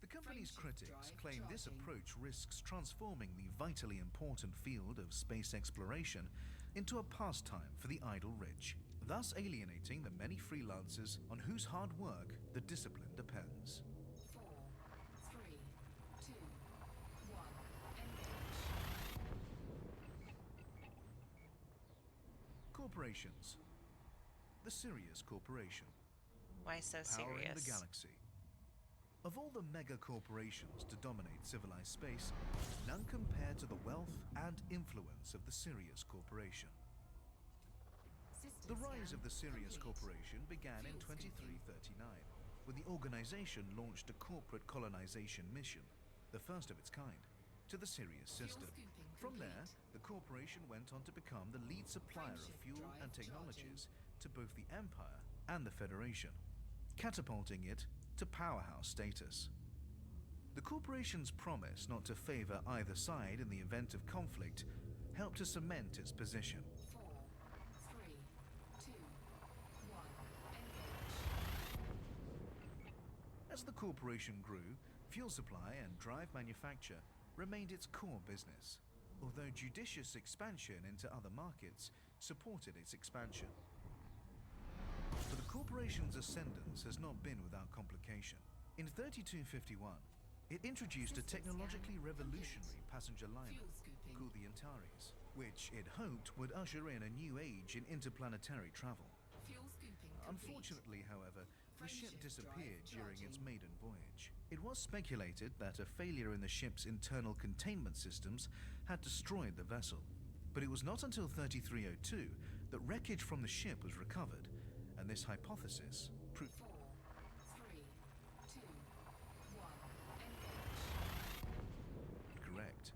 The company's Frameshift critics drive claim this charging. approach risks transforming the vitally important field of space exploration into a pastime for the idle rich, thus alienating the many freelancers on whose hard work the discipline depends. 4, 3, 2, 1. Engage. Corporations. The Sirius Corporation. Why so Powering serious? the galaxy. Of all the mega corporations to dominate civilized space, none compare to the wealth and influence of the Sirius Corporation. System The rise scan of the Sirius complete. Corporation began in Fuel scooping. 2339, when the organization launched a corporate colonization mission, the first of its kind, to the Sirius system. scooping From there, complete. the corporation went on to become the lead supplier of Frameshift fuel drive and technologies to both the Empire and the Federation, catapulting it to powerhouse status. The corporation's promise not to favor either side in the event of conflict helped to cement its position. 4, 3, 2, 1. Engage. As the corporation grew, fuel supply and drive manufacture remained its core business, although judicious expansion into other markets supported its expansion. But the corporation's ascendance has not been without complication. In 3251, It introduced a technologically revolutionary passenger liner called the Antares, which it hoped would usher in a new age in interplanetary travel. Unfortunately, however, the ship disappeared during its maiden voyage. It was speculated that a failure in the ship's internal containment systems had destroyed the vessel, but it was not until 3302 that wreckage from the ship was recovered, and this hypothesis proved correct.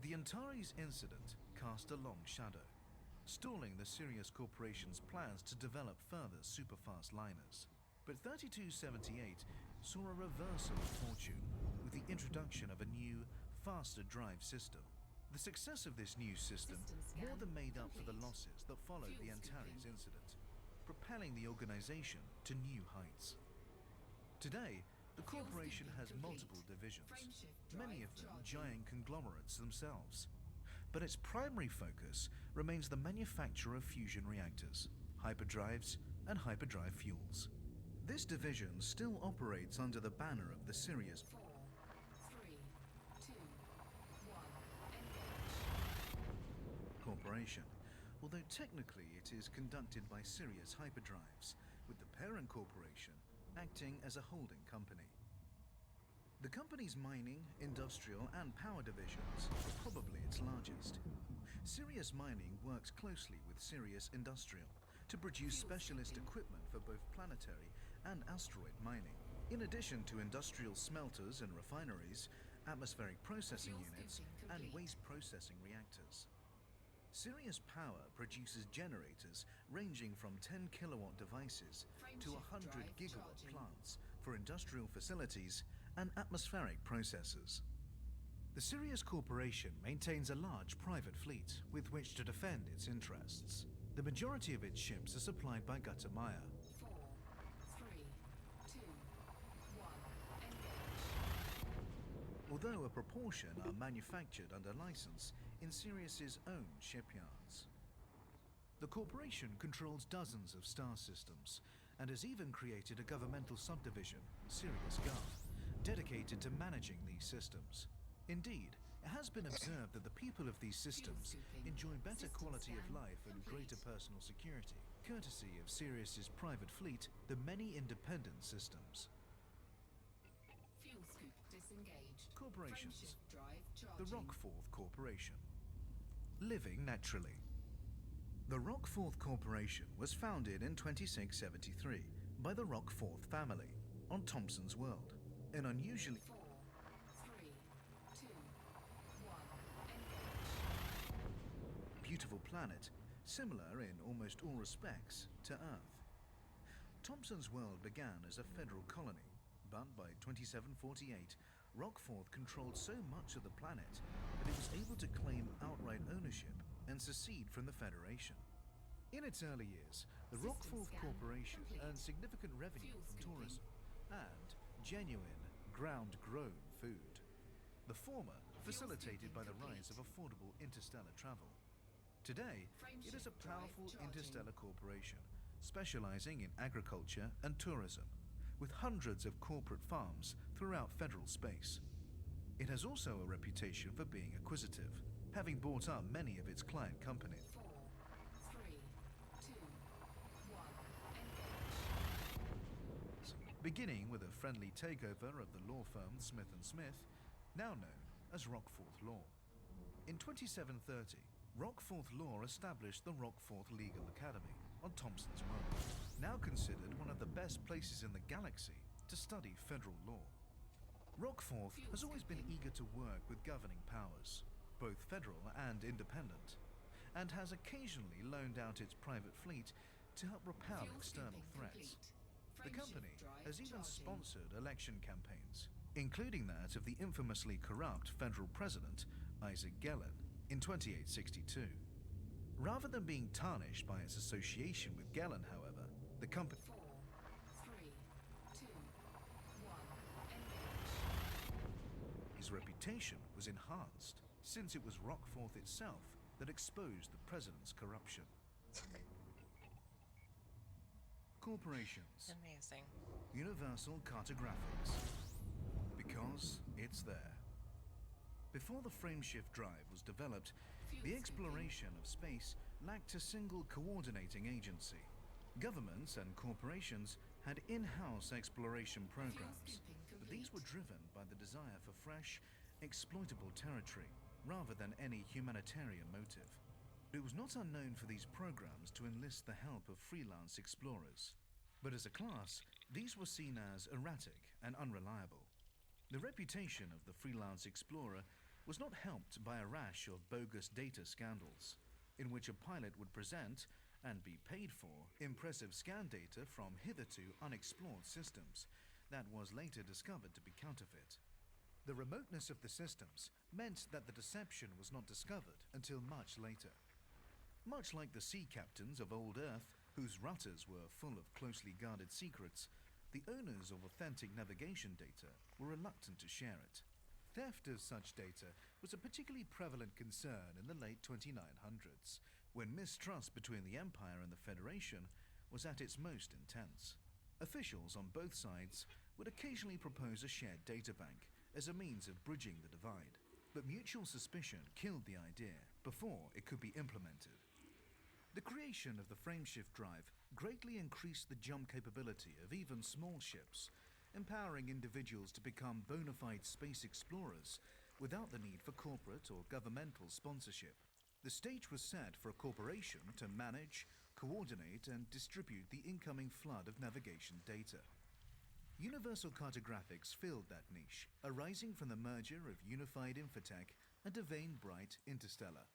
The Antares incident cast a long shadow, stalling the Sirius Corporation's plans to develop further superfast liners. But 3278 saw a reversal of fortune with the introduction of a new, faster drive system. The success of this new system more than made up for the losses that followed the Antares incident, propelling the organization to new heights. Today, the corporation has multiple divisions, many of them giant conglomerates themselves. But its primary focus remains the manufacture of fusion reactors, hyperdrives, and hyperdrive fuels. This division still operates under the banner of the Sirius Corporation, although technically it is conducted by Sirius Hyperdrives, with the parent corporation acting as a holding company. The company's mining, industrial, and power divisions are probably its largest. Sirius Mining works closely with Sirius Industrial to produce specialist equipment for both planetary and asteroid mining, in addition to industrial smelters and refineries, atmospheric processing units, and waste processing reactors. Sirius Power produces generators ranging from 10 kilowatt devices to 100 gigawatt plants for industrial facilities and atmospheric processors. The Sirius Corporation maintains a large private fleet with which to defend its interests. The majority of its ships are supplied by Gutamaya. Although a proportion are manufactured under license in Sirius's own shipyards. The corporation controls dozens of star systems and has even created a governmental subdivision, Sirius Gov, dedicated to managing these systems. Indeed, it has been observed that the people of these systems enjoy better quality of life and greater personal security, courtesy of Sirius's private fleet than many independent systems. Fuel scoop disengaged. Corporations. Drive The charging. Rockforth Corporation. Living naturally. The Rockforth Corporation was founded in 2673 by the Rockforth family on Thompson's World, an unusually beautiful planet, similar in almost all respects to Earth. Thompson's World began as a federal colony, but by 2748, Rockforth controlled so much of the planet that it was able to claim outright ownership and secede from the Federation. In its early years, the Rockforth Corporation earned significant revenue from tourism and genuine, ground-grown food. The former facilitated by the rise of affordable interstellar travel. Today, it is a powerful interstellar corporation specializing in agriculture and tourism, with hundreds of corporate farms throughout federal space. It has also a reputation for being acquisitive, having bought up many of its client companies. Beginning with a friendly takeover of the law firm Smith & Smith, now known as Rockforth Law. In 2730, Rockforth Law established the Rockforth Legal Academy on Thompson's World, now considered one of the best places in the galaxy to study federal law. Rockforth has always been eager to work with governing powers, both federal and independent, and has occasionally loaned out its private fleet to help repel external threats. The company has even sponsored election campaigns, including that of the infamously corrupt federal president, Isaac Gellin, in 2862. Rather than being tarnished by its association with Gellin, however, the company his reputation was enhanced, since it was Rockforth itself that exposed the president's corruption. Corporations. Amazing. Universal Cartographics. Because because it's there. Before the frameshift drive was developed, the exploration of space lacked a single coordinating agency. Governments and corporations had in-house exploration programs, but these were driven by the desire for fresh, exploitable territory, rather than any humanitarian motive. It was not unknown for these programs to enlist the help of freelance explorers, but as a class, these were seen as erratic and unreliable. The reputation of the freelance explorer was not helped by a rash of bogus data scandals, in which a pilot would present, and be paid for, impressive scan data from hitherto unexplored systems that was later discovered to be counterfeit. The remoteness of the systems meant that the deception was not discovered until much later. Much like the sea captains of old Earth, whose rutters were full of closely guarded secrets, the owners of authentic navigation data were reluctant to share it. Theft of such data was a particularly prevalent concern in the late 2900s, when mistrust between the Empire and the Federation was at its most intense. Officials on both sides would occasionally propose a shared data bank as a means of bridging the divide, but mutual suspicion killed the idea before it could be implemented. The creation of the frameshift drive greatly increased the jump capability of even small ships, empowering individuals to become bona fide space explorers without the need for corporate or governmental sponsorship. The stage was set for a corporation to manage, coordinate, and distribute the incoming flood of navigation data. Universal Cartographics filled that niche, arising from the merger of Unified Infotech and Devane Bright Interstellar.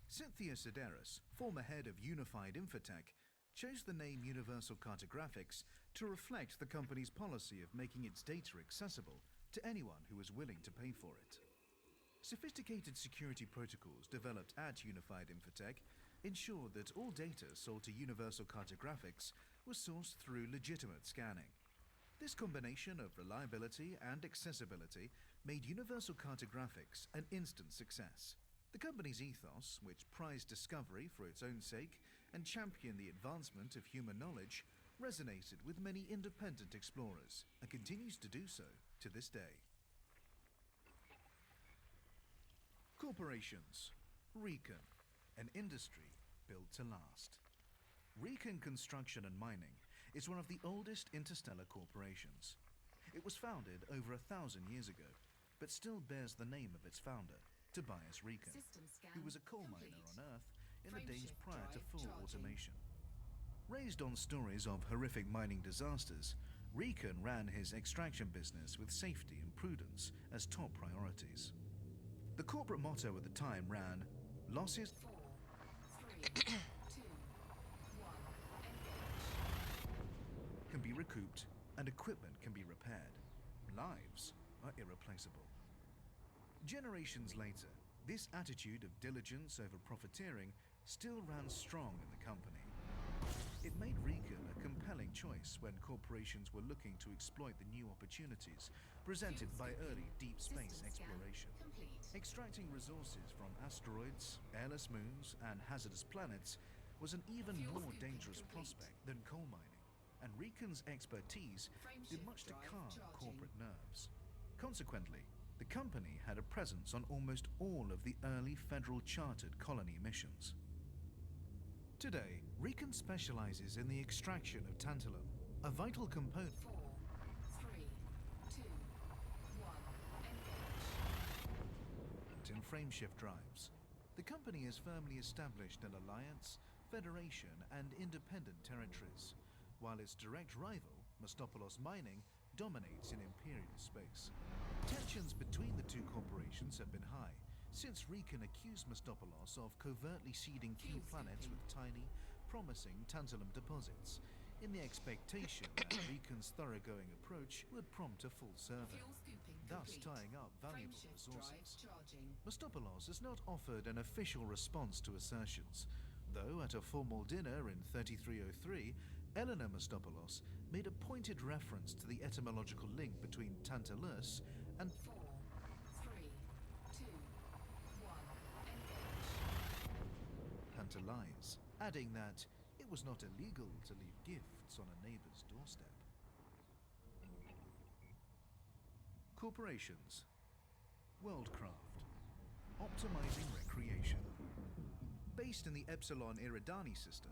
Cynthia Sedaris, former head of Unified Infotech, chose the name Universal Cartographics to reflect the company's policy of making its data accessible to anyone who was willing to pay for it. Sophisticated security protocols developed at Unified Infotech ensured that all data sold to Universal Cartographics was sourced through legitimate scanning. This combination of reliability and accessibility made Universal Cartographics an instant success. The company's ethos, which prized discovery for its own sake and championed the advancement of human knowledge, resonated with many independent explorers and continues to do so to this day. Corporations. Recon, an industry built to last. Recon Construction and Mining is one of the oldest interstellar corporations. It was founded over 1,000 years ago, but still bears the name of its founder, Tobias Recon, who was a coal miner on Earth in the days prior to full automation. Raised on stories of horrific mining disasters, Recon ran his extraction business with safety and prudence as top priorities. The corporate motto at the time ran, "Losses 4, 3, 2, 1, can be recouped and equipment can be repaired. Lives are irreplaceable." Generations later, this attitude of diligence over profiteering still ran strong in the company. It made Recon a compelling choice when corporations were looking to exploit the new opportunities presented by early deep space exploration. Extracting resources from asteroids, airless moons, and hazardous planets was an even more dangerous prospect than coal mining, and Recon's expertise did much to calm corporate nerves. Consequently, the company had a presence on almost all of the early federal chartered colony missions. Today, Recon specializes in the extraction of tantalum, a vital component 4, 3, 2, 1, in frameshift drives. The company is firmly established in alliance, federation, and independent territories, while its direct rival, Mostopolos Mining, dominates in imperial space. Tensions between the two corporations have been high, since Recon accused Mostopolos of covertly seeding key planets with tiny, promising tantalum deposits, in the expectation that Recon's thoroughgoing approach would prompt a full survey, thus tying up valuable resources. Mostopolos has not offered an official response to assertions, though at a formal dinner in 3303, Eleanor Mostopolos made a pointed reference to the etymological link between Tantalus and 4, 3, 2, 1, Tantalize, adding that it was not illegal to leave gifts on a neighbor's doorstep. Corporations. Worldcraft. Optimizing recreation. Based in the Epsilon Eridani system,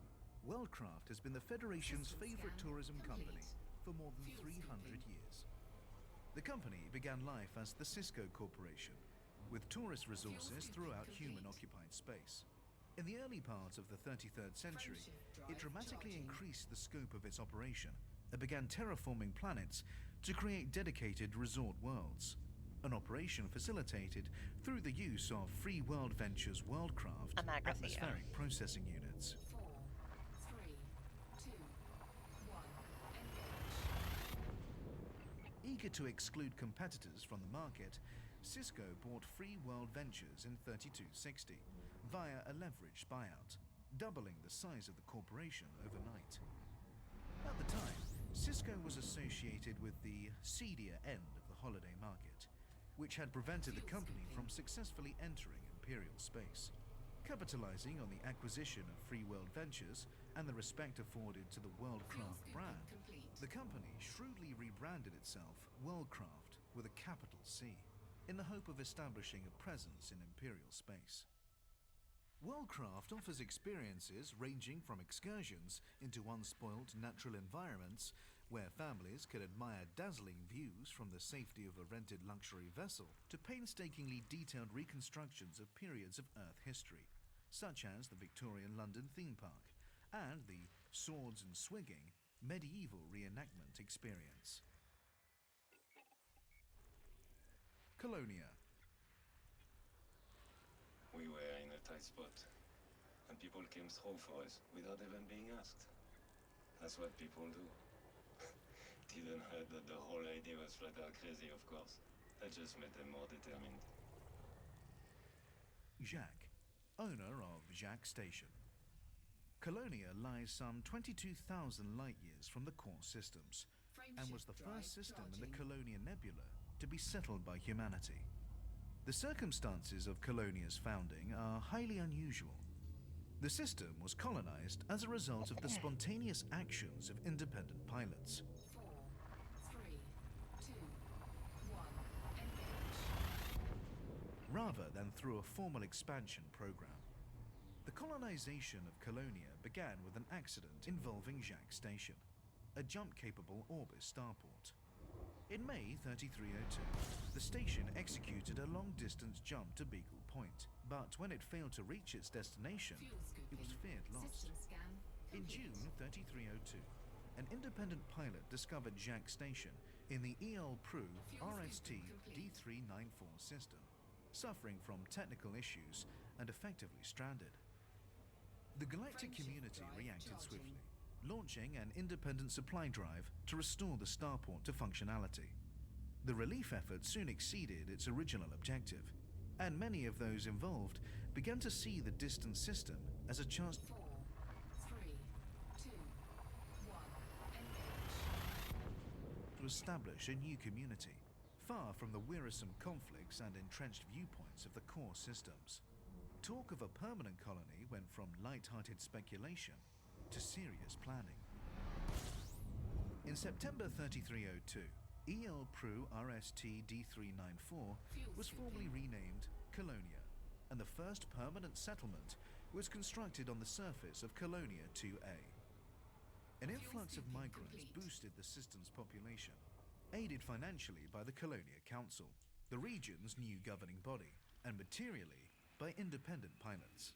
Worldcraft has been the Federation's favorite tourism company for more than 300 years. The company began life as the Cisco Corporation, with tourist resources throughout human-occupied space. In the early parts of the 33rd century, it dramatically increased the scope of its operation and began terraforming planets to create dedicated resort worlds, an operation facilitated through the use of Free World Ventures Worldcraft atmospheric processing units. 4, 3, 2, 1, engage. Eager to exclude competitors from the market, Cisco bought Free World Ventures in 3260 via a leveraged buyout, doubling the size of the corporation overnight. At the time, Cisco was associated with the seedier end of the holiday market, which had prevented the company from successfully entering Imperial space. Capitalizing on the acquisition of Free World Ventures and the respect afforded to the Worldcraft brand, the company shrewdly rebranded itself Worldcraft with a capital C, in the hope of establishing a presence in Imperial space. Worldcraft offers experiences ranging from excursions into unspoiled natural environments where families can admire dazzling views from the safety of a rented luxury vessel to painstakingly detailed reconstructions of periods of Earth history, such as the Victorian London theme park and the swords and swigging medieval reenactment experience. Colonia. We were in a tight spot, and people came through for us without even being asked. That's what people do. Didn't hurt that the whole idea was flat out crazy, of course. That just made them more determined. Jacques, owner of Jacques Station. Colonia lies some 22,000 light-years from the core systems, and was the first system in the Colonia Nebula to be settled by humanity. The circumstances of Colonia's founding are highly unusual. The system was colonized as a result of the spontaneous actions of independent pilots. 4, 3, 2, 1, engage. Rather than through a formal expansion program. The colonization of Colonia began with an accident involving Jacques Station, a jump-capable Orbis starport. In May 3302, the station executed a long-distance jump to Beagle Point, but when it failed to reach its destination, it was feared lost. In June 3302, an independent pilot discovered Jacques Station in the EL Pru RST D394 system, suffering from technical issues and effectively stranded. The galactic community reacted swiftly, launching an independent supply drive to restore the starport to functionality. The relief effort soon exceeded its original objective, and many of those involved began to see the distant system as a chance 4, 3, 2, 1, engage. to establish a new community, far from the wearisome conflicts and entrenched viewpoints of the core systems. Talk of a permanent colony went from light-hearted speculation to serious planning. In September 3302, EL Pru RST D394 was formally renamed Colonia, and the first permanent settlement was constructed on the surface of Colonia 2A. An influx of migrants boosted the system's population, aided financially by the Colonia Council, the region's new governing body, and materially by independent pilots.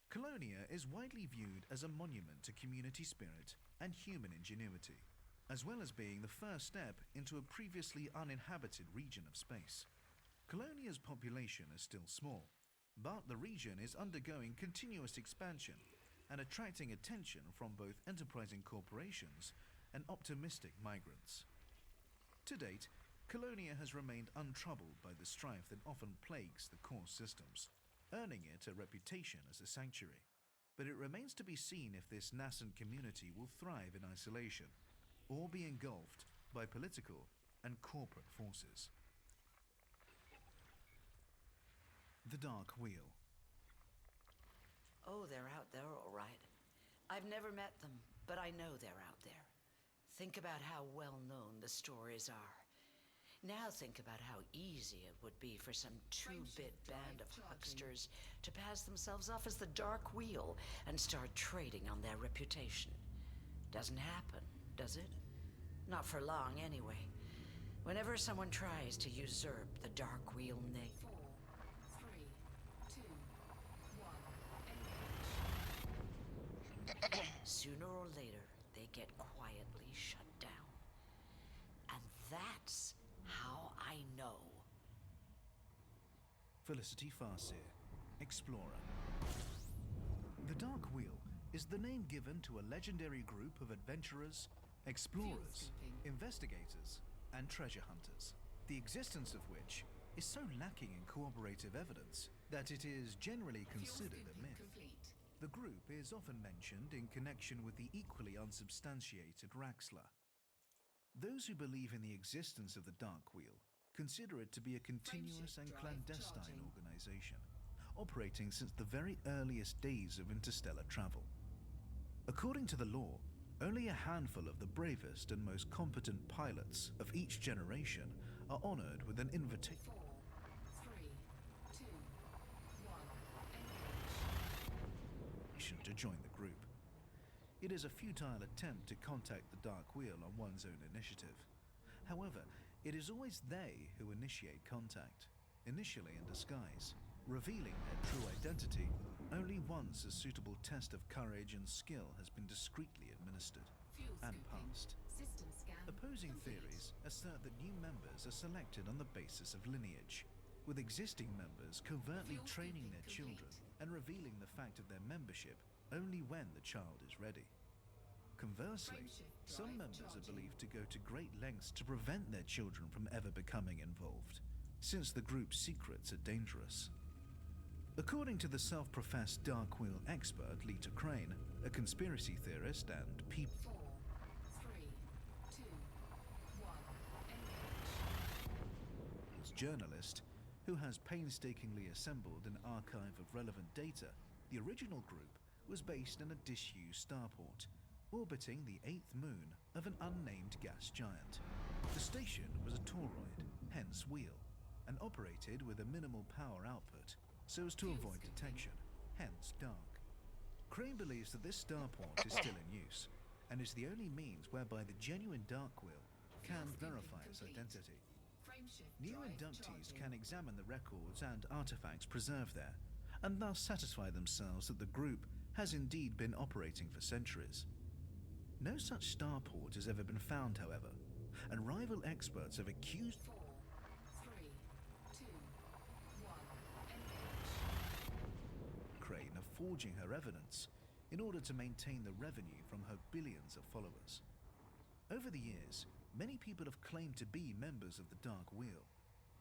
Colonia is widely viewed as a monument to community spirit and human ingenuity, as well as being the first step into a previously uninhabited region of space. Colonia's population is still small, but the region is undergoing continuous expansion and attracting attention from both enterprising corporations and optimistic migrants. To date, Colonia has remained untroubled by the strife that often plagues the core systems, earning it a reputation as a sanctuary. But it remains to be seen if this nascent community will thrive in isolation or be engulfed by political and corporate forces. The Dark Wheel. Oh, they're out there, all right. I've never met them, but I know they're out there. Think about how well known the stories are. Now think about how easy it would be for some two-bit band of hucksters to pass themselves off as the Dark Wheel and start trading on their reputation. Doesn't happen, does it? Not for long, anyway. Whenever someone tries to usurp the Dark Wheel name... 4, 3, 2, 1, engage. Sooner or later, they get quietly shut down. And that's how I know. Felicity Farseer, Explorer. The Dark Wheel is the name given to a legendary group of adventurers, explorers, investigators, and treasure hunters, the existence of which is so lacking in corroborative evidence that it is generally considered a myth. The group is often mentioned in connection with the equally unsubstantiated Raxxla. Those who believe in the existence of the Dark Wheel consider it to be a continuous and clandestine organization, operating since the very earliest days of interstellar travel. According to the law, only a handful of the bravest and most competent pilots of each generation are honored with an invitation 4, 3, 2, 1, engage. to join the group. It is a futile attempt to contact the Dark Wheel on one's own initiative. However, it is always they who initiate contact, initially in disguise, revealing their true identity only once a suitable test of courage and skill has been discreetly administered and passed. System scan Opposing complete. theories assert that new members are selected on the basis of lineage, with existing members covertly training their children and revealing the fact of their membership only when the child is ready. Conversely, some members are believed to go to great lengths to prevent their children from ever becoming involved, since the group's secrets are dangerous. According to the self-professed Dark Wheel expert Lita Crane, a conspiracy theorist and 4, 3, 2, 1, engage. journalist who has painstakingly assembled an archive of relevant data, the original group was based in a disused starport, orbiting the 8th moon of an unnamed gas giant. The station was a toroid, hence wheel, and operated with a minimal power output so as to avoid detection, hence dark. Crane believes that this starport is still in use, and is the only means whereby the genuine Dark Wheel can verify its identity. New inductees can examine the records and artifacts preserved there, and thus satisfy themselves that the group has indeed been operating for centuries. No such starport has ever been found, however, and rival experts have accused 4, 3, 2, 1, engage. Crane of forging her evidence in order to maintain the revenue from her billions of followers. Over the years, many people have claimed to be members of the Dark Wheel,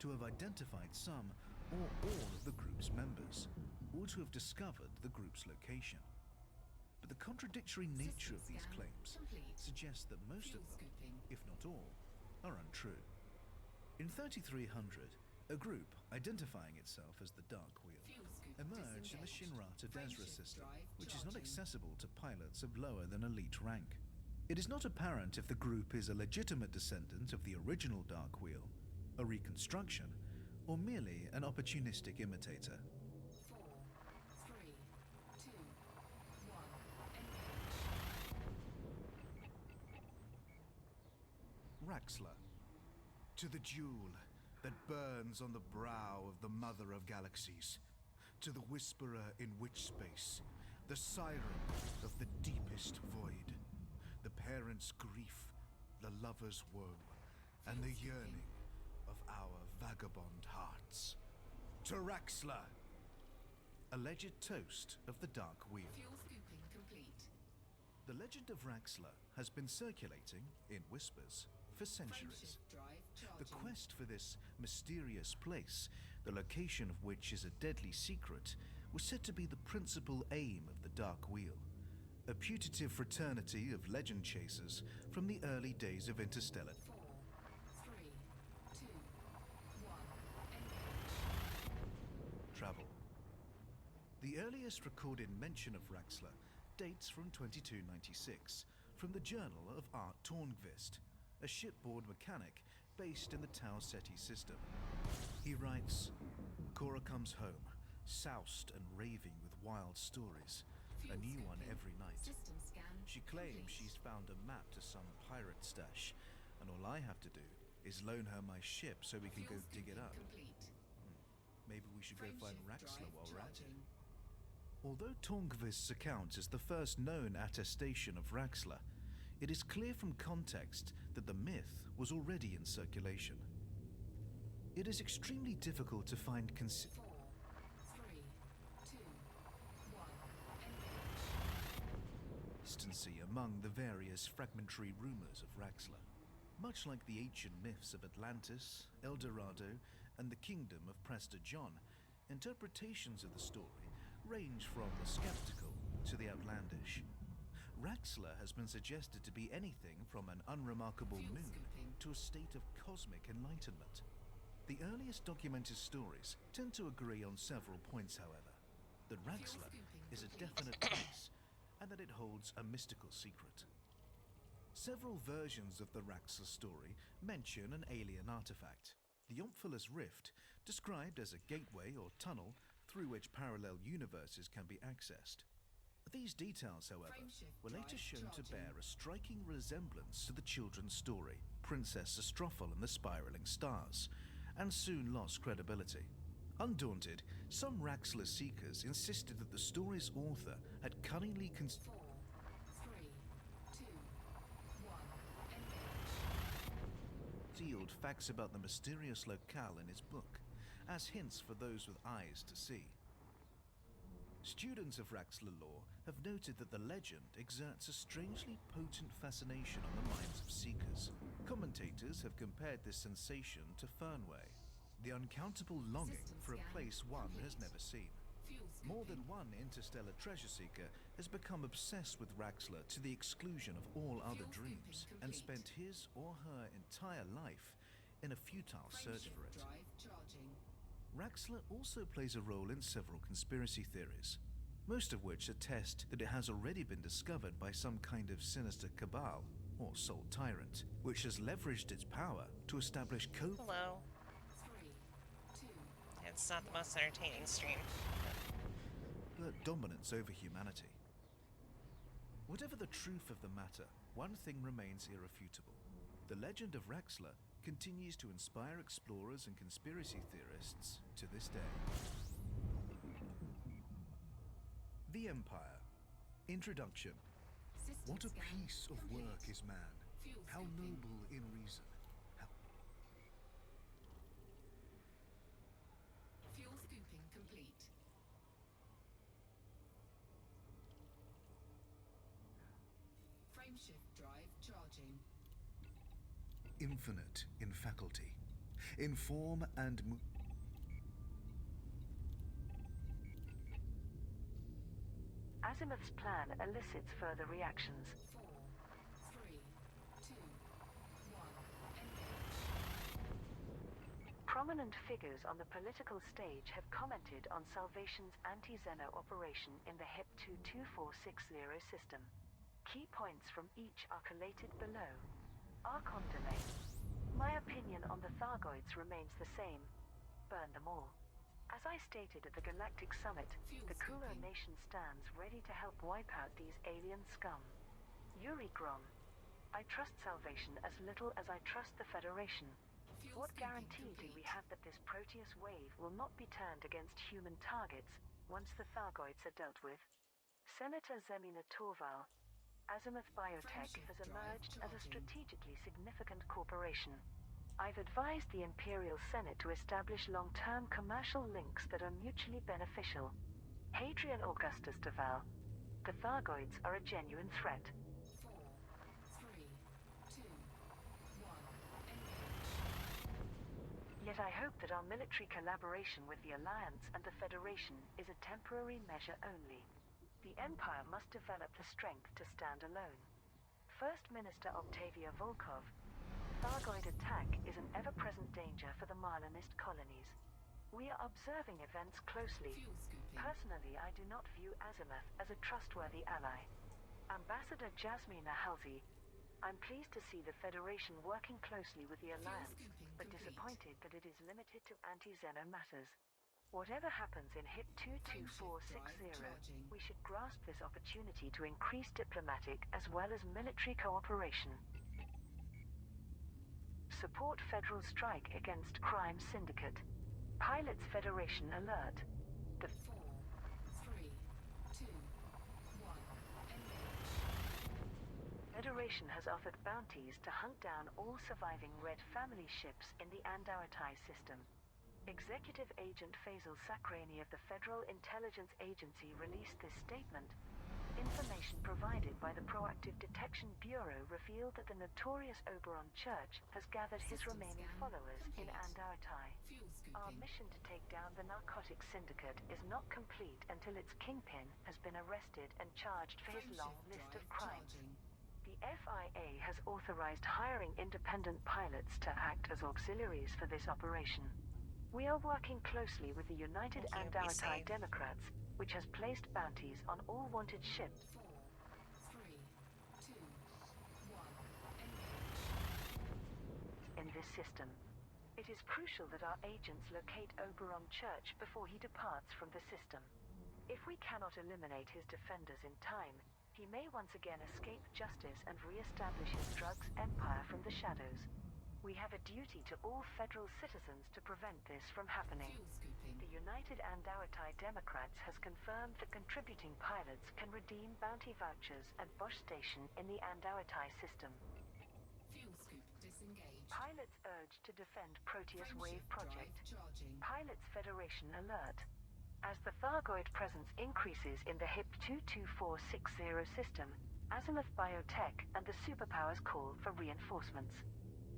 to have identified some or all of the group's members, or to have discovered the group's location. But the contradictory nature of these claims suggests that most of them, if not all, are untrue. In 3300, a group identifying itself as the Dark Wheel emerged in the Shinrata Desra system, which is not accessible to pilots of lower than elite rank. It is not apparent if the group is a legitimate descendant of the original Dark Wheel, a reconstruction, or merely an opportunistic imitator. 4, 3, 2, 1, engage. Raxxla. To the jewel that burns on the brow of the Mother of Galaxies, to the Whisperer in Witch Space, the Siren of the deepest void, the parent's grief, the lover's woe, and the yearning of our vagabond hearts. To Raxxla! Alleged toast of the Dark Wheel. Fuel scooping complete. The legend of Raxxla has been circulating, in whispers, for centuries. The quest for this mysterious place, the location of which is a deadly secret, was said to be the principal aim of the Dark Wheel, a putative fraternity of legend chasers from the early days of interstellar 4, 3, 2, 1, engage. travel. The earliest recorded mention of Raxxla dates from 2296, from the Journal of Art Tornqvist, a shipboard mechanic based in the Tau Ceti system. He writes, Cora comes home, soused and raving with wild stories, a new one every night. She claims she's found a map to some pirate stash, and all I have to do is loan her my ship so we can go dig it up. Maybe we should go find Raxler while we're at it. Although Torngvist's account is the first known attestation of Raxler, it is clear from context that the myth was already in circulation. It is extremely difficult to find consistency among the various fragmentary rumors of Raxler. Much like the ancient myths of Atlantis, El Dorado, and the kingdom of Prester John, interpretations of the story range from the skeptical to the outlandish. Raxler has been suggested to be anything from an unremarkable moon to a state of cosmic enlightenment. The earliest documented stories tend to agree on several points, however. That Raxler is a definite place, and that it holds a mystical secret. Several versions of the Raxler story mention an alien artifact, the Omphilus Rift, described as a gateway or tunnel through which parallel universes can be accessed. These details, however, were later shown to bear a striking resemblance to the children's story, Princess Astrophel and the Spiraling Stars, and soon lost credibility. Undaunted, some Raxler seekers insisted that the story's author had cunningly concealed facts about the mysterious locale in his book, as hints for those with eyes to see. Students of Raxler lore have noted that the legend exerts a strangely potent fascination on the minds of seekers. Commentators have compared this sensation to Fernway, the uncountable longing for a place one has never seen. More than one interstellar treasure seeker has become obsessed with Raxler to the exclusion of all other dreams, and spent his or her entire life in a futile search for it. Raxler also plays a role in several conspiracy theories, most of which attest that it has already been discovered by some kind of sinister cabal, or soul tyrant, which has leveraged its power to establish Hello. It's not the most entertaining stream. but dominance over humanity. Whatever the truth of the matter, one thing remains irrefutable. The legend of Raxler continues to inspire explorers and conspiracy theorists to this day. The Empire. Introduction. What a piece of work is man. How noble in reason. Fuel scooping complete. Frameshift drive charging. Infinite in faculty, in form and Asimov's plan elicits further reactions. 4, 3, 2, 1, engage. Prominent figures on the political stage have commented on Salvation's anti-Xeno operation in the HIP 22460 system. Key points from each are collated below. Archon delay. My opinion on the Thargoids remains the same. Burn them all. As I stated at the Galactic Summit, the Kula Nation stands ready to help wipe out these alien scum. Yuri Grom. I trust Salvation as little as I trust the Federation. What guarantee do we have that this Proteus wave will not be turned against human targets once the Thargoids are dealt with? Senator Zemina Torval. Azimuth Biotech has emerged as a strategically significant corporation. I've advised the Imperial Senate to establish long-term commercial links that are mutually beneficial. Hadrian Augustus Duval. The Thargoids are a genuine threat. 4, 3, 2, 1, engage. Yet I hope that our military collaboration with the Alliance and the Federation is a temporary measure only. The Empire must develop the strength to stand alone. First Minister Octavia Volkov. Thargoid attack is an ever-present danger for the Marlinist colonies. We are observing events closely. Personally, I do not view Azimuth as a trustworthy ally. Ambassador Jasmina Halsey. I'm pleased to see the Federation working closely with the Alliance, but disappointed that it is limited to anti-Xeno matters. Whatever happens in HIP 22460, we should grasp this opportunity to increase diplomatic as well as military cooperation. Support federal strike against crime syndicate. Pilots Federation alert. The 4, 3, 2, 1, engage. Federation has offered bounties to hunt down all surviving Red family ships in the Andautai system. Executive Agent Faisal Sakrani of the Federal Intelligence Agency released this statement. Information provided by the Proactive Detection Bureau revealed that the notorious Oberon Church has gathered his remaining followers in Andautai. Our mission to take down the narcotics syndicate is not complete until its kingpin has been arrested and charged for his long list of crimes. The FIA has authorized hiring independent pilots to act as auxiliaries for this operation. We are working closely with the United Andautai Democrats, which has placed bounties on all wanted ships. 4, 3, 2, 1, engage. In this system. It is crucial that our agents locate Oberon Church before he departs from the system. If we cannot eliminate his defenders in time, he may once again escape justice and re-establish his drugs empire from the shadows. We have a duty to all federal citizens to prevent this from happening. The United Andautai Democrats has confirmed that contributing pilots can redeem bounty vouchers at Bosch Station in the Andautai system. Fuel scoop disengaged. Pilots urged to defend Proteus Wave Project. Pilots Federation alert. As the Thargoid presence increases in the HIP 22460 system, Azimuth Biotech and the superpowers call for reinforcements.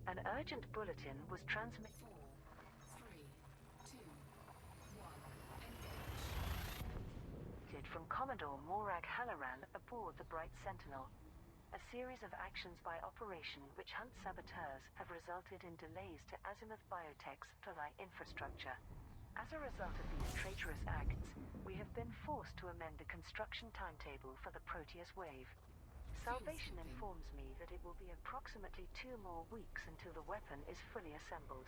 An urgent bulletin was transmitted. 4, 3, 2, 1, engage. From Commodore Morag Halloran aboard the Bright Sentinel. A series of actions by Operation Witch Hunt saboteurs have resulted in delays to Azimuth Biotech's Tolai infrastructure. As a result of these traitorous acts, we have been forced to amend the construction timetable for the Proteus Wave. Salvation informs me that it will be approximately 2 more weeks until the weapon is fully assembled.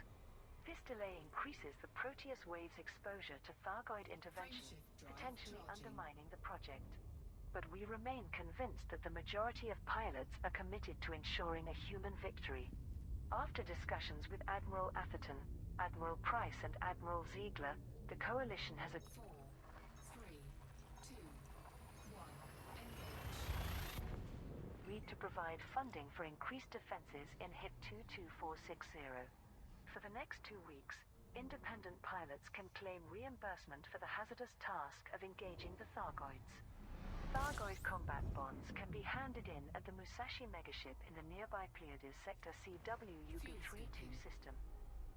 This delay increases the Proteus Wave's exposure to Thargoid intervention, potentially undermining the project. But we remain convinced that the majority of pilots are committed to ensuring a human victory. After discussions with Admiral Atherton, Admiral Price and Admiral Ziegler, the Coalition has 4, 3, 2, 1, engage. agreed to provide funding for increased defenses in HIP 22460. For the next 2 weeks, independent pilots can claim reimbursement for the hazardous task of engaging the Thargoids. Thargoid combat bonds can be handed in at the Musashi megaship in the nearby Pleiades Sector CWUB-32 system.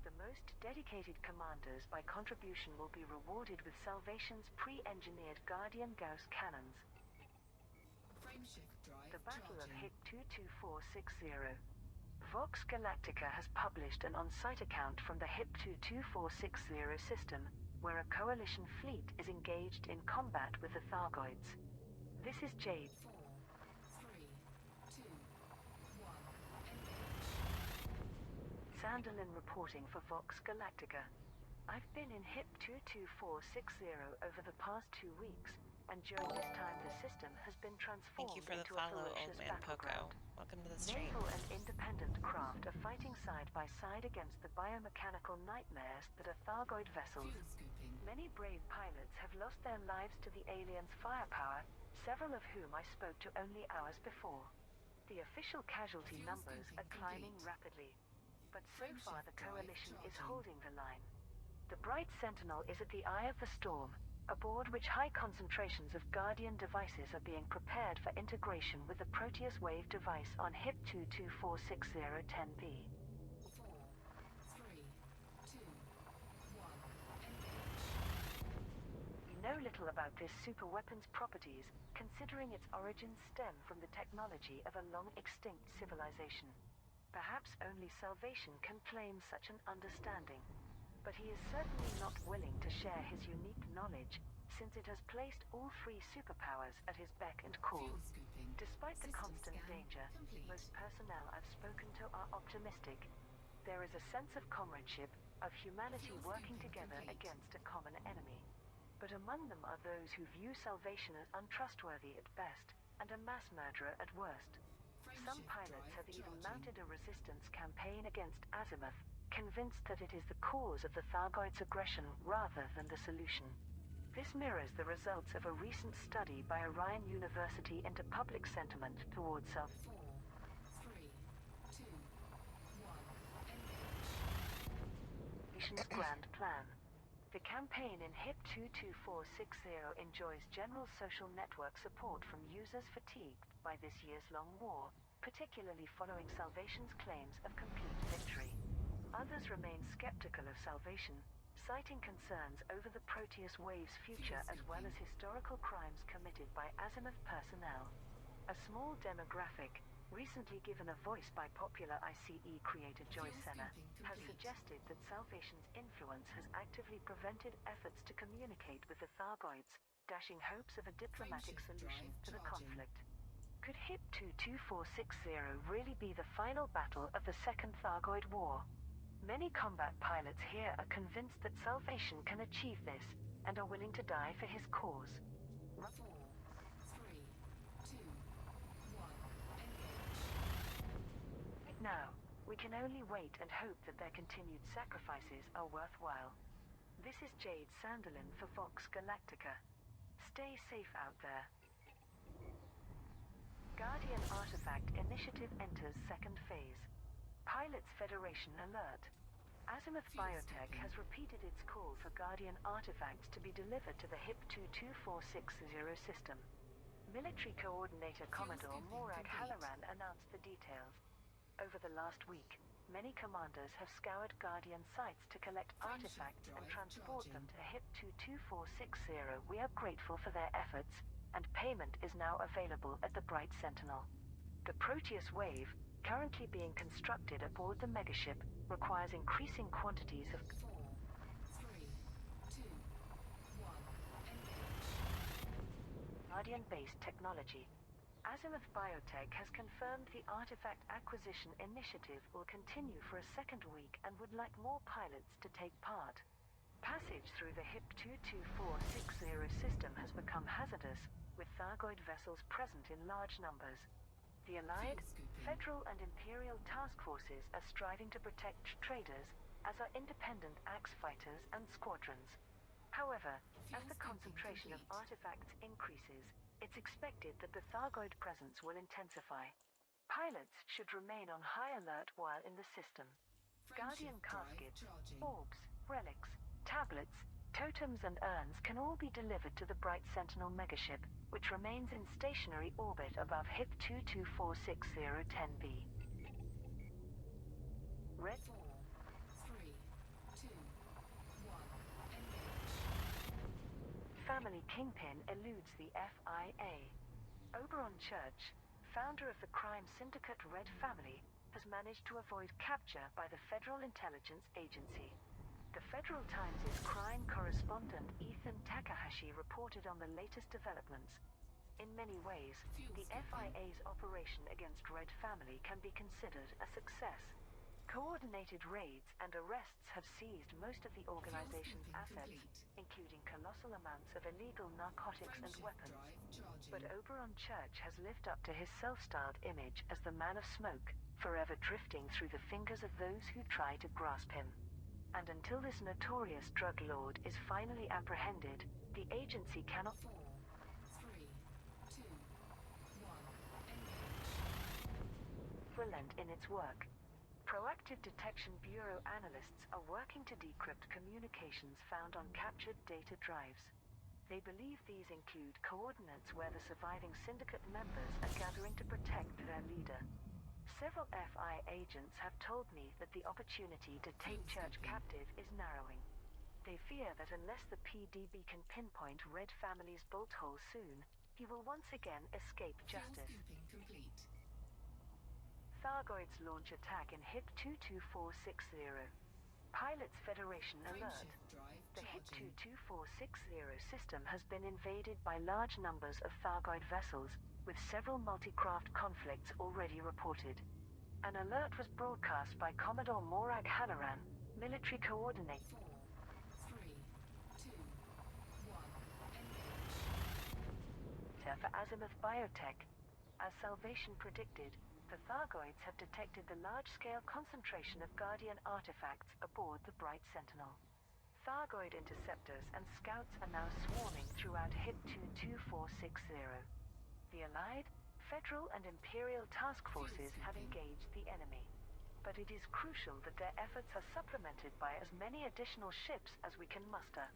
The most dedicated commanders by contribution will be rewarded with Salvation's pre-engineered Guardian Gauss cannons. Frameshift drive The Battle of charging. HIP 22460. Vox Galactica has published an on-site account from the HIP 22460 system, where a Coalition fleet is engaged in combat with the Thargoids. This is Jade. 4, 3, 2, 1, engage. Sanderlin reporting for Vox Galactica. I've been in HIP 22460 over the past 2 weeks, and during this time the system has been transformed Thank you for the into follow, a Old ferocious Man Poco. battleground. Welcome to the stream. Naval and independent craft are fighting side by side against the biomechanical nightmares that are Thargoid vessels. Fuel scooping. Many brave pilots have lost their lives to the aliens' firepower, several of whom I spoke to only hours before. The official casualty Fuel numbers scooping are climbing complete. rapidly, but so far the Frameshift drive Coalition is charging. holding the line. The Bright Sentinel is at the eye of the storm, aboard which high concentrations of Guardian devices are being prepared for integration with the Proteus Wave device on HIP 2246010B. 4, 3, 2, 1, engage. We know little about this superweapon's properties, considering its origins stem from the technology of a long-extinct civilization. Perhaps only Salvation can claim such an understanding, but he is certainly not willing to share his unique knowledge, since it has placed all three superpowers at his beck and call. Despite the constant danger, most personnel I've spoken to are optimistic. There is a sense of comradeship, of humanity working together against a common enemy. But among them are those who view Salvation as untrustworthy at best, and a mass murderer at worst. Some pilots have even mounted a resistance campaign against Azimuth, convinced that it is the cause of the Thargoids' aggression rather than the solution. This mirrors the results of a recent study by Orion University into public sentiment towards self. 4, 3, 2, 1, Nation's grand plan. The campaign in HIP 22460 enjoys general social network support from users fatigued by this years-long war, particularly following Salvation's claims of complete victory. Others remain skeptical of Salvation, citing concerns over the Proteus Wave's future as well as historical crimes committed by Azimuth personnel. A small demographic, recently given a voice by popular ICE creator Joyce Senna, has suggested that Salvation's influence has actively prevented efforts to communicate with the Thargoids, dashing hopes of a diplomatic solution to the conflict. Could HIP 22460 really be the final battle of the Second Thargoid War? Many combat pilots here are convinced that Salvation can achieve this, and are willing to die for his cause. 4, 3, 2, 1, Right now, we can only wait and hope that their continued sacrifices are worthwhile. This is Jade Sanderlin for Vox Galactica. Stay safe out there. Guardian Artifact Initiative enters second phase. Pilots Federation alert. Azimuth Biotech has repeated its call for Guardian artifacts to be delivered to the HIP 22460 system. Military Coordinator Commodore Morag Halloran announced the details. Over the last week, many commanders have scoured Guardian sites to collect artifacts and transport them to HIP 22460. We are grateful for their efforts, and payment is now available at the Bright Sentinel. The Proteus Wave, currently being constructed aboard the megaship, requires increasing quantities of 4, 3, 2, 1, Guardian-based technology. Azimuth Biotech has confirmed the artifact acquisition initiative will continue for a second week and would like more pilots to take part. Passage through the HIP 22460 system has become hazardous, with Thargoid vessels present in large numbers. The Allied, Federal and Imperial task forces are striving to protect traders, as are independent Axe fighters and squadrons. However, as the concentration of artifacts increases, it's expected that the Thargoid presence will intensify. Pilots should remain on high alert while in the system. Guardian caskets, orbs, relics, tablets, totems and urns can all be delivered to the Bright Sentinel megaship, which remains in stationary orbit above HIP 22460-10B. Red 4, 3, 2, 1, Family Kingpin eludes the FIA. Oberon Church, founder of the crime syndicate Red Family, has managed to avoid capture by the Federal Intelligence Agency. The Federal Times' crime correspondent Ethan Takahashi reported on the latest developments. In many ways, the FIA's operation against Red Family can be considered a success. Coordinated raids and arrests have seized most of the organization's assets, including colossal amounts of illegal narcotics and weapons. But Oberon Church has lived up to his self-styled image as the Man of Smoke, forever drifting through the fingers of those who try to grasp him. And until this notorious drug lord is finally apprehended, the agency cannot 4, 3, 2, 1, relent in its work. Proactive Detection Bureau analysts are working to decrypt communications found on captured data drives. They believe these include coordinates where the surviving syndicate members are gathering to protect their leader. Several FI agents have told me that the opportunity to take Church captive is narrowing. They fear that unless the PDB can pinpoint Red Family's bolt hole soon, he will once again escape justice. complete. Thargoids launch attack in HIP 22460. Pilots Federation alert. The HIP-22460 system has been invaded by large numbers of Thargoid vessels, with several multi-craft conflicts already reported. An alert was broadcast by Commodore Morag Halloran, military coordinator. 4, 3, 2, 1, engage. For Azimuth Biotech. As Salvation predicted, the Thargoids have detected the large-scale concentration of Guardian artifacts aboard the Bright Sentinel. Thargoid interceptors and scouts are now swarming throughout HIP-22460. The Allied, Federal and Imperial task forces have engaged the enemy. But it is crucial that their efforts are supplemented by as many additional ships as we can muster.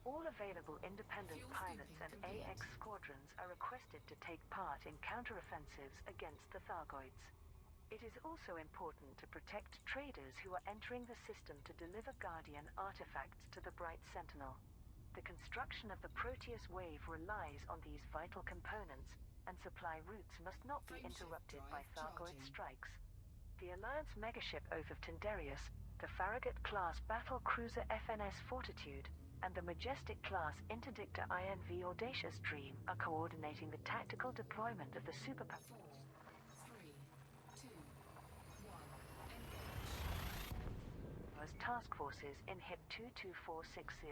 All available independent pilots and AX squadrons are requested to take part in counteroffensives against the Thargoids. It is also important to protect traders who are entering the system to deliver Guardian artifacts to the Bright Sentinel. The construction of the Proteus wave relies on these vital components, and supply routes must not be interrupted by Thargoid strikes. The Alliance megaship Oath of Tindarius, the Farragut-class battle cruiser FNS Fortitude, and the Majestic-class Interdictor INV Audacious Dream are coordinating the tactical deployment of the superpower. 4, 3, 2, 1, engage. As task forces in HIP-22460.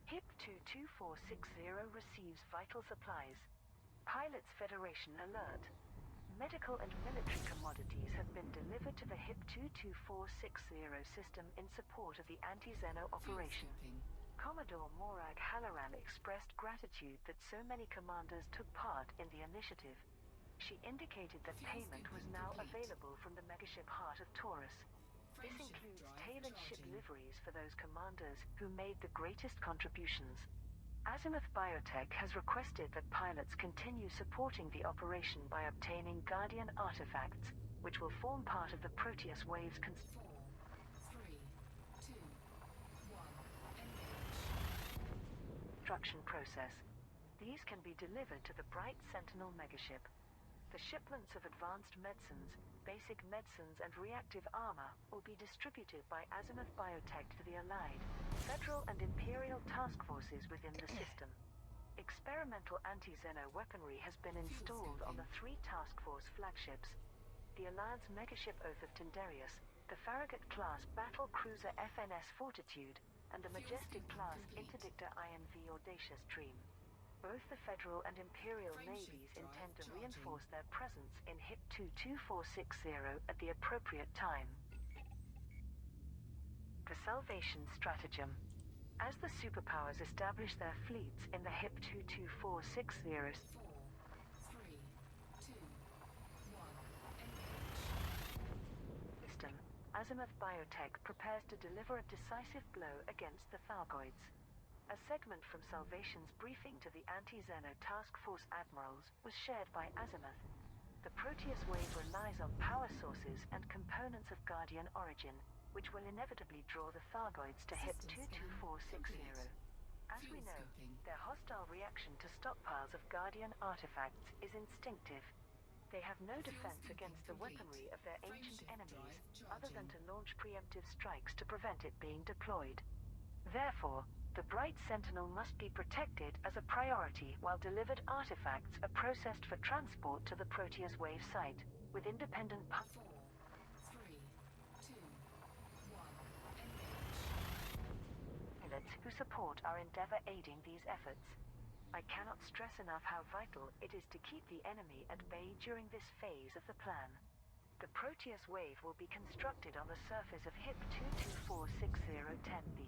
HIP-22460 receives vital supplies. Pilots Federation alert. Medical and military commodities have been delivered to the HIP-22460 system in support of the anti-Zeno operation. Commodore Morag Halloran expressed gratitude that so many commanders took part in the initiative. She indicated that payment was now available from the megaship Heart of Taurus. This includes tailored ship liveries for those commanders who made the greatest contributions. Azimuth Biotech has requested that pilots continue supporting the operation by obtaining Guardian artifacts, which will form part of the Proteus Wave's 4, 3, 2, 1, engage. construction process. These can be delivered to the Bright Sentinel megaship. The shipments of advanced medicines, basic medicines and reactive armor will be distributed by Azimuth Biotech to the Allied, Federal and Imperial task forces within the system. Experimental anti-Zeno weaponry has been installed on the 3 task force flagships. The Alliance megaship Oath of Tindarius, the Farragut-class battle cruiser FNS Fortitude, and the Majestic-class Interdictor INV Audacious Dream. Both the Federal and Imperial navies intend to reinforce their presence in HIP-22460 at the appropriate time. The Salvation Stratagem. As the superpowers establish their fleets in the HIP-22460 4, 3, 2, 1, engage. system, Azimuth Biotech prepares to deliver a decisive blow against the Thargoids. A segment from Salvation's briefing to the anti-Zeno Task Force admirals was shared by Azimuth. The Proteus wave relies on power sources and components of Guardian origin, which will inevitably draw the Thargoids to HIP-22460. As we know, their hostile reaction to stockpiles of Guardian artifacts is instinctive. They have no defense against the weaponry of their ancient enemies, other than to launch preemptive strikes to prevent it being deployed. Therefore, the Bright Sentinel must be protected as a priority while delivered artifacts are processed for transport to the Proteus wave site, with independent 4, 3, 2, 1, engage. pilots who support our endeavor aiding these efforts. I cannot stress enough how vital it is to keep the enemy at bay during this phase of the plan. The Proteus wave will be constructed on the surface of HIP-22460-10B.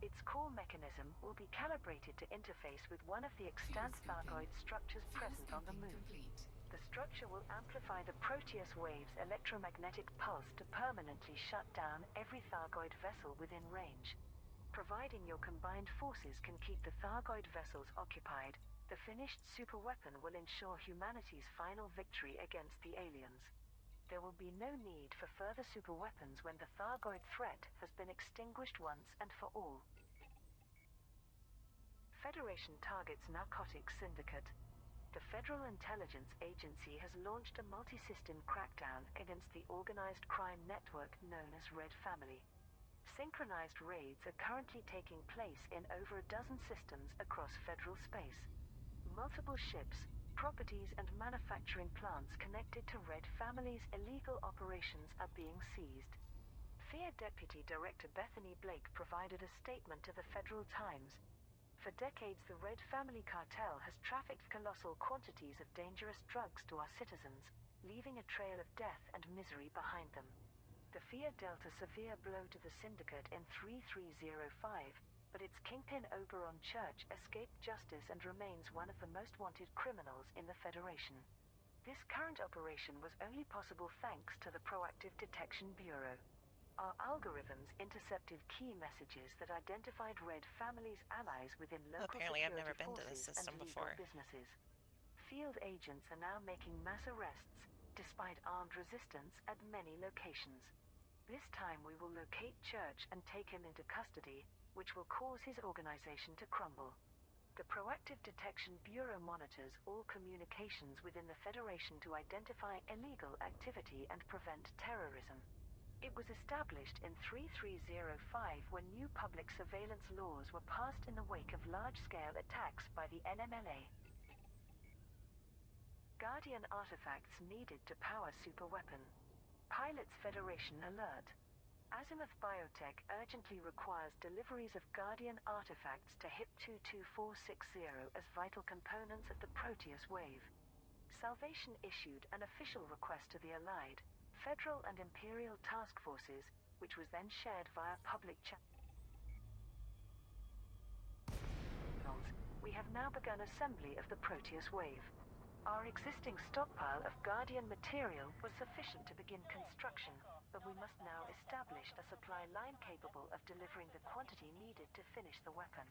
Its core mechanism will be calibrated to interface with one of the extant Thargoid structures present on the Moon. The structure will amplify the Proteus wave's electromagnetic pulse to permanently shut down every Thargoid vessel within range. Providing your combined forces can keep the Thargoid vessels occupied, the finished superweapon will ensure humanity's final victory against the aliens. There will be no need for further superweapons when the Thargoid threat has been extinguished once and for all. Federation targets Narcotics Syndicate. The Federal Intelligence Agency has launched a multi-system crackdown against the organized crime network known as Red Family. Synchronized raids are currently taking place in over a dozen systems across federal space. Multiple ships, properties and manufacturing plants connected to Red Family's illegal operations are being seized. FIA Deputy Director Bethany Blake provided a statement to the Federal Times. For decades, the Red Family cartel has trafficked colossal quantities of dangerous drugs to our citizens, leaving a trail of death and misery behind them. The FIA dealt a severe blow to the syndicate in 3305, but its kingpin Oberon Church escaped justice and remains one of the most wanted criminals in the Federation. This current operation was only possible thanks to the Proactive Detection Bureau. Our algorithms intercepted key messages that identified Red Family's allies within local Apparently, I've security never been to forces this and system legal before. businesses. Field agents are now making mass arrests, despite armed resistance at many locations. This time we will locate Church and take him into custody, which will cause his organization to crumble. The Proactive Detection Bureau monitors all communications within the Federation to identify illegal activity and prevent terrorism. It was established in 3305 when new public surveillance laws were passed in the wake of large-scale attacks by the NMLA. Guardian artifacts needed to power superweapon. Pilots Federation alert. Azimuth Biotech urgently requires deliveries of Guardian artifacts to HIP 22460 as vital components of the Proteus wave. Salvation issued an official request to the Allied, Federal and Imperial task forces, which was then shared via public channels. We have now begun assembly of the Proteus wave. Our existing stockpile of Guardian material was sufficient to begin construction, but we must now establish a supply line capable of delivering the quantity needed to finish the weapon.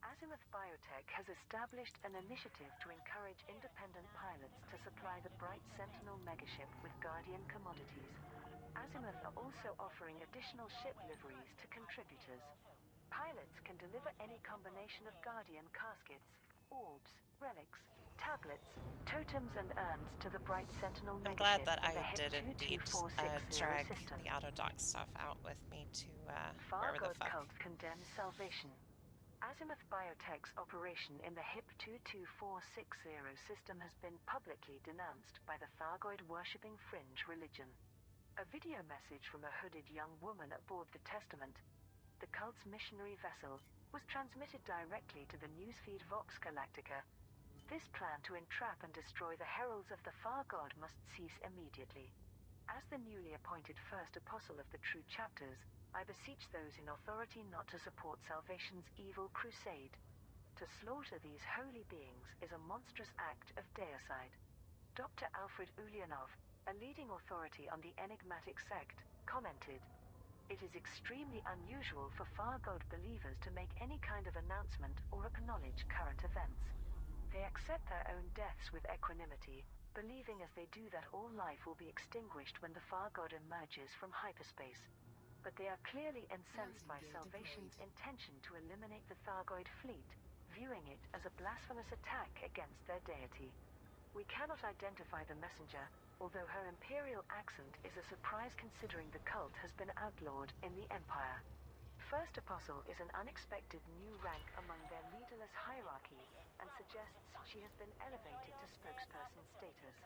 Azimuth Biotech has established an initiative to encourage independent pilots to supply the Bright Sentinel megaship with Guardian commodities. Azimuth are also offering additional ship liveries to contributors. Pilots can deliver any combination of Guardian caskets, orbs, relics, tablets, totems and urns to the Bright Sentinel I'm glad megaship that in the I HIP did indeed 22460 drag system. the Autodoc stuff out with me to wherever the Fargod fuck. cult condemns Salvation. Azimuth Biotech's operation in the HIP 22460 system has been publicly denounced by the Thargoid-worshipping fringe religion. A video message from a hooded young woman aboard the Testament, the cult's missionary vessel, was transmitted directly to the newsfeed Vox Galactica. This plan to entrap and destroy the heralds of the Far God must cease immediately. As the newly appointed first apostle of the True Chapters, I beseech those in authority not to support Salvation's evil crusade. To slaughter these holy beings is a monstrous act of deicide. Dr. Alfred Ulyanov, a leading authority on the enigmatic sect, commented, "It is extremely unusual for Far God believers to make any kind of announcement or acknowledge current events. They accept their own deaths with equanimity, believing as they do that all life will be extinguished when the Far God emerges from hyperspace. But they are clearly incensed by Salvation's intention to eliminate the Thargoid fleet, viewing it as a blasphemous attack against their deity. We cannot identify the messenger, although her imperial accent is a surprise considering the cult has been outlawed in the Empire. First Apostle is an unexpected new rank among their leaderless hierarchy and suggests she has been elevated to spokesperson status.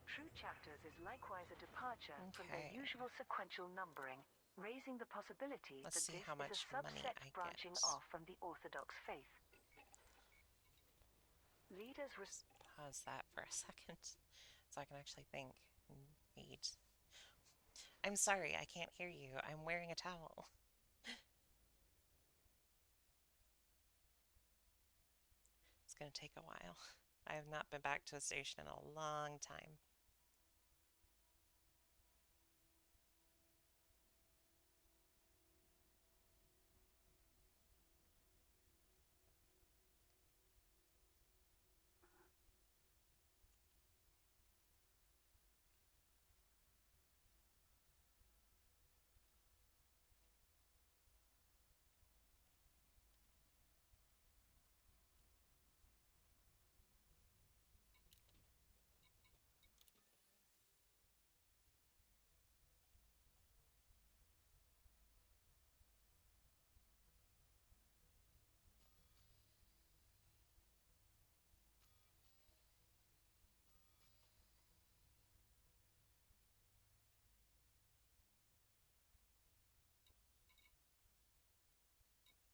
True Chapters is likewise a departure from their usual sequential numbering, raising the possibility Let's that see this how is a much money subsect I branching get. off from the Orthodox faith. Leaders Pause that for a second so I can actually think and read. I'm sorry, I can't hear you. I'm wearing a towel. It's going to take a while. I have not been back to the station in a long time.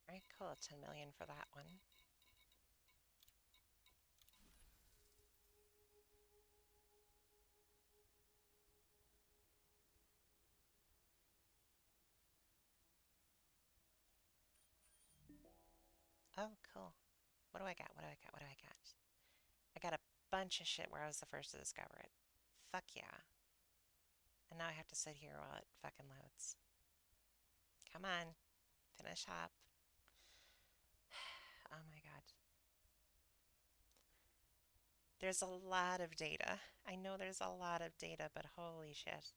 Alright, cool. 10 million for that one. Oh, cool. What do I got? What do I got? What do I got? I got a bunch of shit where I was the first to discover it. Fuck yeah. And now I have to sit here while it fucking loads. Come on. Finish up. Oh my god. There's a lot of data. I know there's a lot of data, but holy shit.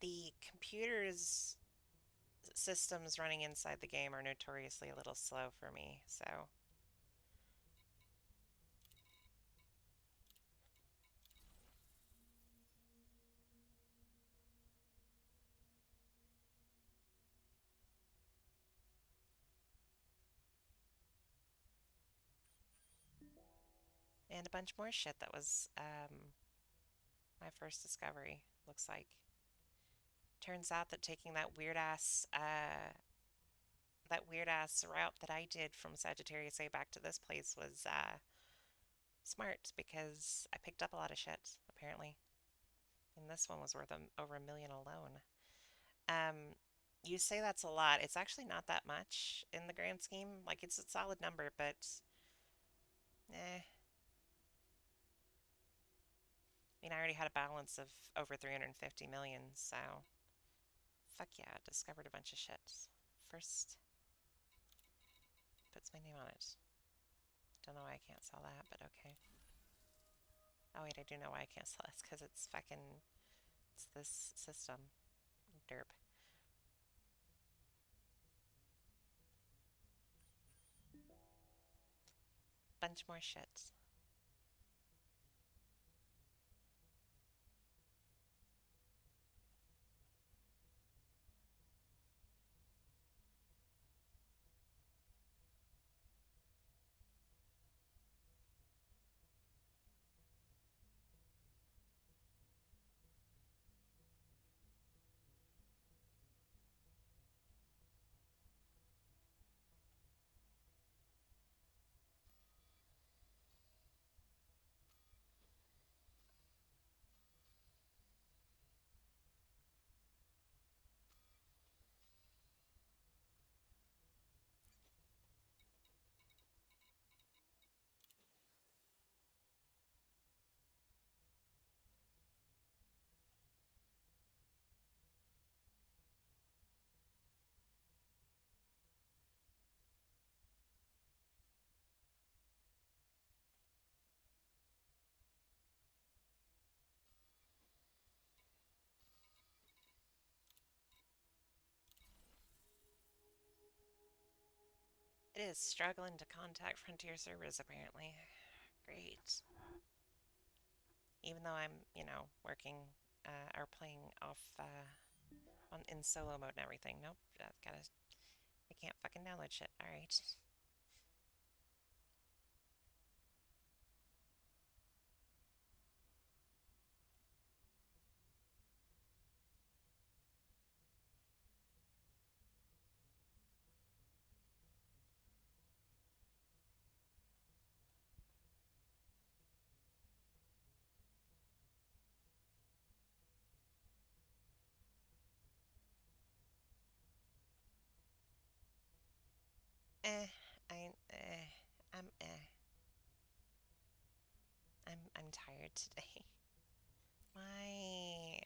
The computer's systems running inside the game are notoriously a little slow for me, so... And a bunch more shit that was my first discovery, looks like. Turns out that taking that weird ass route that I did from Sagittarius A back to this place was smart, because I picked up a lot of shit, apparently. And this one was worth over $1 million alone. You say that's a lot. It's actually not that much in the grand scheme. Like, it's a solid number, but eh. I mean, I already had a balance of over 350 million, so fuck yeah, discovered a bunch of shit. First, puts my name on it. Don't know why I can't sell that, but okay. Oh wait, I do know why I can't sell it. It's because it's this system. Derp. Bunch more shit. It is struggling to contact Frontier servers, apparently. Great. Even though I'm, you know, working or playing off in solo mode and everything. Nope, I can't fucking download shit. Alright. Eh, I'm I'm tired today. Why?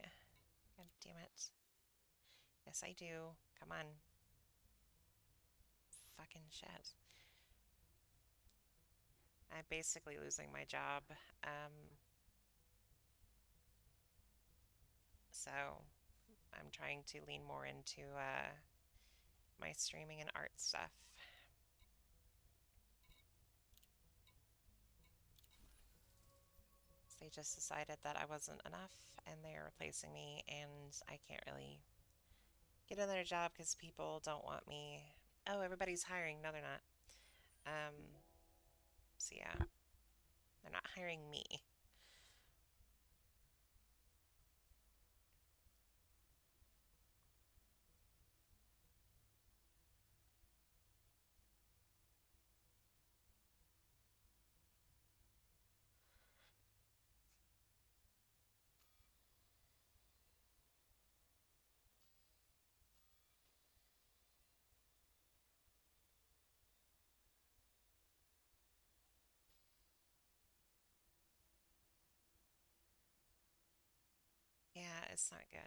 God damn it. Yes, I do. Come on. Fucking shit. I'm basically losing my job. So I'm trying to lean more into my streaming and art stuff. So they just decided that I wasn't enough and they are replacing me, and I can't really get another job because people don't want me. Oh, everybody's hiring. No, they're not. So yeah, they're not hiring me. it's not good.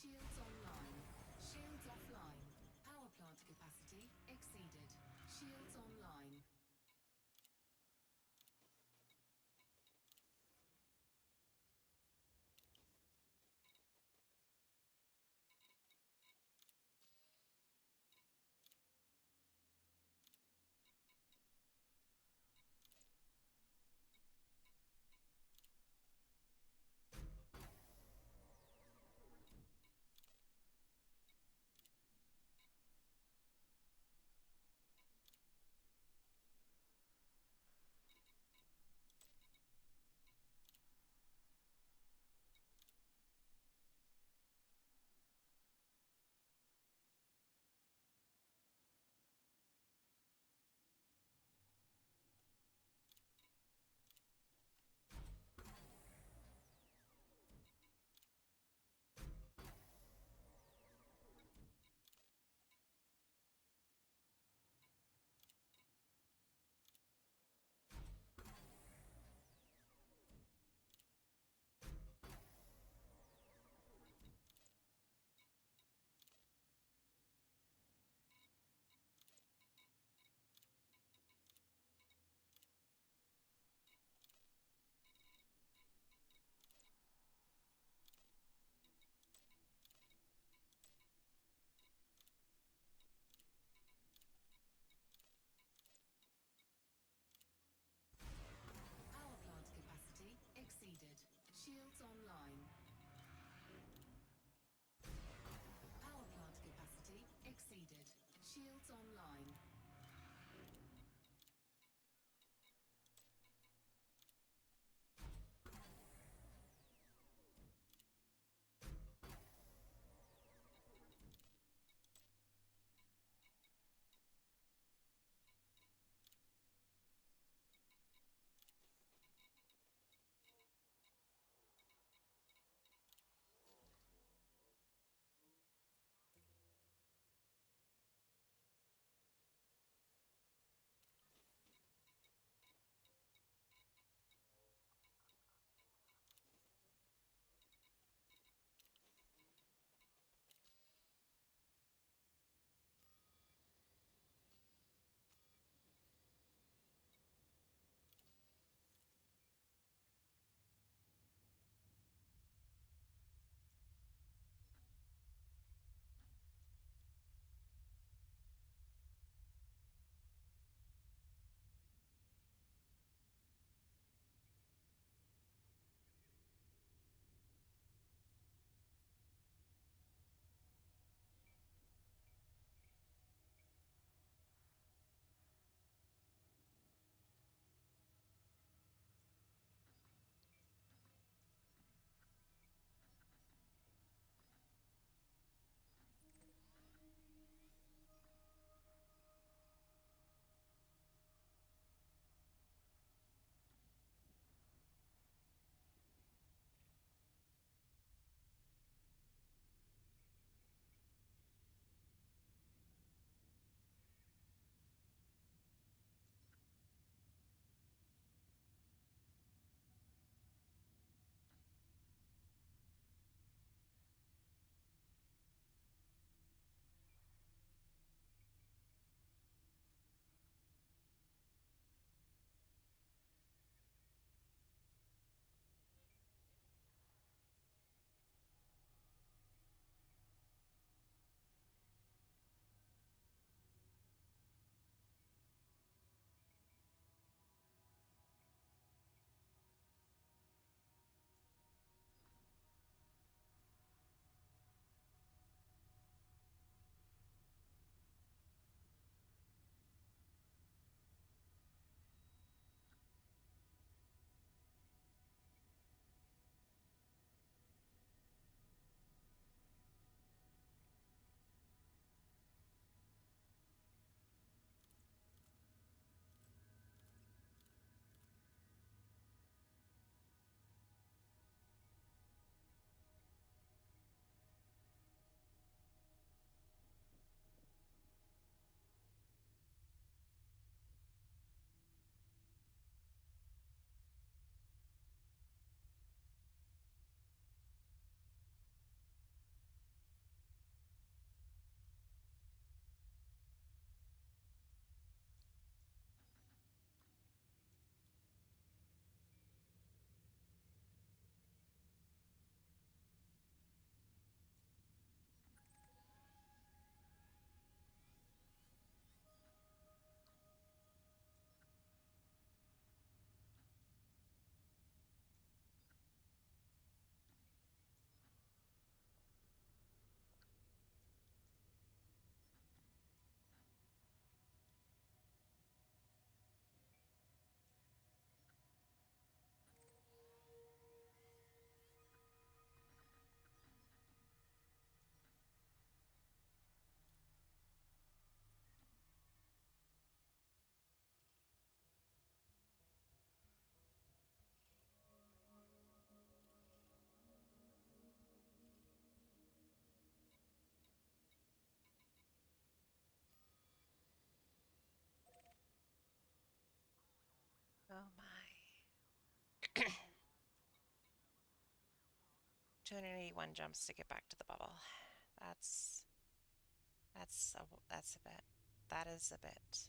Shields online. Shields offline. Power plant capacity exceeded. Shields online. Power plant capacity exceeded. Shields online. Power plant capacity exceeded. Shields online. Oh my. 281 jumps to get back to the bubble. That's a bit. That is a bit.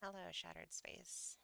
Hello, Shattered Space.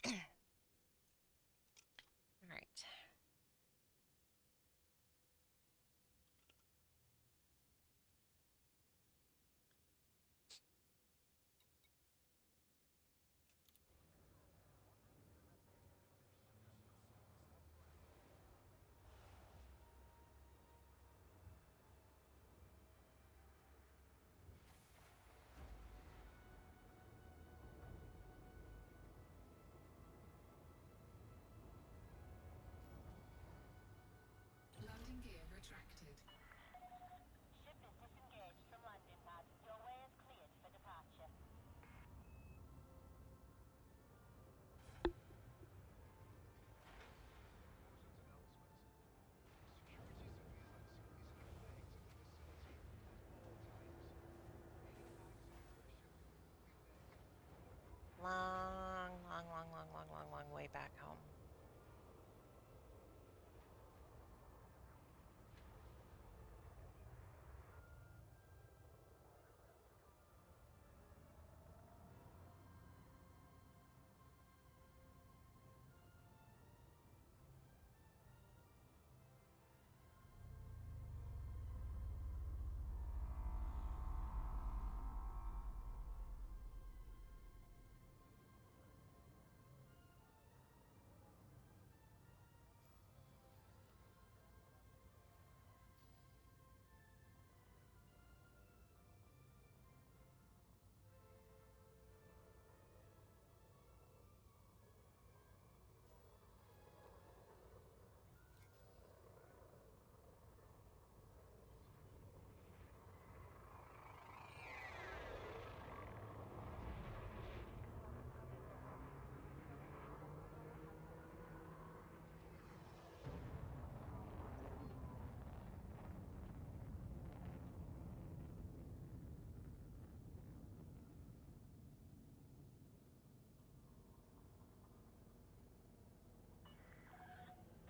All right. Landing gear retracted. Ship is disengaged from landing pad. Your way is cleared for departure. Long way back home.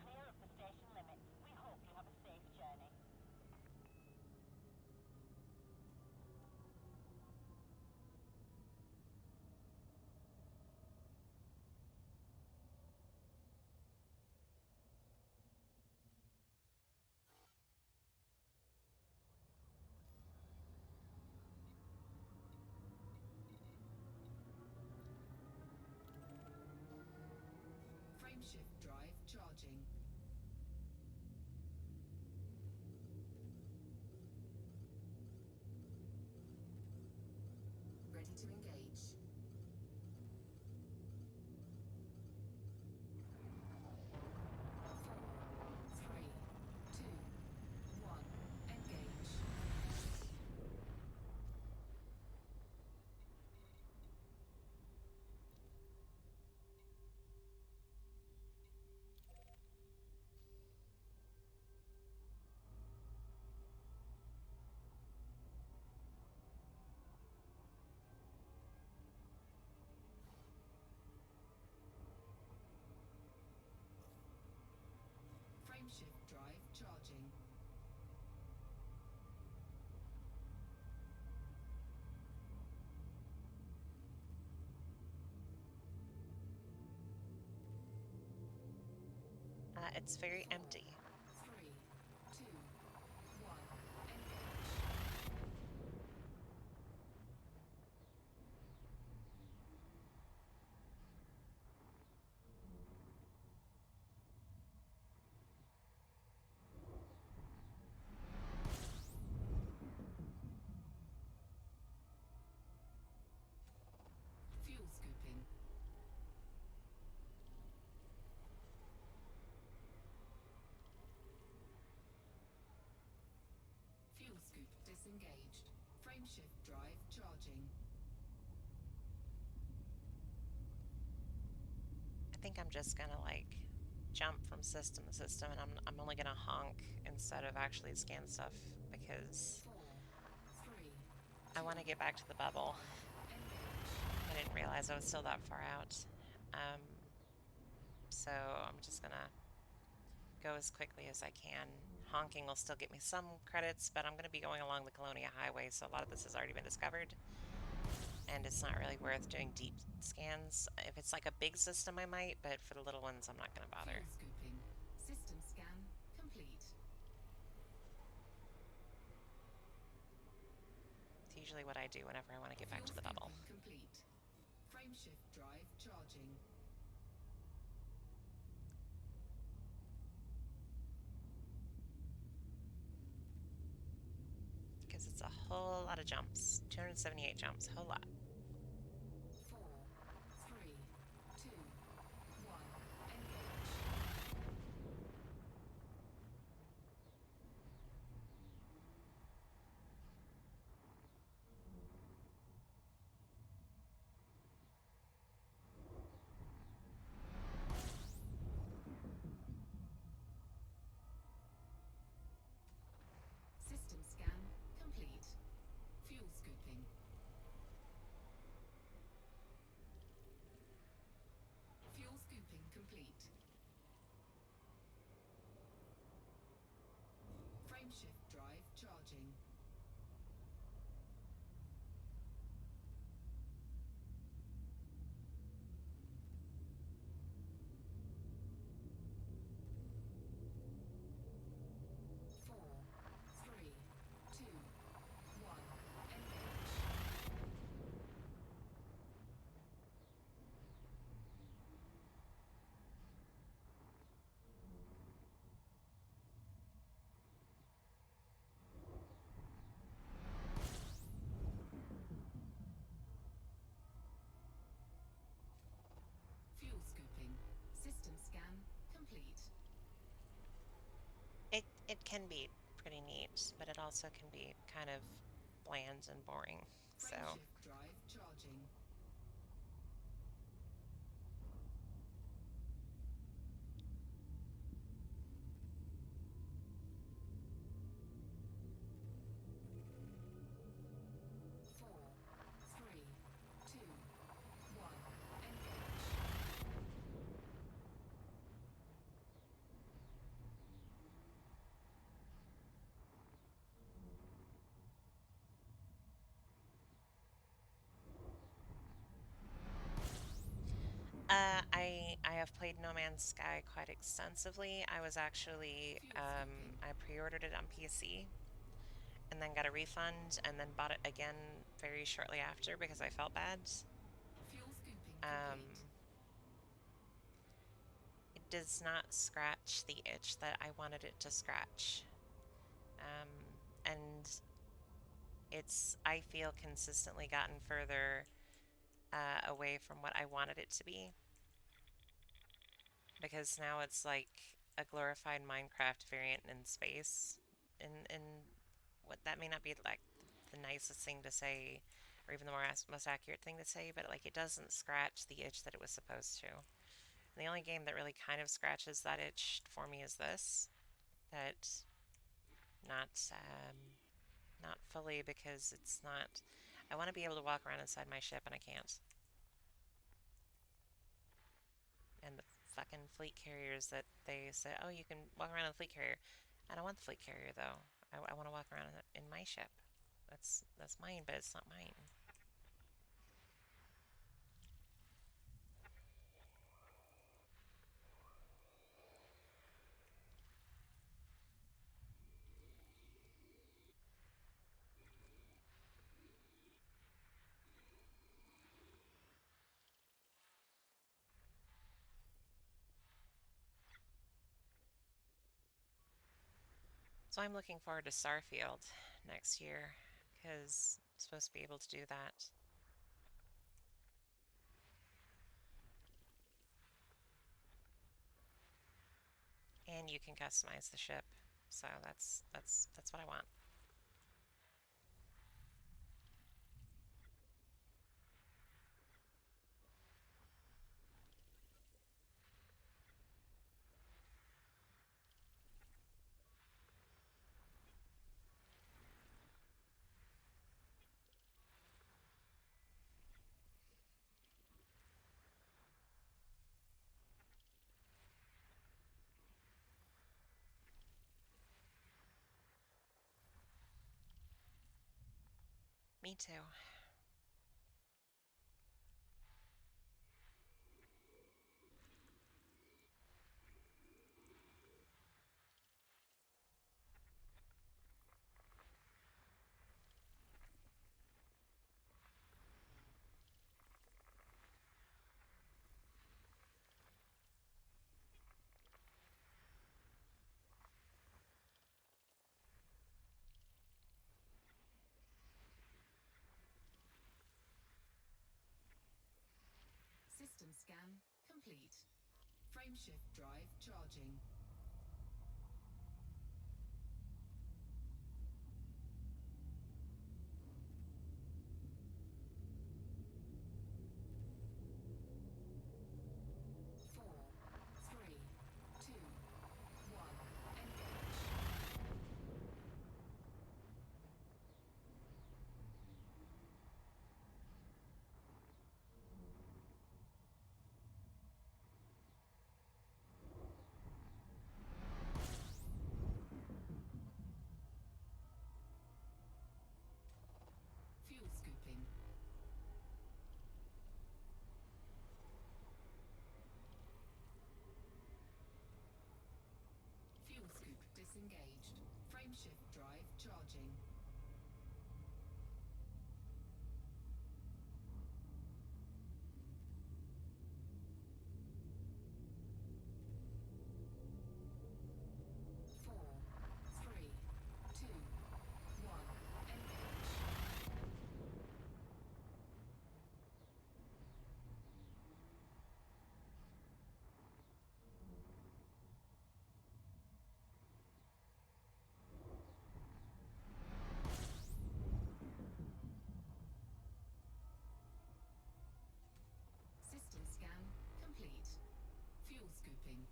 Clear of the station limits. We hope you have a safe journey. Frameshift drive charging. Ready to engage. Four, three, two, one, engage. Frameshift drive charging. It's very empty. 3, 2, 1, engage. Fuel scooping. Fuel scoop disengaged. Frameshift drive charging. I think I'm just gonna like jump from system to system, and I'm only gonna honk instead of actually scan stuff because 4, 3, I want to get back to the bubble. I didn't realize I was still that far out. So I'm just gonna go as quickly as I can. Honking will still get me some credits, but I'm gonna be going along the Colonia Highway, so a lot of this has already been discovered. and it's not really worth doing deep scans. If it's like a big system, I might, but for the little ones, I'm not going to bother. Fuel scooping. System scan complete. It's usually what I do whenever I want to get back to the bubble. Complete. Frameshift drive charging. Because it's a whole lot of jumps. 278 jumps, whole lot. 4, 3, 2, 1. Engage. System scan complete. Fuel scooping. Fuel scooping complete. Frameshift drive charging. Four, three, two, one. Engage. Fuel scooping. System scan complete. It can be pretty neat, but it also can be kind of bland and boring. So Frameshift drive charging. Four, three, two, one. Engage. I have played No Man's Sky quite extensively. I was actually I pre-ordered it on PC and then got a refund and then bought it again very shortly after because I felt bad. Fuel scooping Um, complete. it does not scratch the itch that I wanted it to scratch. And it's, I feel, consistently gotten further away from what I wanted it to be. Because now it's like a glorified Minecraft variant in space. In what that may not be like the nicest thing to say, or even the most accurate thing to say, but like it doesn't scratch the itch that it was supposed to. And the only game that really kind of scratches that itch for me is this. That not not fully, because it's not. I want to be able to walk around inside my ship and I can't. And the fucking fleet carriers that they say, oh, you can walk around in the fleet carrier. I don't want the fleet carrier though. I want to walk around in my ship. That's mine, but it's not mine. So I'm looking forward to Starfield next year because I'm supposed to be able to do that. And you can customize the ship. So that's what I want. Me too. scan complete. Frameshift drive charging. Four, three, two, one, engage. Fuel scooping. Fuel scoop disengaged. Frameshift drive charging. Four, three, two, one, engage. System scan complete. Fuel scooping.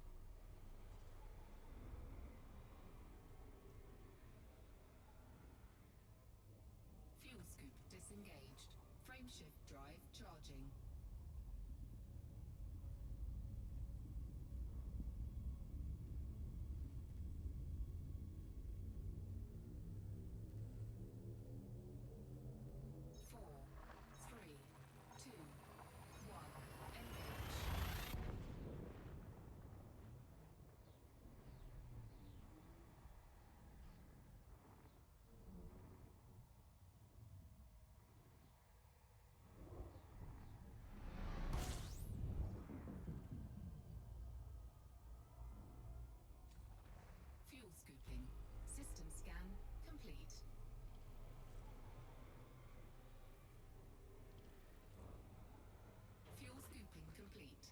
Fuel scoop disengaged. Frameshift drive charging. Four, three, two, one, engage. Fuel scooping. System scan complete. Fuel scooping complete.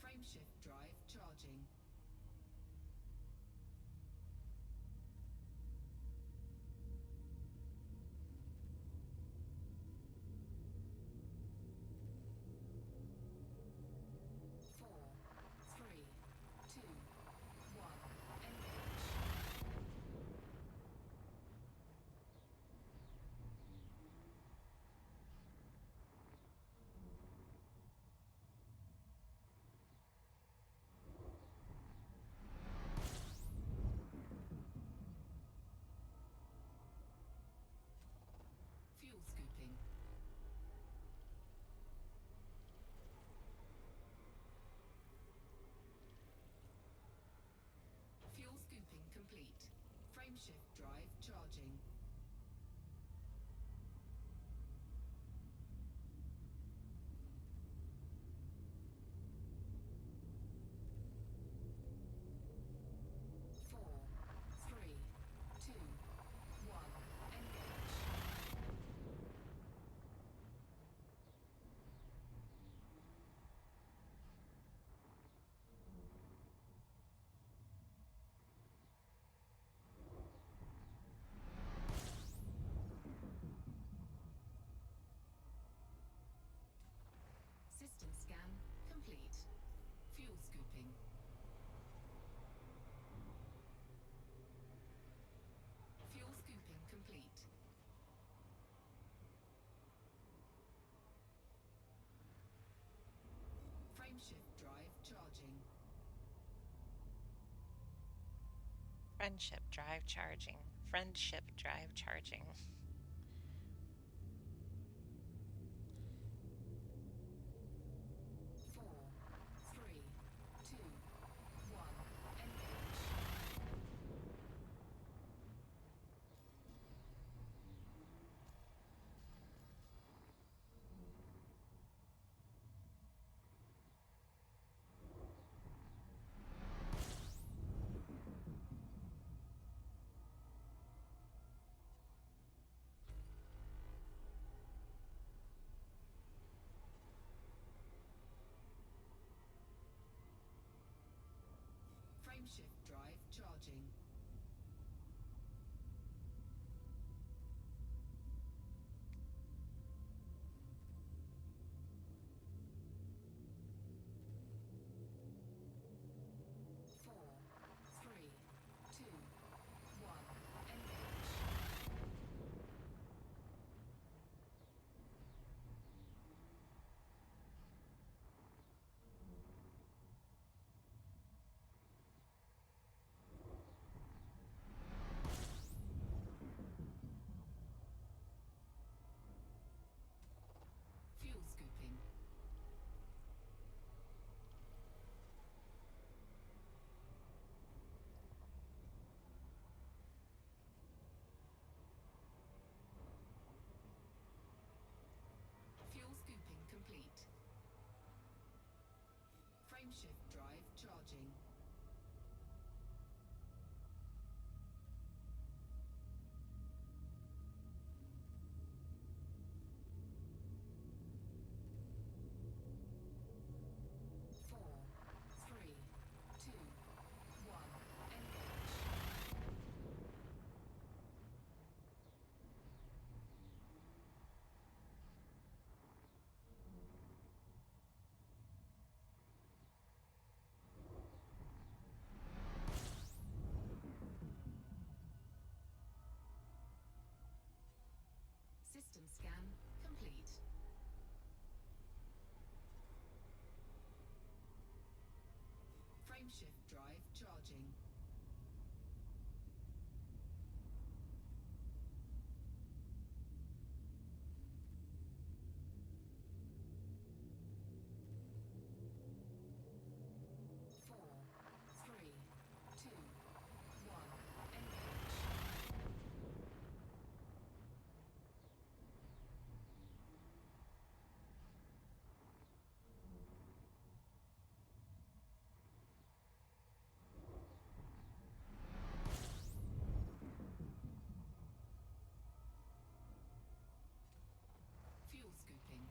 Frameshift drive charging. Four, three, two, one, engage. Fuel scooping. Fuel scooping complete. Frameshift drive charging. Four, three, two, one, engage. System scan complete. Fuel scooping. Fuel scooping complete. Frameshift drive charging. Friendship drive charging. Friendship drive charging. Four, three, two, one, engage. Frameshift drive charging. Four, three, two, one, engage. Fuel scooping. Fuel scooping complete. Frameshift drive charging. Four, three, two, one, engage. System scan complete. Frameshift drive charging. Four, three, two, one, engage. Fuel scooping.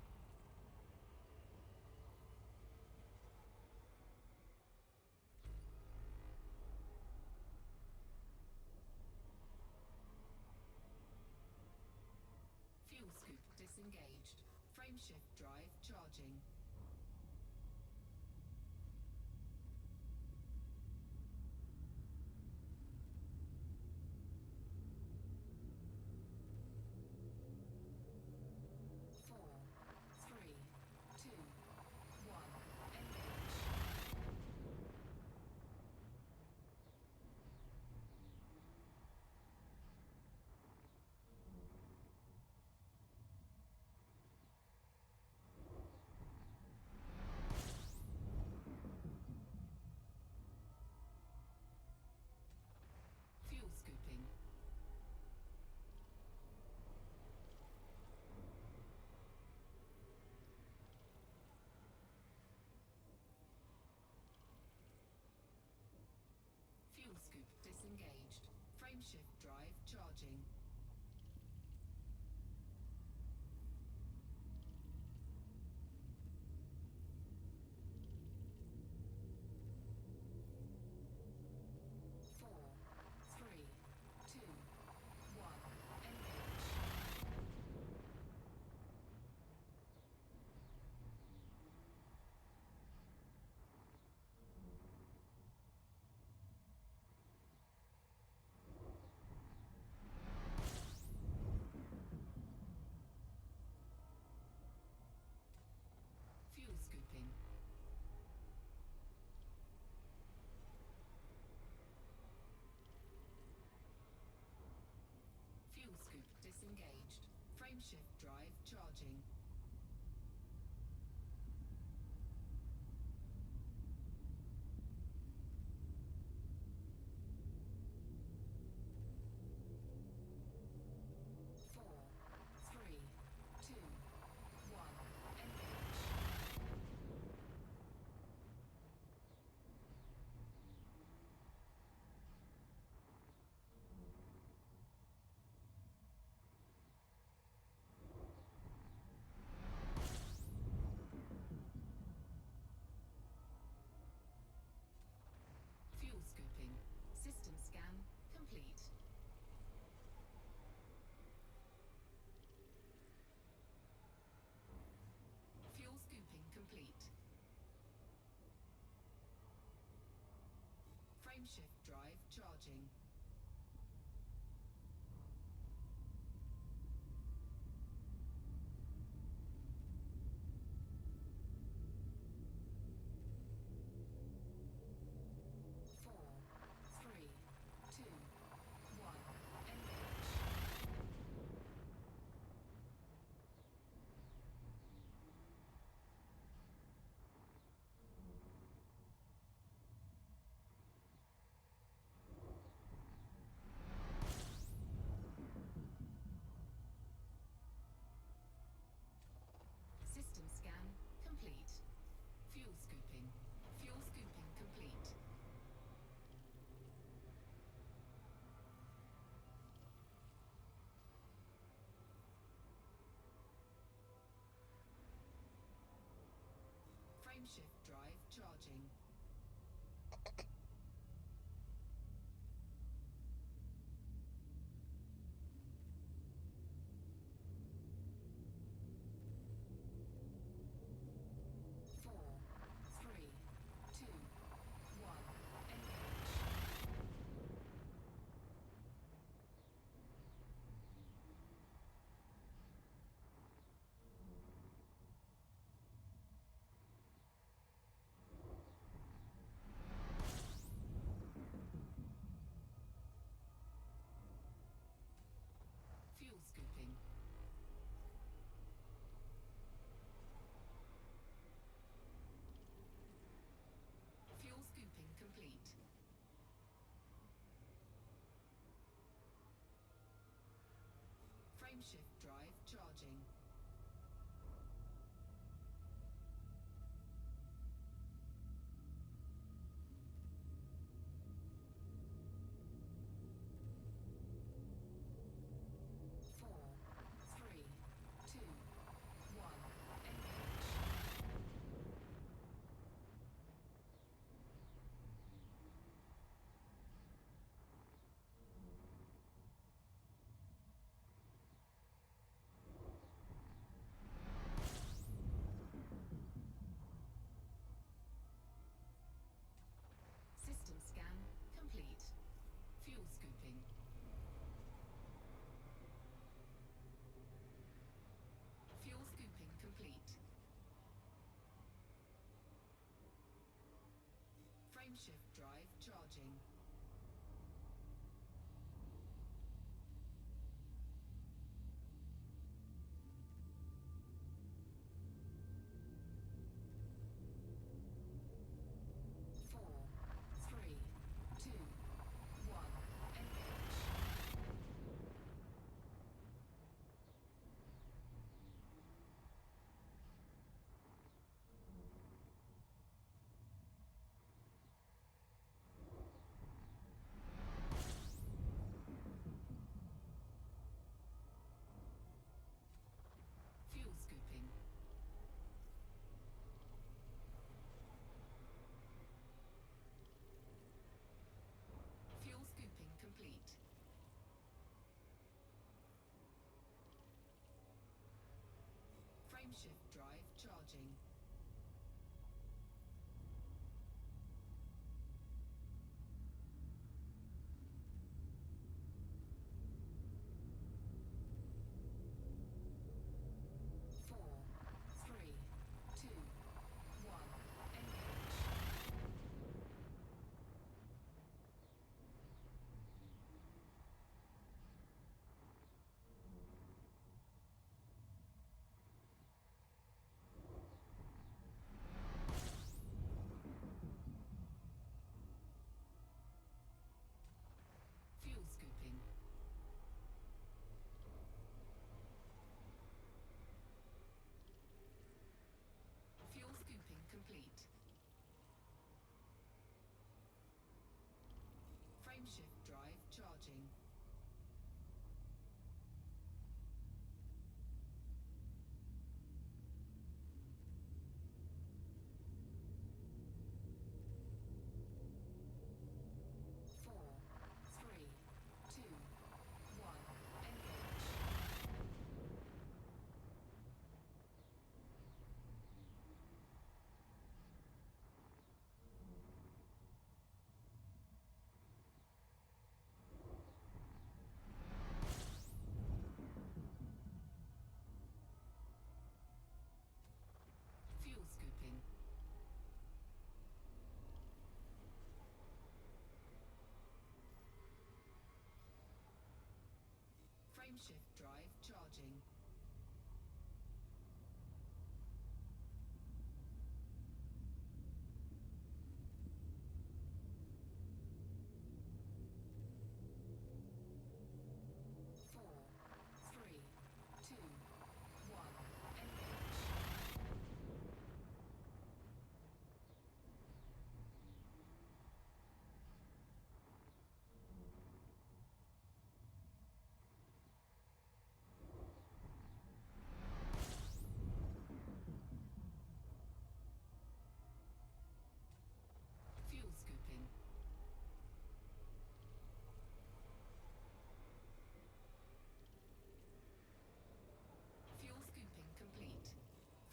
Fuel scoop disengaged. Frameshift drive charging. Four, three, two, one, engage. Fuel scooping. Fuel scoop disengaged. Frameshift drive charging. Four, three, two, one, engage. Fuel scooping. Fuel scoop disengaged. Frameshift drive charging. Four, three, two, one, engage. Frameshift drive charging. Four, three, two, one, engage. System scan complete. Fuel scooping. Fuel scooping complete. Frameshift drive charging. Four, three, two, one, engage. Fuel scooping. Fuel scooping complete. Frameshift drive charging. Four, three, two, one, engage. System scan complete. Fuel scooping. Fuel scooping complete. Frameshift drive charging. Four, three, two, one, engage. Fuel scooping. Fuel scooping complete. Frameshift drive charging. Four, three, two, one, engage. Fuel scooping. Fuel scooping complete. Frameshift drive charging. Four, three, two, one, engage. Frameshift drive charging. Four, three, two, one, engage. Fuel scooping. Fuel scooping complete.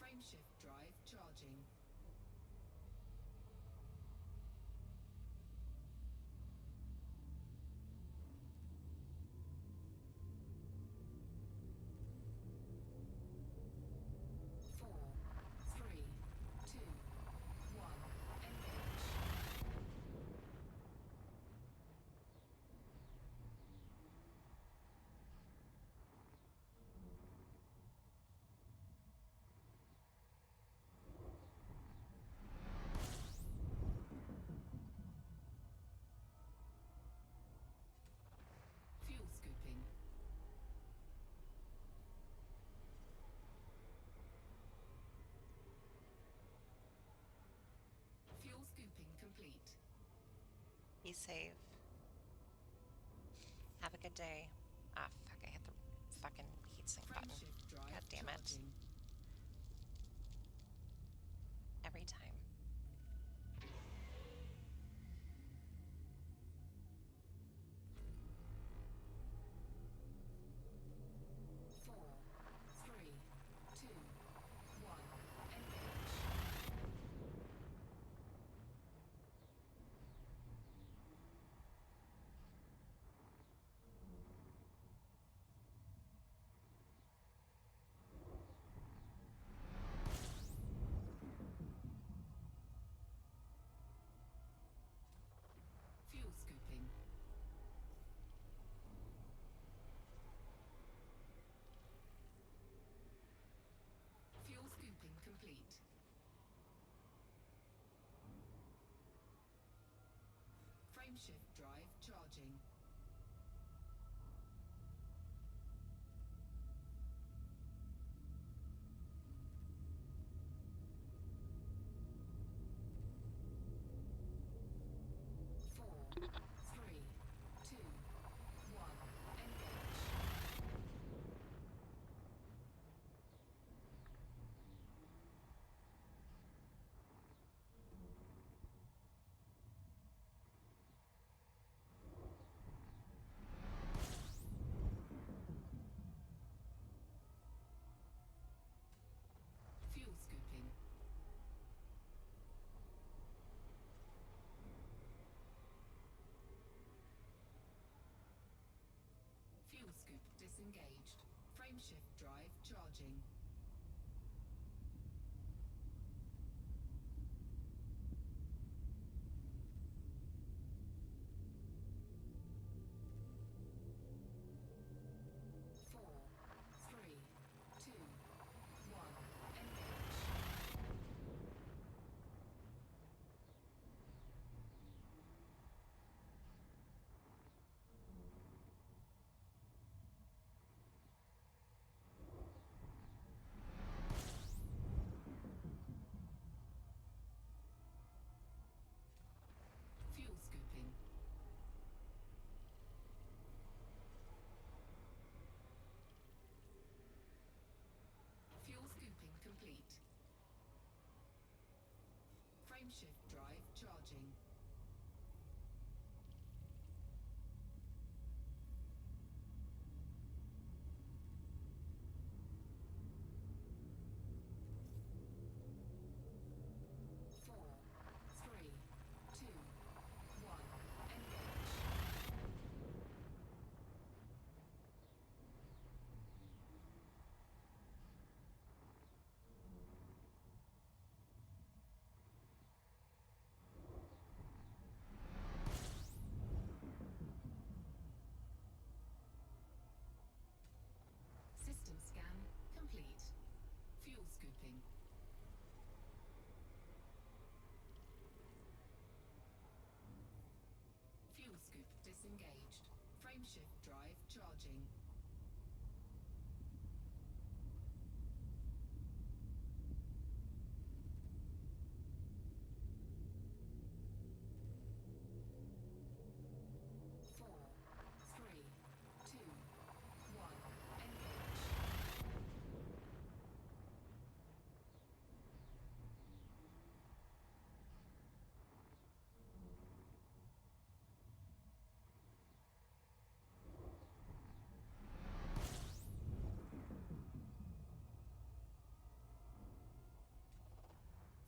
Frameshift drive charging. Four, three, two, one, engage. Fuel scooping. Fuel scooping complete. Be safe. Have a good day. Ah, fuck, I hit the fucking heatsink button. Frameshift drive God damn it. charging. Every time. Four, three, two, one, engage. Fuel scooping. Fuel scooping complete. Frameshift drive charging. Four, three, two, one, engage. Fuel scooping. Fuel scoop disengaged. Frameshift drive charging. Four, three, two, one, engage. Fuel scooping. Fuel scooping complete. Frameshift drive charging. Four, three, two, one, engage. disengaged. Frameshift drive charging. Four, three, two, one, engage.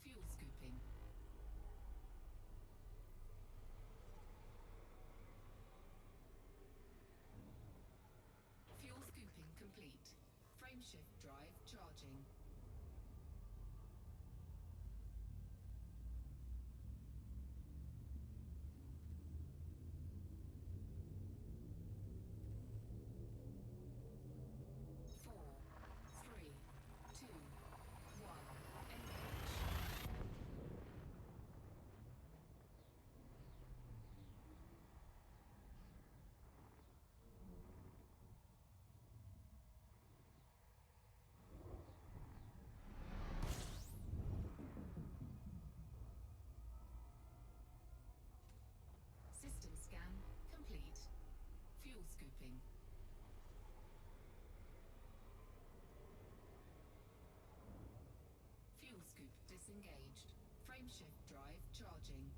Fuel scooping. Fuel scooping complete. Frameshift drive charging. Four, three, two, one, engage. System scan complete. Fuel scooping. Fuel scoop disengaged. Frameshift drive charging.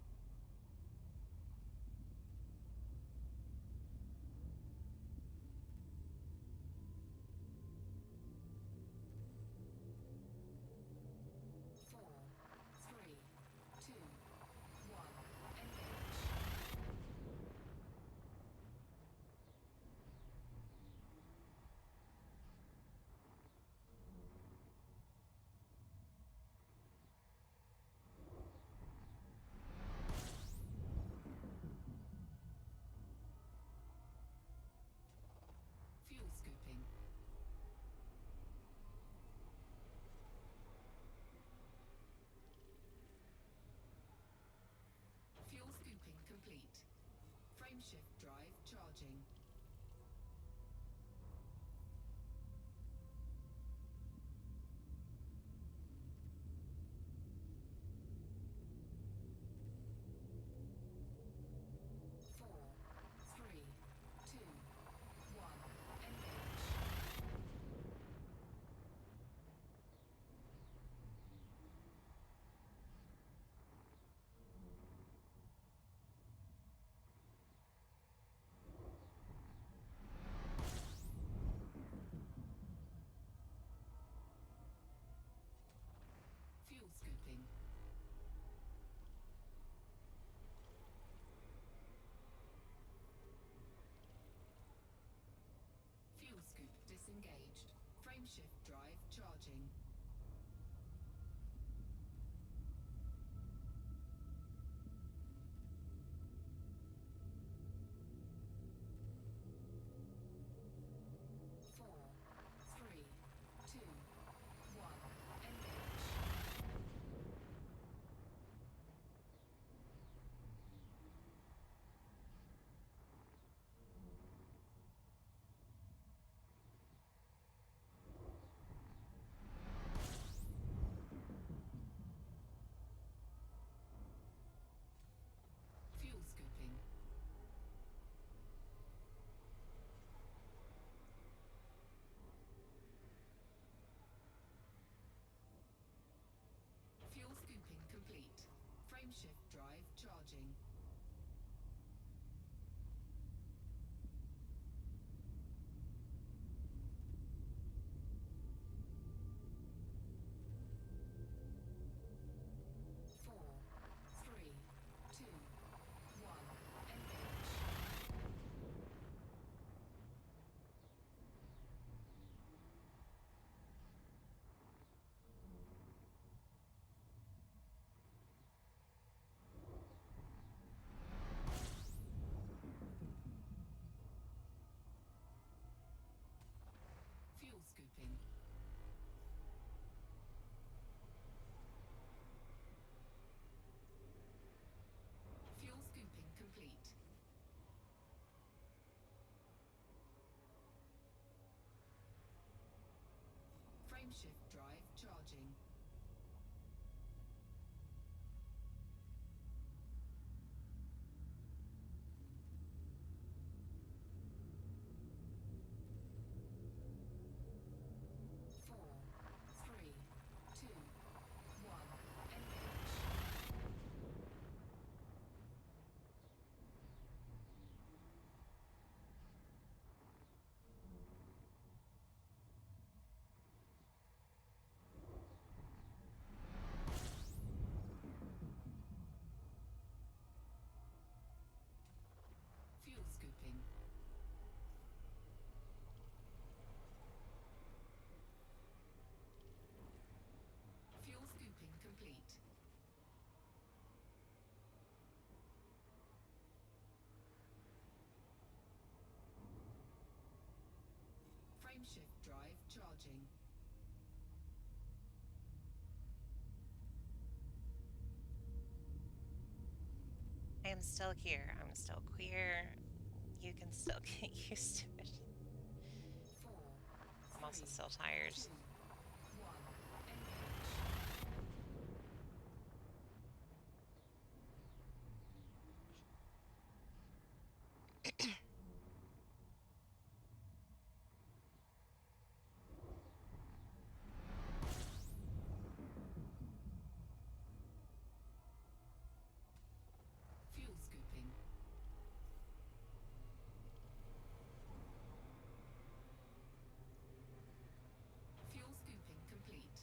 Four, three, two, one, engage. Fuel scooping. Fuel scooping complete. Frameshift drive charging. Four, three, two, one, engage. Fuel scooping. Fuel scoop disengaged. Frameshift drive charging. Four, three, two, one, engage. Fuel scooping. Fuel scooping complete. Frameshift drive charging. Four, three, two, one, engage. Frameshift drive charging. Four, three, two, one, engage. Fuel scooping. Fuel scooping complete. Frameshift drive charging. I am still here. I'm still queer. You can still get used to it. I'm also still tired. Fuel scooping. Fuel scooping complete.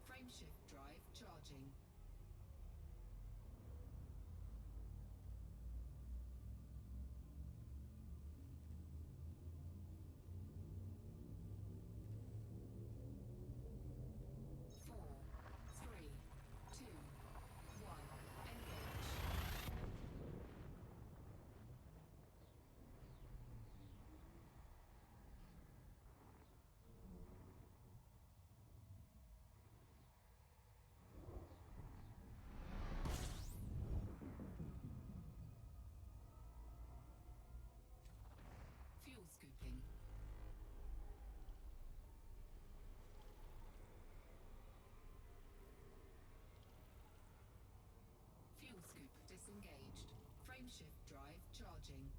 Frameshift drive charging. Four, three, two, one, engage. Fuel scooping. Fuel scoop disengaged. Frameshift drive charging.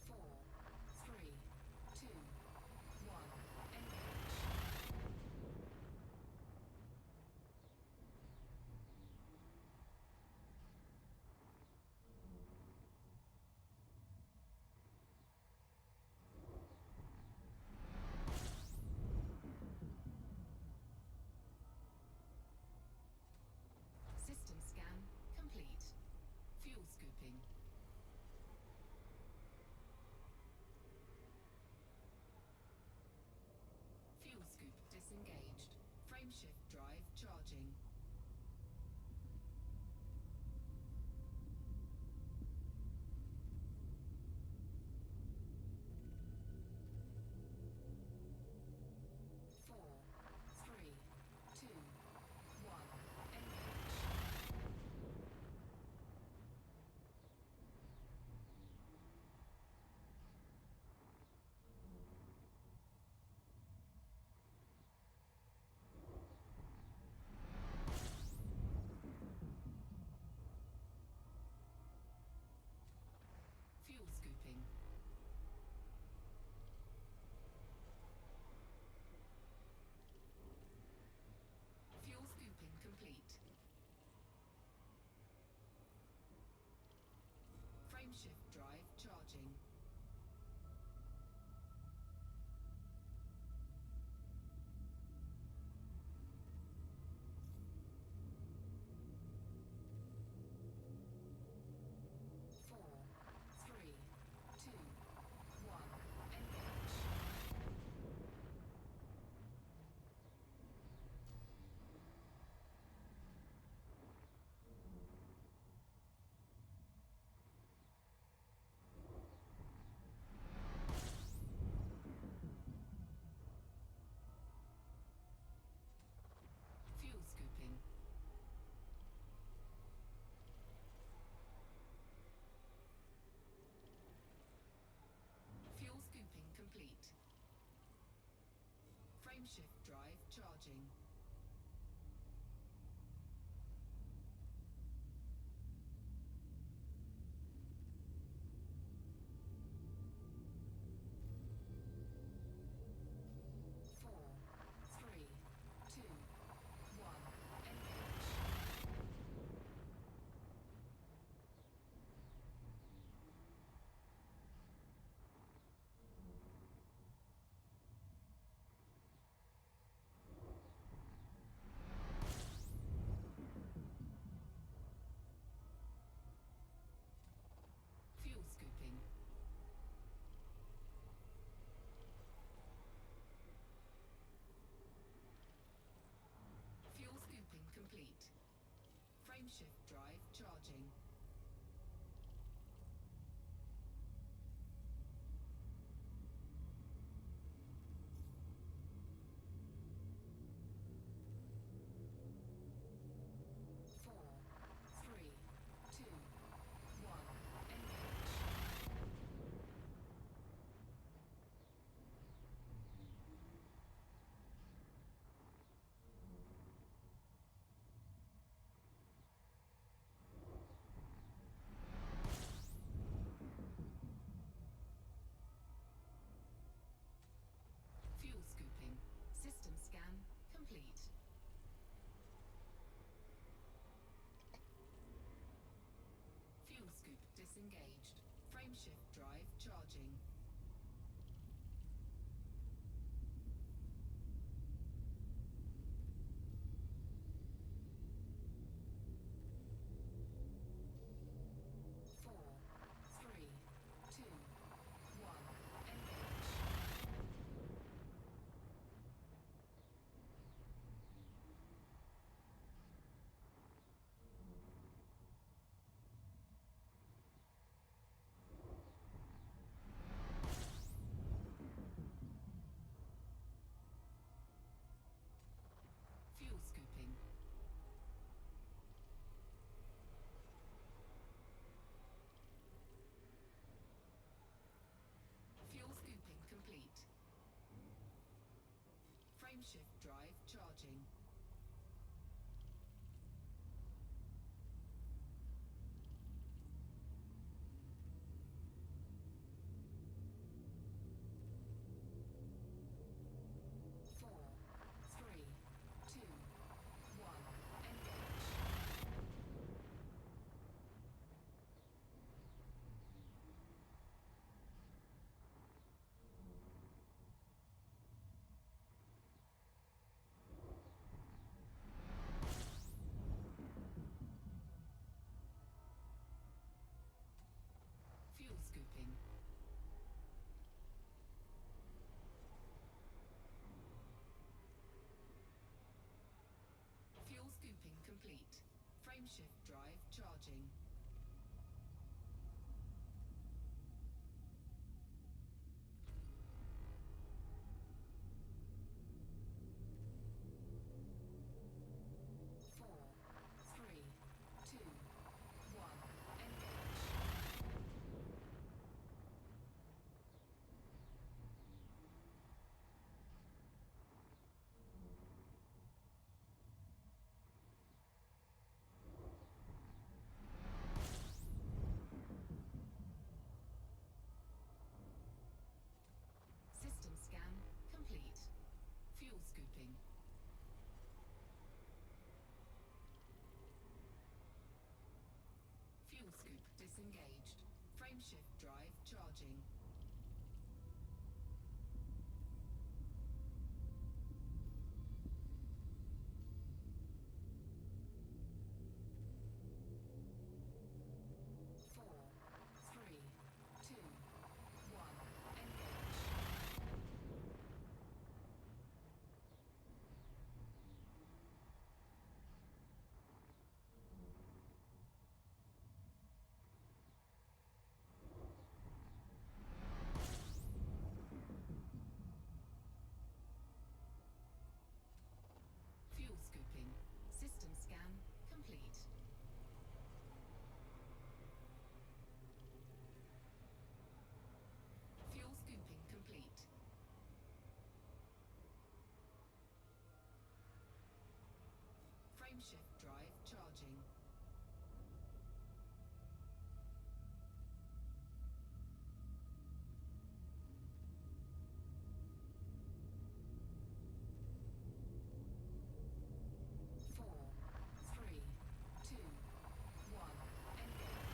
Four, three, two, one, engage. System scan complete. Fuel scooping. Fuel scoop disengaged. Frameshift drive charging. Four, three, two, one, engage. Frameshift drive charging. Four, three, two, one, engage. Fuel scooping. Fuel scooping complete. Frameshift drive charging. Four, three, two, one, engage. Fuel scooping. System scan complete. Fuel scoop disengaged. Frameshift drive charging. Four, three, two, one, engage. Fuel scooping. Fuel scooping complete. Frameshift drive charging. Four, three, two, one, engage. Fuel scooping. Fuel scooping complete. Frameshift drive charging. Four, three, two, one, engage. System scan complete. Fuel scooping. Fuel scoop disengaged. Frameshift drive charging. Four, three, two, one, engage. Frameshift drive charging. Four, three, two, one, engage.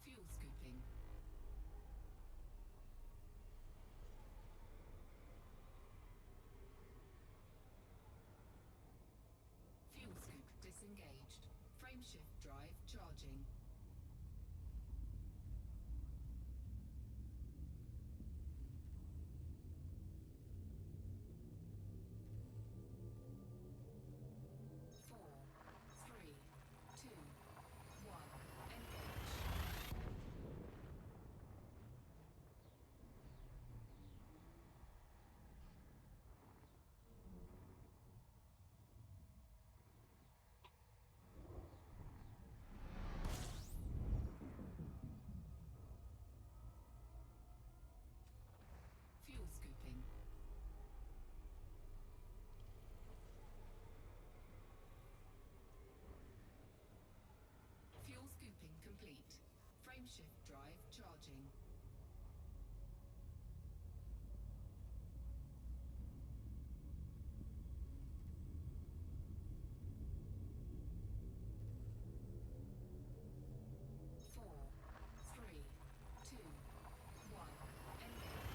Fuel scooping. Fuel scoop disengaged. Frameshift drive charging. Four, three, two, one, engage. Fuel scooping. Fuel scooping complete. Frameshift drive charging. Four, three, two, one, engage.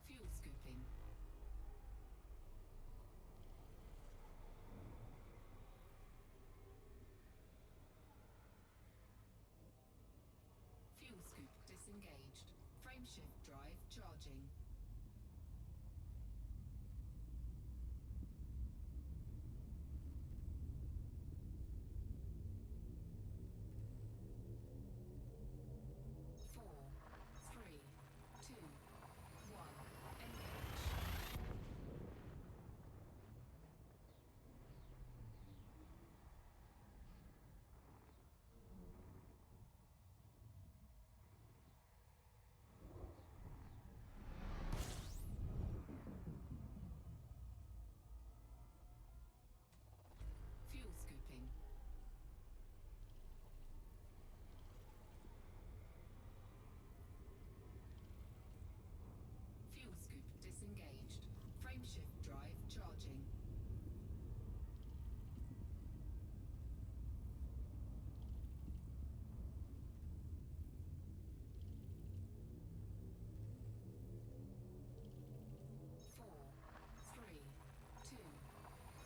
Fuel scooping. Fuel scoop disengaged. Frameshift drive charging. Four, three, two, one, engage. Fuel scooping. Fuel scoop disengaged. Frameshift drive charging. Four, three, two,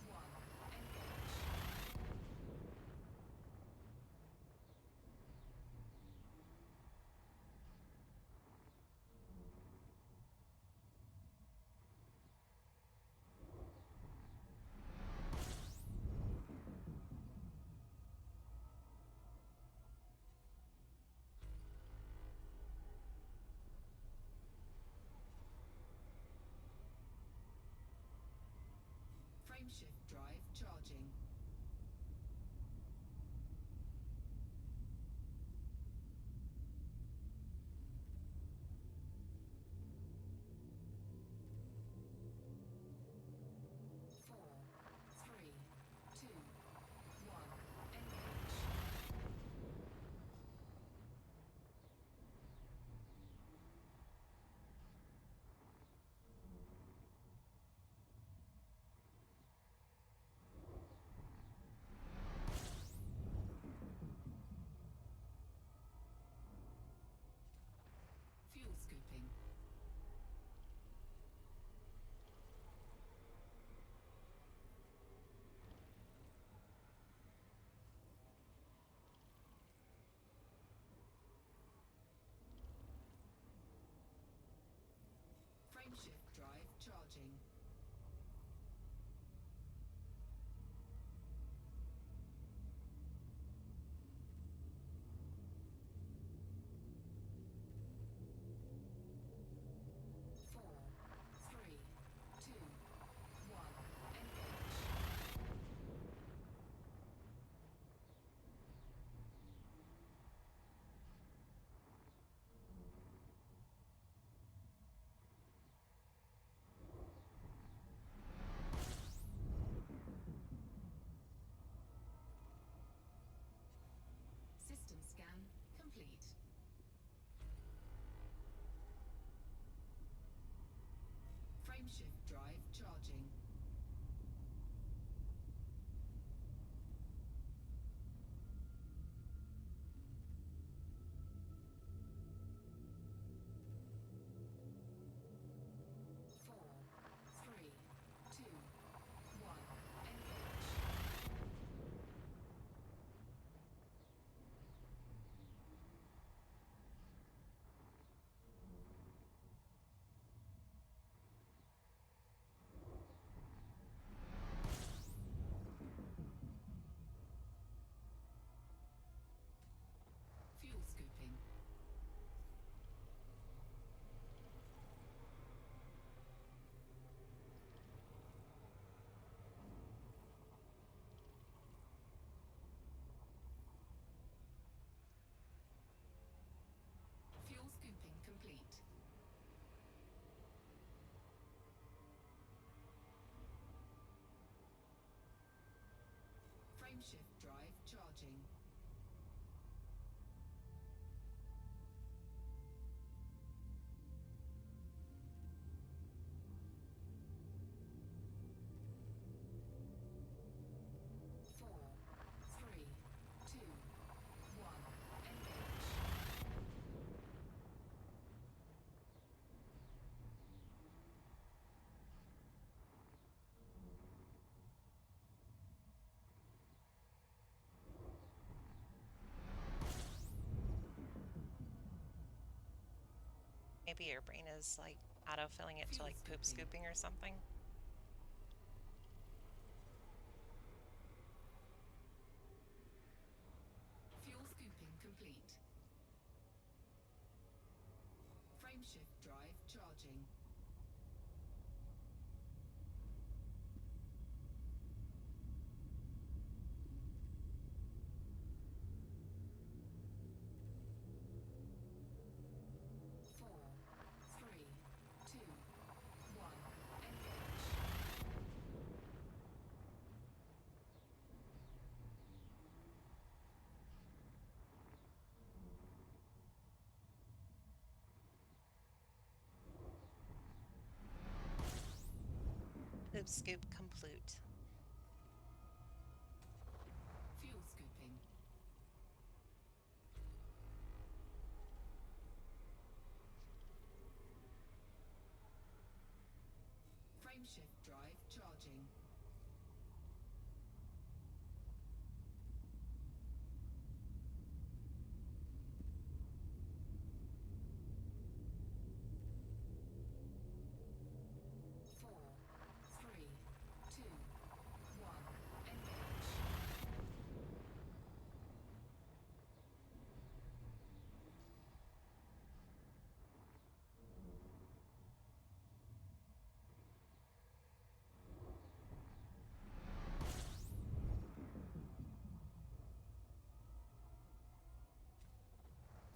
one, engage. Frameshift drive charging. Four, three, two, one, engage. charging. Four, three, two, one, engage. System scan complete. Frameshift drive charging. Four, three, two, one, engage. Fuel scooping. Fuel scooping complete. Frameshift drive charging. Four, three, two, one, engage. Maybe your brain is like auto-filling it to like poop scooping or something. Fuel scooping complete. Frameshift drive charging. Four, three, two, one, engage. Poop scoop complete. Fuel scooping. Frameshift drive charging. Four, three, two, one, engage.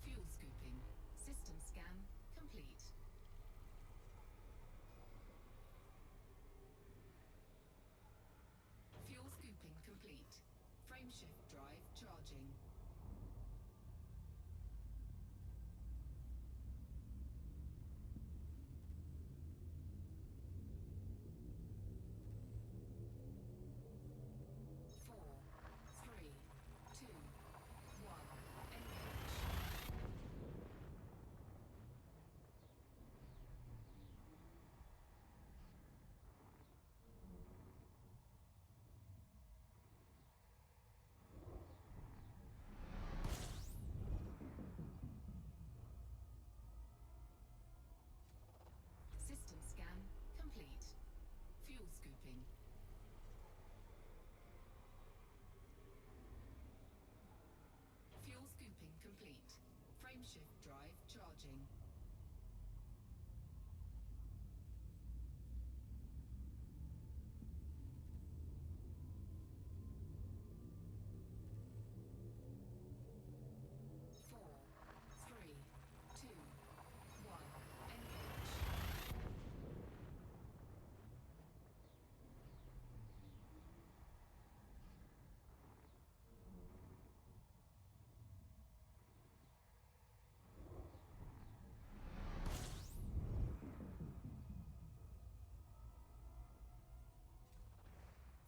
Fuel scooping. System scan complete. Fuel scooping complete. Frameshift drive charging. Four, three, two, one, engage. charging. Four, three, two, one, engage.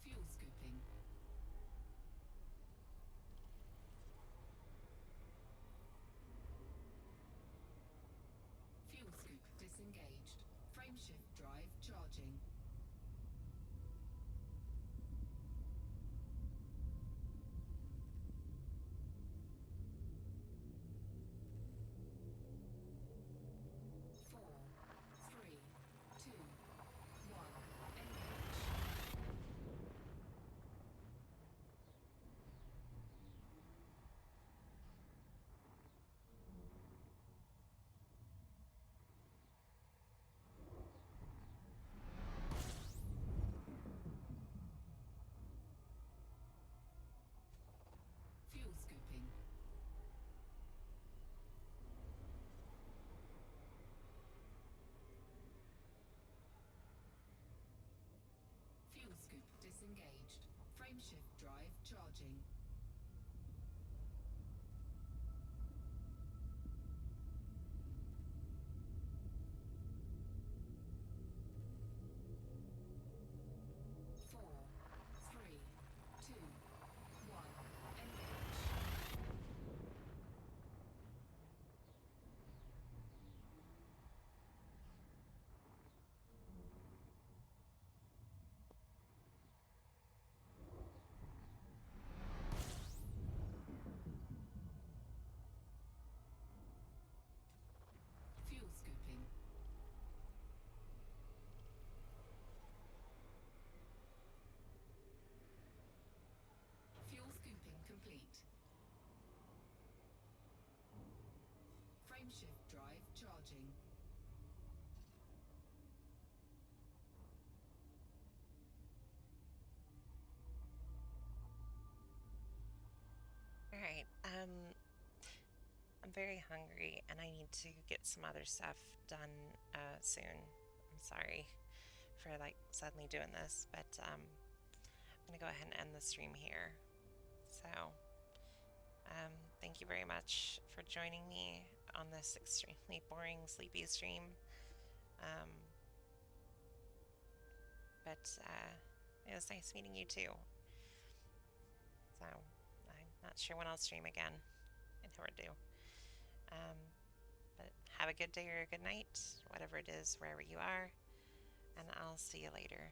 Fuel scooping. Fuel scoop disengaged. Frameshift drive charging. Four, three, two, one, engage. Fuel scooping. Fuel scoop disengaged. Frameshift drive charging. Four, three, two, one, engage. Fuel scooping. Fuel scooping complete. Frameshift drive charging. Alright, I'm very hungry and I need to get some other stuff done soon. I'm sorry for like suddenly doing this, but I'm gonna go ahead and end the stream here. So, thank you very much for joining me on this extremely boring, sleepy stream. But it was nice meeting you too. So, I'm not sure when I'll stream again. I never do. But have a good day or a good night, whatever it is, wherever you are, and I'll see you later.